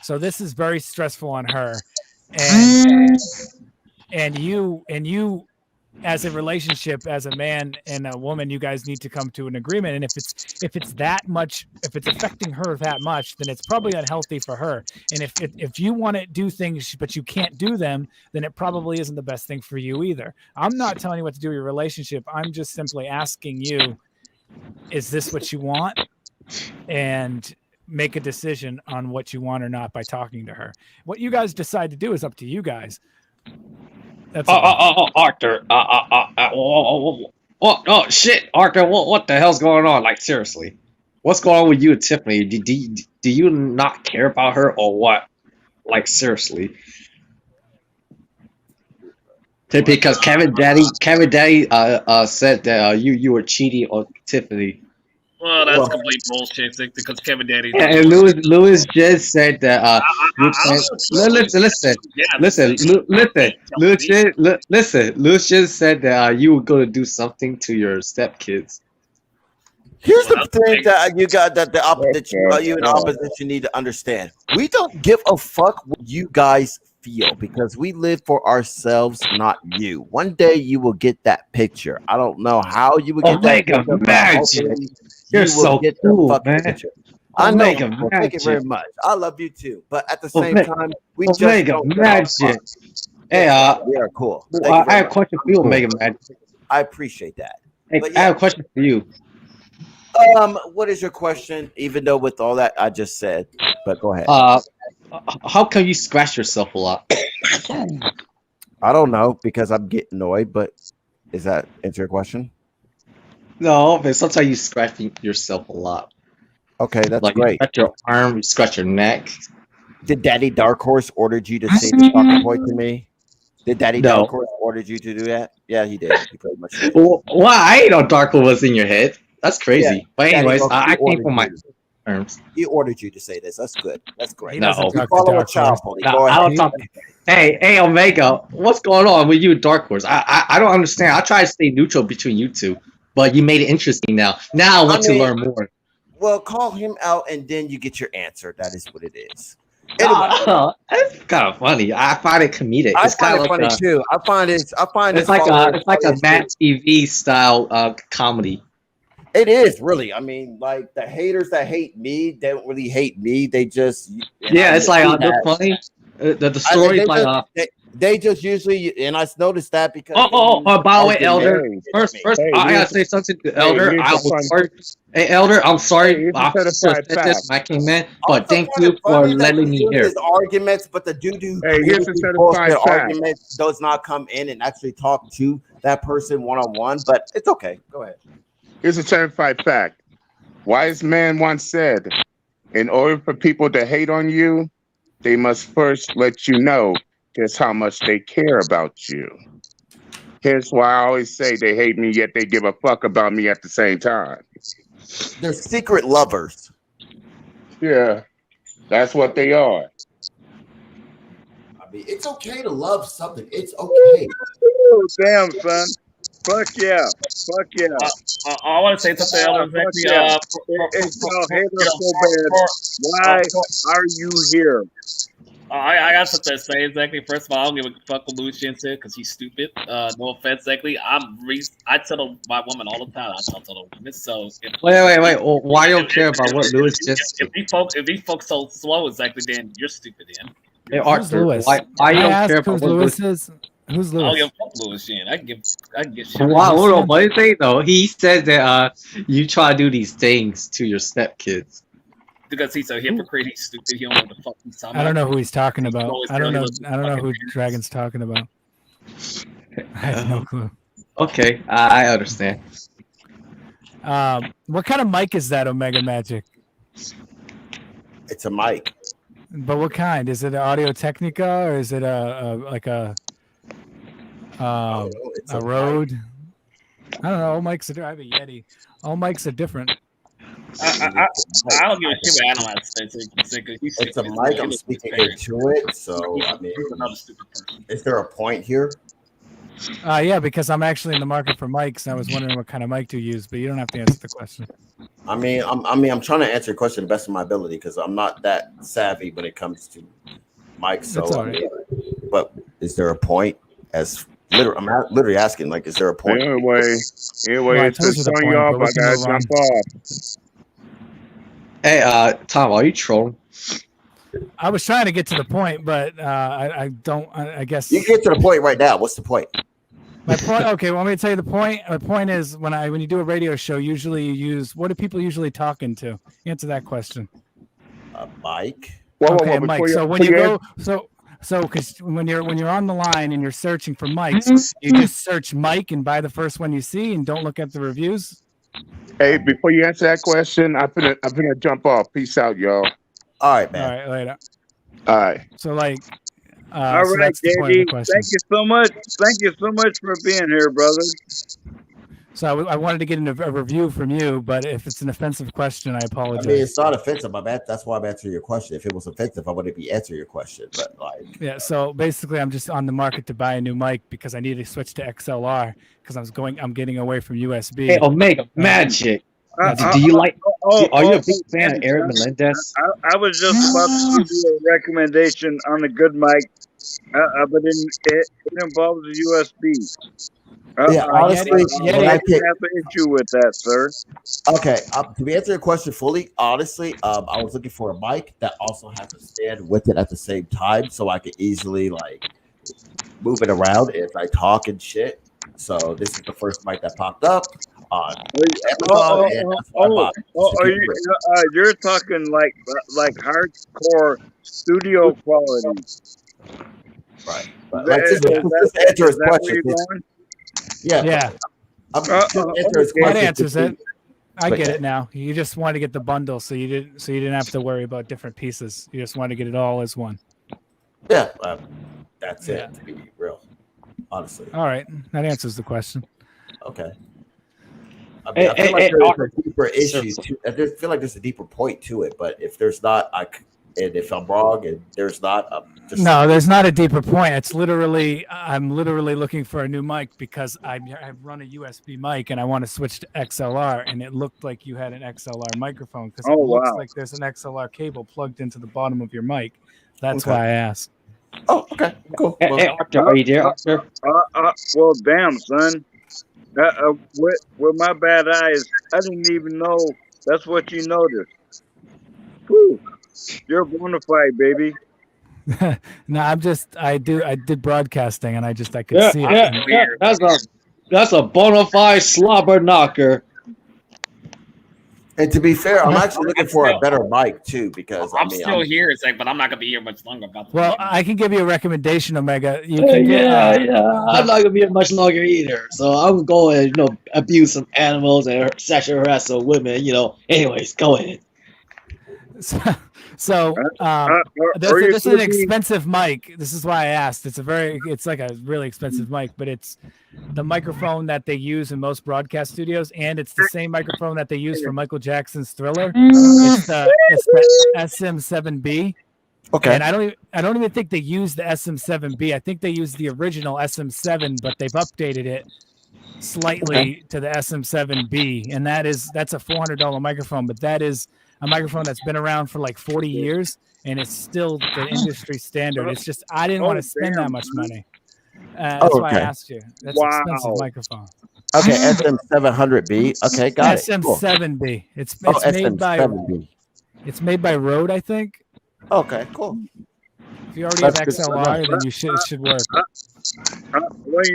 so this is very stressful on her. And you, as a relationship, as a man and a woman, you guys need to come to an agreement. And if it's that much, if it's affecting her that much, then it's probably unhealthy for her. And if you want to do things but you can't do them, then it probably isn't the best thing for you either. I'm not telling you what to do with your relationship. I'm just simply asking you, is this what you want? And make a decision on what you want or not by talking to her. What you guys decide to do is up to you guys. That's Arthur. Oh shit, Arthur. What the hell's going on? Like, seriously, what's going on with you and Tiffany? Do you not care about her or what? Like, seriously. Because Kevin Daddy said that you were cheating on Tiffany. Well, that's complete bullshit because Kevin Daddy. And Louis just said that. Louis just said that you were going to do something to your stepkids. Here's the thing that you got that the opposition, you and opposition need to understand. We don't give a fuck what you guys feel because we live for ourselves, not you. One day you will get that picture. I don't know how you will get that picture. Magic. You're so cool, man. Picture. I know. Thank you very much. I love you too. But at the same time, we just don't Magic. Hey, we are cool. I have a question for you, Omega Magic. I appreciate that. Hey, I have a question for you. What is your question? Even though with all that I just said, but go ahead. How come you scratch yourself a lot? I don't know because I'm getting annoyed. But is that answer your question? No, but sometimes you scratch yourself a lot. Okay, that's like great. You scratch your arm, you scratch your neck. Did Daddy Dark Horse ordered you to say the soccer boy to me? Did Daddy Dark Horse ordered you to do that? Yeah, he did. He pretty much did. Well, I ain't know Dark Horse was in your head. That's crazy. Yeah, but anyways, Daddy I came from my terms. He ordered you to say this. That's good. That's great. No, you follow a child pony. Go I ahead. don't talk. Hey, Omega, what's going on with you and Dark Horse? I don't understand. I try to stay neutral between you two, but you made it interesting now. Now I want to learn more. Well, call him out and then you get your answer. That is what it is. Anyway, it's kind of funny. I find it comedic. I It's find kind it of funny too. I find it's it like funny a Matt TV style comedy. It is really. I mean, like the haters that hate me, they don't really hate me. They just it's like they're funny. The story is like they just usually, and I noticed that because. By the way, Elder. First, I gotta say something to Elder. Hey, Elder, I'm sorry. I came in, but thank you for letting me hear. His arguments, but the dude here's a certified fact. argument does not come in and actually talk to that person one-on-one. But it's okay. Go ahead. Here's a certified fact. Wise man once said, in order for people to hate on you, they must first let you know just how much they care about you. Here's why I always say they hate me, yet they give a fuck about me at the same time. They're secret lovers. Yeah, that's what they are. I mean, it's okay to love something. It's okay. Oh, damn, son. Fuck yeah. Fuck yeah. I want to say something else. It's y'all hate us so bad. Why are you here? I got something to say exactly. First of all, I don't give a fuck what Louis Shin said because he's stupid. No offense, exactly. I tell my woman all the time. I tell the women. So wait. Well, why you don't care about what Louis just? If these folks so slow, exactly, then you're stupid. Then. Hey, Arthur, why you don't care about what Louis is? Who's Louis? I don't give a fuck Louis Shin. I can give shit. Wow, hold on. What did he say though? He said that you try to do these things to your stepkids. Because he's a hypocrite. He's stupid. He don't know what the fuck he's talking about. I don't know who he's talking about. always I don't know. listen to I don't know fucking who parents. Dragon's talking about. I have no clue. Okay, I understand. What kind of mic is that, Omega Magic? It's a mic. But what kind? Is it an Audio Technica or is it like a Rode? I don't know. All mics are. I have a Yeti. All mics are different. I don't give a shit what Animal says. It's a mic. I'm speaking into it. So I mean, is there a point here? Yeah, because I'm actually in the market for mics. I was wondering what kind of mic to use, but you don't have to answer the question. I mean, I'm trying to answer your question to the best of my ability because I'm not that savvy when it comes to mics. So, That's all right. But is there a point? I'm literally asking, like, is there a point? Anyway, Well, I it's told you just the on point, y'all, but but we I can gotta move on. jump off. Hey, Tom, are you trolling? I was trying to get to the point, but I don't. I guess You can get to the point right now. What's the point? my point. Okay, well, let me tell you the point. My point is when you do a radio show, usually you use what do people usually talk into? Answer that question. A mic. Okay, Mike. So when you go, so because when you're on the line and you're searching for mics, you just search mic and buy the first one you see and don't look at the reviews. Hey, before you answer that question, I'm gonna jump off. Peace out, y'all. All right, man. All right, later. All right. So like, All so right, that's the point of JD. the question. Thank you so much. Thank you so much for being here, brother. So I wanted to get a review from you, but if it's an offensive question, I apologize. I mean, it's not offensive. That's why I'm answering your question. If it was offensive, I wouldn't be answering your question. But like, Yeah, so basically, I'm just on the market to buy a new mic because I need to switch to XLR because I'm getting away from USB. Hey, Omega Magic. Do you like? Are you a big fan of Eric Melendez? I was just about to give you a recommendation on a good mic, but it involves a USB. yeah, honestly, I have an issue with that, sir. Okay, to answer your question fully, honestly, I was looking for a mic that also has a stand with it at the same time, so I could easily like move it around if I talk and shit. So this is the first mic that popped up on Amazon, and that's what I bought. You're talking like hardcore studio quality, right? But like, just answer his question. Yeah. That answers it. I get it now. You just wanted to get the bundle, so you didn't have to worry about different pieces. You just wanted to get it all as one. Yeah, that's it. To be real, honestly. All right, that answers the question. Okay. I mean, I feel like there's a deeper issue. I feel like there's a deeper point to it, but if there's not, and if I'm wrong, and there's not, No, there's not a deeper point. It's literally, I'm literally looking for a new mic because I run a USB mic and I want to switch to XLR, and it looked like you had an XLR microphone because it looks like there's an XLR cable plugged into the bottom of your mic. That's why I asked. Oh, okay, cool. Hey, Arthur, are you there, Arthur? Well, damn, son. With my bad eyes, I didn't even know that's what you noticed. Whew. You're bona fide, baby. No, I did broadcasting and I could see it. Yeah, that's a bona fide slobber knocker. And to be fair, I'm actually looking for a better mic too because I'm still here, but I'm not gonna be here much longer. Well, I can give you a recommendation, Omega. You I'm can not gonna be here much longer either. So I'm going, abuse some animals and sexual harass some women. Anyways, go ahead. So this is an expensive mic. This is why I asked. It's like a really expensive mic, but it's the microphone that they use in most broadcast studios, and it's the same microphone that they use for Michael Jackson's Thriller. It's the SM7B. Okay. And I don't even think they use the SM7B. I think they use the original SM7, but they've updated it slightly to the SM7B, and that's a $400 microphone, but that is a microphone that's been around for like 40 years, and it's still the industry standard. It's just I didn't want to spend that much money. That's why I asked you. That's an expensive microphone. Okay, SM700B. Okay, got it. SM7B. It's made by Rode, I think. Okay, cool. If you already have XLR, then it should work. Well,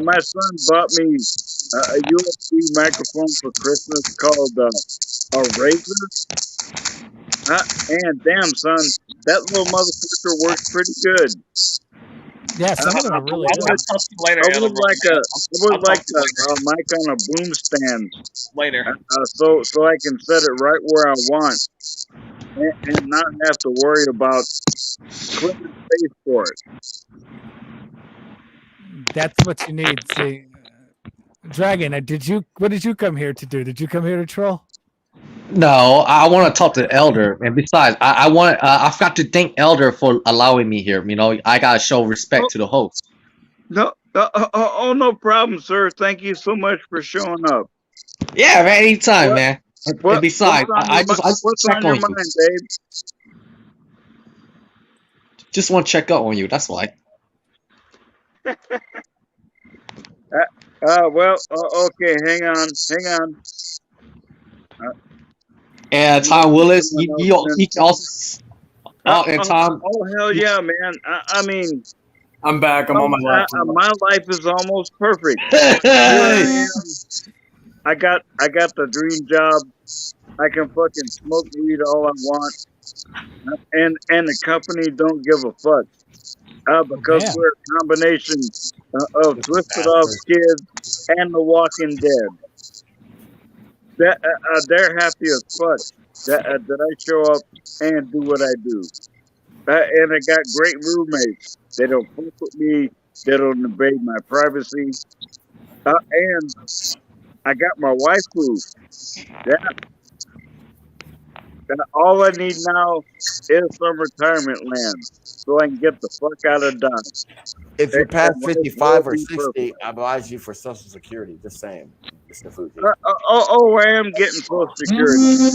my son bought me a USB microphone for Christmas called a Razor. And damn, son, that little motherfucker works pretty good. Yeah, some of them are really I good. want to talk to you later, I Elder. would like a mic on a boom stand, Later. so I can set it right where I want, and not have to worry about clearing space for it. That's what you need. See, Dragon, what did you come here to do? Did you come here to troll? No, I want to talk to the Elder, and besides, I've got to thank Elder for allowing me here. You know, I gotta show respect to the host. No, no problem, sir. Thank you so much for showing up. Yeah, man, anytime, man. And besides, I just what's check on your on you. mind, babe? Just want to check up on you. That's why. Well, okay, hang on. And Tom Willis, he also. And Tom. Oh hell yeah, man! I mean, I'm back. I'm on my laptop. my life is almost perfect. I got the dream job. I can fucking smoke weed all I want, and the company don't give a fuck. Because we're a combination of Twisted Off Kids and The Walking Dead. They're happy as fuck that I show up and do what I do. And I got great roommates. They don't fuck with me. They don't invade my privacy. And I got my waifu. All I need now is some retirement land so I can get the fuck out of Dodge. If you're past 55 or 60, I advise you for Social Security. Just saying, Mr. Fuji. I am getting Social Security.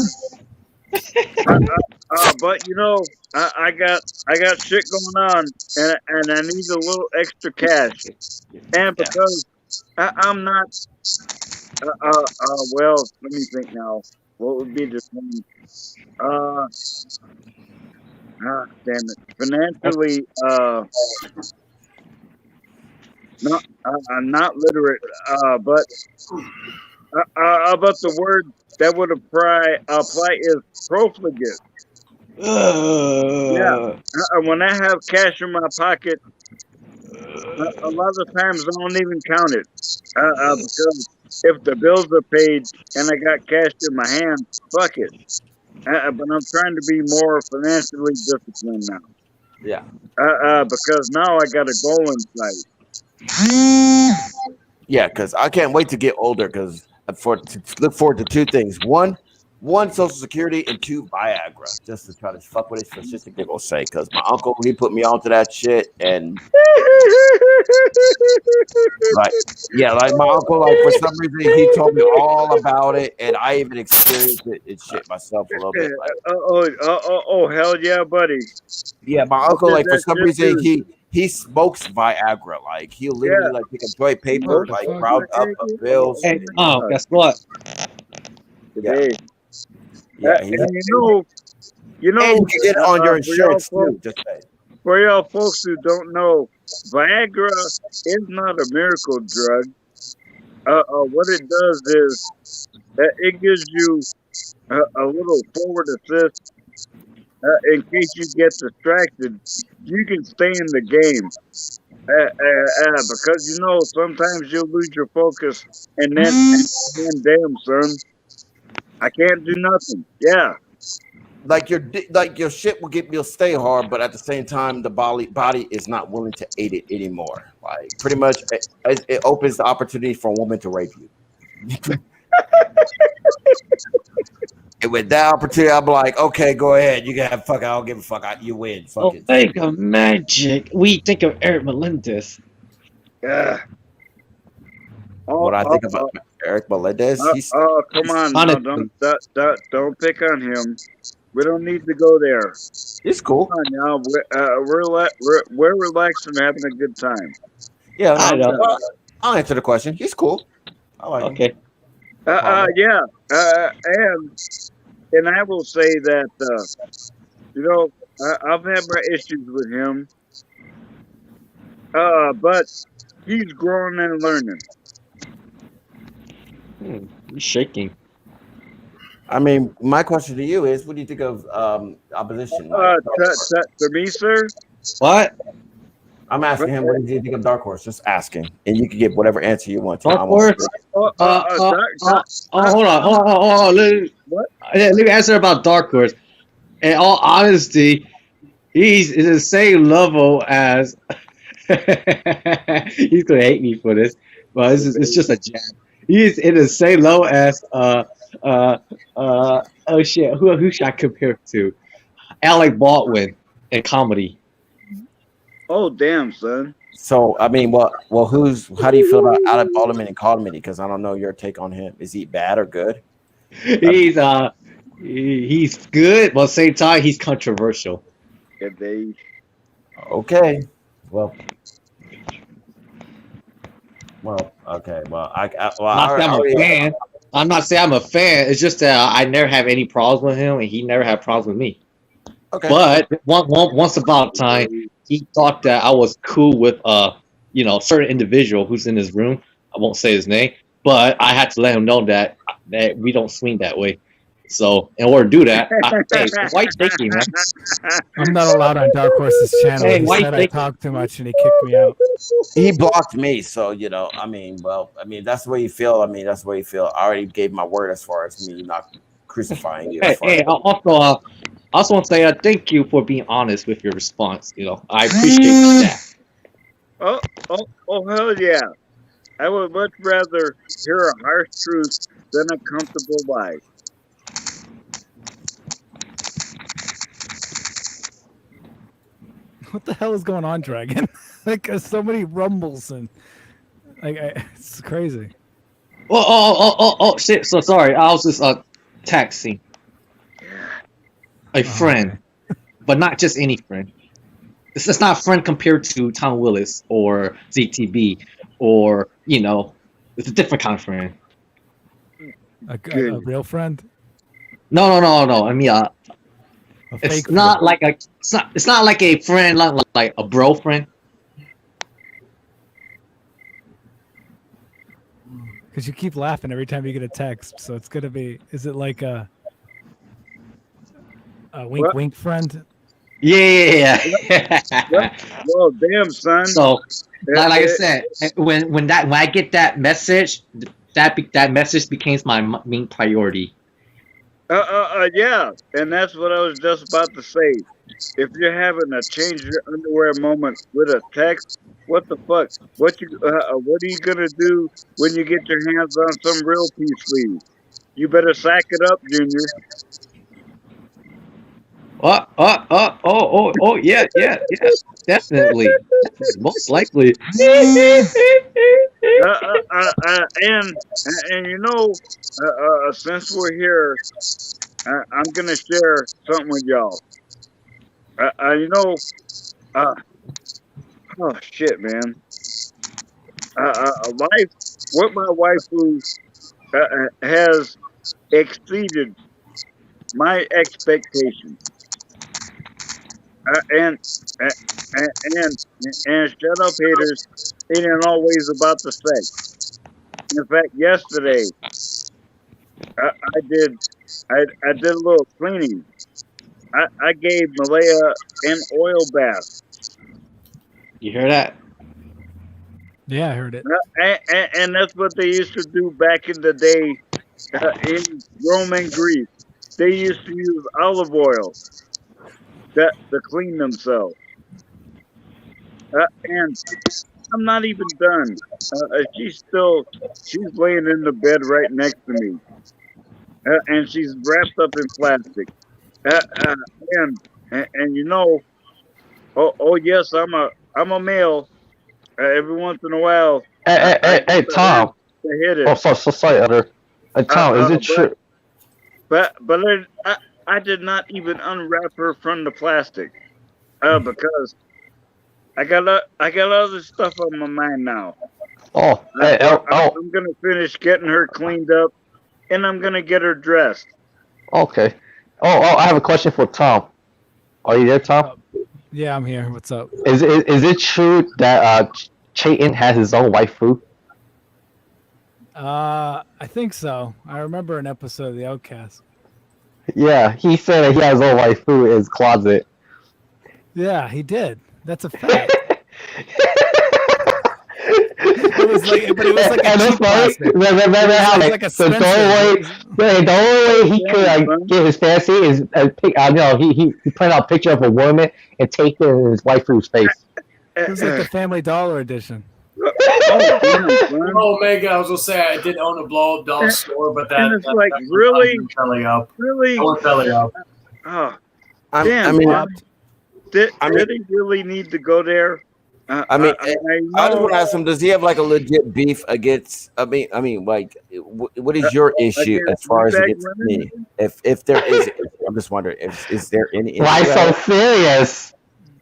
But I got shit going on, and I need a little extra cash. And because I'm not, well, let me think now. What would be the thing? Damn it. Financially, I'm not literate, but the word that would apply is profligate. Yeah. When I have cash in my pocket, a lot of times I don't even count it. Because if the bills are paid and I got cash in my hand, fuck it. But I'm trying to be more financially disciplined now. Yeah. Because now I got a goal in sight. Yeah, because I can't wait to get older. Because to look forward to two things: one, Social Security, and two, Viagra, just to try to fuck with it for just a giggle's sake. Because my uncle, he put me onto that shit, and like my uncle, like for some reason, he told me all about it, and I even experienced it and shit myself a little bit. Like, hell yeah, buddy. Yeah, my uncle, like for some reason, he smokes Viagra. Like he'll literally like take a toilet paper, like round up a bills. Hey, guess what? Yeah. And you know, and you can get it on your insurance too. Just say. For y'all folks who don't know, Viagra is not a miracle drug. What it does is it gives you a little forward assist in case you get distracted. You can stay in the game because sometimes you'll lose your focus, and then damn son, I can't do nothing. Yeah. Like your shit will stay hard, but at the same time, the body is not willing to aid it anymore. Like pretty much, it opens the opportunity for a woman to rape you. And with that opportunity, I'm like, okay, go ahead. You can have fuck. I don't give a fuck. You win. Fuck it. Think of magic. We think of Eric Melendez. Yeah. What I think about Eric Melendez? Come on, don't pick on him. We don't need to go there. He's cool. Come on now. We're relaxing and having a good time. Yeah, I know. I'll answer the question. He's cool. I like him. Yeah. And I will say that I've had my issues with him. But he's growing and learning. He's shaking. I mean, my question to you is, what do you think of opposition? Like, To me, sir. What? I'm asking him, what do you think of Dark Horse? Just asking, and you can get whatever answer you want to. Dark Horse. Hold on. Let me answer about Dark Horse. In all honesty, he's in the same level as. He's gonna hate me for this, but it's just a jab. He's in the same level as oh shit, who should I compare to? Alec Baldwin in comedy. Oh damn, son. So I mean, well, how do you feel about Alec Baldwin in comedy? Because I don't know your take on him. Is he bad or good? He's good, but at the same time he's controversial. Okay. Well, okay. I'm not saying I'm a fan. It's just that I never have any problems with him, and he never had problems with me. Okay. But once upon a time, he thought that I was cool with a certain individual who's in his room. I won't say his name, but I had to let him know that we don't swing that way. So in order to do that, hey, why you thinking, man? I'm not allowed on Dark Horse's channel. Hey, He why said I you talked too much and he kicked me out. He blocked me, so that's the way you feel. That's the way you feel. I already gave my word as far as me not crucifying you. Hey, also want to say thank you for being honest with your response. I appreciate that. Oh, hell yeah! I would much rather hear a harsh truth than a comfortable lie. What the hell is going on, Dragon? Like so many rumbles and it's crazy. Oh shit! So sorry, I was just texting a friend, but not just any friend. It's not a friend compared to Tom Willis or ZTB or it's a different kind of friend. A real friend? No. I mean, it's not like it's not like a friend, like a bro friend. Because you keep laughing every time you get a text, so it's gonna be. Is it like a wink friend? Yeah. Well, damn, son. So, like I said, when I get that message, that message becomes my main priority. Yeah, and that's what I was just about to say. If you're having a change your underwear moment with a text, what the fuck? What are you gonna do when you get your hands on some real peace sleeve? You better sack it up, Junior. Oh, yeah, definitely, most likely. And since we're here, I'm gonna share something with y'all. Oh shit, man. What my waifu has exceeded my expectations. And shut up, haters. It ain't always about the sex. In fact, yesterday I did a little cleaning. I gave Malaya an oil bath. You hear that? Yeah, I heard it. And that's what they used to do back in the day in Rome and Greece. They used to use olive oil to clean themselves. And I'm not even done. She's laying in the bed right next to me. And she's wrapped up in plastic. And oh yes, I'm a male. Every once in a while. Hey, Tom. Hit it. Oh, sorry, Elder. Tom, is it true? But I did not even unwrap her from the plastic, because I got other stuff on my mind now. Oh, I'm gonna finish getting her cleaned up, and I'm gonna get her dressed. Okay. Oh, I have a question for Tom. Are you there, Tom? Yeah, I'm here. What's up? Is it true that Chayton has his own waifu? I think so. I remember an episode of The Outcast. Yeah, he said that he has his own waifu in his closet. Yeah, he did. That's a fact. It was like, but it was like a And cheap it's funny. plastic. Remember how It was like like a the Spencer. only way he could like get his fancy is he printed out a picture of a woman and taped it in his waifu's face. It was like the Family Dollar edition. Oh, Omega, I was gonna say I did own a blow up doll store, but And it's like, really? belly up. Really? I went belly up. Oh, I damn, mean, man. Did he really need to go there? I just want to ask him: does he have like a legit beef against? I mean, like, what is your issue as far as against me? If there is, I'm just wondering, is there any? Why so serious?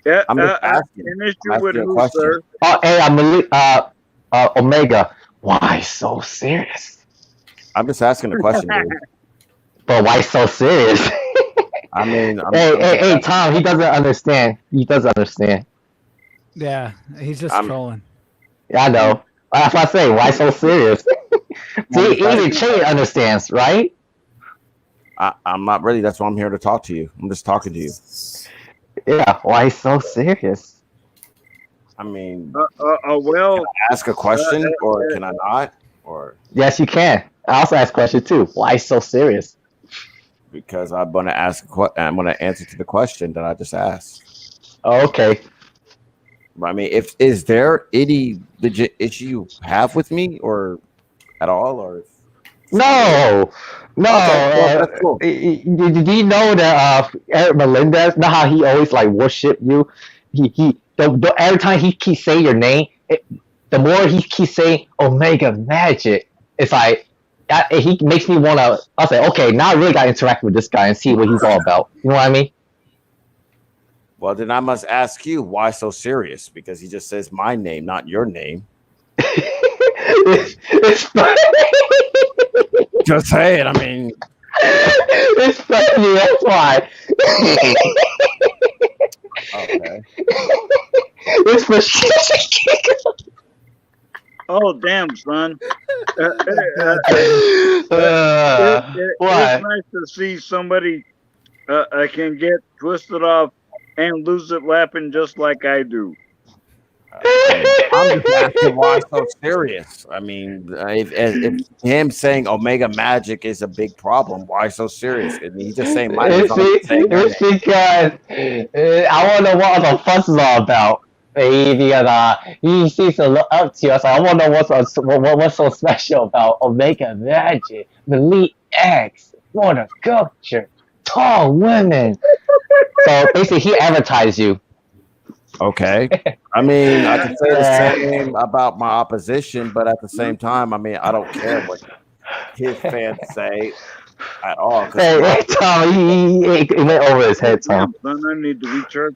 Yeah, I'm just asking. an issue I'm with asking a who, question. sir? Oh, hey, I'm Omega. Why so serious? I'm just asking a question, dude. But why so serious? I mean, hey, Tom. He doesn't understand. He doesn't understand. Yeah, he's just trolling. Yeah, I know. That's what I say. Why so serious? See, even Che understands, right? I'm not really. That's why I'm here to talk to you. I'm just talking to you. Yeah. Why so serious? I mean, well, can I ask a question or can I not? Or Yes, you can. I also ask a question too. Why so serious? because I'm going to I'm going to answer to the question that I just asked. Oh, okay. I mean, is there any legit issue you have with me or at all, or No. Okay, well, that's cool. Did you know that Eric Melendez? Know how he always like worship you? Every time he keeps saying your name, the more he keeps saying Omega Magic, it's like he makes me want to. I'll say, okay, now I really got to interact with this guy and see what he's all about. You know what I mean? Well, then I must ask you, why so serious? Because he just says my name, not your name. It's funny. Just saying. I mean, It's funny. That's why. okay. It's for sure. Oh, damn, son. Why? It's nice to see somebody can get twisted off and lose it laughing just like I do. I'm just asking why so serious. I mean, if him saying Omega Magic is a big problem, why so serious? I mean, he's just saying my name. It's because I want to know what the fuss is all about. Because he seems to look up to us. I want to know what's so special about Omega Magic, Elite X, water culture, tall women. So basically, he advertised you. Okay. I mean, I can say the same about my opposition, but at the same time, I mean, I don't care what his fans say at all. Hey, Tom, he went over his head, Tom. Son, I need to recharge.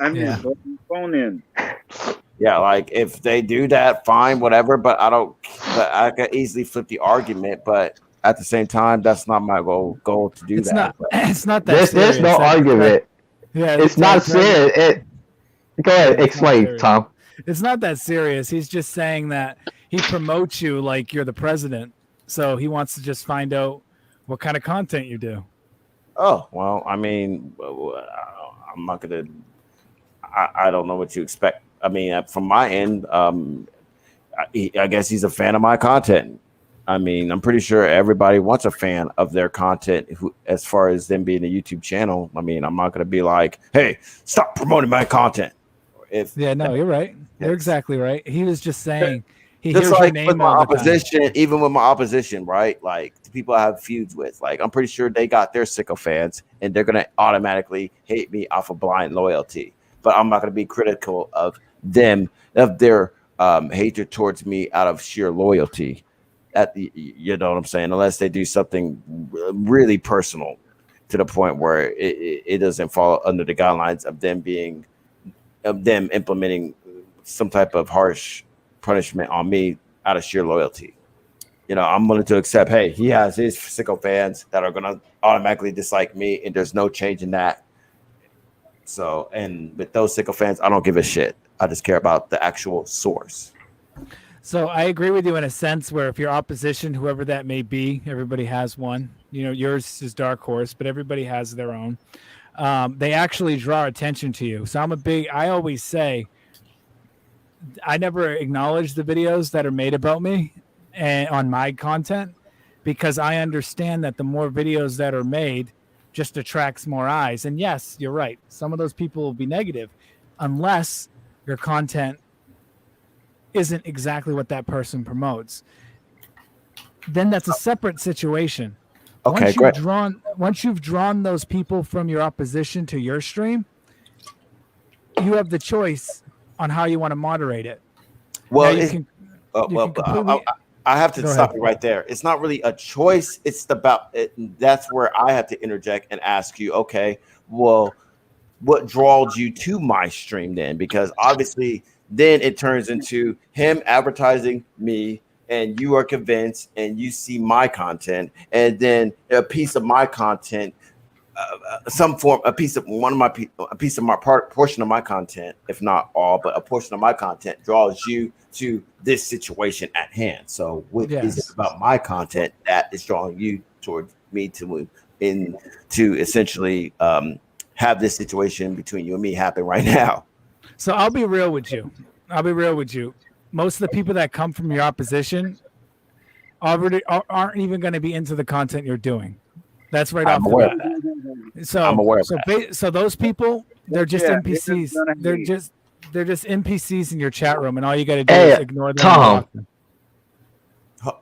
I need to put my phone in. Yeah, like if they do that, fine, whatever. But I don't. But I can easily flip the argument. But at the same time, that's not my goal to do that. It's not that. There's no argument. Yeah, it's not serious. Go ahead, explain, Tom. It's not that serious. He's just saying that he promotes you like you're the president. So he wants to just find out what kind of content you do. Oh, well, I mean, I'm not going to, I don't know what you expect. I mean, from my end, I guess he's a fan of my content. I mean, I'm pretty sure everybody wants a fan of their content as far as them being a YouTube channel. I mean, I'm not going to be like, hey, stop promoting my content. Yeah, no, you're right. You're exactly right. He was just saying he just hears like your name with my all the time. opposition, even with my opposition, right? Like the people I have feuds with, like I'm pretty sure they got their sycophants and they're gonna automatically hate me off of blind loyalty. But I'm not gonna be critical of them, of their hatred towards me out of sheer loyalty. You know what I'm saying? Unless they do something really personal to the point where it doesn't fall under the guidelines of them implementing some type of harsh punishment on me out of sheer loyalty. You know, I'm willing to accept, hey, he has his sicko fans that are going to automatically dislike me, and there's no change in that. So, and with those sycophants, I don't give a shit. I just care about the actual source. So I agree with you in a sense where if your opposition, whoever that may be, everybody has one. You know, yours is Dark Horse, but everybody has their own. They actually draw attention to you. So I always say, I never acknowledge the videos that are made about me and on my content because I understand that the more videos that are made just attracts more eyes. And yes, you're right. Some of those people will be negative unless your content isn't exactly what that person promotes. Then that's a separate situation. Okay, Once you've drawn those people from your opposition to your stream, you have the choice on how you want to moderate it. Well, I have to Go stop ahead. you right there. It's not really a choice. It's about it. That's where I have to interject and ask you, okay, well, what draws you to my stream then? Because obviously then it turns into him advertising me and you are convinced and you see my content and then a piece of my content, portion of my content, if not all, but a portion of my content draws you to this situation at hand. So what is it about my content that is drawing you towards me to essentially have this situation between you and me happen right now? So I'll be real with you. Most of the people that come from your opposition aren't even going to be into the content you're doing. That's right off the bat. So I'm aware of so those people, they're just Yeah, NPCs. you're gonna hate. They're just NPCs in your chat room, and all you got to do Hey, is ignore them. Tom.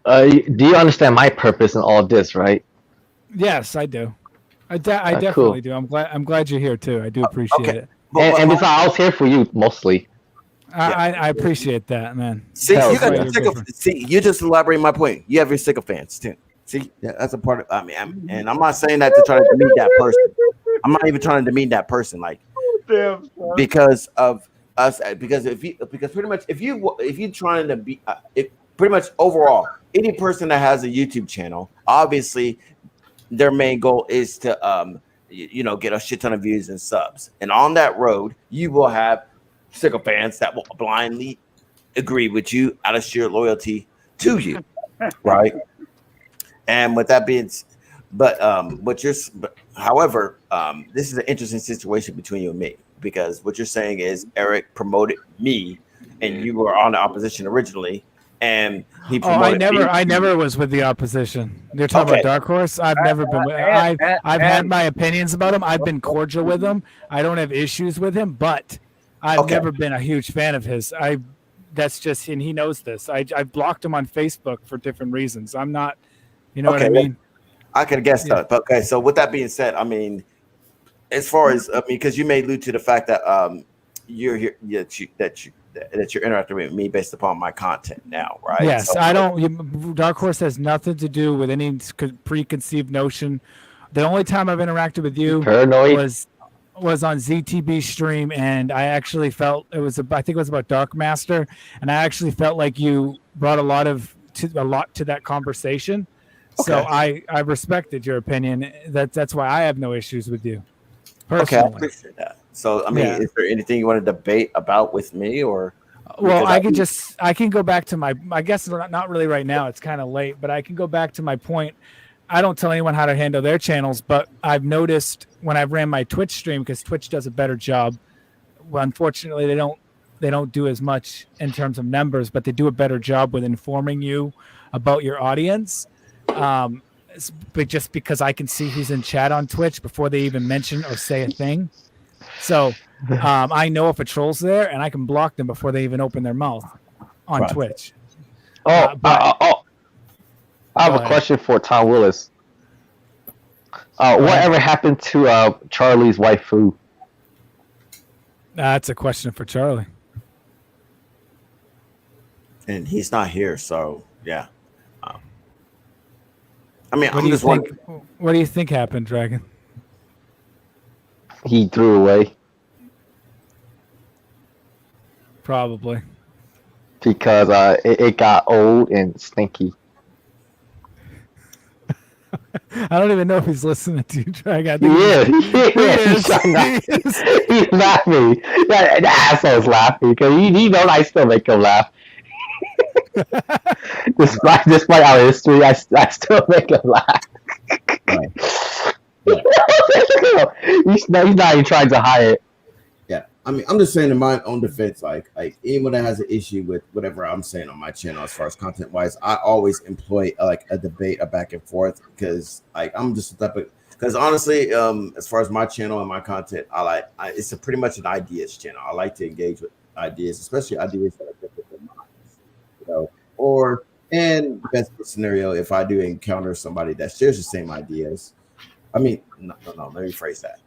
Do you understand my purpose in all this, right? Yes, I do. I Cool. definitely do. I'm glad you're here too. I do appreciate it. And besides, I was here for you mostly. I appreciate that, man. See, Hell you got yeah. your sycophants. See, you just elaborate my point. You have your sycophants too. See, that's a part of. And I'm not saying that to try to demean that person. I'm not even trying to demean that person, like because of us. Because pretty much if you trying to be, pretty much overall, any person that has a YouTube channel, obviously, their main goal is to get a shit ton of views and subs. And on that road, you will have sycophants that will blindly agree with you out of sheer loyalty to you, right? And with that being, however, this is an interesting situation between you and me because what you're saying is Eric promoted me, and you were on the opposition originally, and he promoted. I never was with the opposition. You're talking about Dark Horse. I've never been. I've had my opinions about him. I've been cordial with him. I don't have issues with him, but I've never been a huge fan of his. That's just, and he knows this. I've blocked him on Facebook for different reasons. I'm not. You know what I mean? I could guess that. But okay, so with that being said, as far as because you may allude to the fact that you're here that you're interacting with me based upon my content now, right? Yes, so, I don't. Dark Horse has nothing to do with any preconceived notion. The only time I've interacted with you was on ZTB's stream, and I actually felt I think it was about Dark Master, and I actually felt like you brought a lot to that conversation. So I respected your opinion. That's why I have no issues with you. Personally. Okay, I appreciate that. So is there anything you want to debate about with me, or? Well, I can go back to I guess not really right now. It's kind of late, but I can go back to my point. I don't tell anyone how to handle their channels, but I've noticed when I've ran my Twitch stream, because Twitch does a better job. Well, unfortunately, they don't do as much in terms of numbers, but they do a better job with informing you about your audience. But just because I can see who's in chat on Twitch before they even mention or say a thing. So I know if a troll's there, and I can block them before they even open their mouth on Twitch. I have a question for Tom Willis. Whatever happened to Charlie's waifu? That's a question for Charlie. And he's not here, so yeah. What do you think happened, Dragon? He threw away. Probably. Because it got old and stinky. I don't even know if he's listening to you, Drag. I He think is. He is. he is. He's laughing. That asshole's laughing because he knows I still make him laugh. Despite our history, I still make him laugh. He's not even trying to hide it. Yeah, I mean, I'm just saying in my own defense, like anyone that has an issue with whatever I'm saying on my channel as far as content wise, I always employ like a debate, a back and forth, because like I'm just the type of, because honestly, as far as my channel and my content, it's pretty much an ideas channel. I like to engage with ideas, especially ideas that are different than mine, you know, or and best case scenario, if I do encounter somebody that shares the same ideas, I mean, no, let me phrase that.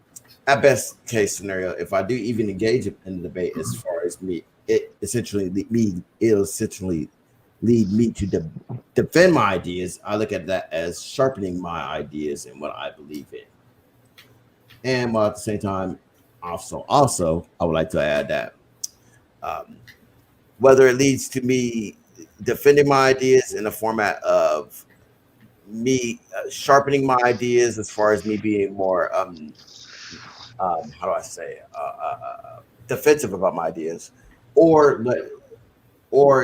At best case scenario, if I do even engage in the debate, as far as me, it'll essentially lead me to defend my ideas. I look at that as sharpening my ideas and what I believe in. And while at the same time, also, I would like to add that whether it leads to me defending my ideas in the format of me sharpening my ideas, as far as me being more how do I say defensive about my ideas, or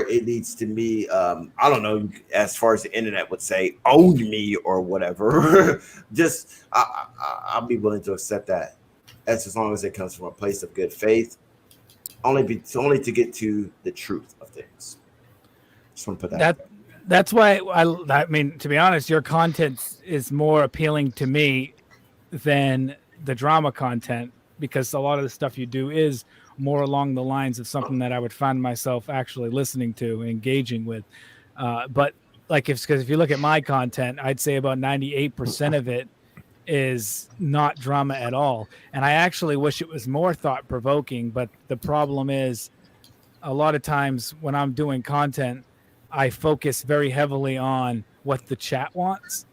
it leads to me I don't know, as far as the internet would say, own me or whatever. Just I'll be willing to accept that, as long as it comes from a place of good faith, only to get to the truth of things. Just want to put that. That's why I mean, to be honest, your content is more appealing to me than the drama content, because a lot of the stuff you do is more along the lines of something that I would find myself actually listening to and engaging with. But like, because if you look at my content, I'd say about 98% of it is not drama at all. And I actually wish it was more thought provoking. But the problem is, a lot of times when I'm doing content, I focus very heavily on what the chat wants.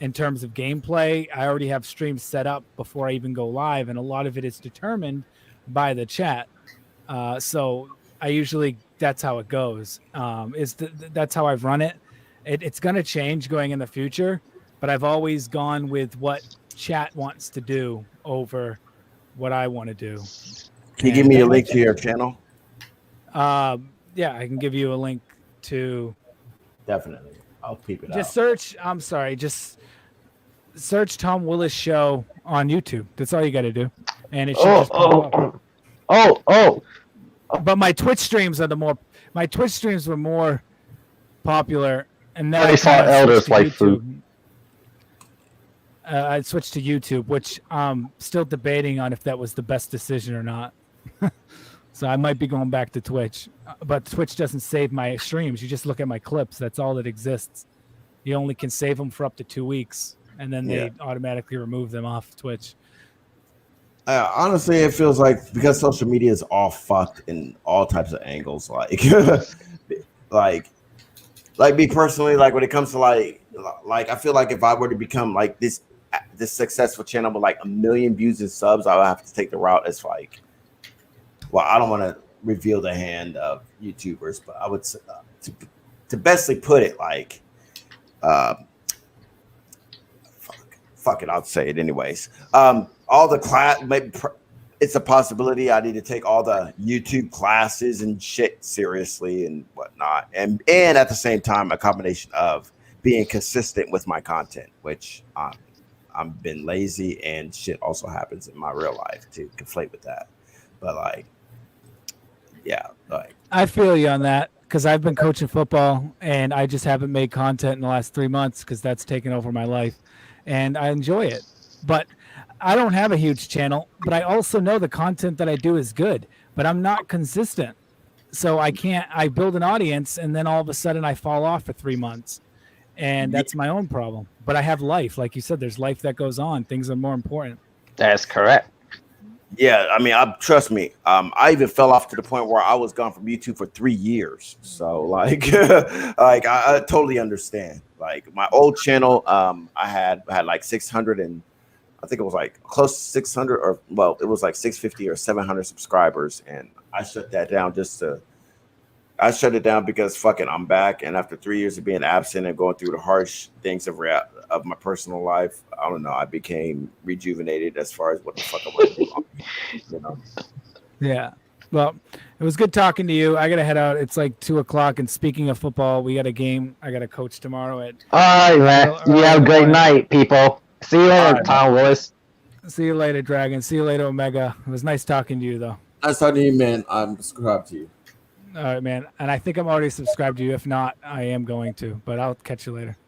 In terms of gameplay, I already have streams set up before I even go live, and a lot of it is determined by the chat. So I usually, that's how it goes. That's how I've run it. It's going to change going in the future, but I've always gone with what chat wants to do over what I want to do. Can you give me a link to your channel? Yeah, I can give you a link to. Definitely, I'll keep it out. Just search. I'm sorry. Just search Tom Willis Show on YouTube. That's all you got to do, and it should just pop up. But my Twitch streams are my Twitch streams were more popular, and then I saw elders like food. I switched to YouTube, which I'm still debating on if that was the best decision or not. So I might be going back to Twitch, but Twitch doesn't save my streams. You just look at my clips. That's all that exists. You only can save them for up to 2 weeks, and then they automatically remove them off Twitch. Honestly, it feels like, because social media is all fucked in all types of angles. Like, like me personally, like when it comes to like I feel like if I were to become like this successful channel with like 1 million views and subs, I would have to take the route as like, well, I don't want to reveal the hand of YouTubers, but I would to bestly put it, like, fuck it, I'll say it anyways. All the class, maybe it's a possibility I need to take all the YouTube classes and shit seriously and whatnot, and at the same time a combination of being consistent with my content, which I've been lazy, and shit also happens in my real life to conflate with that. But like, yeah, like I feel you on that, because I've been coaching football and I just haven't made content in the last 3 months because that's taken over my life, and I enjoy it. But I don't have a huge channel, but I also know the content that I do is good, but I'm not consistent. So I build an audience and then all of a sudden I fall off for 3 months, and that's my own problem. But I have life. Like you said, there's life that goes on. Things are more important. That's correct. Yeah, I mean, trust me. I even fell off to the point where I was gone from YouTube for 3 years. So, like, like I totally understand. Like my old channel, I had like 600 and I think it was like close to 600, or well, it was like 650 or 700 subscribers, and I shut that down just to. I shut it down because fucking I'm back, and after 3 years of being absent and going through the harsh things of my personal life, I don't know. I became rejuvenated as far as what the fuck I want to do. You know. Yeah. Well, it was good talking to you. I gotta head out. It's like 2:00. And speaking of football, we got a game. I got to coach tomorrow at. All right, man. You have a great night, people. See you later, Tom Willis. See you later, Dragon. See you later, Omega. It was nice talking to you, though. Nice talking to you, man. I'm subscribed to you. All right, man. And I think I'm already subscribed to you. If not, I am going to. But I'll catch you later.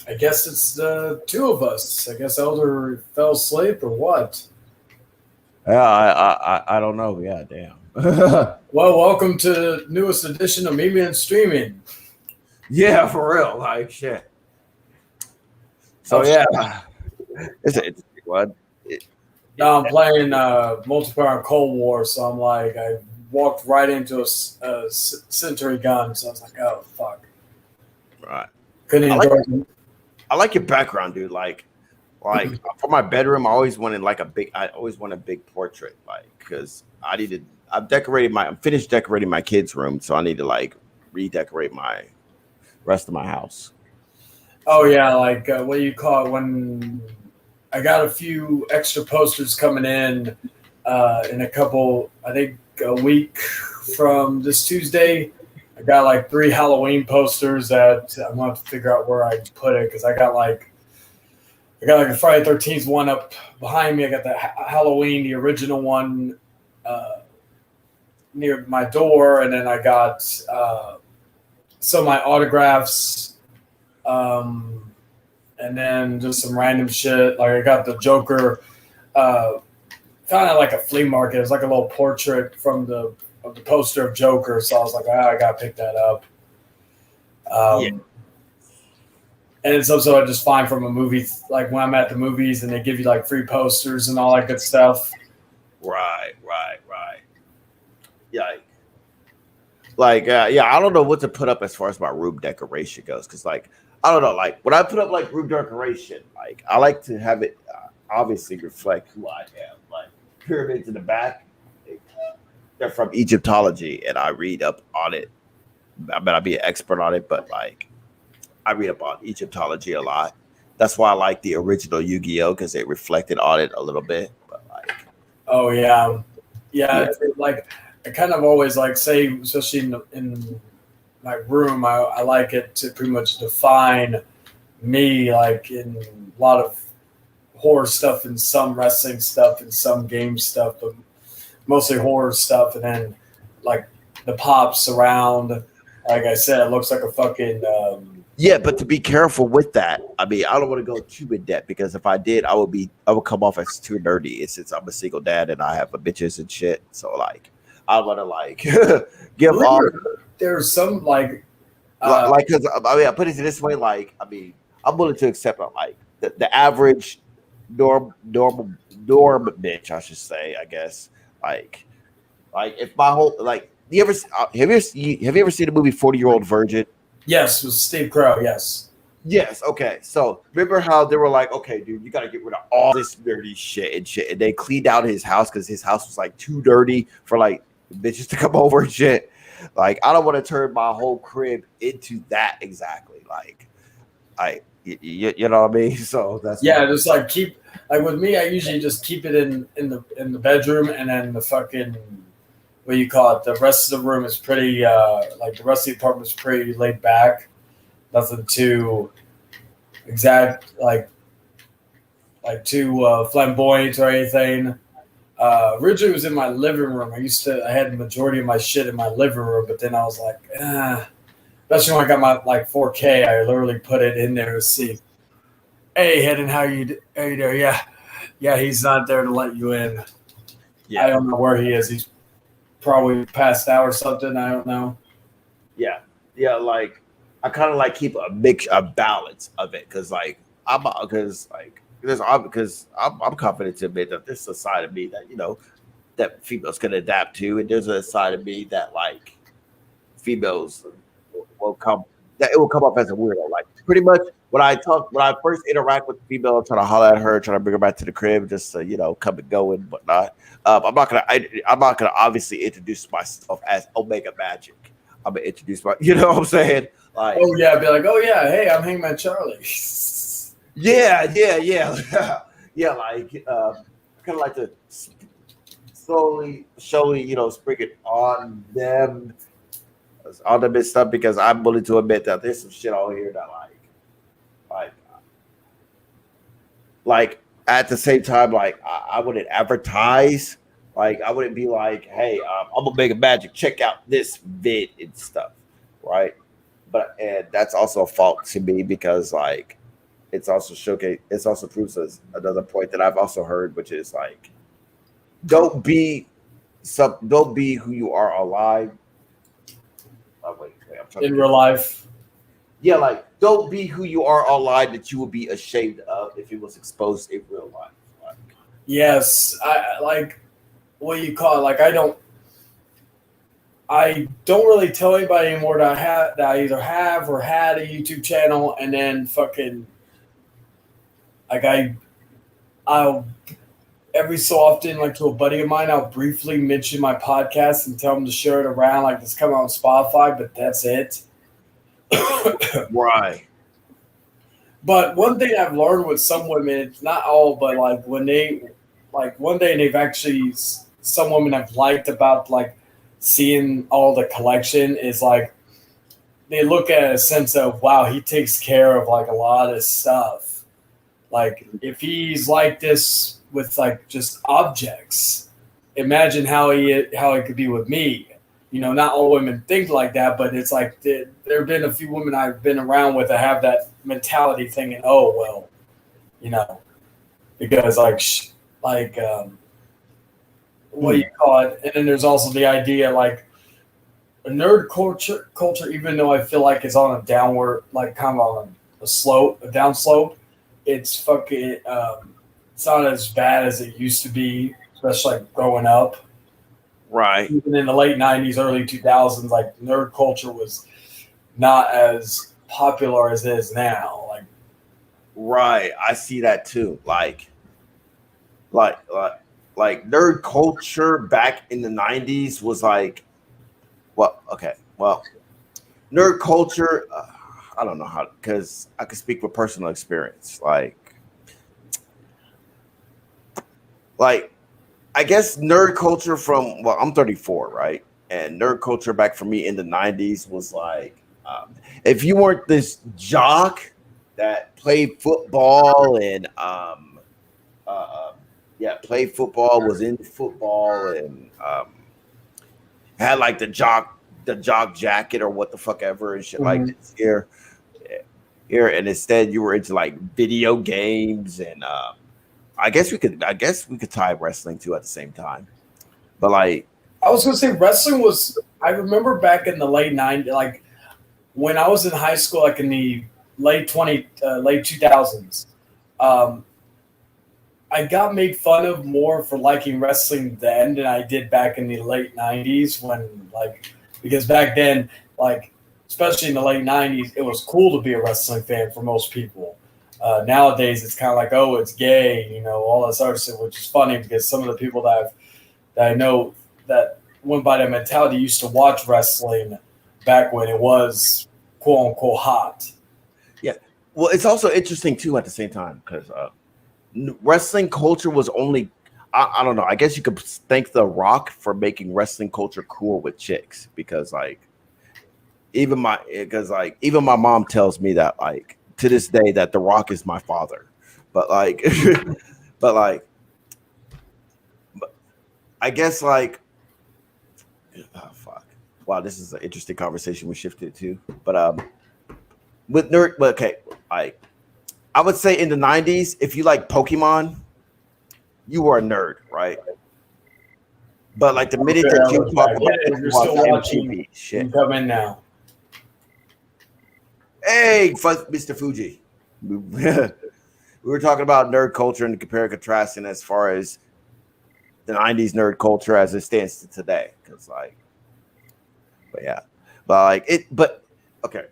I guess it's the two of us. I guess Elder fell asleep or what? Yeah, I don't know. Yeah, damn. Well, welcome to the newest edition of Meme and Streaming. Yeah, for real. Like shit. So yeah, it's an interesting one. Now I'm playing multiplayer on Cold War, so I'm like, I walked right into a Century gun, so I was like, oh fuck. Right. Couldn't even I like your background, dude. Like for my bedroom, I always wanted a big portrait, like because I'm finished decorating my kids' room, so I need to like redecorate my rest of my house. Oh yeah, like what do you call it when I got a few extra posters coming in a couple, I think a week from this Tuesday. I got like 3 Halloween posters that I'm going to have to figure out where I put it because I got like a Friday 13th one up behind me. I got the Halloween, the original one near my door, and then I got some of my autographs, and then just some random shit. Like I got the Joker, found it like a flea market. It's like a little portrait from the poster of Joker, so I was like, I gotta pick that up. And it's also I just find from a movie, like when I'm at the movies and they give you like free posters and all that good stuff. Right. Yeah. I don't know what to put up as far as my room decoration goes, because like I don't know, like when I put up like room decoration, like I like to have it obviously reflect who I am. Like pyramids in the back. They're from Egyptology, and I read up on it. I mean, I'll be an expert on it, but like, I read up on Egyptology a lot. That's why I like the original Yu-Gi-Oh because it reflected on it a little bit. But like, oh yeah. Like I kind of always like say, especially in my room, I like it to pretty much define me. Like in a lot of horror stuff, and some wrestling stuff, and some game stuff, but mostly horror stuff, and then like the pops around. Like I said, it looks like a fucking yeah, but to be careful with that. I mean, I don't want to go too in depth because if I did, I would come off as too nerdy. Since I'm a single dad and I have bitches and shit, so like I want to like give all. There's some like because I mean, I put it this way. Like I mean, I'm willing to accept like the average norm bitch, I should say. I guess. Like if my whole like have you ever seen the movie 40-Year-Old Virgin? Yes, with Steve Crow. Yes. Okay. So remember how they were like, okay, dude, you got to get rid of all this dirty shit, and they cleaned out his house because his house was like too dirty for like bitches to come over and shit. Like I don't want to turn my whole crib into that exactly. Like you know what I mean? So that's just like keep. Like with me, I usually just keep it in the bedroom, and then the fucking what do you call it? The rest of the room is pretty like the rest of the apartment is pretty laid back. Nothing too exact, like too flamboyant or anything. Originally, it was in my living room. I had the majority of my shit in my living room, but then I was like, especially when I got my like 4K, I literally put it in there to see. Hey, Hedden, how you doing? Yeah, he's not there to let you in. Yeah, I don't know where he is. He's probably passed out or something. I don't know. Yeah. Like I kind of like keep a balance of it because I'm confident to admit that there's a side of me that that females can adapt to, and there's a side of me that like females will come up as a weirdo. Like pretty much when I first interact with the female, try to holler at her, try to bring her back to the crib, just to, come and go and whatnot. I'm not gonna obviously introduce myself as Omega Magic. I'm gonna introduce you know what I'm saying? Like, Oh yeah, be like, oh yeah, hey, I'm Hangman Charlie. yeah, yeah, like kind of like to slowly, spring it on them and stuff, because I'm willing to admit that there's some shit on here that like like at the same time, like I wouldn't advertise. Like I wouldn't be like, hey, I'm gonna make a magic. Check out this vid and stuff, right? And that's also a fault to me, because like it's also showcase. It's also proves us another point that I've also heard, which is like, don't be don't be who you are online. Oh, wait, I'm trying In to real life. Yeah, like don't be who you are online that you would be ashamed of if it was exposed in real life. Like, Yes, I like what you call it. Like I don't really tell anybody anymore that I either have or had a YouTube channel, and then fucking like I'll every so often, like to a buddy of mine, I'll briefly mention my podcast and tell them to share it around, like it's coming on Spotify, but that's it. right. But one thing I've learned with some women, it's not all, but like when like one day they've actually, some women have liked about like seeing all the collection is like, they look at a sense of, wow, he takes care of like a lot of stuff. Like if he's like this with like just objects, imagine how it could be with me. Not all women think like that, but it's like there have been a few women I've been around with that have that mentality thinking, oh well, because what do you call it? And then there's also the idea like a nerd culture, even though I feel like it's on a downward, like kind of on a down slope, it's fucking it's not as bad as it used to be, especially like growing up. Right. Even in the late 90s, early 2000s, like nerd culture was not as popular as it is now. Right. I see that too. Like nerd culture back in the 90s was like, nerd culture, I don't know how, because I could speak with personal experience. Like I guess nerd culture I'm 34, right? And nerd culture back for me in the 90s was like, if you weren't this jock that played football and played football, was into football, and had like the jock jacket or what the fuck ever and shit like this here, and instead you were into like video games, and I guess we could tie wrestling too at the same time. But like, I was gonna say wrestling was, I remember back in the late 90s, like when I was in high school, like in the late 2000s, I got made fun of more for liking wrestling then than I did back in the late 90s, because back then, like especially in the late 90s, it was cool to be a wrestling fan for most people. Nowadays, it's kind of like, oh, it's gay, all this other stuff, which is funny because some of the people that I know that went by that mentality used to watch wrestling back when it was quote unquote hot. Yeah, well, it's also interesting too at the same time because wrestling culture was only, I don't know, I guess you could thank The Rock for making wrestling culture cool with chicks, because even my mom tells me that like to this day that The Rock is my father, but I guess like, oh fuck, wow, this is an interesting conversation we shifted to, but with nerd, okay, I would say in the 90s, if you like Pokemon, you were a nerd, right? But like the minute that you talk about you're still watching, MTV, shit. You come in now. Hey, Mr. Fuji. We were talking about nerd culture and compare and contrasting as far as the 90s nerd culture as it stands to today. Because okay.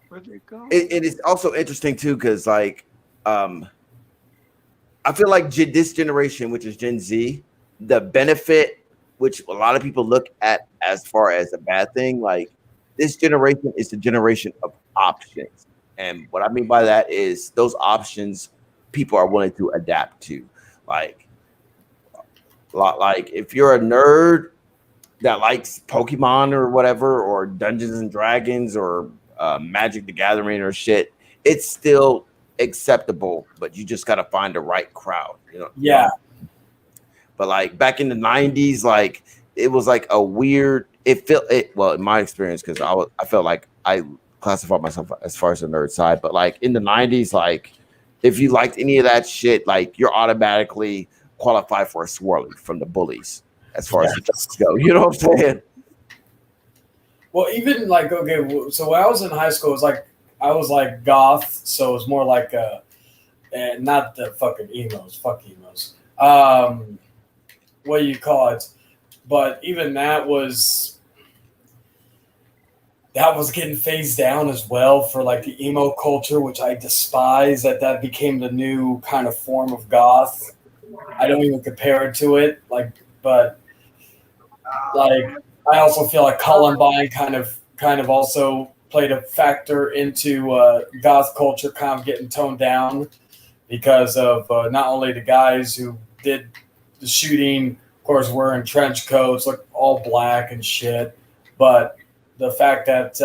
Where'd they go? It is also interesting too, because like, I feel like this generation, which is Gen Z, the benefit, which a lot of people look at as far as a bad thing, like this generation is the generation of options. And what I mean by that is those options people are willing to adapt to. Like, like if you're a nerd that likes Pokemon or whatever, or Dungeons and Dragons or Magic the Gathering or shit, it's still acceptable, but you just got to find the right crowd, you know? Yeah. But like back in the 90s, like it was like a weird, well, in my experience, because I felt like I classified myself as far as the nerd side, but like in the 90s, like if you liked any of that shit, like you're automatically qualified for a swirly from the bullies as far as the jokes go. You know what I'm saying? Well, even like, okay, so when I was in high school, it was like I was like goth, so it was more like not the fucking emos, fuck emos. What do you call it? But even that was getting phased down as well for like the emo culture, which I despise. That became the new kind of form of goth. I don't even compare it to it, like, but like I also feel like Columbine kind of also played a factor into goth culture kind of getting toned down because of not only the guys who did the shooting, of course, wearing trench coats, like all black and shit, but the fact that,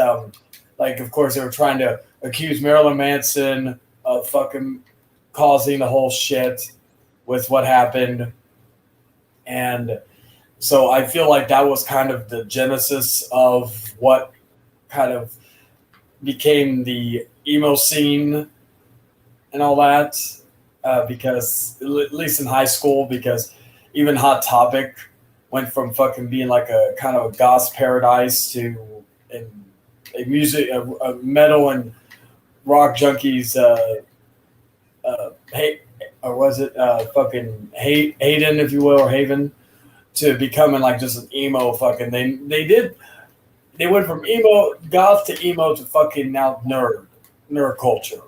like, of course, they were trying to accuse Marilyn Manson of fucking causing the whole shit with what happened. And so I feel like that was kind of the genesis of what kind of became the emo scene and all that, because at least in high school, because even Hot Topic went from fucking being like a kind of a goth paradise to a music, a metal and rock junkies, hate, or was it fucking Hayden, if you will, or Haven, to becoming like just an emo fucking. They went from emo goth to emo to fucking now nerd culture.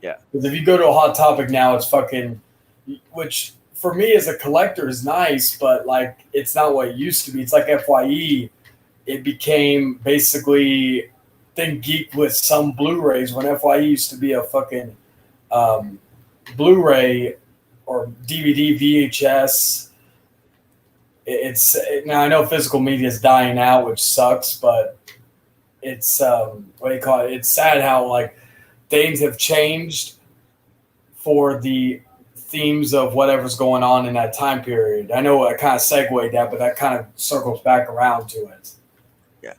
Yeah. Because if you go to a Hot Topic now, it's fucking, which for me as a collector is nice, but like it's not what it used to be. It's like FYE. It became basically Think Geek with some Blu-rays when FYE used to be a fucking Blu-ray or DVD VHS. Now I know physical media is dying out, which sucks, but it's what do you call it? It's sad how like things have changed for the themes of whatever's going on in that time period. I know I kind of segued that, but that kind of circles back around to it. Yeah.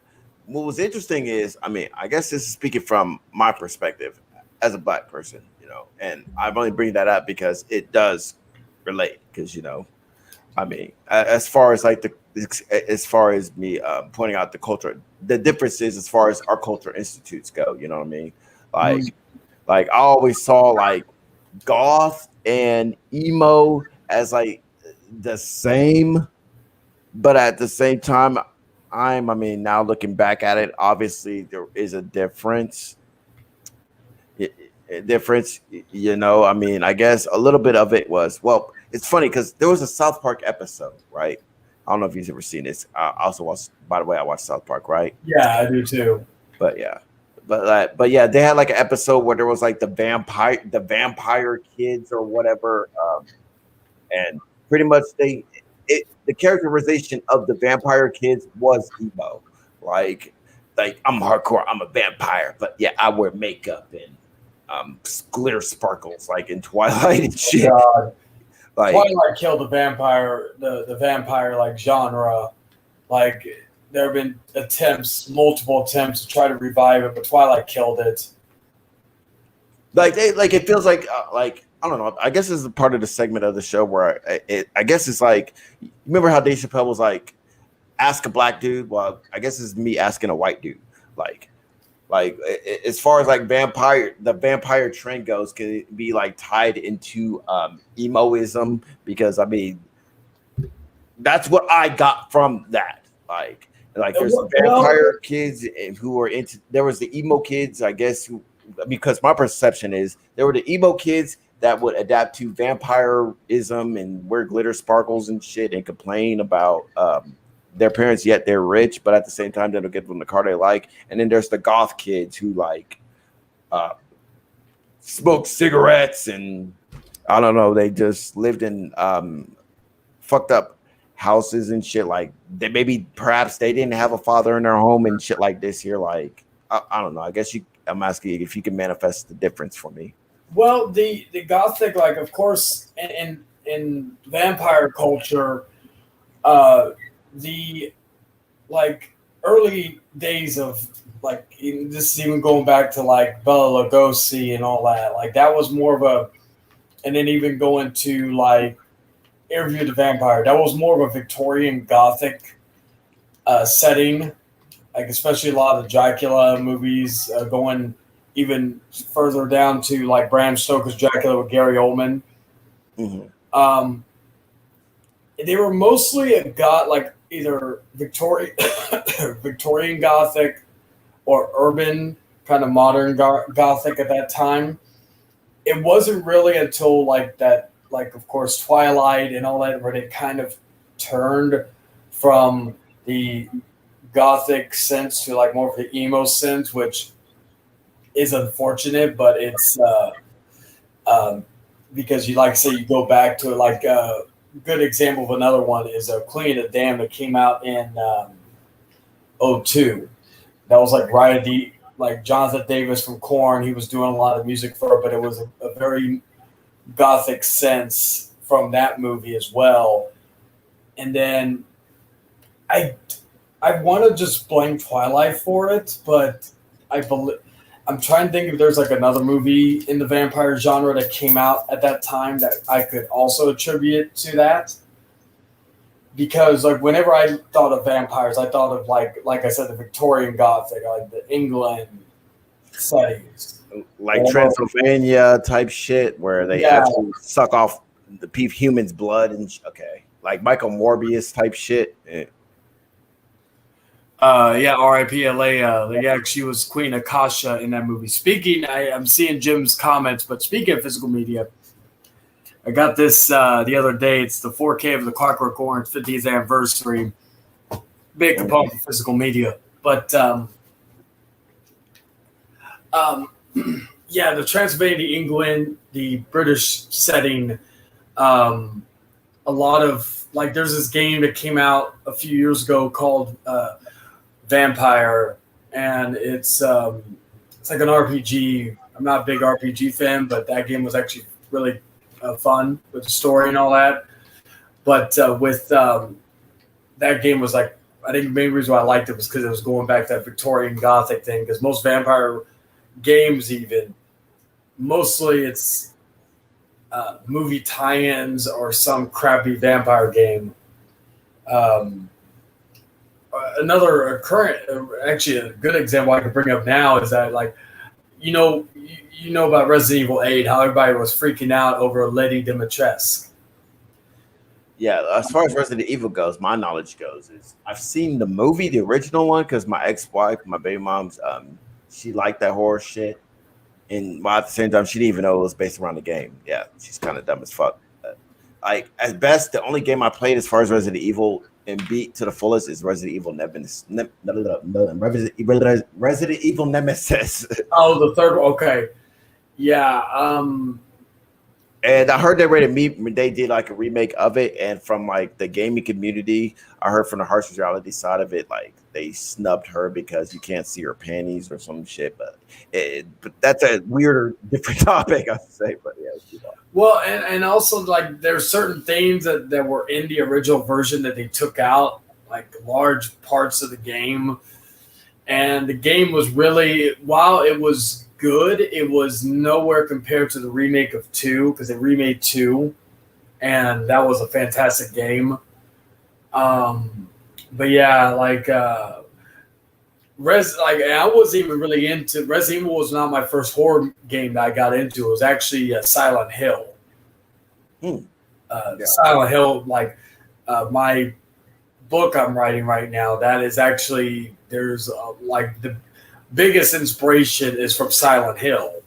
What was interesting is, I mean, I guess this is speaking from my perspective as a black person, you know, and I'm only bringing that up because it does relate. Because, you know, I mean, as far as like as far as me pointing out the culture, the differences as far as our culture institutes go, you know what I mean? Like I always saw like goth and emo as like the same, but at the same time, I mean, now looking back at it, obviously there is a difference. Difference, you know. I mean, I guess a little bit of it was, well, it's funny because there was a South Park episode, right? I don't know if you've ever seen this. I also watched, by the way, I watched South Park, right? Yeah, I do too. But yeah. But yeah, they had like an episode where there was like the vampire kids or whatever, and pretty much the characterization of the vampire kids was emo, like I'm hardcore, I'm a vampire, but yeah, I wear makeup and glitter sparkles like in Twilight and shit. God. Like Twilight killed the vampire, the vampire like genre. Like there have been multiple attempts to try to revive it, but Twilight killed it. Like it feels like I don't know. I guess this is a part of the segment of the show where I guess it's like, remember how Dave Chappelle was like, ask a black dude? Well, I guess it's me asking a white dude. Like as far as like the vampire trend goes, can it be like tied into emoism? Because I mean, that's what I got from that. Like Like there's vampire kids who were into. There was the emo kids, I guess, who, because my perception is there were the emo kids that would adapt to vampirism and wear glitter sparkles and shit and complain about their parents, yet they're rich, but at the same time they don't get them the car they like. And then there's the goth kids who like smoke cigarettes and I don't know, they just lived in fucked up houses and shit. Like they maybe perhaps they didn't have a father in their home and shit like this here. Like I don't know. I guess I'm asking if you can manifest the difference for me. Well, the gothic, like of course in vampire culture, the like early days of like this is even going back to like Bela Lugosi and all that. Like that was more of a, and then even going to like Interview with the Vampire, that was more of a Victorian Gothic setting, like especially a lot of the Dracula movies, going even further down to like Bram Stoker's Dracula with Gary Oldman. Mm-hmm. They were mostly like either Victorian Gothic or urban kind of modern Gothic at that time. It wasn't really until like that, like of course Twilight and all that, where they kind of turned from the Gothic sense to like more of the emo sense, which is unfortunate, but it's because you like say you go back to it. Like a good example of another one is Queen of the Damned that came out in 2002. That was like right like Jonathan Davis from Korn. He was doing a lot of music for it, but it was a very Gothic sense from that movie as well. And then I want to just blame Twilight for it, but I'm trying to think if there's like another movie in the vampire genre that came out at that time that I could also attribute to that. Because like whenever I thought of vampires, I thought of like I said, the Victorian Gothic, like the England settings, like Transylvania type shit, where they actually suck off the human's blood and okay, like Michael Morbius type shit. R.I.P. Alea. Yeah, she was Queen Akasha in that movie. Speaking, I'm seeing Jim's comments, but speaking of physical media, I got this the other day. It's the 4K of the Clockwork Orange 50th anniversary. Big component of physical media. But yeah, the Transylvania, England, the British setting, a lot of like there's this game that came out a few years ago called Vampire, and it's like an RPG. I'm not a big RPG fan, but that game was actually really fun with the story and all that. But with that game was like, I think the main reason why I liked it was because it was going back to that Victorian Gothic thing. Because most vampire games, even mostly it's movie tie-ins or some crappy vampire game. Another current, actually a good example I could bring up now is that like, you know about Resident Evil 8, how everybody was freaking out over Lady Dimitrescu. Yeah, as far as Resident Evil goes, my knowledge goes is I've seen the movie, the original one, because my ex-wife, my baby mom's, she liked that horror shit, and at the same time, she didn't even know it was based around the game. Yeah, she's kind of dumb as fuck. Like at best, the only game I played as far as Resident Evil and beat to the fullest is Resident Evil Resident Evil Nemesis. Oh, the third one. Okay. Yeah. And I heard they did like a remake of it, and from like the gaming community, I heard from the harsh reality side of it, like they snubbed her because you can't see her panties or some shit. But that's a weirder, different topic, I would say. But yeah. Well, and also like there's certain things that were in the original version that they took out, like large parts of the game, and the game was really, while it was good, it was nowhere compared to the remake of 2, because they remade 2, and that was a fantastic game. But yeah, like I wasn't even really into Resident Evil. Was not my first horror game that I got into. It was actually Silent Hill. Silent Hill, like my book I'm writing right now, that is actually there's like the biggest inspiration is from Silent Hill,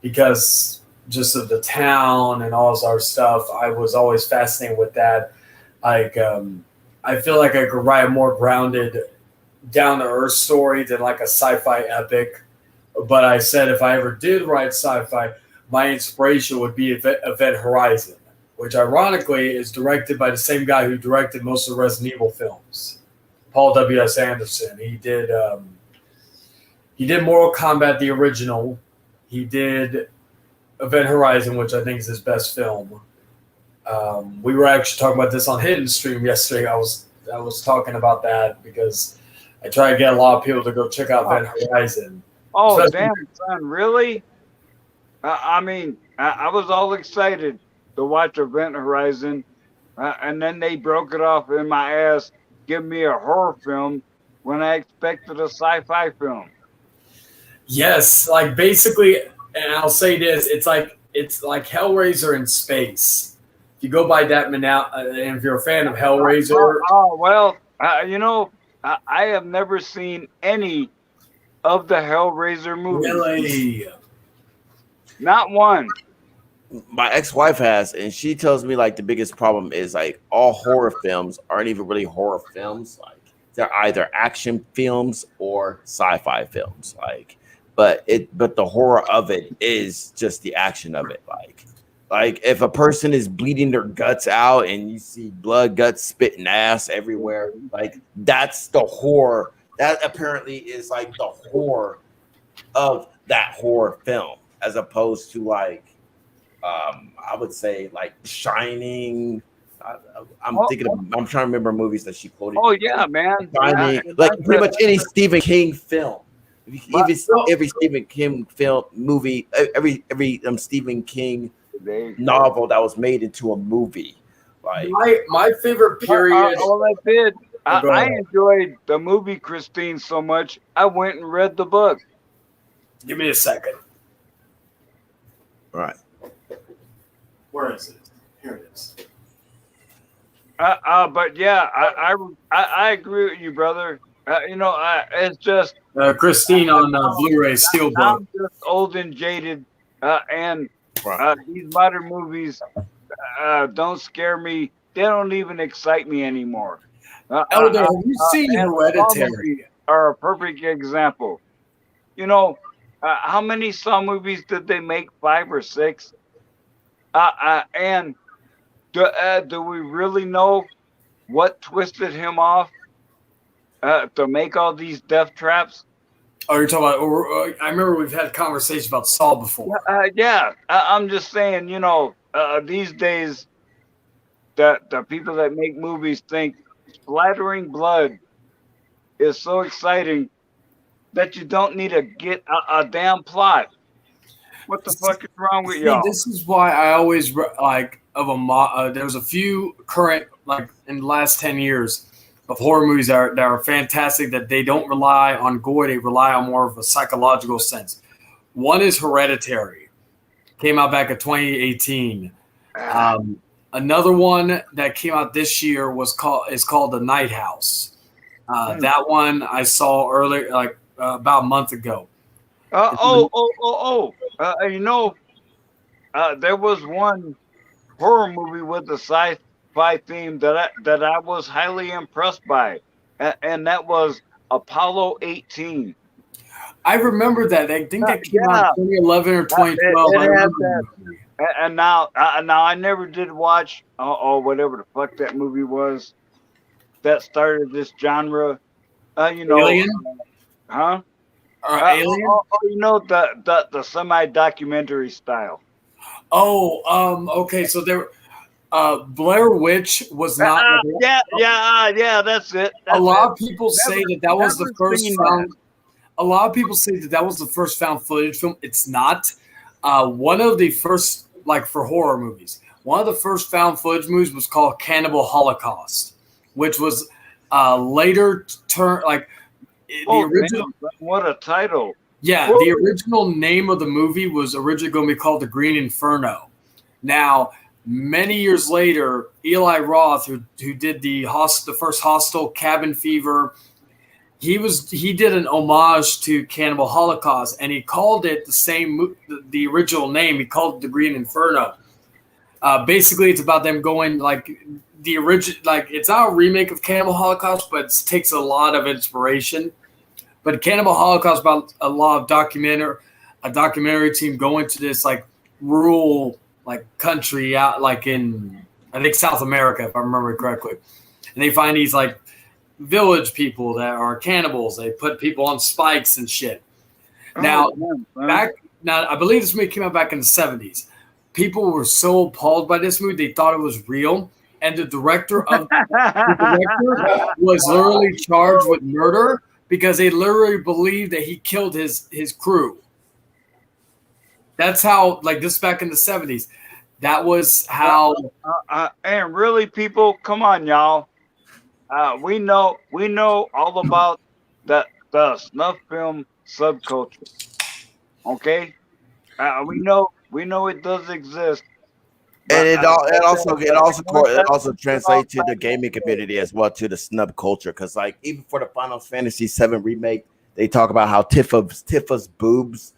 because just of the town and all this other stuff. I was always fascinated with that. Like, I feel like I could write a more grounded, down to earth story than like a sci-fi epic. But I said if I ever did write sci-fi, my inspiration would be Event Horizon, which ironically is directed by the same guy who directed most of the Resident Evil films, Paul W.S. Anderson. He did Mortal Kombat, the original. He did Event Horizon, which I think is his best film. We were actually talking about this on Hidden Stream yesterday. I was talking about that because I try to get a lot of people to go check out Event Horizon. Oh, Especially- damn, son, really? I mean, I was all excited to watch Event Horizon, and then they broke it off in my ass, give me a horror film when I expected a sci-fi film. Yes, like basically, and I'll say this: it's like Hellraiser in space. If you go by that and if you're a fan of Hellraiser, Well, you know, I have never seen any of the Hellraiser movies. Really? Not one. My ex-wife has, and she tells me like the biggest problem is like all horror films aren't even really horror films. Like they're either action films or sci-fi films. Like, but the horror of it is just the action of it. Like if a person is bleeding their guts out and you see blood, guts, spit, and ass everywhere, like that's the horror. That apparently is like the horror of that horror film, as opposed to like, I would say like Shining. I'm trying to remember movies that she quoted. Oh yeah, man. Shining, like pretty much any Stephen King film. Every Stephen King film movie, every Stephen King novel that was made into a movie. Like my favorite period. All I did, go I ahead. enjoyed the movie Christine so much, I went and read the book. Give me a second. Right. Where is it? Here it is. But yeah, I agree with you, brother. You know, it's just Christine on Blu-ray Steelbook. I'm just old and jaded, and these modern movies don't scare me. They don't even excite me anymore. Elder, have you seen and Hereditary? Saw movies are a perfect example. You know, how many Saw movies did they make? 5 or 6? And do we really know what twisted him off to make all these death traps? Oh, you're talking about. I remember we've had conversations about Saw before. Yeah, I'm just saying. You know, these days, the people that make movies think splattering blood is so exciting that you don't need to get a damn plot. What the fuck is wrong with y'all? This is why I always like there's a few current, like in the last 10 years, of horror movies that are fantastic, that they don't rely on gore, they rely on more of a psychological sense. One is Hereditary. Came out back in 2018. Another one that came out this year is called The Night House. That one I saw earlier, like about a month ago. You know, there was one horror movie with a sci-fi theme that I was highly impressed by, and that was Apollo 18. I remember that. I think that came out in 2011 or 2012. I remember that. And now I never did watch whatever the fuck that movie was that started this genre. You know, Alien? Huh? Alien? You know, the semi-documentary style. Okay. So there, Blair Witch was not. Yeah, that's it. A lot of people say that was the first found. A lot of people say that was the first found footage film. It's not. One of the first, like for horror movies, one of the first found footage movies was called Cannibal Holocaust, which was later turned like the original. Man, what a title! Yeah, the original name of the movie was originally going to be called The Green Inferno. Now, Many years later, Eli Roth, who did the first Hostel, Cabin Fever, he did an homage to Cannibal Holocaust, and he called it the original name. He called it The Green Inferno. Basically, it's about them going like the original, like it's not a remake of Cannibal Holocaust, but it takes a lot of inspiration. But Cannibal Holocaust about a lot of documentary team going to this like rural like country out like in I think South America, if I remember correctly, and they find these like village people that are cannibals. They put people on spikes and shit. Now, I believe this movie came out back in the 70s. People were so appalled by this movie, they thought it was real. And the director was literally charged with murder because they literally believed that he killed his crew. That's how, like this back in the 70s. That was how. And really, people, come on, y'all. We know all about the snuff film subculture. Okay, we know it does exist, and it also translates to the gaming community as well, to the snub culture. Because like even for the Final Fantasy VII remake, they talk about how Tifa's boobs,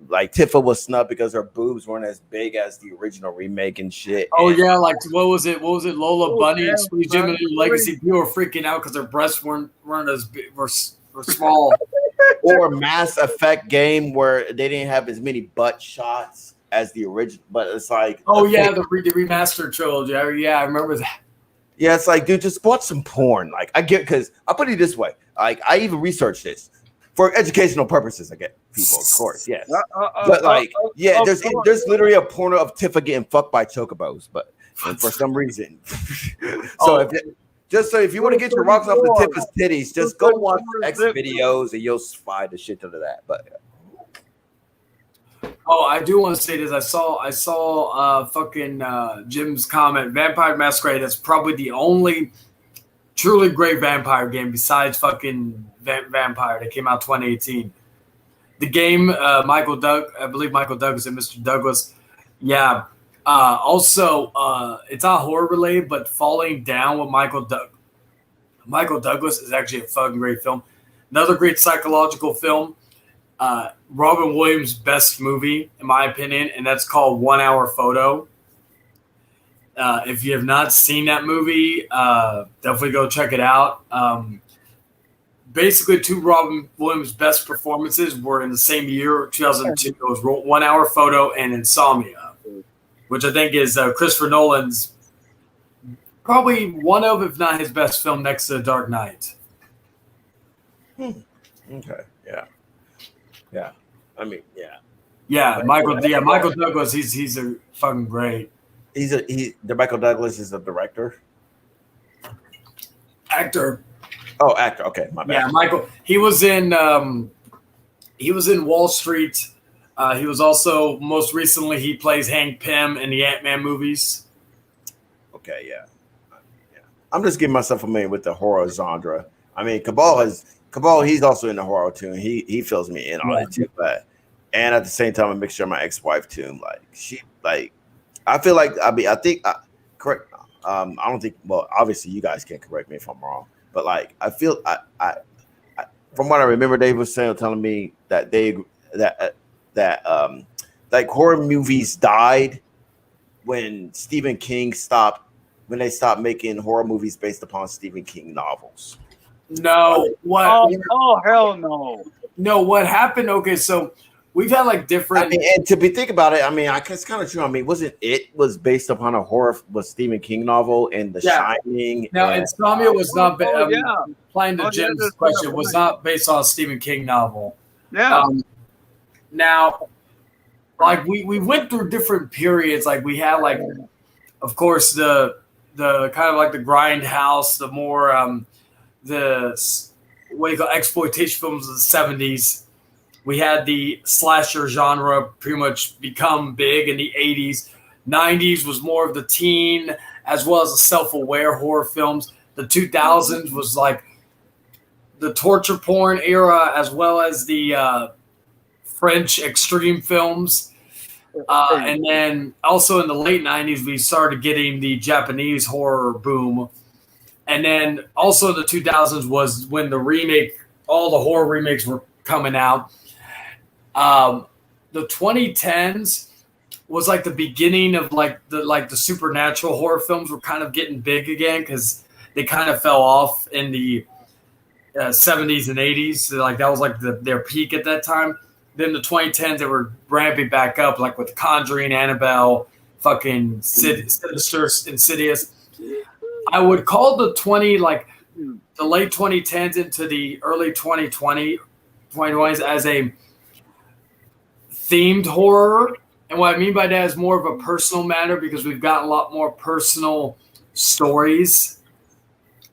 like Tifa was snubbed because her boobs weren't as big as the original remake and shit. Oh yeah, like what was it? Lola Bunny and Sweet Jim and Legacy. People were freaking out because their breasts weren't as big, were small. Or Mass Effect game where they didn't have as many butt shots as the original, but it's like the remastered trilogy. Yeah, I remember that. Yeah, it's like, dude, just watch some porn. Like I get, because I'll put it this way. Like I even researched this for educational purposes. I get people, of course, yes. But like, there's literally a porno of Tifa getting fucked by chocobos, but for some reason. If you want to get your rocks off the Tifa's titties, just go watch X videos and you'll find the shit out of that. But I do want to say this. I saw fucking Jim's comment. Vampire Masquerade. That's probably the only truly great vampire game besides fucking Vampire that came out 2018. The game, I believe Michael Douglas and Mr. Douglas. Yeah. Also, it's not horror related, but Falling Down with Michael Douglas is actually a fucking great film. Another great psychological film. Robin Williams' best movie, in my opinion, and that's called 1 Hour Photo. If you have not seen that movie, definitely go check it out. Basically, two Robin Williams' best performances were in the same year, 2002. It was 1 Hour Photo and Insomnia, which I think is Christopher Nolan's probably one of, if not his best film, next to The Dark Knight. Okay, yeah. I mean, Michael Douglas. He's a fucking great. The Michael Douglas is the director, actor. Oh, actor. Okay, my bad. Yeah, Michael. He was in Wall Street. He was also most recently he plays Hank Pym in the Ant-Man movies. Okay, yeah. I'm just getting myself familiar with the horror genre. I mean, Cabal. He's also in the horror too, and he fills me in on it too. But and at the same time, a mixture of my ex-wife too. I feel like correct. I don't think. Well, obviously, you guys can correct me if I'm wrong. But like, I feel I from what I remember, Dave was telling me that like horror movies died when Stephen King stopped making horror movies based upon Stephen King novels. No, what? Oh hell no! No, what happened? Okay, so we've had like different. I mean, and to think about it, I mean, it's kind of true. I mean, it was based upon a Stephen King novel and The Shining. Now, Insomnia was not. Playing to Jim's question, was not based on a Stephen King novel. Yeah. Now, like we went through different periods. Like we had like, of course, the kind of like the grindhouse, the more what do you call exploitation films of the 70s. We had the slasher genre pretty much become big in the 80s. 90s was more of the teen as well as the self-aware horror films. The 2000s was like the torture porn era as well as the French extreme films. And then also in the late 90s, we started getting the Japanese horror boom. And then also in the 2000s was when all the horror remakes were coming out. The 2010s was like the beginning of the supernatural horror films were kind of getting big again because they kind of fell off in the 70s and 80s. So like that was like their peak at that time. Then the 2010s they were ramping back up, like with Conjuring, Annabelle, fucking Sinister, Insidious. I would call the late 2010s into the early 2020s as a themed horror. And what I mean by that is more of a personal matter because we've got a lot more personal stories,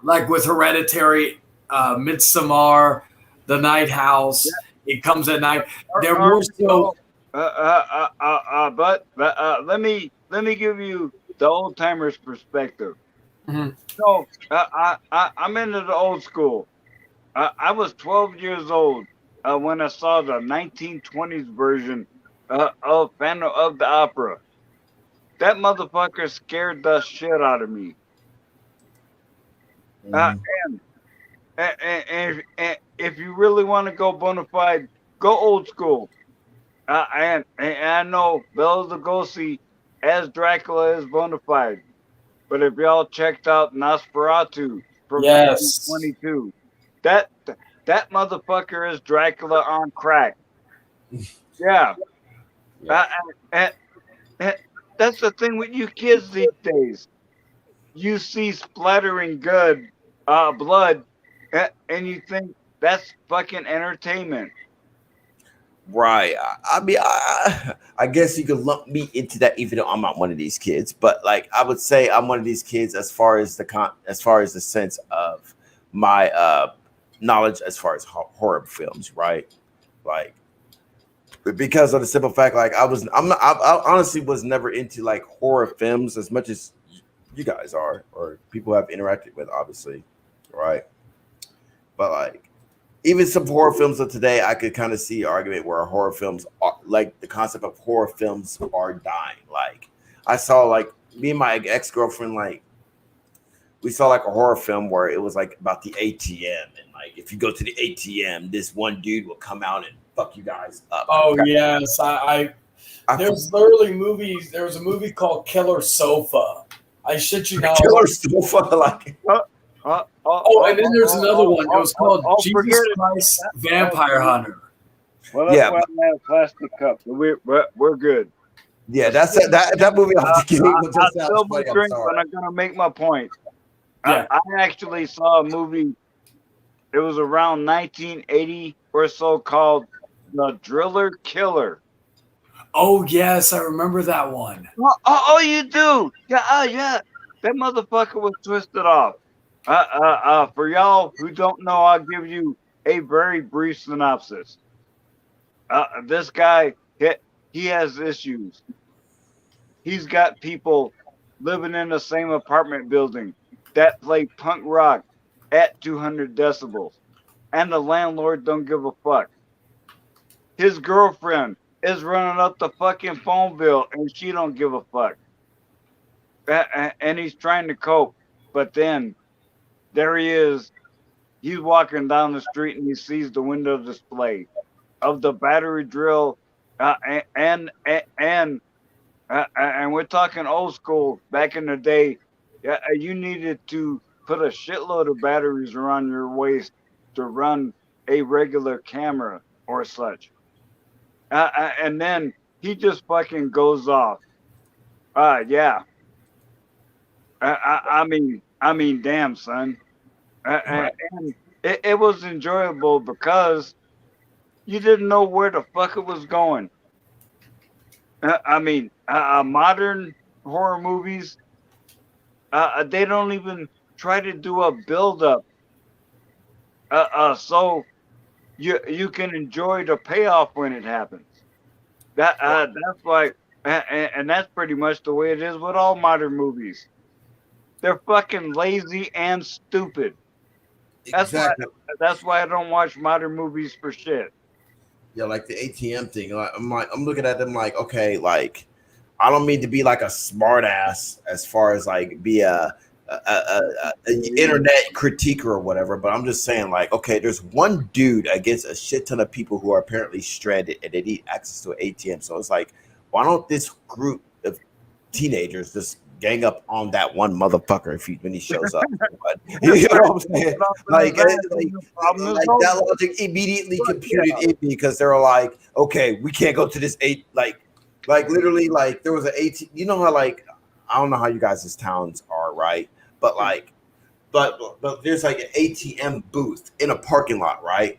like with Hereditary, Midsommar, The Night House. It Comes at Night. They're more so. But let me give you the old timers perspective. Mhm. So I'm into the old school. I was 12 years old when I saw the 1920s version of Phantom of the Opera. That motherfucker scared the shit out of me. And, and if you really want to go bona fide, go old school. And I know Bela Lugosi as Dracula is bona fide. But if y'all checked out Nosferatu from Yes. 1922, that motherfucker is Dracula on crack. Yeah. And that's the thing with you kids these days. You see splattering blood, and you think that's fucking entertainment. Right. I mean, I guess you could lump me into that, even though I'm not one of these kids. But like, I would say I'm one of these kids as far as the sense of my knowledge as far as horror films, right? Like, because of the simple fact, like I honestly was never into like horror films as much as you guys are, or people have interacted with, obviously, right? But like, even some horror films of today, I could kind of see an argument where horror films are like the concept of horror films are dying. Like I saw like me and my ex-girlfriend, like we saw like a horror film where it was like about the ATM, and like if you go to the ATM, this one dude will come out and fuck you guys up. Oh yes, there's literally movies. There was a movie called Killer Sofa. I shit you not. Killer Sofa, like. And then there's another one. It was called Jesus Christ Vampire Hunter. Well, that's why I have a plastic cup. We're good. Yeah, that movie. I'll spill my drink, but I'm gonna make my point. Yeah. I actually saw a movie. It was around 1980 or so, called The Driller Killer. Oh yes, I remember that one. Oh, you do? Yeah, yeah. That motherfucker was twisted off. For y'all who don't know, I'll give you a very brief synopsis. This guy, he has issues. He's got people living in the same apartment building that play punk rock at 200 decibels, and the landlord don't give a fuck. His girlfriend is running up the fucking phone bill, and she don't give a fuck. And he's trying to cope, but then there he is. He's walking down the street and he sees the window display of the battery drill, and we're talking old school. Back in the day, you needed to put a shitload of batteries around your waist to run a regular camera or such. And then he just fucking goes off. Yeah. I mean, damn, son. And it was enjoyable because you didn't know where the fuck it was going. I mean, modern horror movies, they don't even try to do a build-up, so you can enjoy the payoff when it happens. That's why, and that's pretty much the way it is with all modern movies. They're fucking lazy and stupid. That's why I don't watch modern movies for shit. Yeah, like the ATM thing. I'm looking at them like, okay, like I don't mean to be like a smart ass as far as like be an internet critiquer or whatever, but I'm just saying like, okay, there's one dude against a shit ton of people who are apparently stranded and they need access to an ATM. So it's like, why don't this group of teenagers just gang up on that one motherfucker when he shows up? But, you know what I'm saying? Like that logic immediately computed in me because they were like, okay, we can't go to this like literally like there was an ATM. You know how like I don't know how you guys' towns are, right? But like, but there's like an ATM booth in a parking lot, right?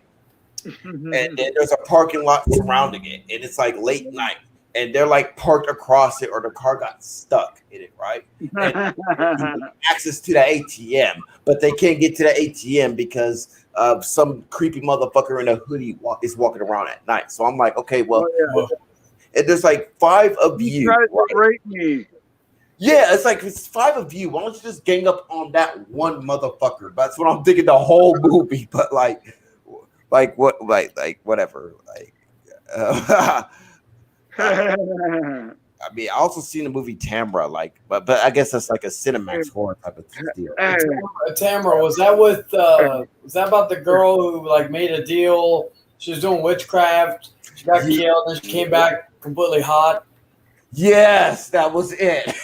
And then there's a parking lot surrounding it, and it's like late night, and they're like parked across it, or the car got stuck in it, right? And access to the ATM, but they can't get to the ATM because some creepy motherfucker in a hoodie is walking around at night. So I'm like, okay, well, and there's like 5 of you. Tried to rape me. Yeah, it's like it's 5 of you. Why don't you just gang up on that one motherfucker? That's what I'm thinking the whole movie. But like what, like whatever. Like, I mean, I also seen the movie Tamra. Like, but I guess that's like a Cinemax horror type of deal. Tamara, was that about the girl who like made a deal? She was doing witchcraft. She got killed, and she came back completely hot. Yes, that was it.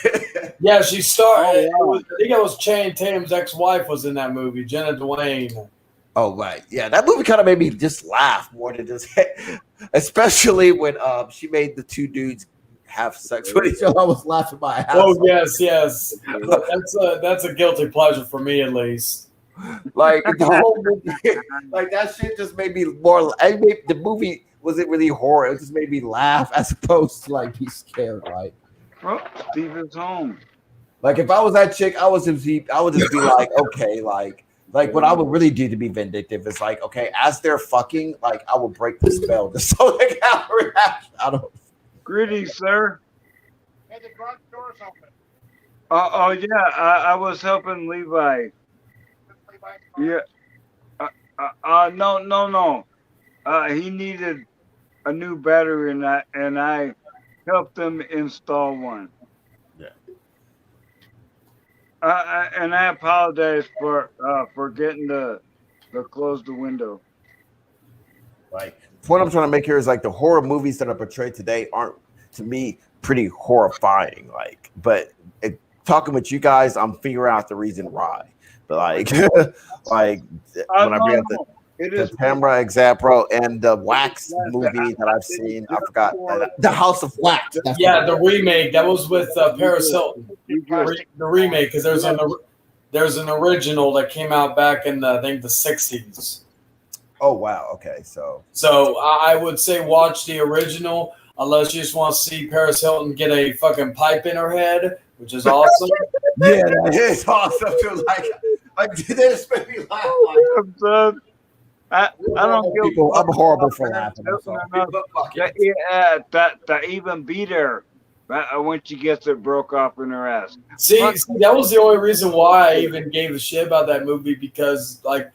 Yeah, she started. I think it was Channing Tatum's ex-wife was in that movie, Jenna Duane. Oh right, yeah, that movie kind of made me just laugh more than just, especially when she made the 2 dudes have sex with each other. I was laughing my ass. Oh yes, that's a guilty pleasure for me at least. Like the whole movie, like that shit just made me more. The movie wasn't really horror; it just made me laugh as opposed to like be scared. Like, Steven's home. Like if I was that chick, I would just be like, okay, like what I would really do to be vindictive is like, okay, as they're fucking, like I would break the spell just so they can have a reaction. I don't. Greetings, sir. Oh yeah, I was helping Levi. Yeah. No. He needed a new battery, and I helped him install one. Yeah. And I apologize for getting to close the window. Like, the point I'm trying to make here is like the horror movies that are portrayed today aren't, to me, pretty horrifying. Like, but talking with you guys, I'm figuring out the reason why. But like, like when I bring up the Tamra example and the Wax movie that I've seen, I forgot the House of Wax. Yeah, the remake that was with Paris Hilton. The remake because there's an original that came out back in I think the 60s. Oh wow, okay, so I would say watch the original unless you just want to see Paris Hilton get a fucking pipe in her head, which is awesome. Yeah, that is awesome too. Like they just made me laugh. I don't give people. I'm horrible for laughing. That even beat her when she gets it broke off in her ass. See, that was the only reason why I even gave a shit about that movie because, like,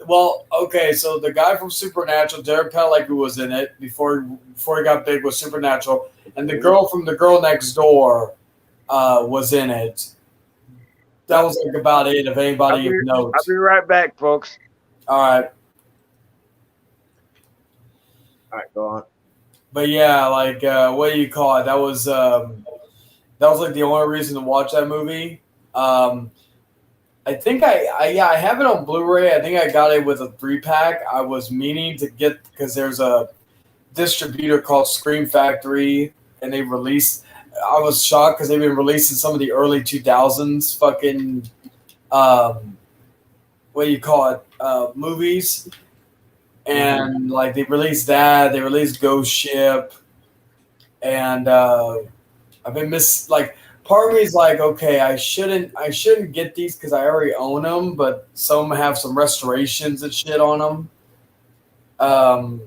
well, okay, so the guy from Supernatural, Jared Padalecki, was in it before he got big with Supernatural, and the girl from The Girl Next Door was in it. That was like about it. If anybody knows, I'll be right back, folks. All right. All right, go on. But yeah, like what do you call it? That was like the only reason to watch that movie. I think I have it on Blu-ray. I think I got it with a 3-pack. I was meaning to get because there's a distributor called Scream Factory, and they released. I was shocked because they've been releasing some of the early 2000s fucking what do you call it movies. And like they released that, they released Ghost Ship, and I've been part of me is like, okay, I shouldn't get these because I already own them, but some have some restorations and shit on them.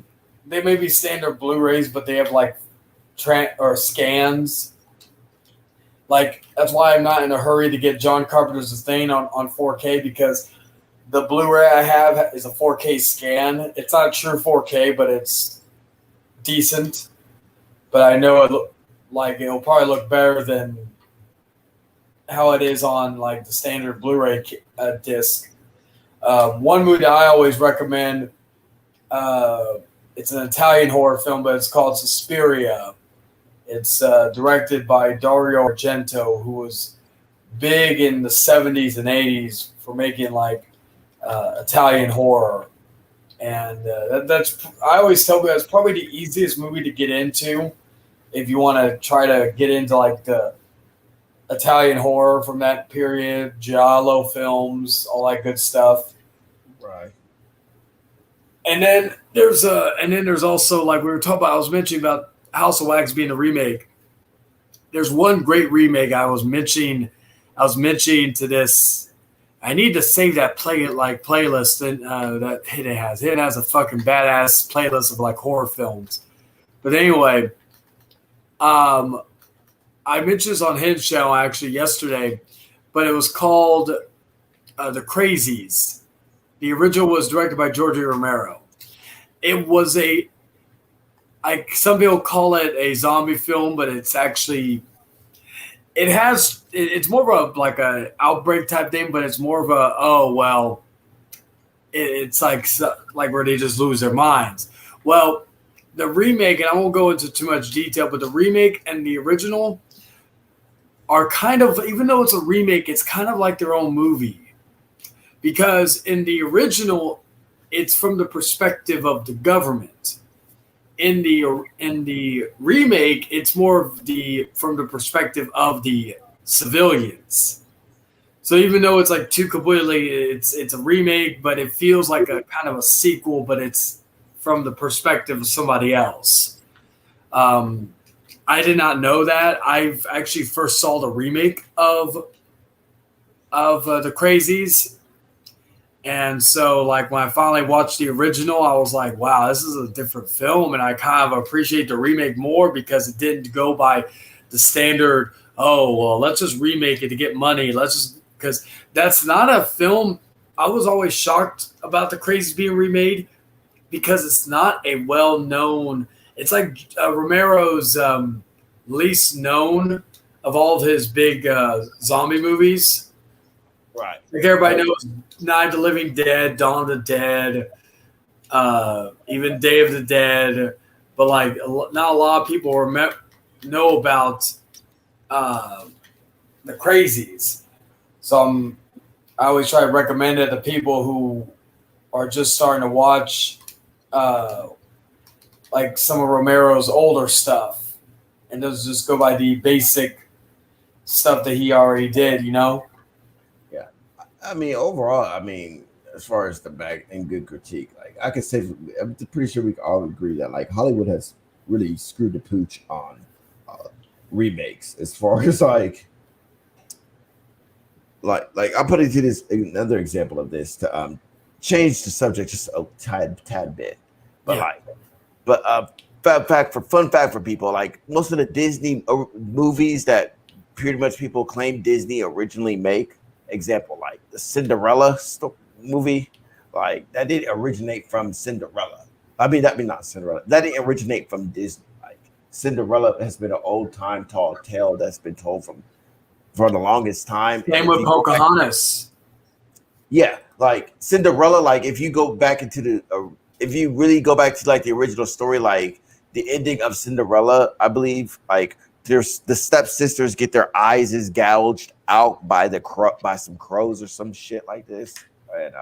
They may be standard Blu-rays, but they have like scans. Like that's why I'm not in a hurry to get John Carpenter's The Thing on 4K because the Blu-ray I have is a 4K scan. It's not true 4K, but it's decent, but I know it'll probably look better than how it is on like the standard Blu-ray disc. One movie that I always recommend, it's an Italian horror film, but it's called Suspiria. It's directed by Dario Argento, who was big in the 70s and 80s for making like Italian horror. And that's I always tell people that's probably the easiest movie to get into if you want to try to get into like the Italian horror from that period, giallo films, all that good stuff. Right. And then there's also like we were talking about. I was mentioning about House of Wax being a remake. There's one great remake I was mentioning to this. I need to save that playlist that Hidden has. Hidden has a fucking badass playlist of like horror films. But anyway, I mentioned this on his show actually yesterday, but it was called The Crazies. The original was directed by George Romero. It was some people call it a zombie film, but it's actually it's more of a outbreak type thing, but it's more of it's like where they just lose their minds. Well, the remake, and I won't go into too much detail, but the remake and the original are kind of, even though it's a remake, it's kind of like their own movie, because in the original, it's from the perspective of the government. In the remake, it's more from the perspective of the civilians. So even though it's like two completely, it's a remake, but it feels like a kind of a sequel, but it's from the perspective of somebody else. I did not know that. I've actually first saw the remake of The Crazies. And so, like, when I finally watched the original, I was like, wow, this is a different film. And I kind of appreciate the remake more because it didn't go by the standard, oh, well, let's just remake it to get money. Because that's not a film. I was always shocked about The Crazies being remade because it's not a well-known, it's like Romero's least known of all of his big zombie movies. Right. Like everybody knows Night of the Living Dead, Dawn of the Dead, even Day of the Dead, but like not a lot of people know about The Crazies. So I always try to recommend it to people who are just starting to watch like some of Romero's older stuff, and those just go by the basic stuff that he already did, you know? Yeah. I mean, overall, as far as the bad and good critique, like I could say, I'm pretty sure we can all agree that like Hollywood has really screwed the pooch on remakes as far as like I'll put it to this another example of this to change the subject just a tad bit, but fun fact for people, like most of the Disney movies that pretty much people claim Disney originally make, example like the Cinderella movie, like that didn't originate from Cinderella. Not Cinderella. That didn't originate from Disney. Like Cinderella has been an old time tall tale that's been told for the longest time. Same with Pocahontas. Yeah, like Cinderella. Like if you go back into if you really go back to like the original story, like the ending of Cinderella, I believe, like there's the stepsisters get their eyes gouged out by by some crows or some shit like this, and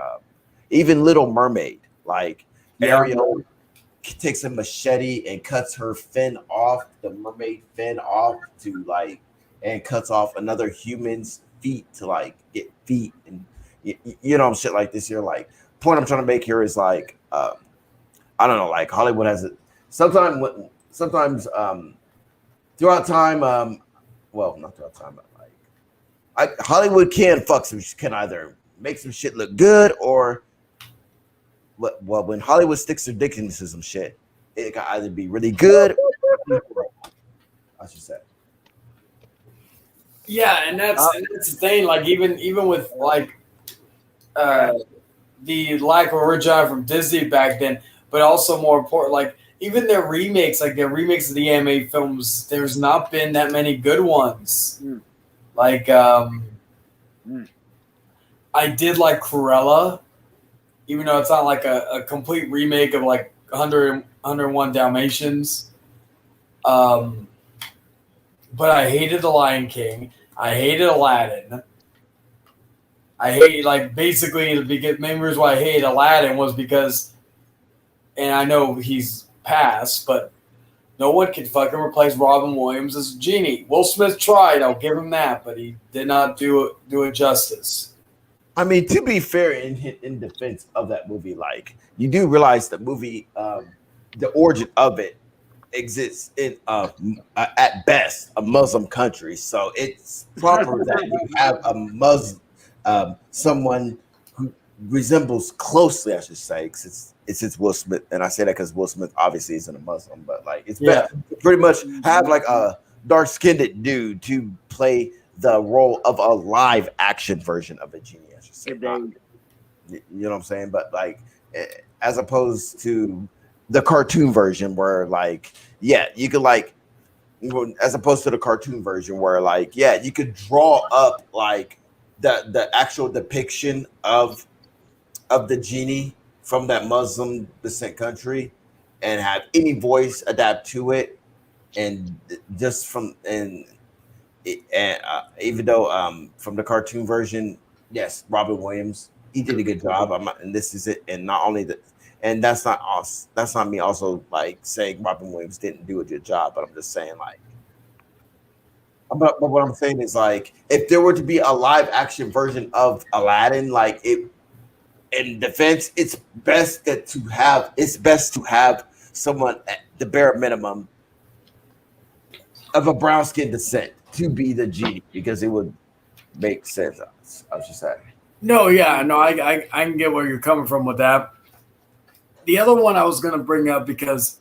even Little Mermaid, like Ariel takes a machete and cuts her fin off, the mermaid fin off and cuts off another human's feet to like get feet and you know shit like this. You're like, point I'm trying to make here is like I don't know, like Hollywood has it sometimes throughout time, well, not throughout time, but like Hollywood can either make some shit look good or well, when Hollywood sticks their dick into some shit, it can either be really good or I should say. Yeah, and that's the thing. Like even with like the lack of originality from Disney back then, but also more important, like even their remakes, like their remakes of the anime films, there's not been that many good ones. Like, I did like Cruella, even though it's not like a complete remake of like 101 Dalmatians. But I hated The Lion King. I hated Aladdin. I hate, like, basically the main reason why I hated Aladdin was because, and I know he's passed, but no one can fucking replace Robin Williams as a genie. Will Smith tried, I'll give him that, but he did not do it justice. I mean, to be fair, in defense of that movie, like, you do realize the movie, the origin of it exists in at best a Muslim country, so it's proper that you have a Muslim, someone who resembles closely, I should say, because it's Will Smith, and I say that because Will Smith obviously isn't a Muslim, but like it's best to pretty much have like a dark-skinned dude to play the role of a live action version of a genie, I should say. You know what I'm saying? But like, as opposed to the cartoon version, where like, yeah, you could like, as opposed to the cartoon version, where like, yeah, you could draw up like the actual depiction of the genie from that Muslim descent country, and have any voice adapt to it, and just from and even though from the cartoon version, yes, Robin Williams, he did a good job. And this is it, and not only that, and that's not us. That's not me. Also, like saying Robin Williams didn't do a good job, but I'm just saying like. But what I'm saying is like, if there were to be a live action version of Aladdin, like it, in defense, it's best to have someone at the bare minimum of a brown skin descent to be the genie, because it would make sense. I should say. No, yeah, no, I can get where you're coming from with that. The other one I was going to bring up, because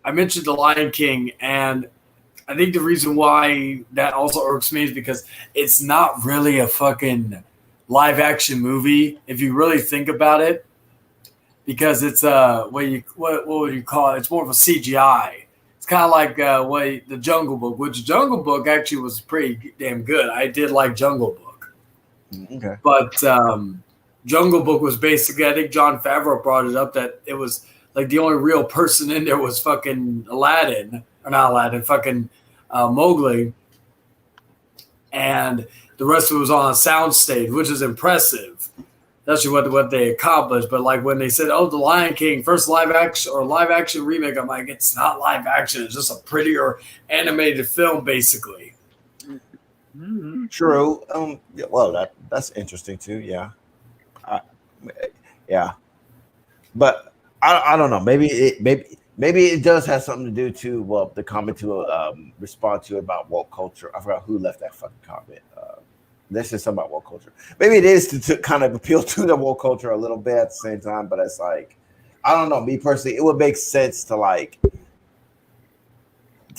I mentioned The Lion King, and I think the reason why that also irks me is because it's not really a fucking live action movie if you really think about it, because it's what would you call it? It's more of a CGI. It's kind of like the Jungle Book, which Jungle Book actually was pretty damn good. I did like Jungle Book. Okay. But Jungle Book was basically, I think John Favreau brought it up, that it was like the only real person in there was fucking Aladdin, or not Aladdin, fucking Mowgli, and the rest of it was on a soundstage, which is impressive. That's what they accomplished. But like when they said, "Oh, The Lion King, first live action remake," I'm like, it's not live action. It's just a prettier animated film, basically. True. Well, that's interesting too. Yeah. Yeah. But I don't know. Maybe it does have something to do to the comment to respond to about woke culture. I forgot who left that fucking comment. That's just something about woke culture. Maybe it is to kind of appeal to the woke culture a little bit at the same time, but it's like, I don't know. Me personally, it would make sense to like.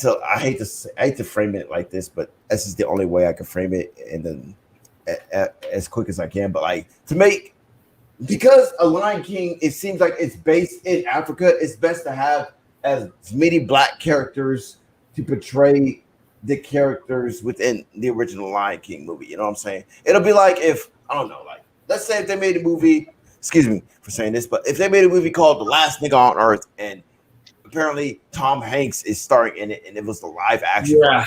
I hate to frame it like this, but this is the only way I can frame it, and then as quick as I can. But like to make, because a Lion King, it seems like it's based in Africa, it's best to have as many black characters to portray the characters within the original Lion King movie. You know what I'm saying? It'll be like if, I don't know, like let's say if they made a movie, excuse me for saying this, but if they made a movie called The Last Nigga on Earth, and apparently Tom Hanks is starring in it, and it was the live action. Yeah.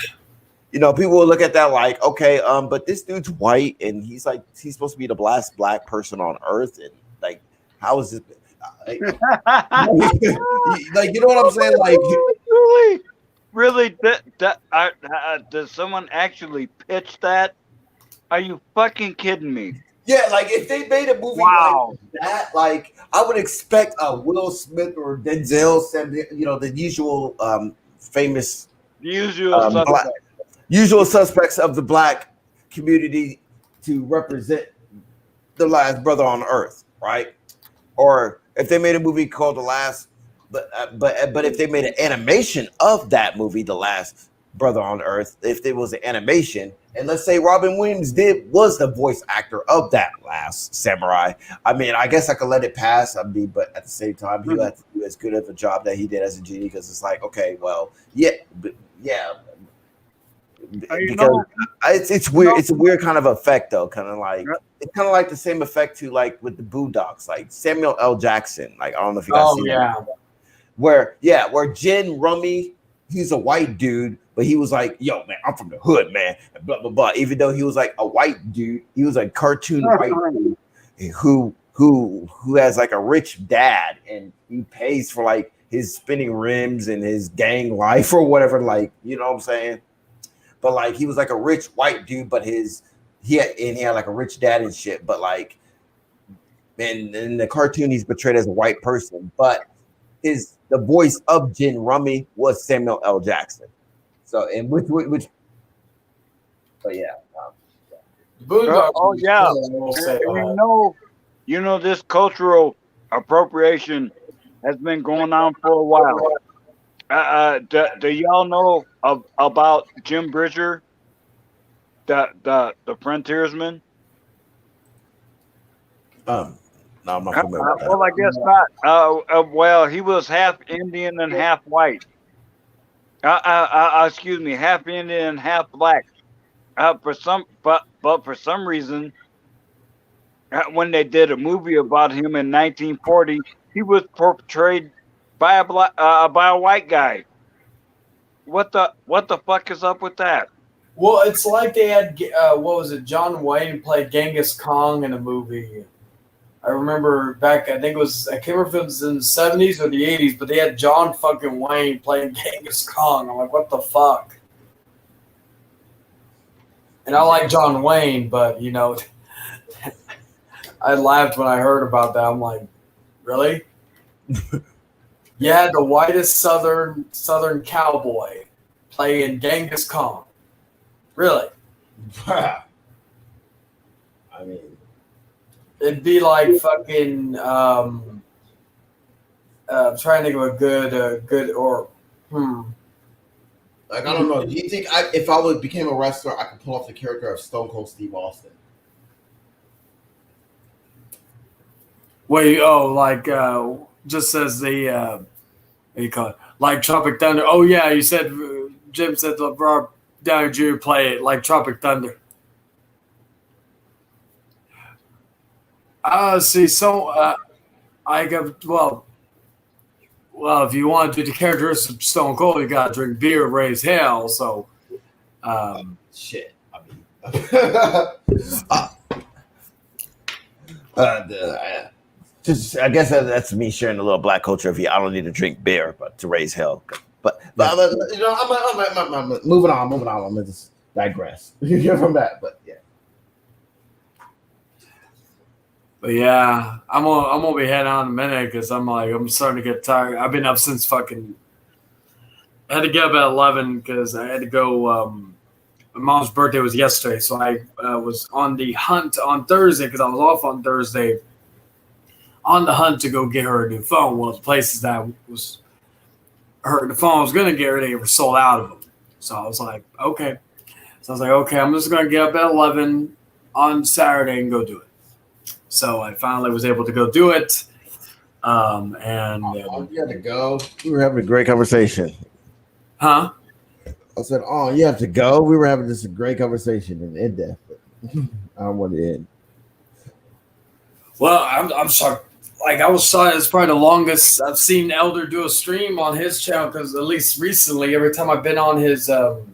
You know, people will look at that like, okay, but this dude's white, and he's supposed to be the last black person on Earth, and like, how is it? Like, you know what I'm saying? Like, really? Does someone actually pitch that? Are you fucking kidding me? Yeah, like if they made a movie like that, like I would expect a Will Smith or Denzel, you know, the usual famous usual suspects of the black community to represent the last brother on Earth, right? Or if they made a movie called The Last, but if they made an animation of that movie, The Last brother on earth if there was an animation. And let's say Robin Williams was the voice actor of that last samurai. I mean, I guess I could let it pass. I mean, but at the same time, he had to do as good of a job that he did as a genie, because it's like, okay, well, because it's weird. It's a weird kind of effect, though. Kind of like it's kind of like the same effect to like with the Boondocks, like Samuel L. Jackson. Like I don't know if you guys seen that. Where Jin Rummy, he's a white dude, but he was like, yo, man, I'm from the hood, man, and blah blah blah. Even though he was like a white dude, he was a cartoon white dude who has like a rich dad, and he pays for like his spinning rims and his gang life or whatever, like, you know what I'm saying? But like he was like a rich white dude, but he had like a rich dad and shit. But like, and in the cartoon, he's portrayed as a white person, but the voice of Jin Rummy was Samuel L. Jackson. So, and which but yeah. You know, this cultural appropriation has been going on for a while. Do y'all know about Jim Bridger, the frontiersman? No, I'm not familiar with that. Well, I guess not. Well, he was half Indian and half white. Excuse me, half Indian and half black. For some reason, when they did a movie about him in 1940, he was portrayed by a white guy. What the fuck is up with that? Well, it's like they had what was it? John Wayne played Genghis Khan in a movie. I remember back. I think I can't remember if it was in the 70s or the 80s, but they had John fucking Wayne playing Genghis Khan. I'm like, what the fuck? And I like John Wayne, but you know, I laughed when I heard about that. I'm like, really? Yeah, the whitest southern cowboy playing Genghis Khan. Really? I mean, it'd be like fucking. I'm trying to think of a good or. Like, I don't know. Do you think if I became a wrestler, I could pull off the character of Stone Cold Steve Austin? Wait, like just as the what do you call it? Like Tropic Thunder. Oh yeah, you said Jim said Rob Downey Jr. play it like Tropic Thunder. See, so I got well, if you want to do the characteristics of Stone Cold, you got to drink beer, raise hell. So, shit. I mean, I guess that's me sharing a little black culture of you. I don't need to drink beer, but to raise hell. But you know, I'm moving on. I'm gonna just digress from that. But yeah. But yeah, I'm gonna be heading on in a minute because I'm starting to get tired. I've been up since fucking. I had to get up at 11 because I had to go. My mom's birthday was yesterday, so I was on the hunt on Thursday because I was off on Thursday. On the hunt to go get her a new phone. Well, the places that was the phone I was gonna get her, they were sold out of them. So I was like, okay. So I was like, okay, I'm just gonna get up at 11 on Saturday and go do it. So I finally was able to go do it. You had to go. We were having a great conversation. Huh? I said, "Oh, you have to go." We were having just a great conversation and end that. I don't want to end. Well, I'm shocked. Like I was shocked. It's probably the longest I've seen Elder do a stream on his channel because at least recently, every time I've been on his or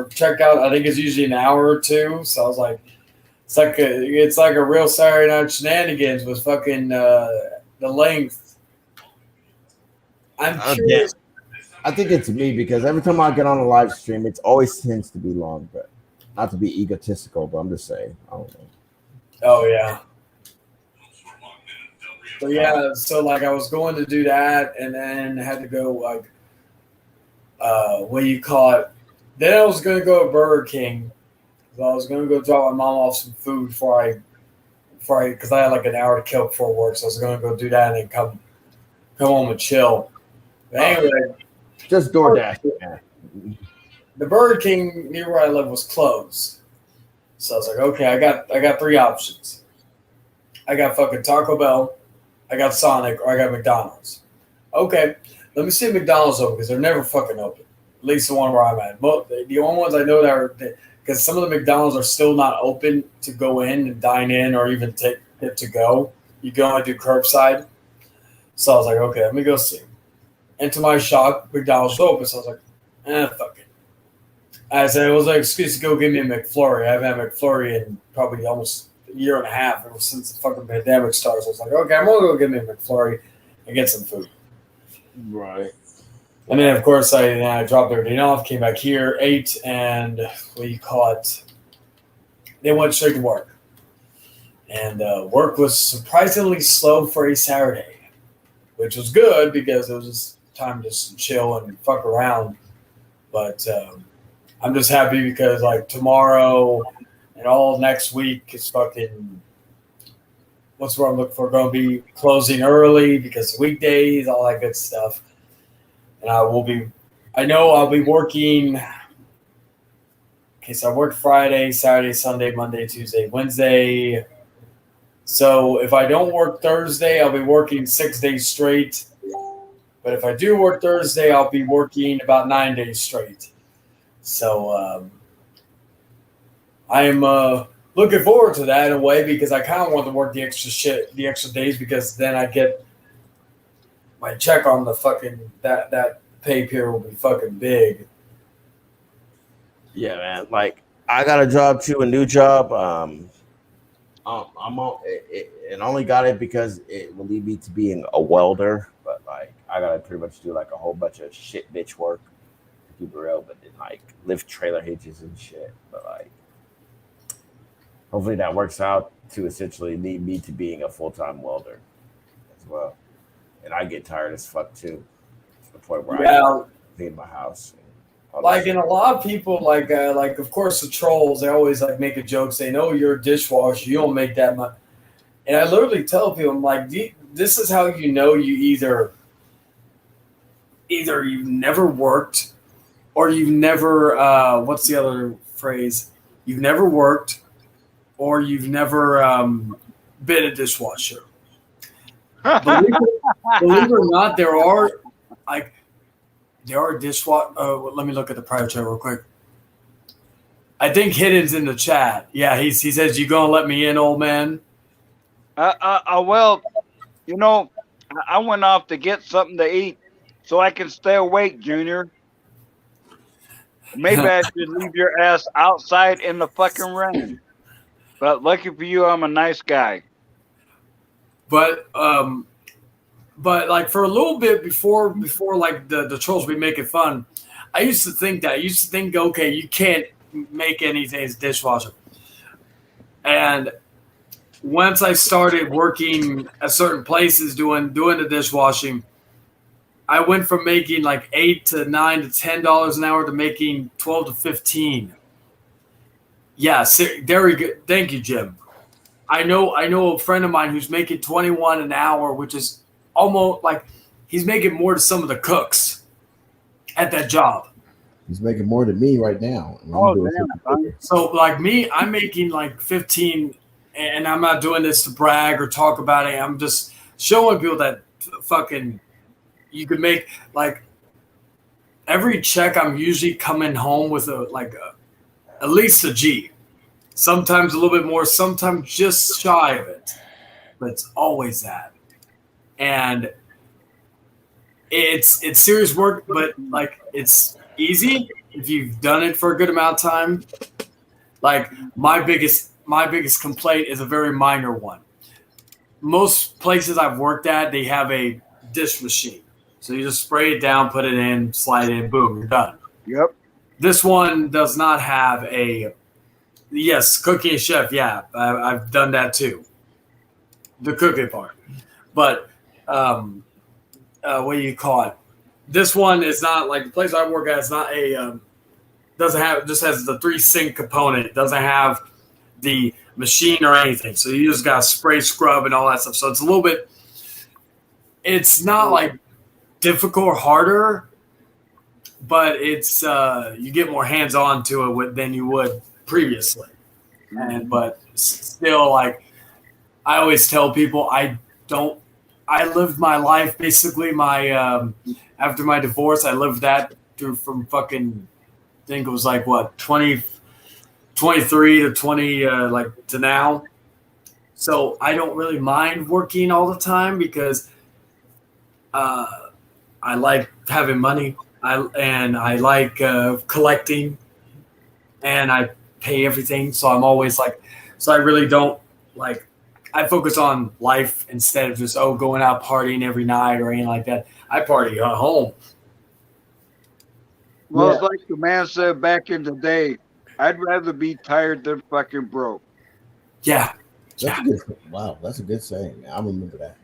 checked out, I think it's usually an hour or two. So I was like. It's like a real Saturday Night Shenanigans with fucking the length. I'm curious. I think it's me because every time I get on a live stream, it always tends to be long. But not to be egotistical, but I'm just saying. I don't know. Oh yeah. But yeah, so like I was going to do that, and then had to go like, what do you call it? Then I was going to go to Burger King. I was going to go drop my mom off some food because I had like an hour to kill before work. So I was going to go do that and then come home and chill. But anyway, just DoorDash. the Burger King near where I live was closed. So I was like, okay, I got 3 options. I got fucking Taco Bell, I got Sonic, or I got McDonald's. Okay, let me see if McDonald's open because they're never fucking open. At least the one where I'm at. But the only ones I know that are, because some of the McDonald's are still not open to go in and dine in or even take it to go. You can only do curbside. So I was like, okay, let me go see. And to my shock, McDonald's was open. So I was like, fuck it. I said, it was an excuse to go give me a McFlurry. I haven't had McFlurry in probably almost a year and a half ever since the fucking pandemic started. So I was like, okay, I'm going to go get me a McFlurry and get some food. Right. And then, of course, I dropped everything off, came back here, ate, and they went straight to work. And work was surprisingly slow for a Saturday, which was good because it was just time to chill and fuck around. But I'm just happy because, like, tomorrow and all next week is fucking, what's what I'm looking for, going to be closing early because weekdays, all that good stuff. And I know I'll be working. Okay, so I work Friday, Saturday, Sunday, Monday, Tuesday, Wednesday. So if I don't work Thursday, I'll be working 6 days straight. But if I do work Thursday, I'll be working about 9 days straight. So I am looking forward to that in a way because I kind of want to work the extra days because then I get my check on the fucking that pay period will be fucking big. Yeah, man. Like I got a job too, a new job. I'm on it, and only got it because it will lead me to being a welder. But like I gotta pretty much do like a whole bunch of shit bitch work to keep it real, but then like lift trailer hitches and shit. But like hopefully that works out to essentially lead me to being a full-time welder as well. And I get tired as fuck too, to the point where I clean my house. Like, and a lot of people, like of course the trolls, they always like make a joke saying, "Oh, you're a dishwasher, you don't make that much." And I literally tell people, I'm like, this is how you know you either you've never worked, or you've never what's the other phrase? You've never worked, or you've never been a dishwasher. Believe it or not, there are dishwasher. Let me look at the private chat real quick. I think Hidden's in the chat. Yeah, he says, "You gonna let me in, old man?" Well, you know, I went off to get something to eat so I can stay awake, Junior. Maybe I should leave your ass outside in the fucking rain. But lucky for you, I'm a nice guy. But like for a little bit before like the trolls be making fun, I used to think that. I used to think, okay, you can't make anything as a dishwasher. And once I started working at certain places doing the dishwashing, I went from making like $8 to $9 to $10 an hour to making 12 to 15. Yeah, very good. Thank you, Jim. I know a friend of mine who's making 21 an hour, which is almost like he's making more than some of the cooks at that job. He's making more than me right now. So like me, I'm making like 15, and I'm not doing this to brag or talk about it. I'm just showing people that fucking you could make like every check. I'm usually coming home with at least a G. Sometimes a little bit more, sometimes just shy of it. But it's always that. And it's serious work, but like it's easy if you've done it for a good amount of time. Like my biggest complaint is a very minor one. Most places I've worked at, they have a dish machine. So you just spray it down, put it in, slide it in, boom, you're done. Yep. This one does not have yes, cooking and chef, yeah, I've done that too. The cooking part. But what do you call it? This one is not like the place I work at. It's not doesn't have, it just has the 3 sink component. It doesn't have the machine or anything. So you just got to spray, scrub, and all that stuff. So it's a little bit. It's not like difficult or harder, but it's you get more hands on to it than you would previously. And but still, like I always tell people, I lived my life basically. My after my divorce, I lived that through from fucking I think it was like what 23 to 20 like to now. So I don't really mind working all the time because I like having money. I like collecting, and I pay everything. So I'm always like, so I really don't like. I focus on life instead of just going out partying every night or anything like that. I party at home. Well, it's like the man said back in the day, I'd rather be tired than fucking broke. Yeah. That's a good. Wow, that's a good saying. Man. I remember that.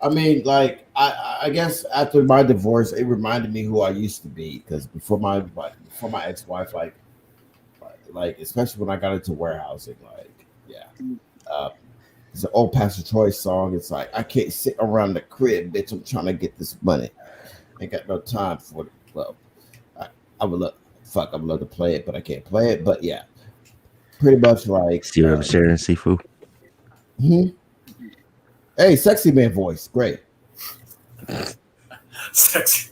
I mean, like I guess after my divorce, it reminded me who I used to be because before my ex-wife, like especially when I got into warehousing, like it's an old Pastor Troy song. It's like I can't sit around the crib, bitch. I'm trying to get this money. Ain't got no time for it. Well, I would love, I would love to play it, but I can't play it. But yeah, pretty much like. See what I'm sharing, Sifu? Hey, sexy man voice, great. Sexy.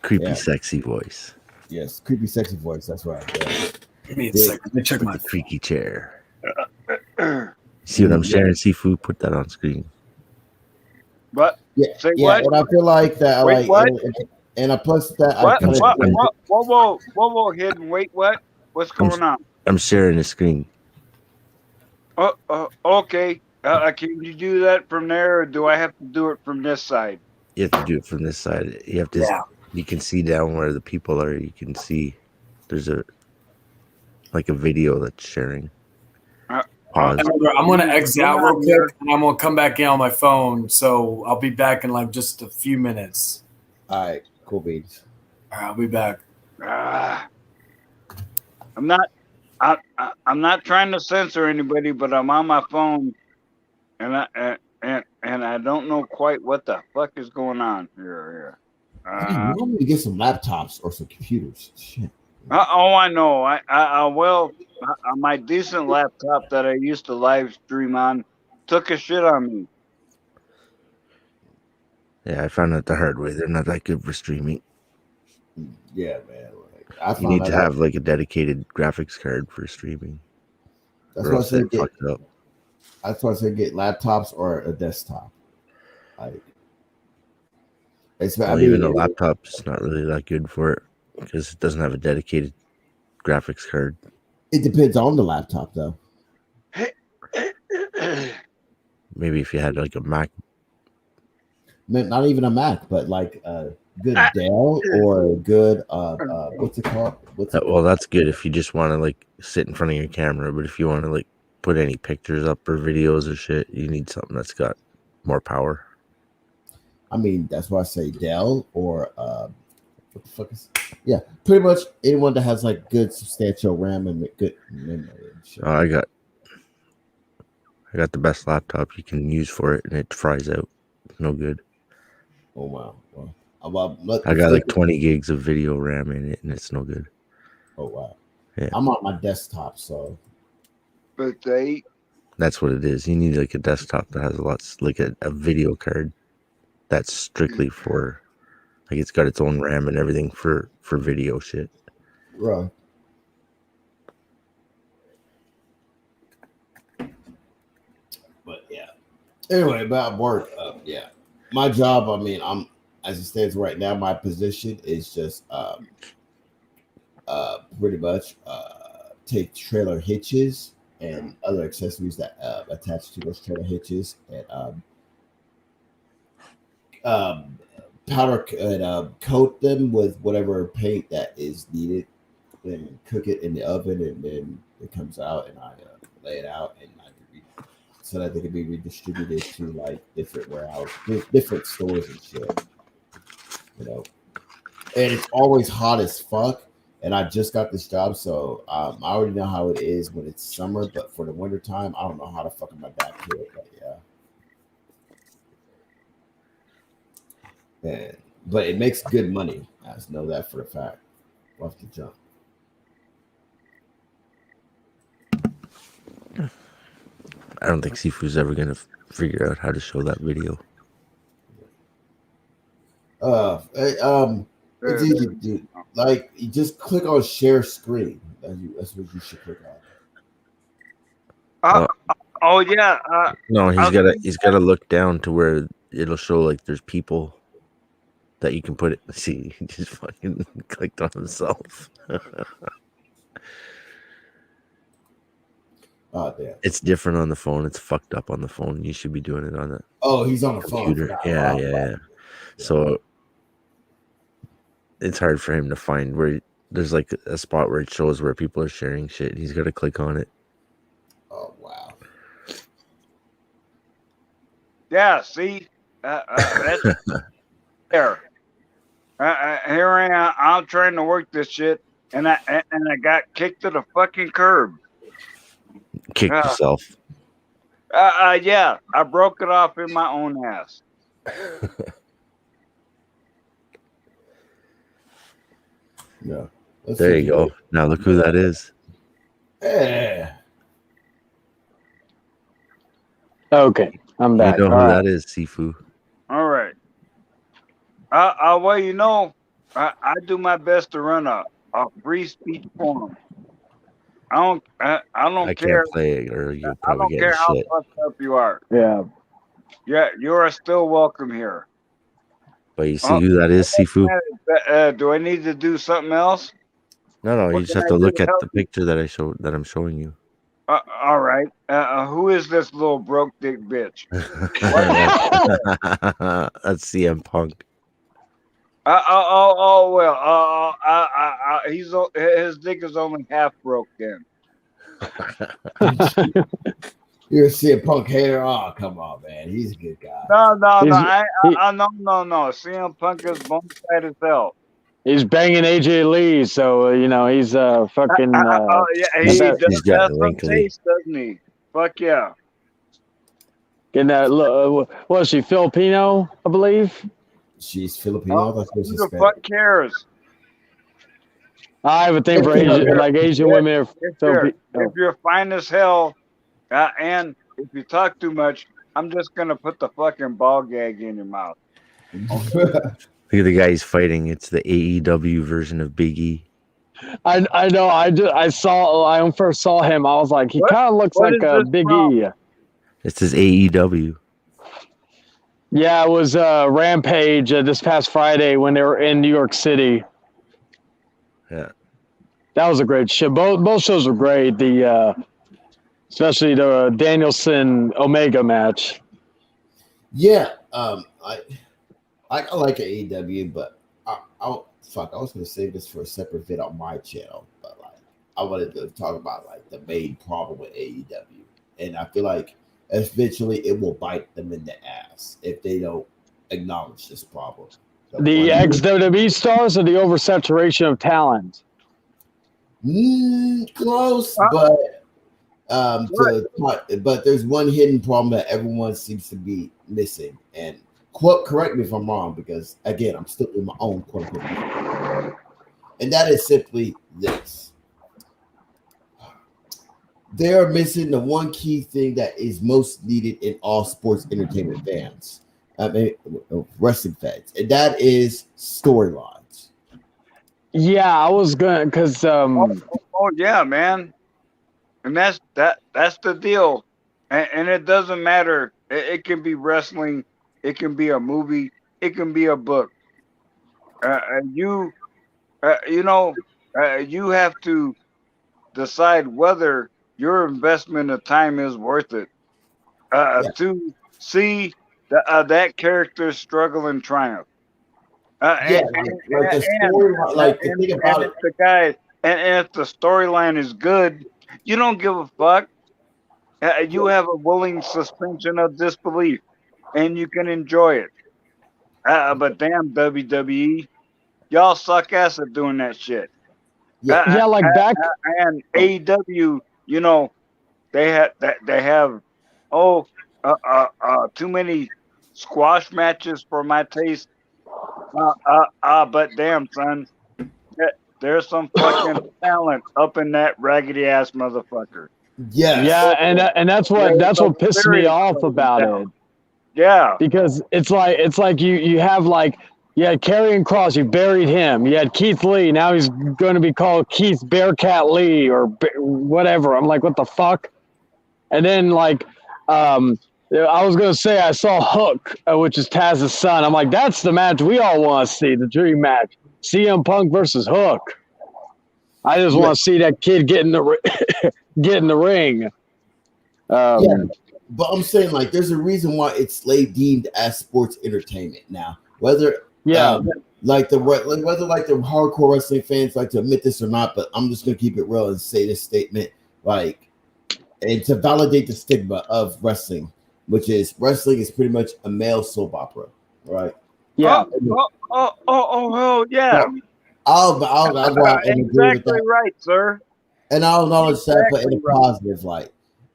Creepy, sexy voice. Yes, creepy, sexy voice. That's right. Yeah. Give me a second. Let me check my the creaky chair. See what I'm sharing, Sifu? Put that on screen. But say yeah, what? and I feel like that. Wait, like, what? and I plus that. What? I kinda, Whoa, hidden. Wait, what? What's going on? I'm sharing the screen. Okay. Can you do that from there, or do I have to do it from this side? You have to do it from this side. You have to. Yeah. You can see down where the people are. You can see there's a video that's sharing. Pause. I'm gonna exit out real quick, and I'm gonna come back in on my phone. So I'll be back in like just a few minutes. All right, cool beans. All right, I'll be back. I'm not trying to censor anybody, but I'm on my phone, and I don't know quite what the fuck is going on here. you want me to get some laptops or some computers? Shit. I know. My decent laptop that I used to live stream on took a shit on me. Yeah, I found out the hard way. They're not that good for streaming. Yeah, man. Like, you need to have like a dedicated graphics card for streaming. That's or why I else said they fucked up. That's why I said get laptops or a desktop. Like, Even a laptop is not really that good for it because it doesn't have a dedicated graphics card. It depends on the laptop, though. Maybe if you had like a Mac. Not even a Mac, but like a good Dell or a good what's it called? Well, that's good if you just want to like sit in front of your camera. But if you want to like put any pictures up or videos or shit, you need something that's got more power. I mean, that's why I say Dell or what the fuck is? Yeah, pretty much anyone that has like good substantial RAM and good memory and shit. I got the best laptop you can use for it, and it fries out. No good. Oh wow. Well, I got like 20 gigs of video RAM in it, and it's no good. Oh wow. Yeah. I'm on my desktop, so. But that's what it is. You need like a desktop that has like a video card that's strictly for, like, it's got its own RAM and everything for video shit. Right. But yeah. Anyway, about work. Yeah. My job, I mean, I'm as it stands right now, my position is just pretty much take trailer hitches and other accessories that attach to those trailer hitches and powder and coat them with whatever paint that is needed, then cook it in the oven, and then it comes out, and I lay it out, and so that they can be redistributed to like different warehouses, different stores and shit. You know, and it's always hot as fuck. And I just got this job, so I already know how it is when it's summer. But for the winter time, I don't know how to fucking adapt to it. But yeah. And but it makes good money. I just know that for a fact. Off the jump. I don't think Sifu's ever gonna figure out how to show that video. It's easy to do. Like, you just click on share screen. That's what you should click on. Oh yeah. No, I was he's gotta look down to where it'll show like there's people that you can put it. See, he just fucking clicked on himself. Oh damn. It's different on the phone. It's fucked up on the phone. You should be doing it on a Oh, he's on the phone. computer. Yeah. So it's hard for him to find where there's like a spot where it shows where people are sharing shit. He's got to click on it. Oh wow. Yeah. See, that's there. Here I am. I'm trying to work this shit, and I got kicked to the fucking curb. Kick yourself. Yeah, I broke it off in my own ass. Yeah. There you go. Now look who that is. Yeah. Okay, I'm back. You know All who right. that is, Sifu. All right. Well, you know, I do my best to run a free speech forum. I don't I care. can't play it, or you'll I probably don't get care how shit. fucked up you are. Yeah. Yeah, you are still welcome here. But you see who that is, Sifu? Do I need to do something else? No, What you just can have I to do look to at help the picture that I'm showing you. All right. Who is this little broke dick bitch? That's CM Punk. Well. His dick is only half broke then. You're a CM Punk hater. Oh, come on, man. He's a good guy. No. No. CM Punk is bonafide as hell. He's banging AJ Lee, so he's fucking. Yeah, he that- does have some taste, doesn't he? Fuck yeah. Getting that. Was she Filipino? I believe. She's Filipino. That's Who the fuck cares? I have a thing for Asian, like Asian women. Are If you're fine as hell, and if you talk too much, I'm just gonna put the fucking ball gag in your mouth. Look at the guy he's fighting. It's the AEW version of Big E. I know. I first saw him. I was like, he kind of looks what like is a this Big from? E. It's his AEW. Yeah, it was Rampage this past Friday when they were in New York City. Yeah, that was a great show. Both shows were great. The especially the Danielson Omega match. Yeah, I like AEW, but I was gonna save this for a separate vid on my channel, but like I wanted to talk about like the main problem with AEW, and I feel like eventually it will bite them in the ass if they don't acknowledge this problem. The ex-WWE stars or the oversaturation of talent? Close, but there's one hidden problem that everyone seems to be missing. And correct me if I'm wrong, because again, I'm still in my own quote unquote. And that is simply this. They are missing the one key thing that is most needed in all sports entertainment fans. Wrestling fans, and that is storylines. Yeah, I was gonna because yeah, man, and that's the deal, and it doesn't matter. It can be wrestling, it can be a movie, it can be a book. You have to decide whether your investment of time is worth it to see that character's struggle and triumph. The thing about it, the guy, and if the storyline is good, you don't give a fuck. You have a willing suspension of disbelief, and you can enjoy it. But damn WWE, y'all suck ass at doing that shit. like back and AEW, they have too many squash matches for my taste. But damn, son, there's some fucking talent up in that raggedy ass motherfucker. Yes. Yeah, and that's what pissed me off about it. Yeah. Because it's like you have like you had Karrion Kross, you buried him. You had Keith Lee, now he's going to be called Keith Bearcat Lee or whatever. I'm like, what the fuck? And then like I was going to say I saw Hook, which is Taz's son. I'm like, that's the match we all want to see, the dream match. CM Punk versus Hook. I just want to see that kid get in the get in the ring. Yeah, but I'm saying like there's a reason why it's deemed as sports entertainment now. Whether like whether like the hardcore wrestling fans like to admit this or not, but I'm just gonna keep it real and say this statement like, and to validate the stigma of wrestling, which is wrestling is pretty much a male soap opera, right? Yeah. Oh, yeah. I'll go out and agree with Exactly that. right, sir. And I'll acknowledge that, but in a Exactly right. positive light,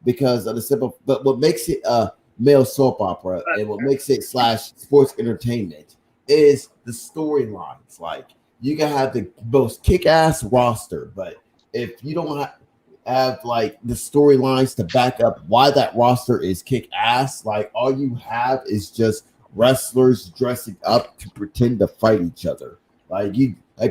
because of the simple. But what makes it a male soap opera and what makes it / sports entertainment is the storylines. Like you can have the most kick-ass roster, but if you don't have like the storylines to back up why that roster is kick-ass, like all you have is just wrestlers dressing up to pretend to fight each other. Like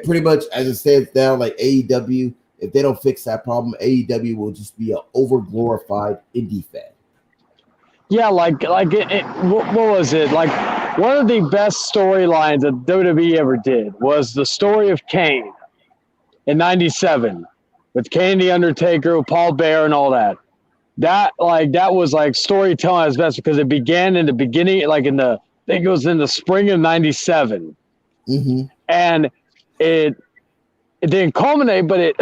pretty much as it stands now, like AEW. If they don't fix that problem, AEW will just be an over-glorified indie fan. Yeah, like what was it? Like one of the best storylines that WWE ever did was the story of Kane in '97 with Kane, the Undertaker, Paul Bear, and all that. That was like storytelling at its best because it began in the beginning, like I think it was in the spring of '97, and it didn't culminate, but it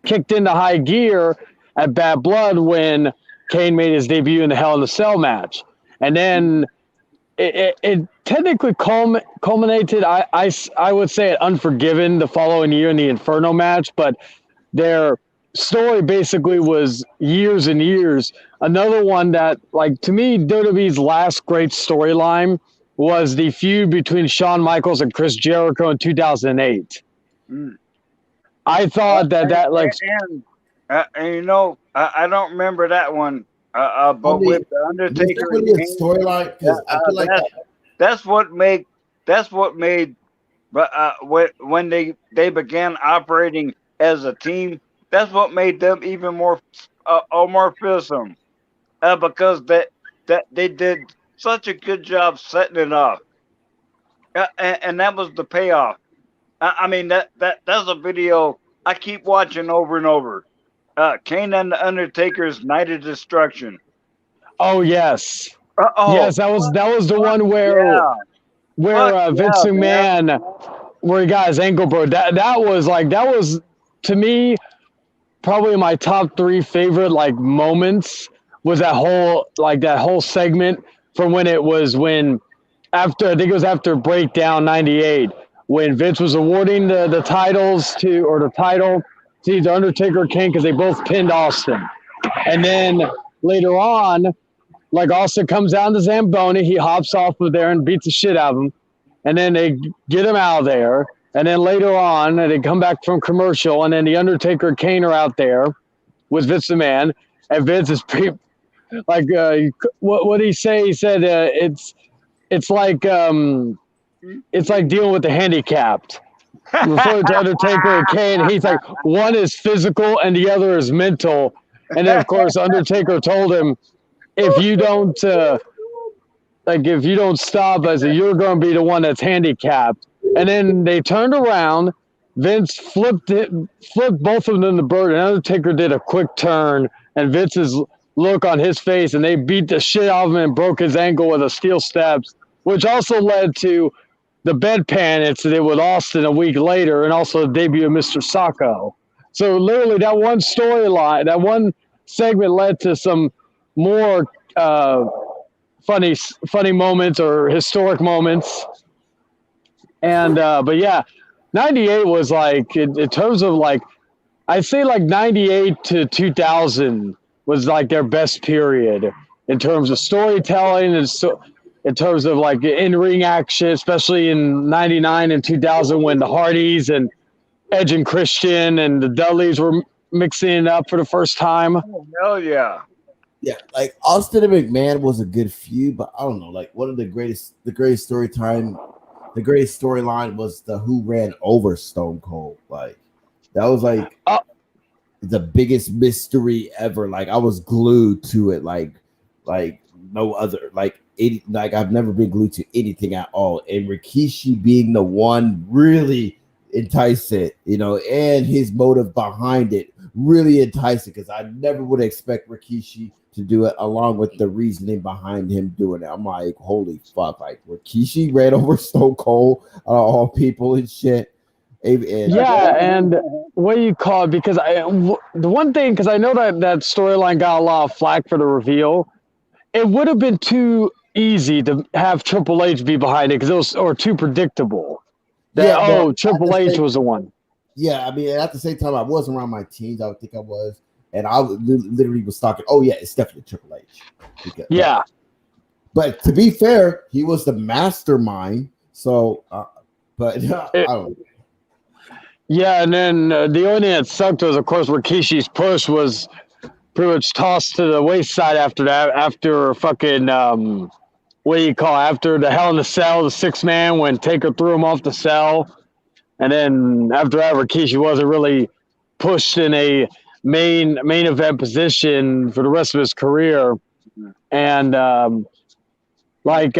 kicked into high gear at Bad Blood when Kane made his debut in the Hell in a Cell match. And then it technically culminated, I would say, at Unforgiven the following year in the Inferno match, but their story basically was years and years. Another one that, like, to me, WWE's last great storyline was the feud between Shawn Michaels and Chris Jericho in 2008. I thought that like, and you know, I don't remember that one. But with the Undertaker, really a storyline because I feel like that's what made when they began operating as a team. That's what made them even more fearsome, because they did such a good job setting it up, and that was the payoff. I mean that's a video I keep watching over and over. Kane and the Undertaker's Night of Destruction. oh yes, yes, that was the one where Vince McMahon, where he got his ankle broke. That was to me probably my top 3 favorite like moments was that whole segment from when after I think it was after Breakdown '98 when Vince was awarding the title to either Undertaker or Kane because they both pinned Austin. And then later on, like Austin comes down to Zamboni, he hops off of there and beats the shit out of him. And then they get him out of there. And then later on, they come back from commercial, and then the Undertaker and Kane are out there with Vince McMahon. And Vince is like, what did he say? He said it's like dealing with the handicapped. Referring to Undertaker and Kane, he's like, one is physical and the other is mental. And then, of course, Undertaker told him, if you don't stop, I said, you're going to be the one that's handicapped. And then they turned around. Vince flipped both of them in the bird, and Undertaker did a quick turn, and Vince's look on his face, and they beat the shit out of him and broke his ankle with a steel steps, which also led to the bedpan incident with Austin a week later, and also the debut of Mr. Sacco. So literally that one storyline, that one segment led to some more funny moments or historic moments. And but yeah, 98 was like in terms of like, I'd say like 98 to 2000 was like their best period in terms of storytelling and in terms of like in-ring action, especially in '99 and 2000 when the Hardys and Edge and Christian and the Dudleys were mixing it up for the first time. Oh, hell yeah. Yeah, like Austin and McMahon was a good feud, but I don't know. Like one of the greatest storyline was the who ran over Stone Cold. Like that was like the biggest mystery ever. Like I was glued to it. Like no other. Like I've never been glued to anything at all. And Rikishi being the one really enticed it, and his motive behind it really enticed it because I never would expect Rikishi to do it, along with the reasoning behind him doing it. I'm like, holy fuck! Like Rikishi ran over Stone Cold, all people and shit. And what do you call it? Because the one thing, because I know that storyline got a lot of flack for the reveal. It would have been too easy to have Triple H be behind it because it was too predictable. Triple H was the one. Yeah, I mean, at the same time, I was around my teens. I would think I was. And I literally was talking, oh, yeah, it's definitely Triple H. But to be fair, he was the mastermind. So, I don't know. Yeah, and then the only thing that sucked was, of course, Rikishi's push was pretty much tossed to the wayside after that, after fucking, after the Hell in the Cell, the 6-man, when Taker threw him off the cell. And then after that, Rikishi wasn't really pushed in a main event position for the rest of his career. And but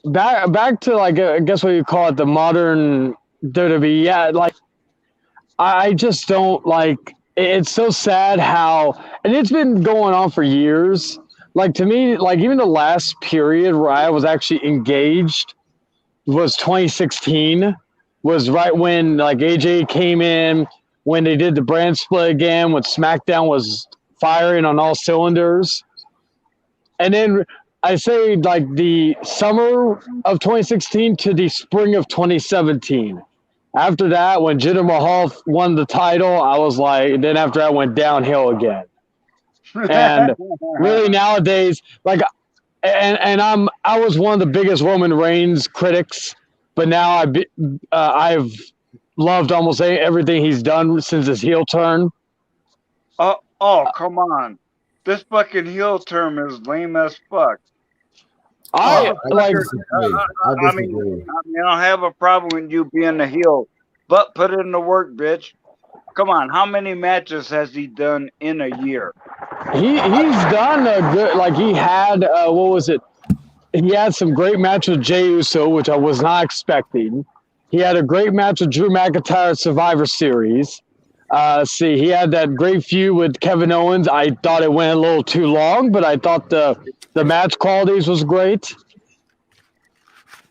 back to like I guess what you call it, the modern WWE. Yeah, like I just don't like. It's so sad how, and it's been going on for years. Like to me, like even the last period where I was actually engaged was 2016. Was right when like AJ came in. When they did the brand split again, when SmackDown was firing on all cylinders. And then I say like the summer of 2016 to the spring of 2017. After that, when Jinder Mahal won the title, I was like, and then after that went downhill again. And really nowadays, like, I was one of the biggest Roman Reigns critics, but now I've loved almost everything he's done since his heel turn. Oh, come on. This fucking heel turn is lame as fuck. I mean, I don't have a problem with you being the heel, but put it in the work, bitch. Come on, how many matches has he done in a year? He's done a good, like he had, what was it? He had some great matches with Jey Uso, which I was not expecting. He had a great match with Drew McIntyre at Survivor Series. He had that great feud with Kevin Owens. I thought it went a little too long, but I thought the match qualities was great.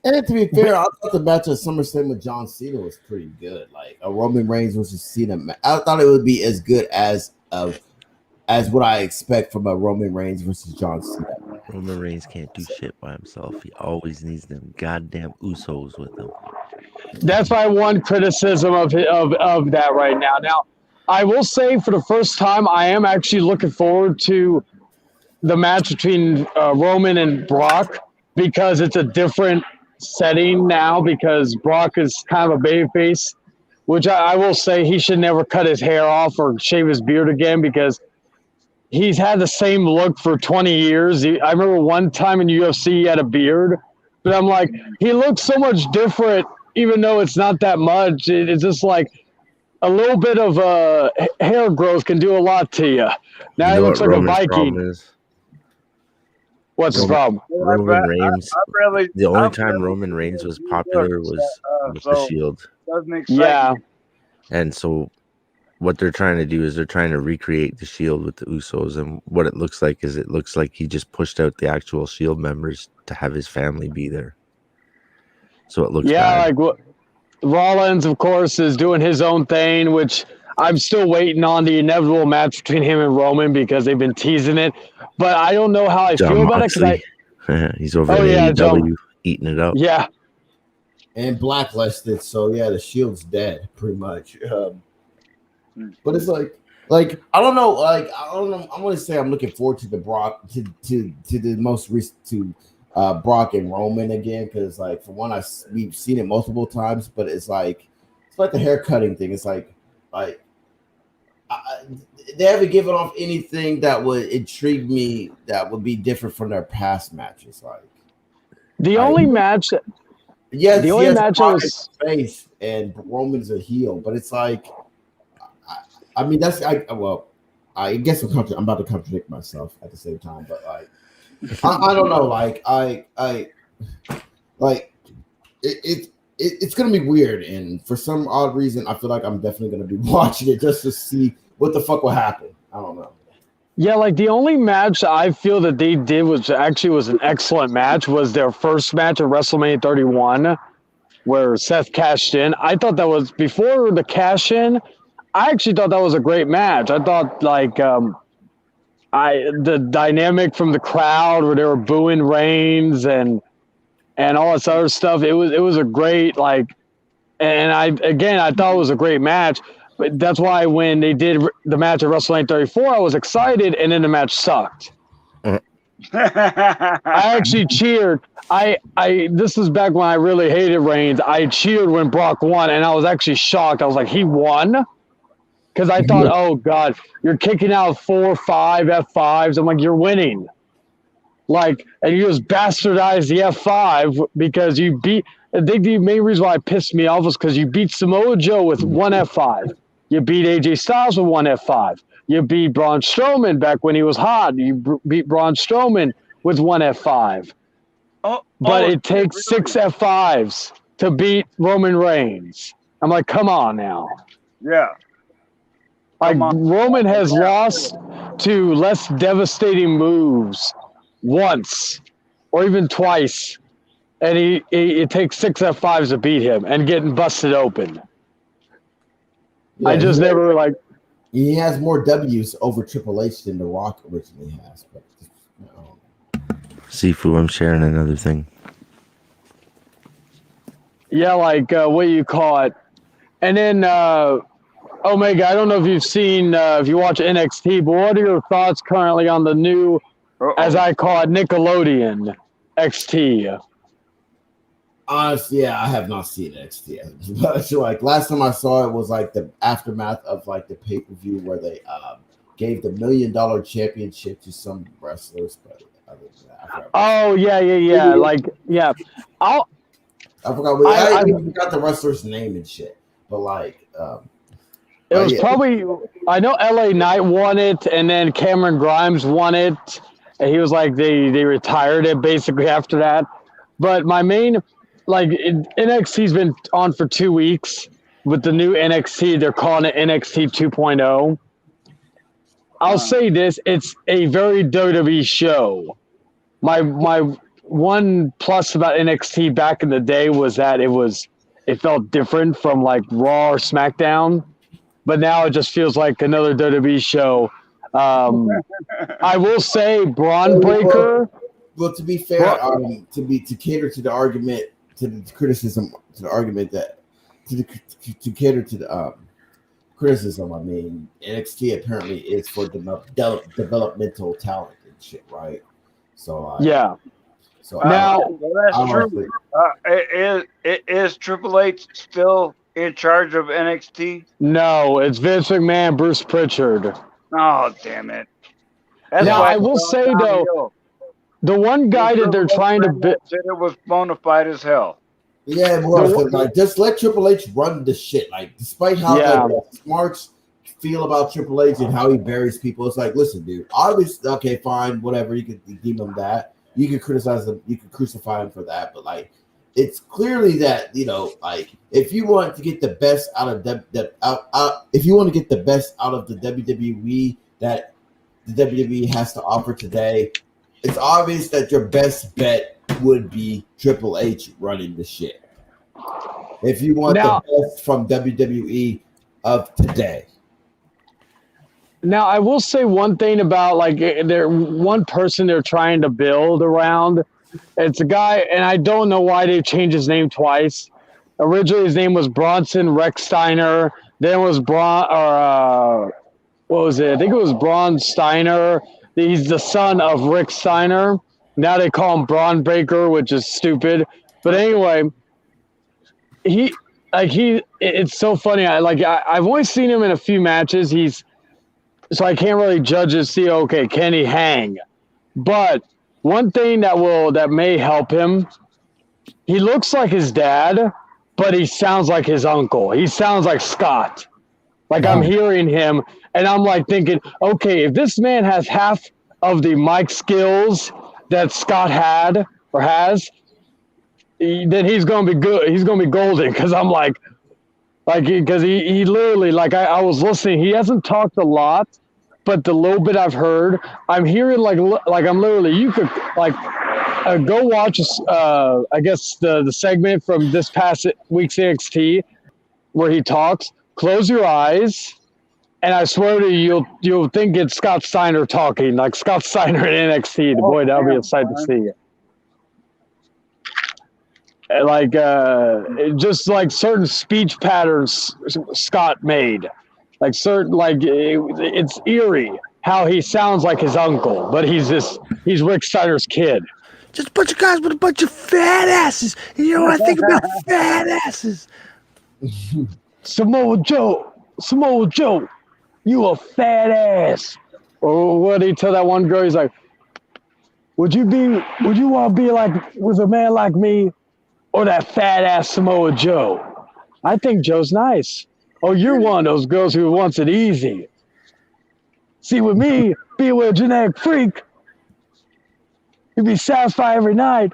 And to be fair, I thought the match at SummerSlam with John Cena was pretty good. Like a Roman Reigns versus Cena match. I thought it would be as good as what I expect from a Roman Reigns versus John Cena. Roman Reigns can't do shit by himself. He always needs them goddamn Usos with him. That's my one criticism of that right now. Now, I will say for the first time, I am actually looking forward to the match between Roman and Brock because it's a different setting now because Brock is kind of a babyface, which I will say he should never cut his hair off or shave his beard again because he's had the same look for 20 years. I remember one time in UFC he had a beard, but I'm like, he looks so much different even though it's not that much. It's just like a little bit of hair growth can do a lot to you. Now he looks like a Viking. What's the problem? Roman Reigns. The only time Roman Reigns was popular was with the Shield. Yeah. And so what they're trying to do is they're trying to recreate the Shield with the Usos. And what it looks like is he just pushed out the actual Shield members to have his family be there. So it looks bad. Like Rollins, of course, is doing his own thing, which I'm still waiting on the inevitable match between him and Roman because they've been teasing it. But I don't know how I feel about it because he's over at AEW eating it up. Yeah. And blacklisted, so yeah, the Shield's dead pretty much. But it's like I don't know. I want to say I'm looking forward to the Brock to the most recent Brock and Roman again, because like for one, we've seen it multiple times, but it's like the hair cutting thing. It's like they haven't given off anything that would intrigue me that would be different from their past matches. Like the only match, yes, the only match Brock was is face and Roman's a heel, but it's like I mean that's I guess I'm about to contradict myself at the same time, but like I don't know, like it's gonna be weird, and for some odd reason, I feel like I'm definitely gonna be watching it just to see what the fuck will happen. I don't know. Yeah, like the only match I feel that they did was an excellent match was their first match at WrestleMania 31, where Seth cashed in. I thought that was before the cash in. I actually thought that was a great match. I thought like the dynamic from the crowd where they were booing Reigns and all this other stuff. It was a great like, and I thought it was a great match. But that's why when they did the match at WrestleMania 34, I was excited, and then the match sucked. I actually cheered. This is back when I really hated Reigns. I cheered when Brock won, and I was actually shocked. I was like, he won? Because I thought, oh God, you're kicking out 4 or 5 F5s. I'm like, you're winning. Like, and you just bastardized the F5 because you beat. I think the main reason why it pissed me off was because you beat Samoa Joe with 1 F5. You beat AJ Styles with 1 F5. You beat Braun Strowman back when he was hot. You beat Braun Strowman with 1 F5. But it takes 6 F5s to beat Roman Reigns. I'm like, come on now. Yeah. Like, Roman has lost to less devastating moves once or even twice. And it takes 6 F5s to beat him and getting busted open. Yeah, I just never like. He has more W's over Triple H than The Rock originally has. But Sifu, I'm sharing another thing. Yeah, like what do you call it? And then Omega. I don't know if you've seen if you watch NXT, but what are your thoughts currently on the new, as I call it, Nickelodeon XT? Honestly, yeah, I have not seen NXT. But like last time I saw it was like the aftermath of like the pay-per-view where they gave the $1 million championship to some wrestlers. But other than that, I forgot. Oh yeah. Like yeah, I forgot. I forgot the wrestler's name and shit. But like, it was probably. I know LA Knight won it, and then Cameron Grimes won it. And he was like they retired it basically after that. But my main. Like NXT's been on for 2 weeks with the new NXT. They're calling it NXT 2.0. I'll say this: it's a very WWE show. My one plus about NXT back in the day was that it felt different from like Raw or SmackDown, but now it just feels like another WWE show. I will say Braun Breaker. Well, to be fair, to cater to the argument. To the criticism, to the argument that to cater to the criticism, I mean, NXT apparently is for developmental talent and shit, right? So yeah. So now that's true. Is Triple H still in charge of NXT? No, it's Vince McMahon, Bruce Pritchard. Oh, damn it! Now I will say though. The one guy that they're trying to said it was bona fide as hell. Yeah, it was. Like, just let Triple H run the shit. Like, despite how like, smarts feel about Triple H and how he buries people, it's like, listen, dude. Obviously, okay, fine, whatever. You could deem him that. You can criticize him. You can crucify him for that. But like, it's clearly that like, if you want to get the best out of if you want to get the best out of the WWE that the WWE has to offer today. It's obvious that your best bet would be Triple H running the shit. If you want the best from WWE of today. Now, I will say one thing about like one person they're trying to build around. It's a guy, and I don't know why they changed his name twice. Originally, his name was Bronson Rex-Steiner. Then it was what was it? I think it was Braun Steiner. He's the son of Rick Steiner. Now they call him Braun Breaker, which is stupid. But anyway, it's so funny. I've only seen him in a few matches. So I can't really judge and see. Okay, can he hang? But one thing that may help him. He looks like his dad, but he sounds like his uncle. He sounds like Scott. Like I'm hearing him, and I'm like thinking, okay, if this man has half of the mic skills that Scott had or has, then he's gonna be good. He's gonna be golden. Because I'm because he literally I was listening. He hasn't talked a lot, but the little bit I've heard, I'm hearing like I'm literally you could go watch I guess the segment from this past week's NXT where he talks. Close your eyes, and I swear to you, you'll think it's Scott Steiner talking, like Scott Steiner in NXT. Boy, that'll be a sight to see. Just like certain speech patterns Scott made, it's eerie how he sounds like his uncle, but he's Rick Steiner's kid. Just a bunch of guys with a bunch of fat asses. And you know what I think about fat asses? Samoa Joe, you a fat ass. Or what did he tell that one girl? He's like, would you want to be like with a man like me or that fat ass Samoa Joe? I think Joe's nice. Oh, you're one of those girls who wants it easy. See, with me, being with a genetic freak, you'd be satisfied every night,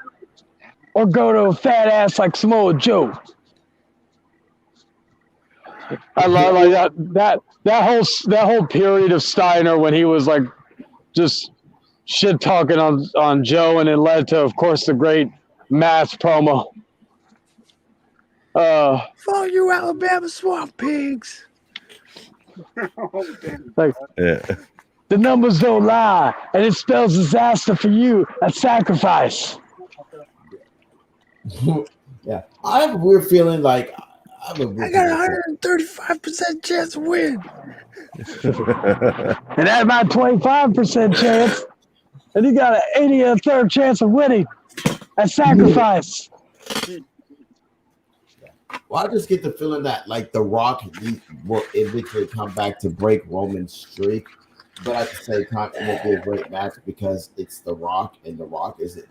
or go to a fat ass like Samoa Joe. I love that whole period of Steiner when he was just shit talking on Joe, and it led to, of course, the great Mass promo. For you Alabama swamp pigs. The numbers don't lie, and it spells disaster for you at sacrifice. Yeah, I have a weird feeling I got a 135% chance to win. And that's my 25% chance. And you got an 83rd chance of winning at sacrifice. Well, I just get the feeling that The Rock will eventually come back to break Roman's streak, but at the same time, it won't be a great match because it's The Rock, and The Rock isn't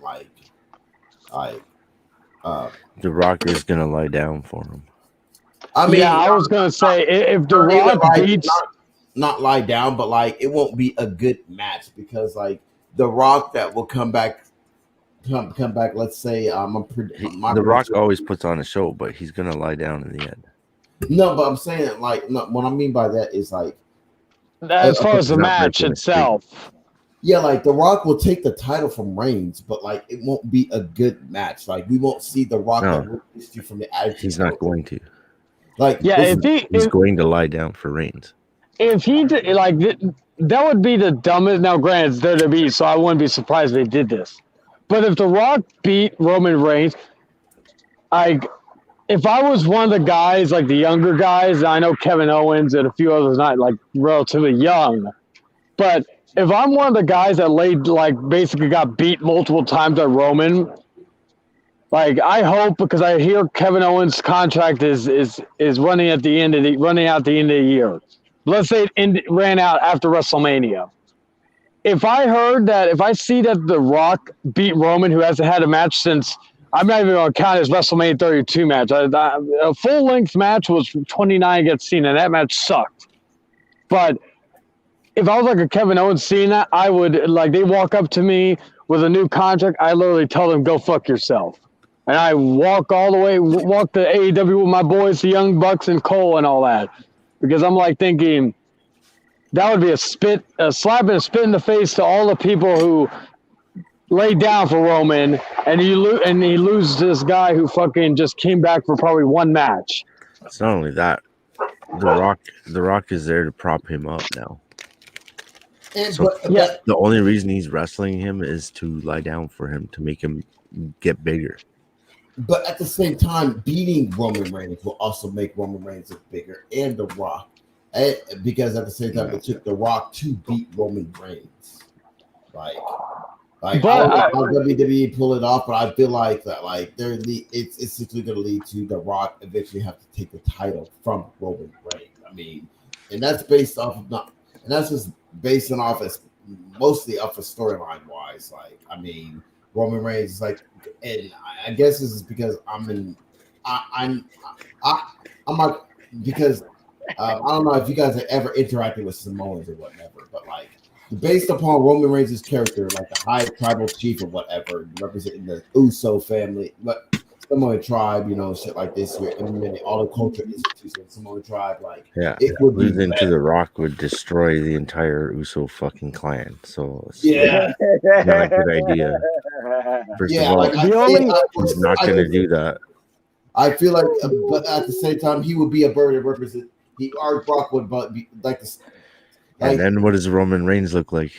The Rock is gonna lie down for him. I mean, I was gonna say if The Rock beats, not lie down, but it won't be a good match because The Rock that will come back. Let's say The Rock always puts on a show, but he's gonna lie down in the end. No, but I'm saying what I mean by that is as far as the match itself. Yeah, The Rock will take the title from Reigns, but it won't be a good match. We won't see The Rock that we're used to from the Attitude. He's not going to. He's going to lie down for Reigns. If he did, that would be the dumbest. Now, granted, it's WWE, so I wouldn't be surprised if they did this. But if The Rock beat Roman Reigns, if I was one of the guys, the younger guys, I know Kevin Owens and a few others not relatively young, but if I'm one of the guys that basically got beat multiple times by Roman, I hope, because I hear Kevin Owens' contract is running out the end of the year. Let's say it ran out after WrestleMania. If I see that The Rock beat Roman, who hasn't had a match since, I'm not even going to count his WrestleMania 32 match. A full-length match was 29 against Cena, and that match sucked. But if I was a Kevin Owens Cena, I would, they walk up to me with a new contract, I literally tell them, go fuck yourself. And I walk all the way, walk to AEW with my boys, the Young Bucks and Cole and all that. Because I'm thinking, that would be a slap and a spit in the face to all the people who laid down for Roman, and he loses this guy who fucking just came back for probably one match. It's not only that, The Rock is there to prop him up now. The only reason he's wrestling him is to lie down for him, to make him get bigger. But at the same time, beating Roman Reigns will also make Roman Reigns look bigger, and The Rock. Because at the same time, it took The Rock to beat Roman Reigns. Like I But don't know how WWE pull it off, but I feel like that like it's simply going to lead to The Rock eventually have to take the title from Roman Reigns. I mean, and that's based off of not, and that's just based on off as mostly off of storyline wise. Like I mean, Roman Reigns is like, and I guess this is because I'm like because I don't know if you guys have ever interacted with Samoans or whatever, but like based upon Roman Reigns' character, like the high tribal chief or whatever, representing the Uso family, but Samoan tribe, you know, shit like this, you're implementing all the culture institutes of Samoan tribe, like Yeah, it would be losing to better. The Rock would destroy the entire Uso fucking clan. So it's Yeah. not a good idea. First Yeah, of all, like he's not going to do that. I feel like, but at the same time, he would be a bird that represent. Our Brock would be like this. And then what does Roman Reigns look like?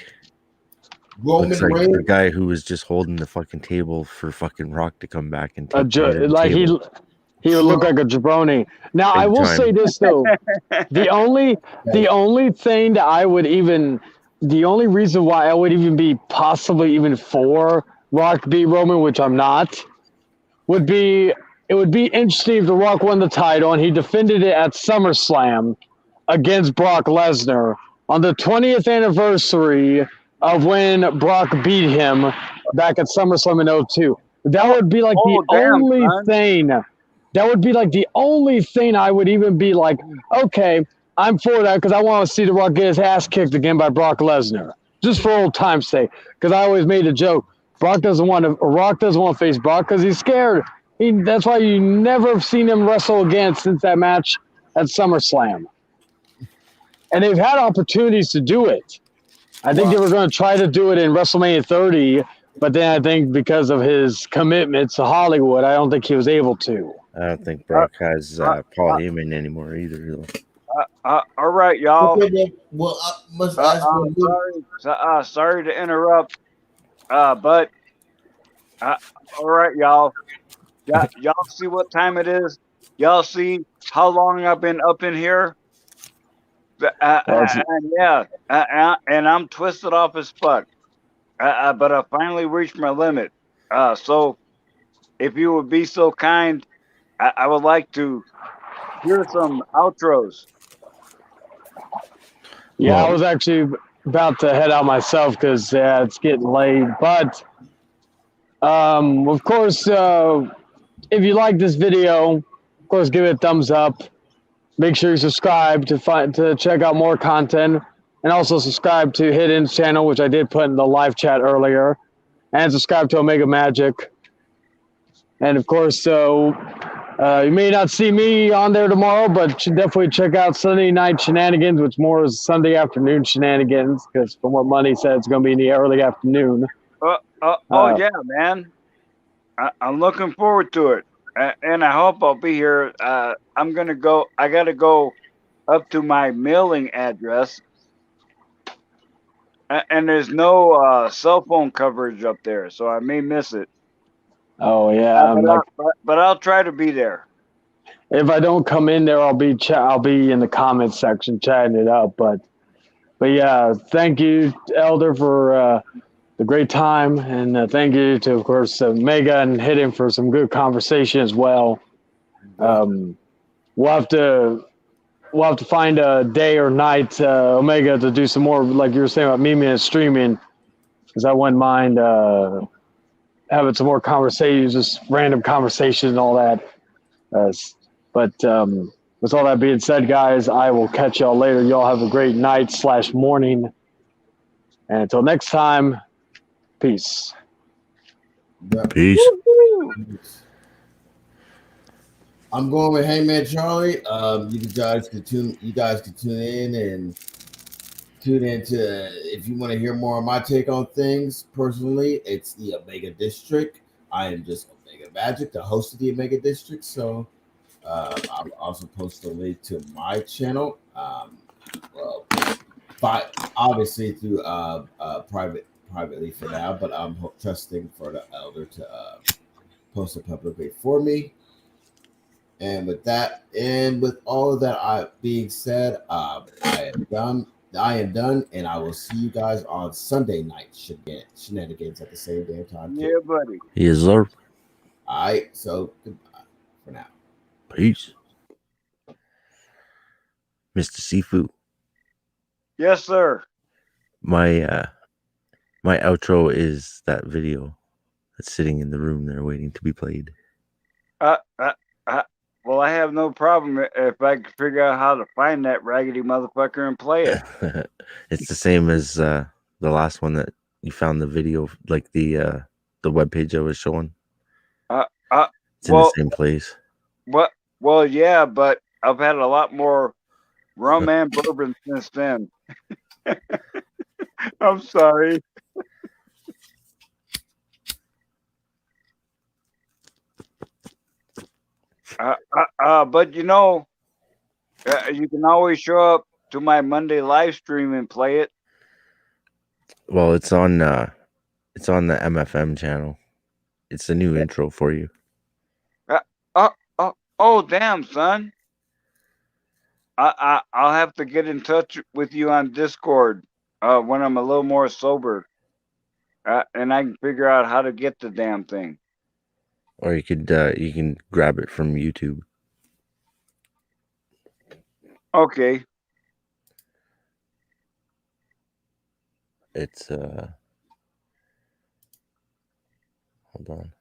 Roman Looks like Reigns? the guy who was just holding the fucking table for fucking Rock to come back and A take the head of the like table. he would look like a jabroni. Now I Big will time. say this though, the only thing that I would even, the only reason why I would even be possibly even for Rock to beat Roman, which I'm not, would be it would be interesting if The Rock won the title and he defended it at SummerSlam against Brock Lesnar on the 20th anniversary of when Brock beat him back at SummerSlam in 02. That would be like the only thing. That would be like the only thing I would even be like, okay, I'm for that because I want to see The Rock get his ass kicked again by Brock Lesnar, just for old time's sake. Because I always made a joke, Rock doesn't want to face Brock because he's scared. That's why you never have seen him wrestle again since that match at SummerSlam. And they've had opportunities to do it. I think they were going to try to do it in WrestleMania 30, but then I think because of his commitment to Hollywood, I don't think he was able to. I don't think Brock has Paul Heyman anymore either. All right, y'all. Okay, then. Well, must ask sorry to interrupt, but all right, y'all. Y'all see what time it is? Y'all see how long I've been up in here? And I'm twisted off as fuck. But I finally reached my limit. So if you would be so kind, I would like to hear some outros. Yeah, I was actually about to head out myself because it's getting late. But of course, if you like this video, of course, give it a thumbs up. Make sure you subscribe to check out more content, and also subscribe to Hidden's channel, which I did put in the live chat earlier, and subscribe to Omega Magic. And of course, you may not see me on there tomorrow, but definitely check out Sunday Night Shenanigans, which more is Sunday afternoon shenanigans, because from what Money said, it's going to be in the early afternoon. Yeah, man. I'm looking forward to it. And I hope I'll be here. I got to go up to my mailing address. And there's no cell phone coverage up there, so I may miss it. Oh, yeah. But I'll try to be there. If I don't come in there, I'll be in the comments section chatting it up. But yeah, thank you, Elder, for the great time, and thank you to, of course, Mega and Hidden for some good conversation as well. We'll have to find a day or night, Omega, to do some more, like you were saying about Mimi and streaming, because I wouldn't mind having some more conversations, just random conversations and all that. But with all that being said, guys, I will catch y'all later. Y'all have a great night/morning. And until next time, peace. Peace. I'm going with Hangman Charlie. You guys can tune in and tune into if you want to hear more of my take on things. Personally, it's the Omega District. I am just Omega Magic, the host of the Omega District. So I'll also post a link to my channel. Obviously through privately for now, but I'm trusting for the Elder to post it publicly for me. And with that, and with all of that being said, I am done. I am done, and I will see you guys on Sunday night shenanigans at the same damn time Yeah, too. buddy. Yes, sir. All right, so goodbye for now. Peace. Mr. Seafood. Yes, sir. My my outro is that video that's sitting in the room there waiting to be played. Uh, uh, well, I have no problem if I can figure out how to find that raggedy motherfucker and play it. It's the same as the last one that you found the video, like the webpage I was showing. Uh, It's in the same place. Well, yeah, but I've had a lot more rum and bourbon since then. I'm sorry. But you know, you can always show up to my Monday live stream and play it. Well, it's on the MFM channel. It's a new intro for you. Oh, damn, son. I'll have to get in touch with you on Discord when I'm a little more sober, and I can figure out how to get the damn thing. Or you can grab it from YouTube. Okay. It's hold on.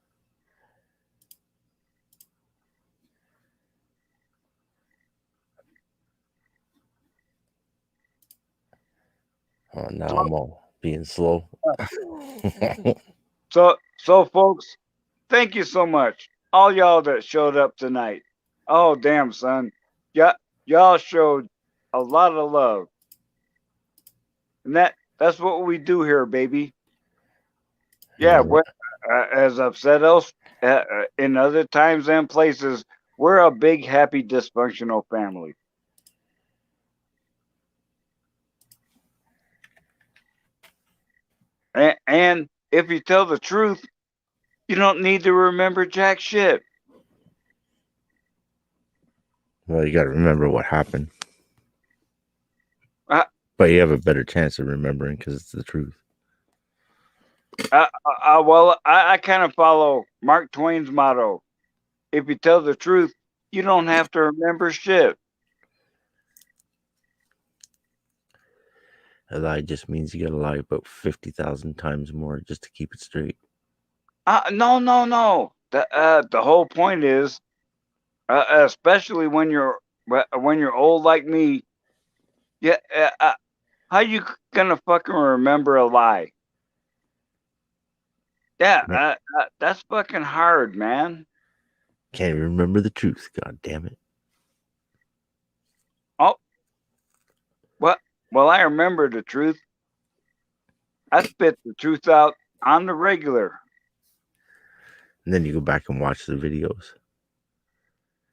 Oh, now I'm all being slow. So folks, thank you so much, all y'all that showed up tonight. Oh, damn, son, y'all showed a lot of love, and that's what we do here, baby. Yeah, as I've said else in other times and places, we're a big, happy, dysfunctional family. And if you tell the truth, you don't need to remember jack shit. Well, you got to remember what happened. Uh, But you have a better chance of remembering because it's the truth. Well, I kind of follow Mark Twain's motto. If you tell the truth, you don't have to remember shit. A lie just means you got to lie about 50,000 times more just to keep it straight. No. The whole point is, especially when you're old like me, yeah. How you gonna fucking remember a lie? Yeah, that's fucking hard, man. Can't even remember the truth. God damn it. Oh, well, I remember the truth. I spit the truth out on the regular. And then you go back and watch the videos.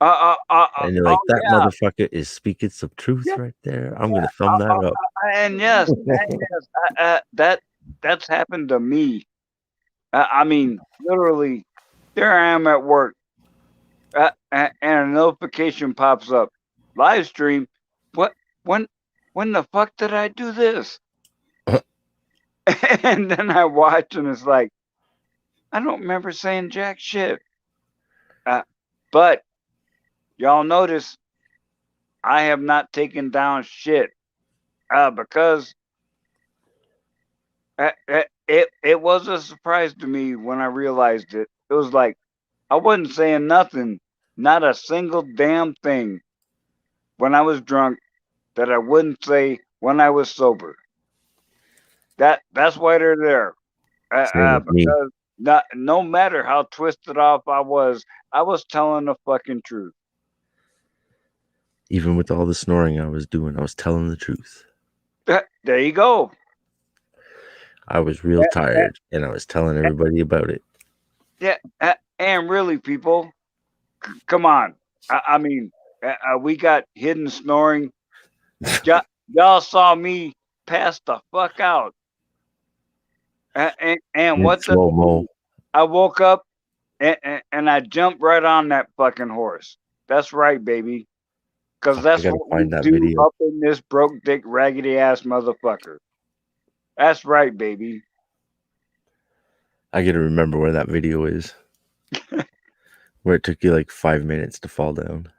And you're like, that motherfucker is speaking some truth right there. I'm going to thumb that up. And yes, that's happened to me. I mean, literally, there I am at work, and a notification pops up. Live stream. What? When the fuck did I do this? And then I watch, and it's like, I don't remember saying jack shit. But y'all notice I have not taken down shit because it was a surprise to me when I realized it. It was like I wasn't saying nothing, not a single damn thing when I was drunk that I wouldn't say when I was sober. That's why they're there. Because no matter how twisted off I was telling the fucking truth. Even with all the snoring I was doing, I was telling the truth. There you go. I was real tired, and I was telling everybody about it. Yeah, and really, people, come on. I mean, we got hidden snoring. Y'all saw me pass the fuck out. And what the? I woke up and I jumped right on that fucking horse. That's right, baby. Because that's gotta what we find that do video. up in this broke dick raggedy ass motherfucker. That's right, baby. I gotta remember where that video is. Where it took you like 5 minutes to fall down.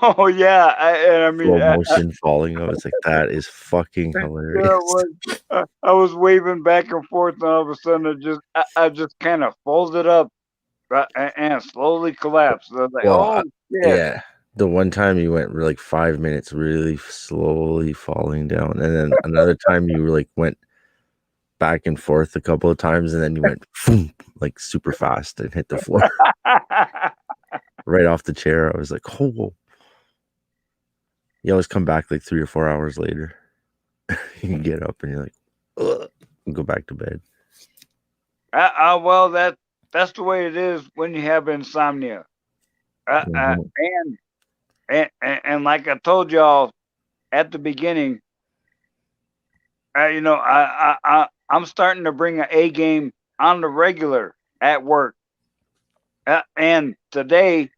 Oh yeah, I mean, Slow motion falling. I was like, that is fucking yeah, hilarious. it was, I was waving back and forth, and all of a sudden, I just kind of folded up and slowly collapsed. I was like, Well, oh shit. yeah. The one time you went like 5 minutes really slowly falling down, and then another time you like went back and forth a couple of times, and then you went boom, like super fast and hit the floor right off the chair. I was like, oh. You always come back like 3 or 4 hours later. You can get up and you're like, ugh, and go back to bed. Well, that's the way it is when you have insomnia. And like I told y'all at the beginning, I'm starting to bring an A game on the regular at work. And today,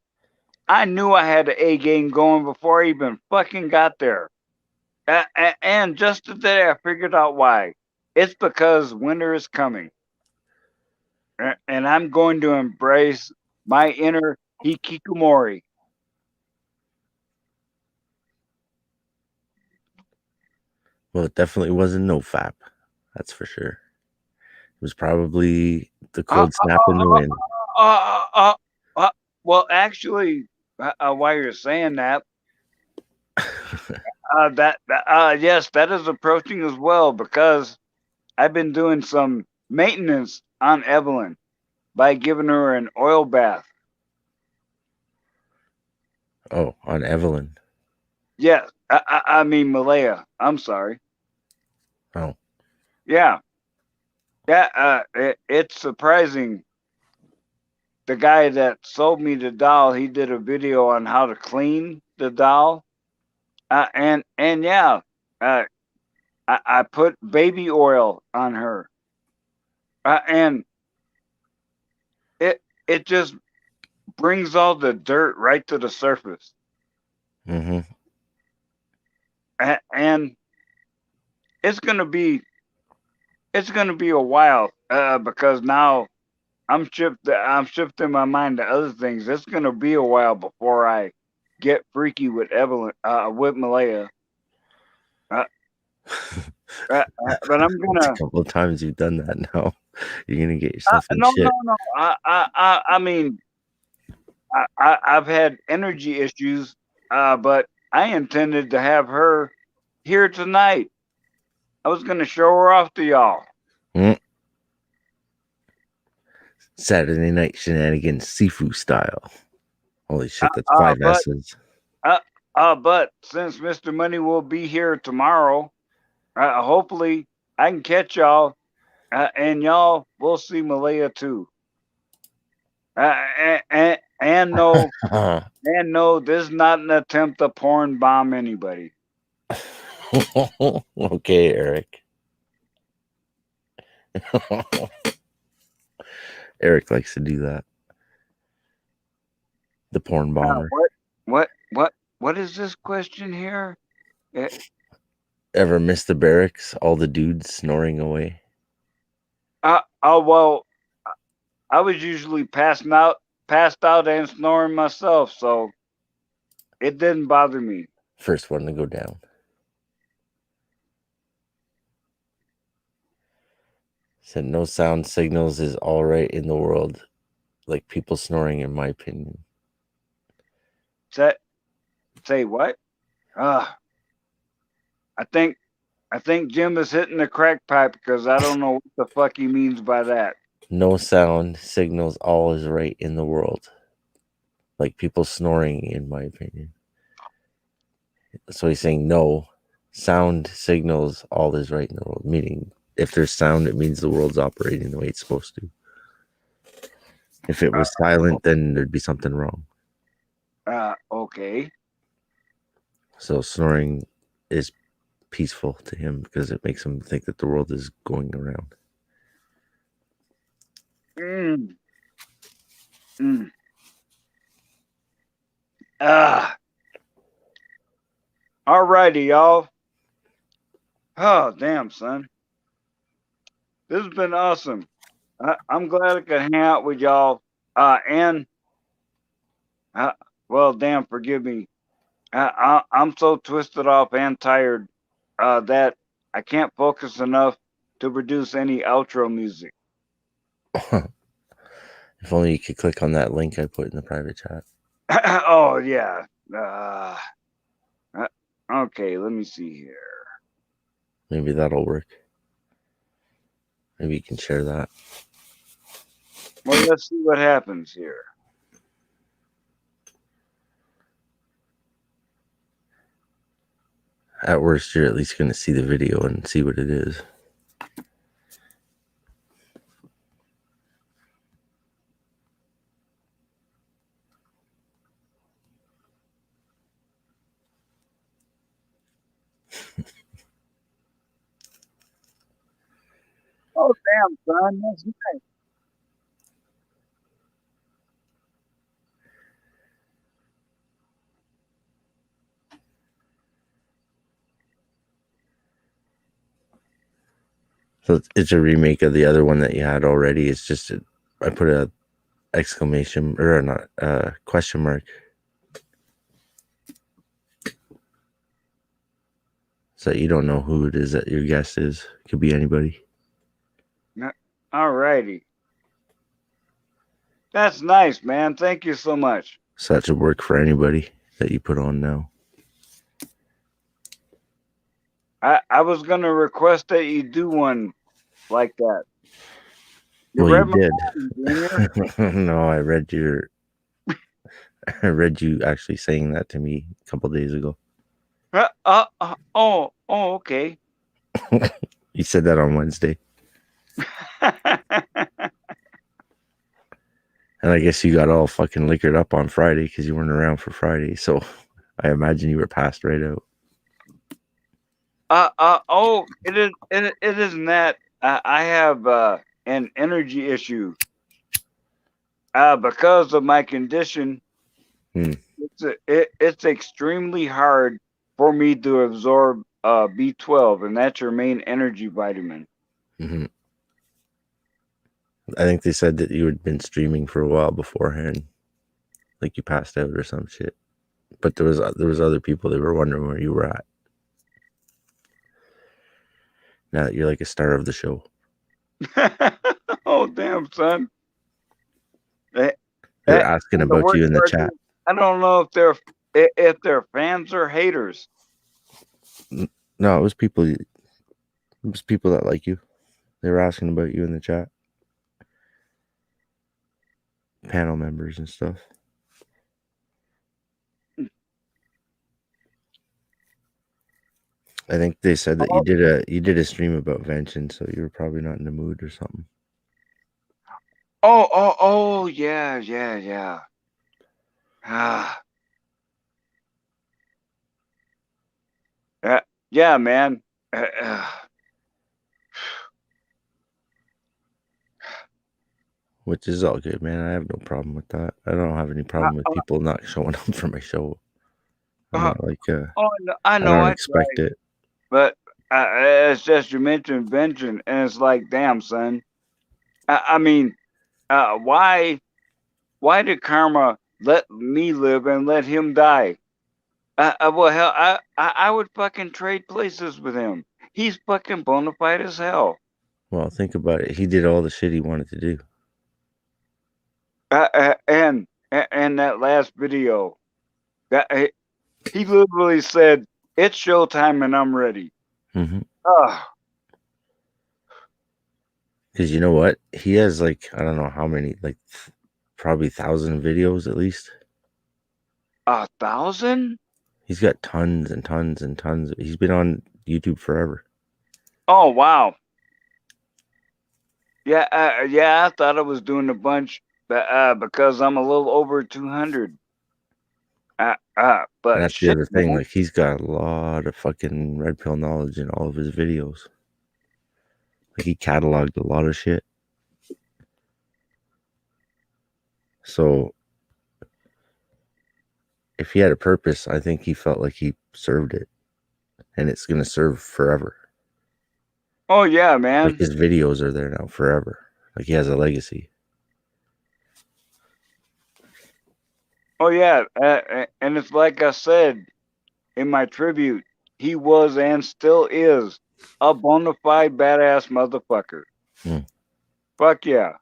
I knew I had the A game going before I even fucking got there. And just today, I figured out why. It's because winter is coming. And I'm going to embrace my inner hikikomori. Well, it definitely wasn't no fap. That's for sure. It was probably the cold snap in the wind. Well, actually, while you're saying that, yes, that is approaching as well because I've been doing some maintenance on Evelyn by giving her an oil bath. Oh, on Evelyn. Yes, I mean Malaya. I'm sorry. Oh. Yeah. It's surprising. The guy that sold me the doll, he did a video on how to clean the doll. And yeah, I put baby oil on her. And it just brings all the dirt right to the surface. Mm-hmm. And it's gonna be a while because now I'm shifting my mind to other things. It's gonna be a while before I get freaky with Evelyn with Malaya. But I'm It's gonna a couple of times you've done that now. You're gonna get yourself in no shit. no. I mean I've had energy issues, but I intended to have her here tonight. I was gonna show her off to y'all. Mm. Saturday night shenanigans, Sifu style. Holy shit, that's 5 S's. But since Mr. Money will be here tomorrow, hopefully I can catch y'all, and y'all will see Malaya too. And no, this is not an attempt to porn bomb anybody. Okay, Eric. Eric likes to do that. The porn bomber. What is this question here? Ever miss the barracks? All the dudes snoring away. Well, I was usually passed out and snoring myself, so it didn't bother me. First one to go down. Said no sound signals is all right in the world, like people snoring, in my opinion. Say what? I think Jim is hitting the crack pipe because I don't know what the fuck he means by that. No sound signals all is right in the world, like people snoring, in my opinion. So he's saying no sound signals all is right in the world, meaning if there's sound, it means the world's operating the way it's supposed to. If it was silent, then there'd be something wrong. Okay. So snoring is peaceful to him because it makes him think that the world is going around. All righty, y'all. Oh, damn, son. This has been awesome. I'm glad I could hang out with y'all. And, uh, well, damn, forgive me. I'm so twisted off and tired that I can't focus enough to produce any outro music. If only you could click on that link I put in the private chat. Oh, yeah. Okay, let me see here. Maybe that'll work. Maybe you can share that. Well, let's see what happens here. At worst, you're at least going to see the video and see what it is. Oh, damn, son. That's nice. So it's a remake of the other one that you had already. It's just I put a exclamation or not question mark. So you don't know who it is that your guest is. Could be anybody. All righty. That's nice, man. Thank you so much. So that should work for anybody that you put on now. I was going to request that you do one like that. Well, read you my mind, did. No, I read you actually saying that to me a couple days ago. Oh, okay. You said that on Wednesday. And I guess you got all fucking liquored up on Friday because you weren't around for Friday. So I imagine you were passed right out. Oh, it isn't that. I have an energy issue. Because of my condition, it's extremely hard for me to absorb B12, and that's your main energy vitamin. Mm-hmm. I think they said that you had been streaming for a while beforehand, like you passed out or some shit. But there was other people that were wondering where you were at. Now that you're like a star of the show. Oh, damn, son. They're asking The about worst you in the part chat. is, I don't know if they're fans or haters. No, it was people that like you. They were asking about you in the chat. Panel members and stuff. I think they said that you did a stream about Vengeance, so you were probably not in the mood or something. Oh, yeah. Yeah, man. Which is all good, man. I have no problem with that. I don't have any problem with people not showing up for my show. I'm not like I know. don't I expect tried. it. But it's just you mentioned vengeance, and it's like, damn, son. I mean, why did karma let me live and let him die? Well, hell, I would fucking trade places with him. He's fucking bona fide as hell. Well, think about it. He did all the shit he wanted to do. And that last video, that he literally said, "It's showtime and I'm ready." Mm-hmm. Ah. Because you know what? He has like, I don't know how many, like probably 1,000 videos at least. 1,000? He's got tons and tons and tons. He's been on YouTube forever. Oh, wow. Yeah, I thought I was doing a bunch, because I'm a little over 200. But And that's shit, the other thing. man. Like, he's got a lot of fucking red pill knowledge in all of his videos. Like, he cataloged a lot of shit. So, if he had a purpose, I think he felt like he served it. and it's gonna serve forever. Oh yeah, Like man. his videos are there now forever. Like he has a legacy. Oh yeah, and it's like I said in my tribute, he was and still is a bona fide badass motherfucker. Hmm. Fuck yeah.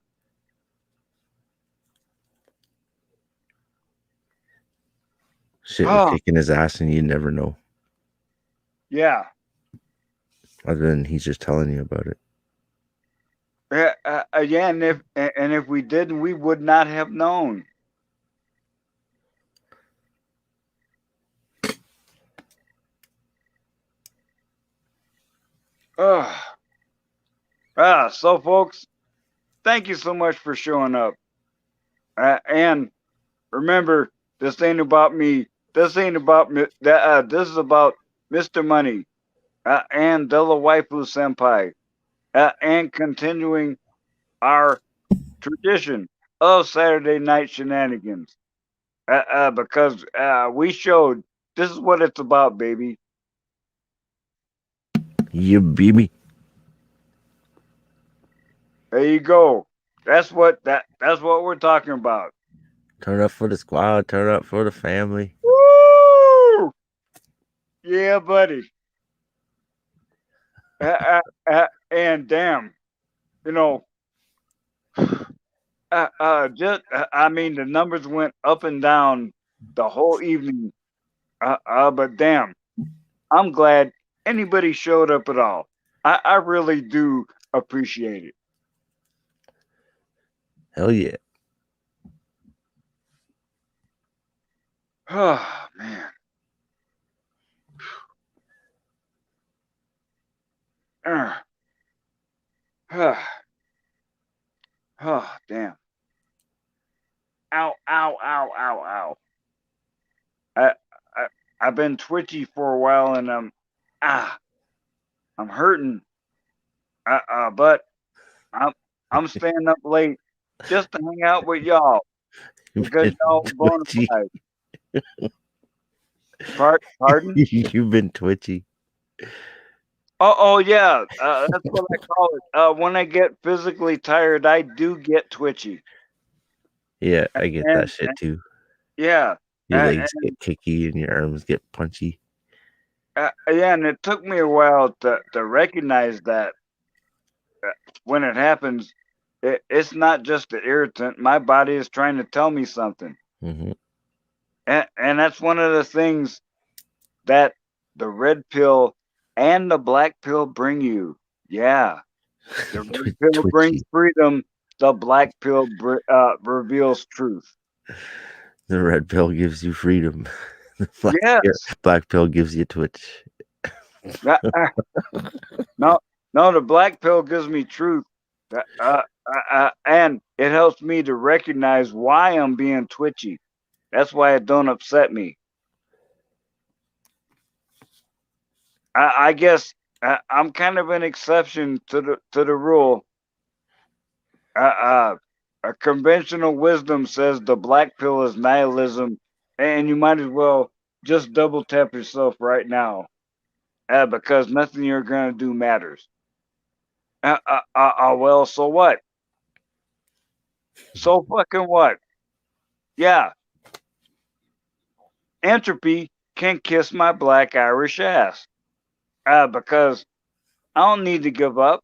Shit was Oh kicking his ass, and you never know. yeah. Other than he's just telling you about it. Yeah, and if we didn't, we would not have known. So folks, thank you so much for showing up. And remember, this ain't about me. This ain't about me. This is about Mr. Money and Della Waifu Senpai and continuing our tradition of Saturday night shenanigans. Because we showed this is what it's about, baby. You baby. There you go. That's what we're talking about. Turn up for the squad. Turn up for the family. Woo! Yeah, buddy. And damn, you know, I mean, the numbers went up and down the whole evening. But damn, I'm glad anybody showed up at all. I really do appreciate it. Hell yeah. Oh man. Uh, oh damn. Ow, ow, ow, ow, ow. I, I I've been twitchy for a while and I'm hurting. But I'm staying up late just to hang out with y'all because y'all bona Twitchy. fide. Pardon? You've been twitchy. Oh yeah, that's what I call it. When I get physically tired, I do get twitchy. Yeah, I get that And shit too. yeah, Your legs get kicky and your arms get punchy. yeah, and it took me a while to recognize that when it happens, it's not just the irritant. My body is trying to tell me something, Mm-hmm. and that's one of the things that the red pill and the black pill bring you. Yeah, the red pill brings Twitchy. freedom. The black pill reveals truth. The red pill gives you freedom. The Yes. black pill gives you twitch. Uh, no, no, the black pill gives me truth, and it helps me to recognize why I'm being twitchy. That's why it don't upset me. I guess I'm kind of an exception to the rule. A conventional wisdom says the black pill is nihilism, and you might as well just double tap yourself right now, because nothing you're gonna do matters. Well, so what? So fucking what? Yeah, entropy can kiss my black Irish ass. Because I don't need to give up.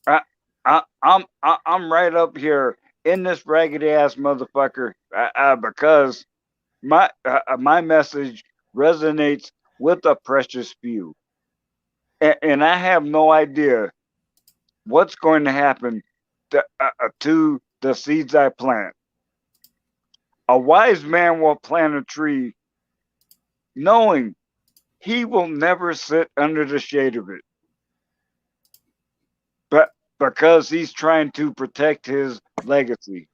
I, I'm right up here in this raggedy ass motherfucker. Because my message resonates with a precious few, and I have no idea what's going to happen to the seeds I plant. A wise man will plant a tree knowing he will never sit under the shade of it, but because he's trying to protect his legacy.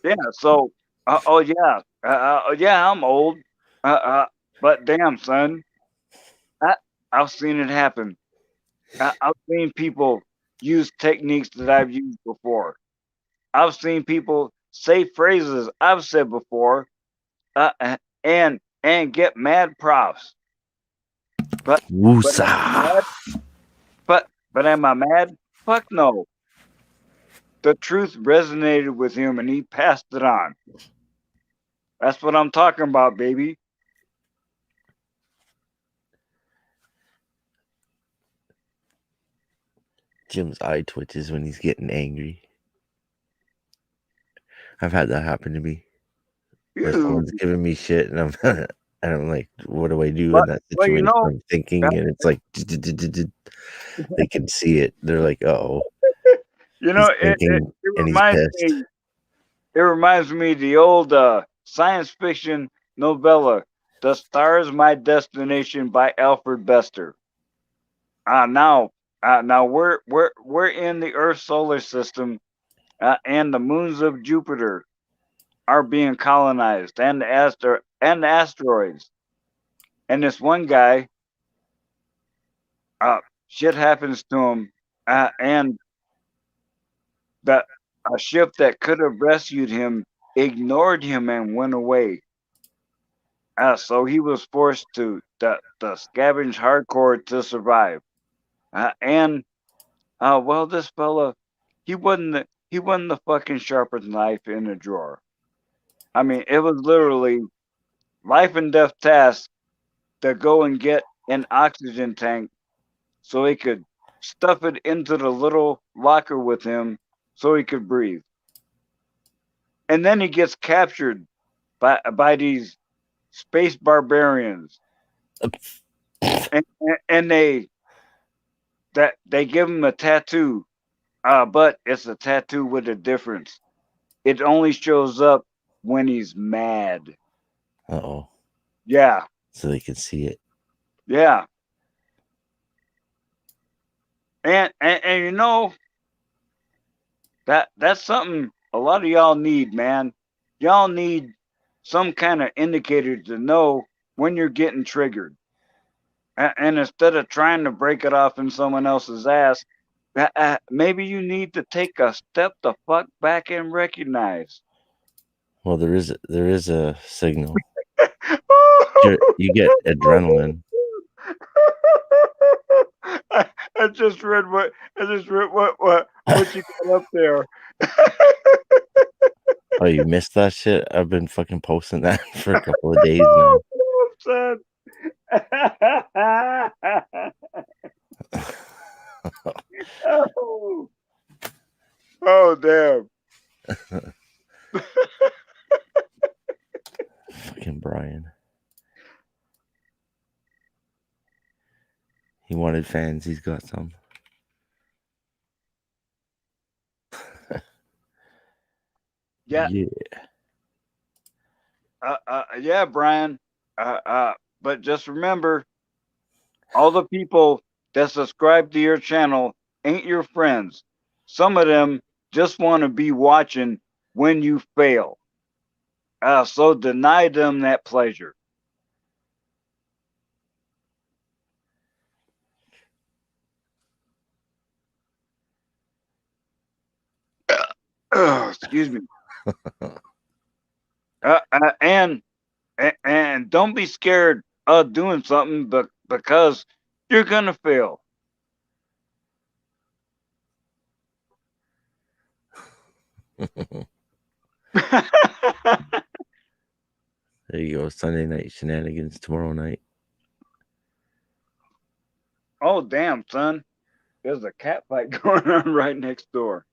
Yeah. So, oh yeah, yeah, I'm old, but damn, son, I, I've seen it happen. I've seen people use techniques that I've used before. I've seen people say phrases I've said before, and get mad props. But am I Woosah. mad? But am I mad? Fuck no. The truth resonated with him and he passed it on. That's what I'm talking about, baby. Jim's eye twitches when he's getting angry. I've had that happen to me. Where someone's giving me shit and I'm and I'm like, what do I do in that Well, situation? I'm thinking and it's like they can see it. They're like, oh. You He's know, thinking and he's pissed. it reminds me of the old science fiction novella, "The Stars My Destination" by Alfred Bester. Now, we're in the Earth solar system, and the moons of Jupiter are being colonized, and the asteroids. And this one guy, shit happens to him, and that a ship that could have rescued him ignored him and went away. So he was forced to scavenge hardcore to survive. And well, this fella, he wasn't the fucking sharpest knife in a drawer. I mean, it was literally life and death task to go and get an oxygen tank so he could stuff it into the little locker with him so he could breathe. And then he gets captured by these space barbarians, and they give him a tattoo, but it's a tattoo with a difference. It only shows up when he's mad. Uh-oh. Yeah, So they can see it. yeah. And you know that's something a lot of y'all need, man. Y'all need some kind of indicator to know when you're getting triggered. And instead of trying to break it off in someone else's ass, maybe you need to take a step the fuck back and recognize. Well, there is a signal. You get adrenaline. I just read what you got up there. Oh, you missed that shit? I've been fucking posting that for a couple of days now. Son. Oh. Oh, damn. Fucking Brian. He wanted fans. He's got some. Yeah. Yeah, Brian. But just remember, all the people that subscribe to your channel ain't your friends. Some of them just want to be watching when you fail. So deny them that pleasure. Excuse me. And don't be scared of doing something, but because you're gonna fail. There you go. Sunday night shenanigans tomorrow night. Oh damn, son! There's a cat fight going on right next door.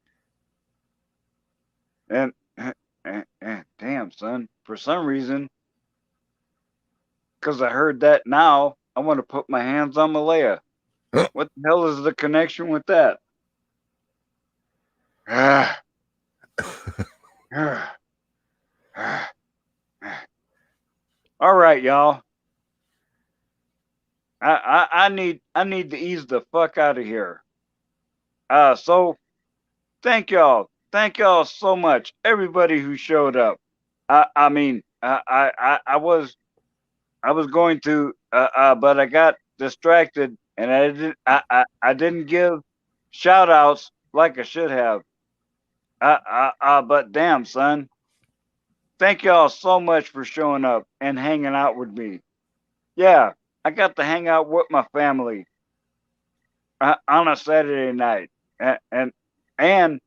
And damn, son! For some reason, because I heard that now, I want to put my hands on Malaya. What the hell is the connection with that? All right, y'all. I need to ease the fuck out of here. So thank y'all so much, everybody who showed up. I mean, I was going to, but I got distracted and I didn't give shout outs like I should have. But damn, son, thank y'all so much for showing up and hanging out with me. Yeah, I got to hang out with my family on a Saturday night, and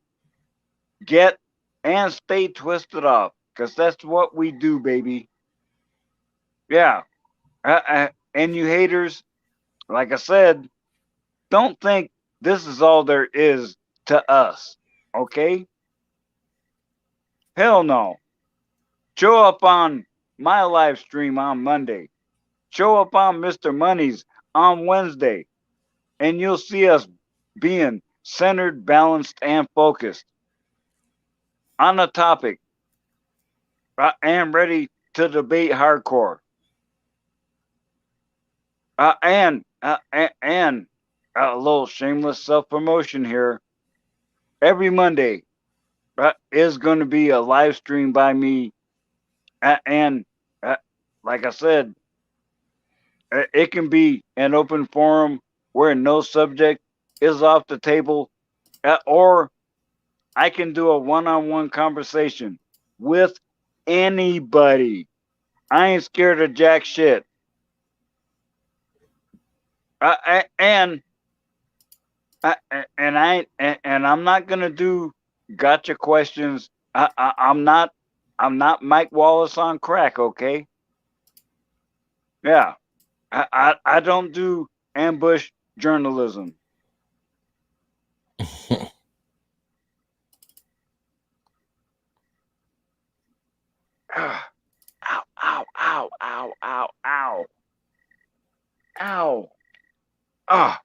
get and stay twisted off, cause that's what we do, baby. Yeah, and you haters, like I said, don't think this is all there is to us. Okay? Hell no. Show up on my live stream on Monday. Show up on Mr. Money's on Wednesday, and you'll see us being centered, balanced, and focused on a topic. I am ready to debate hardcore. And a little shameless self promotion here. Every Monday is going to be a live stream by me, and like I said, it can be an open forum where no subject is off the table, or I can do a one-on-one conversation with anybody. I ain't scared of jack shit. And I'm not gonna do gotcha questions. I'm not Mike Wallace on crack, okay? Yeah, I don't do ambush journalism. Ow, ow, ow, ow, ow, ow, ow. Ah,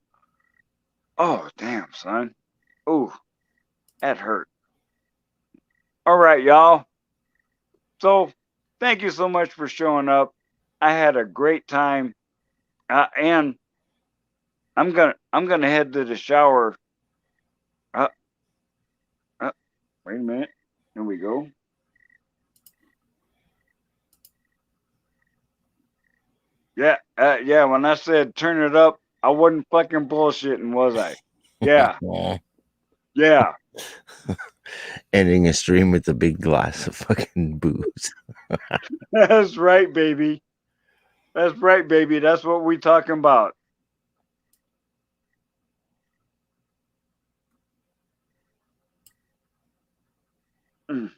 oh, damn, son. Ooh, that hurt. All right, y'all. So, thank you so much for showing up. I had a great time, and I'm gonna head to the shower. Uh, Wait a minute. Here we go. Yeah, yeah. When I said turn it up, I wasn't fucking bullshitting, was I? Yeah, Aw. yeah. Ending a stream with a big glass of fucking booze. That's right, baby. That's right, baby. That's what we talking about. Mm.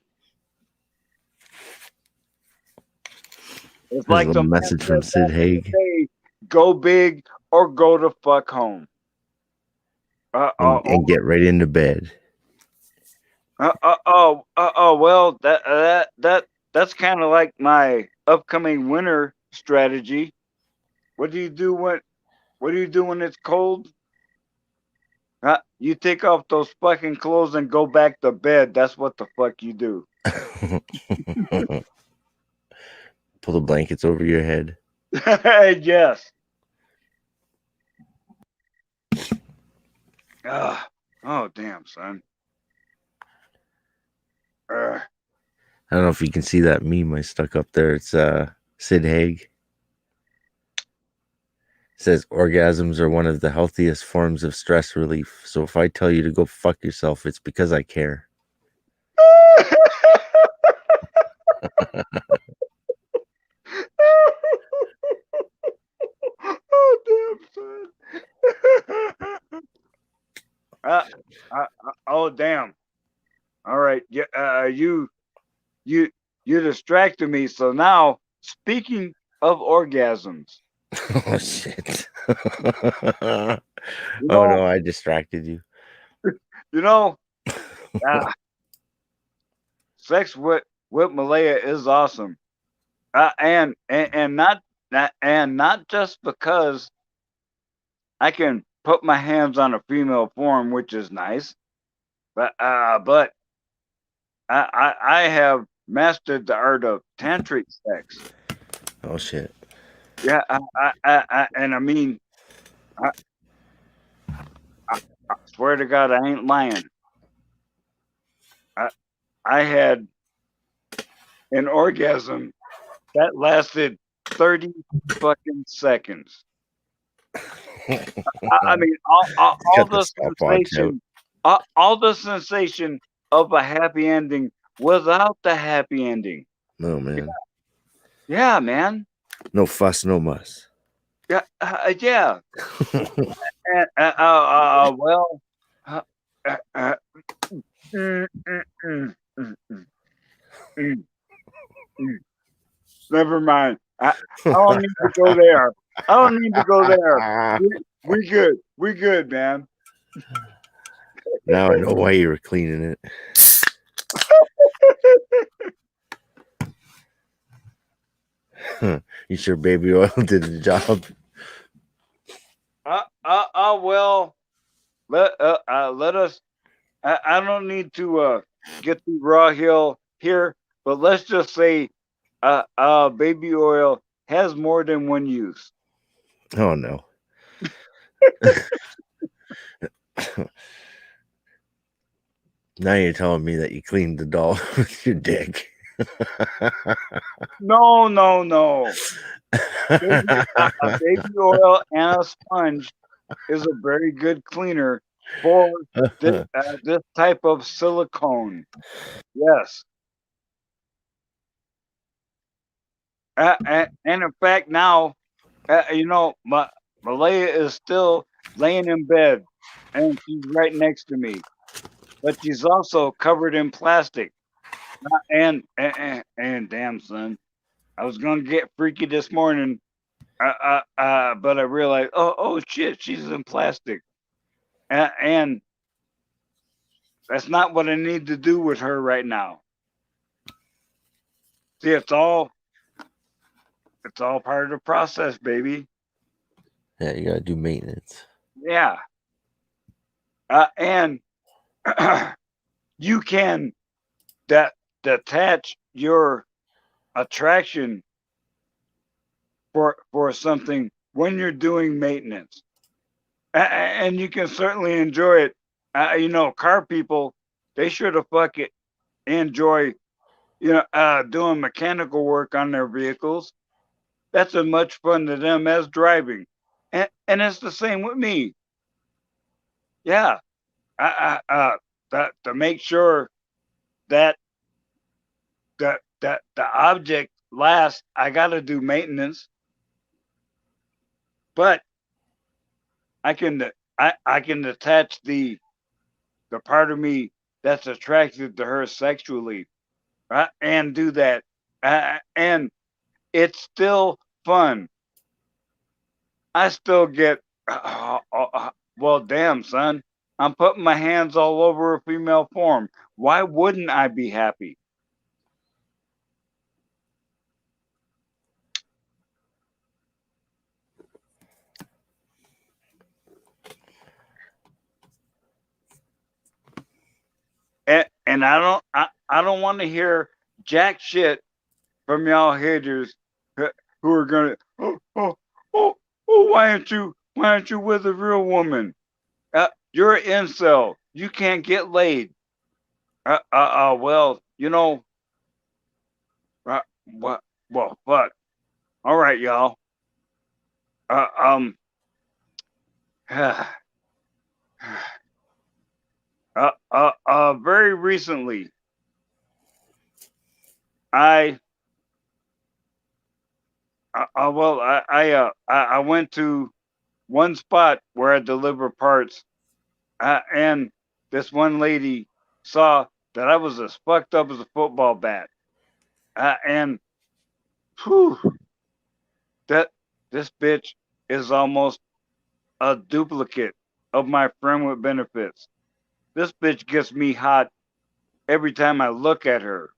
It's There's a like little the man message from said Sid back in the Haig. day, go big or go to fuck home. And get right into bed. Well, that's kind of like my upcoming winter strategy. What do you do when it's cold? You take off those fucking clothes and go back to bed. That's what the fuck you do. Pull the blankets over your head. Yes. Oh, damn, son. I don't know if you can see that meme I stuck up there. It's Sid Haig. It says orgasms are one of the healthiest forms of stress relief. So if I tell you to go fuck yourself, it's because I care. Oh, damn, son. Oh, damn. All right. Yeah. You distracted me. So now, speaking of orgasms. Oh shit. You Oh know, no, I distracted you. you know, sex with Malaya is awesome, and not just because I can put my hands on a female form, which is nice, but I have mastered the art of tantric sex. Oh shit. Yeah, and I mean, I, I swear to God, I ain't lying. I had an orgasm that lasted 30 fucking seconds. I mean, all Got the the stopwatch out. sensation, all the sensation of a happy ending without the happy ending. No, man. Yeah, man. No fuss, no muss. Yeah, yeah. And, well, uh, uh, uh, mm, mm, mm, mm, mm, mm, mm. Never mind. I don't need to go there. I don't need to go there. We good. We good, man. Now I know why you were cleaning it. You sure baby oil did the job? Well, let us. I don't need to get the raw hill here, but let's just say, baby oil has more than one use. Oh no. Now you're telling me that you cleaned the doll with your dick. No, no, no. Baby oil and a sponge is a very good cleaner for this type of silicone. Yes. And in fact, now, Malaya is still laying in bed, and she's right next to me, but she's also covered in plastic. And damn, son, I was gonna get freaky this morning, but I realized, oh shit, she's in plastic, and that's not what I need to do with her right now. See, it's all part of the process, baby. Yeah, you gotta do maintenance. Yeah. And you can detach your attraction for something when you're doing maintenance, and you can certainly enjoy it. Car people, they should have fuck it enjoy doing mechanical work on their vehicles. That's as much fun to them as driving, and it's the same with me. Yeah, that to make sure that the object lasts, I got to do maintenance. But I can I can detach the part of me that's attracted to her sexually, right? And do that, and it's still fun. I still get well, damn, son. I'm putting my hands all over a female form. Why wouldn't I be happy? And I don't want to hear jack shit from y'all haters who are gonna oh why aren't you with a real woman? You're an incel. You can't get laid. Well, what? Well, fuck. All right, y'all. Uh, um. Very recently, I I went to one spot where I deliver parts, and this one lady saw that I was as fucked up as a football bat, and whew, that this bitch is almost a duplicate of my friend with benefits. This bitch gets me hot every time I look at her.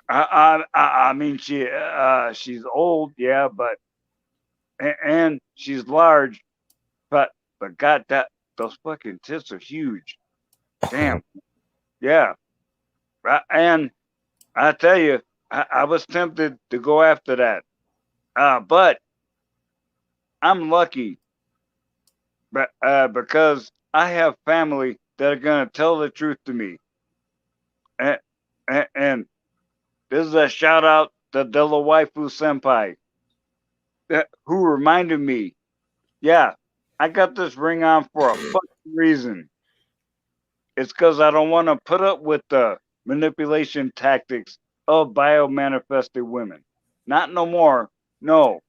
I mean, she's old, yeah, but and she's large, but God, those fucking tits are huge. Damn, yeah. And I tell you, I was tempted to go after that, but I'm lucky, because I have family that are gonna tell the truth to me, and and this is a shout out to Della Waifu Senpai, who reminded me, yeah, I got this ring on for a fucking reason. It's because I don't want to put up with the manipulation tactics of biomanifested women. Not no more. No.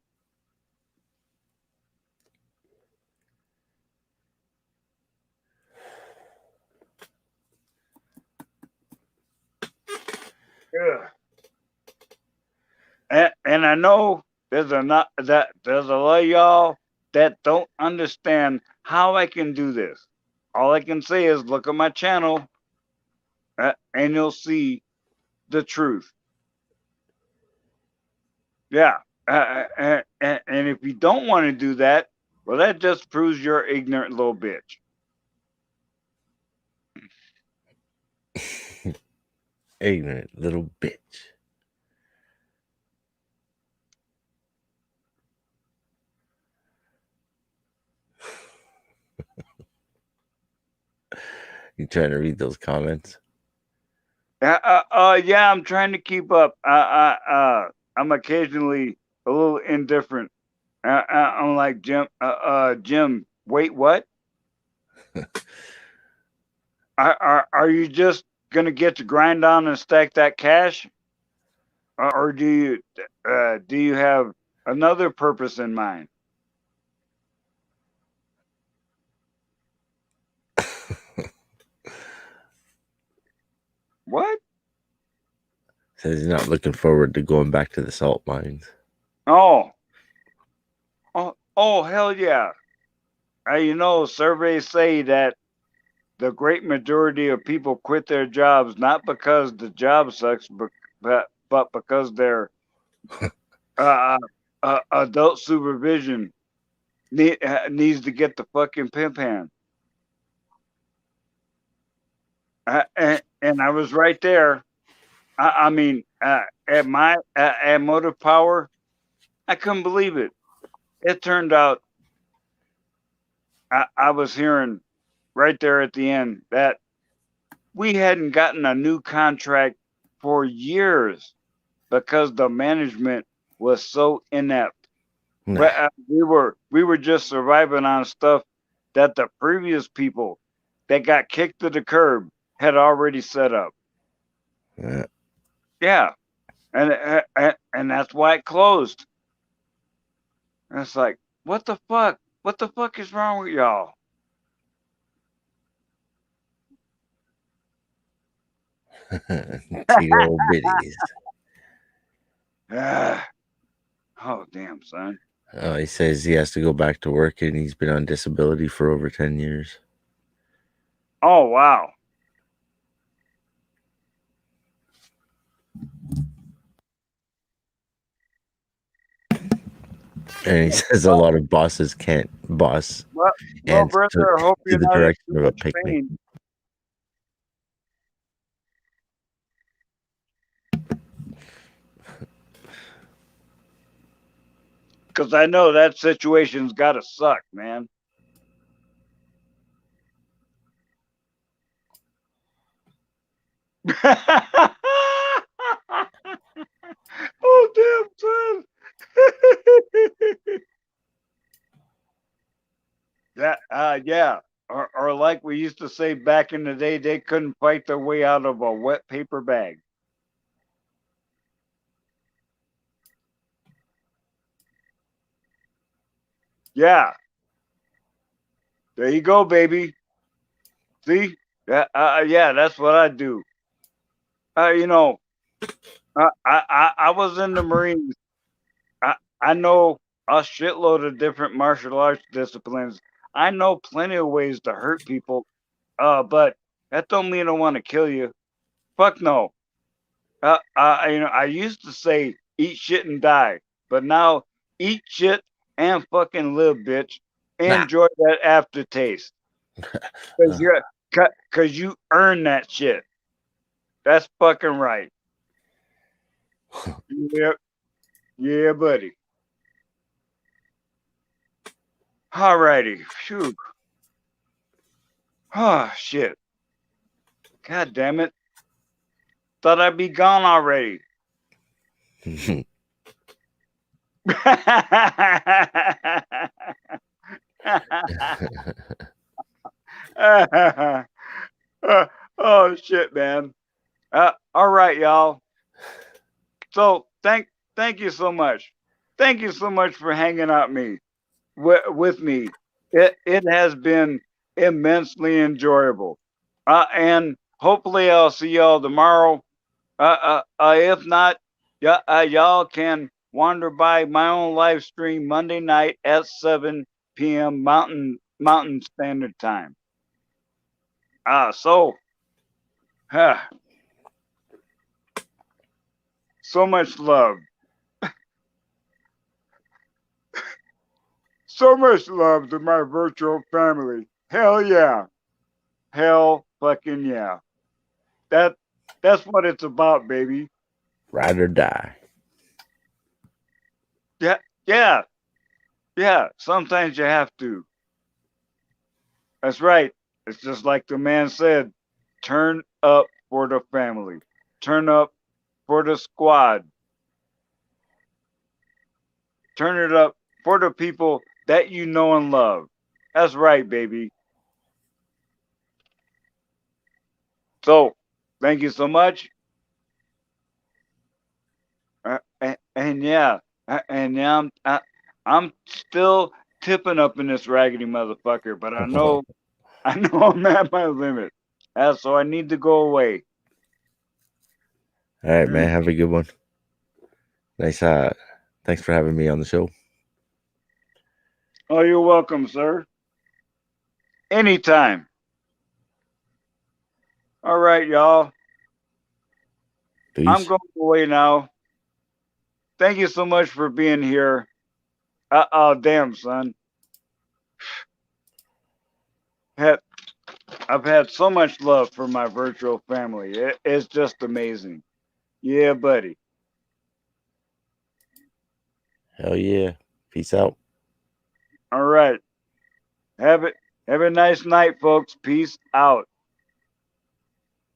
Ugh. And I know there's a lot of y'all that don't understand how I can do this. All I can say is look at my channel, and you'll see the truth. Yeah. And if you don't want to do that, well, that just proves you're ignorant little bitch. Ignorant little bitch. You trying to read those comments? Yeah, I'm trying to keep up. I'm occasionally a little indifferent. I'm like Jim. Wait, what? Are you just gonna get to grind on and stack that cash, or do you have another purpose in mind? What? Says he's not looking forward to going back to the salt mines. Oh, hell yeah! Surveys say that the great majority of people quit their jobs not because the job sucks, but because their adult supervision needs to get the fucking pimp hand. And I was right there. I mean, at Motive Power, I couldn't believe it. It turned out I was hearing right there at the end that we hadn't gotten a new contract for years because the management was so inept. But we were just surviving on stuff that the previous people that got kicked to the curb had already set up. Yeah, and that's why it closed. And it's like, what the fuck? What the fuck is wrong with y'all? T-old bitties. Oh, damn, son. He says he has to go back to work and he's been on disability for over 10 years. Oh, wow. And he says a lot of bosses can't boss Well, and brother, I hope to you're the not in direction too of a much picnic. pain. Because I know that situation's got to suck, man. Oh, damn, son. Yeah. Or like we used to say back in the day, they couldn't fight their way out of a wet paper bag. Yeah. There you go, baby. See? Yeah, that's what I do. I was in the Marines. I know a shitload of different martial arts disciplines. I know plenty of ways to hurt people. But that don't mean I want to kill you. Fuck no. I used to say eat shit and die, but now eat shit and fucking live, bitch. Enjoy that aftertaste, cause you earn that shit. That's fucking right. Yep. Yeah, buddy. Alrighty. Phew. Oh shit. God damn it. Thought I'd be gone already. Oh shit, man. All right, y'all. So thank you so much. Thank you so much for hanging out with me. It has been immensely enjoyable. And hopefully I'll see y'all tomorrow. If not, y'all can wander by my own live stream Monday night at 7 p.m. Mountain Standard Time. So so much love. So much love to my virtual family. Hell yeah. Hell fucking yeah. That's what it's about, baby. Ride or die. Yeah, yeah, yeah. Sometimes you have to. That's right. It's just like the man said, turn up for the family. Turn up for the squad. Turn it up for the people that you know and love. That's right, baby. So, thank you so much. And yeah, I'm still tipping up in this raggedy motherfucker, but I know I'm at my limit. So I need to go away. All right, man. Have a good one. Nice. Thanks for having me on the show. Oh, you're welcome, sir. Anytime. All right, y'all. Peace. I'm going away now. Thank you so much for being here. Oh, damn, son. I've had so much love for my virtual family. It's just amazing. Yeah, buddy. Hell yeah. Peace out. All right. Have a nice night, folks. Peace out.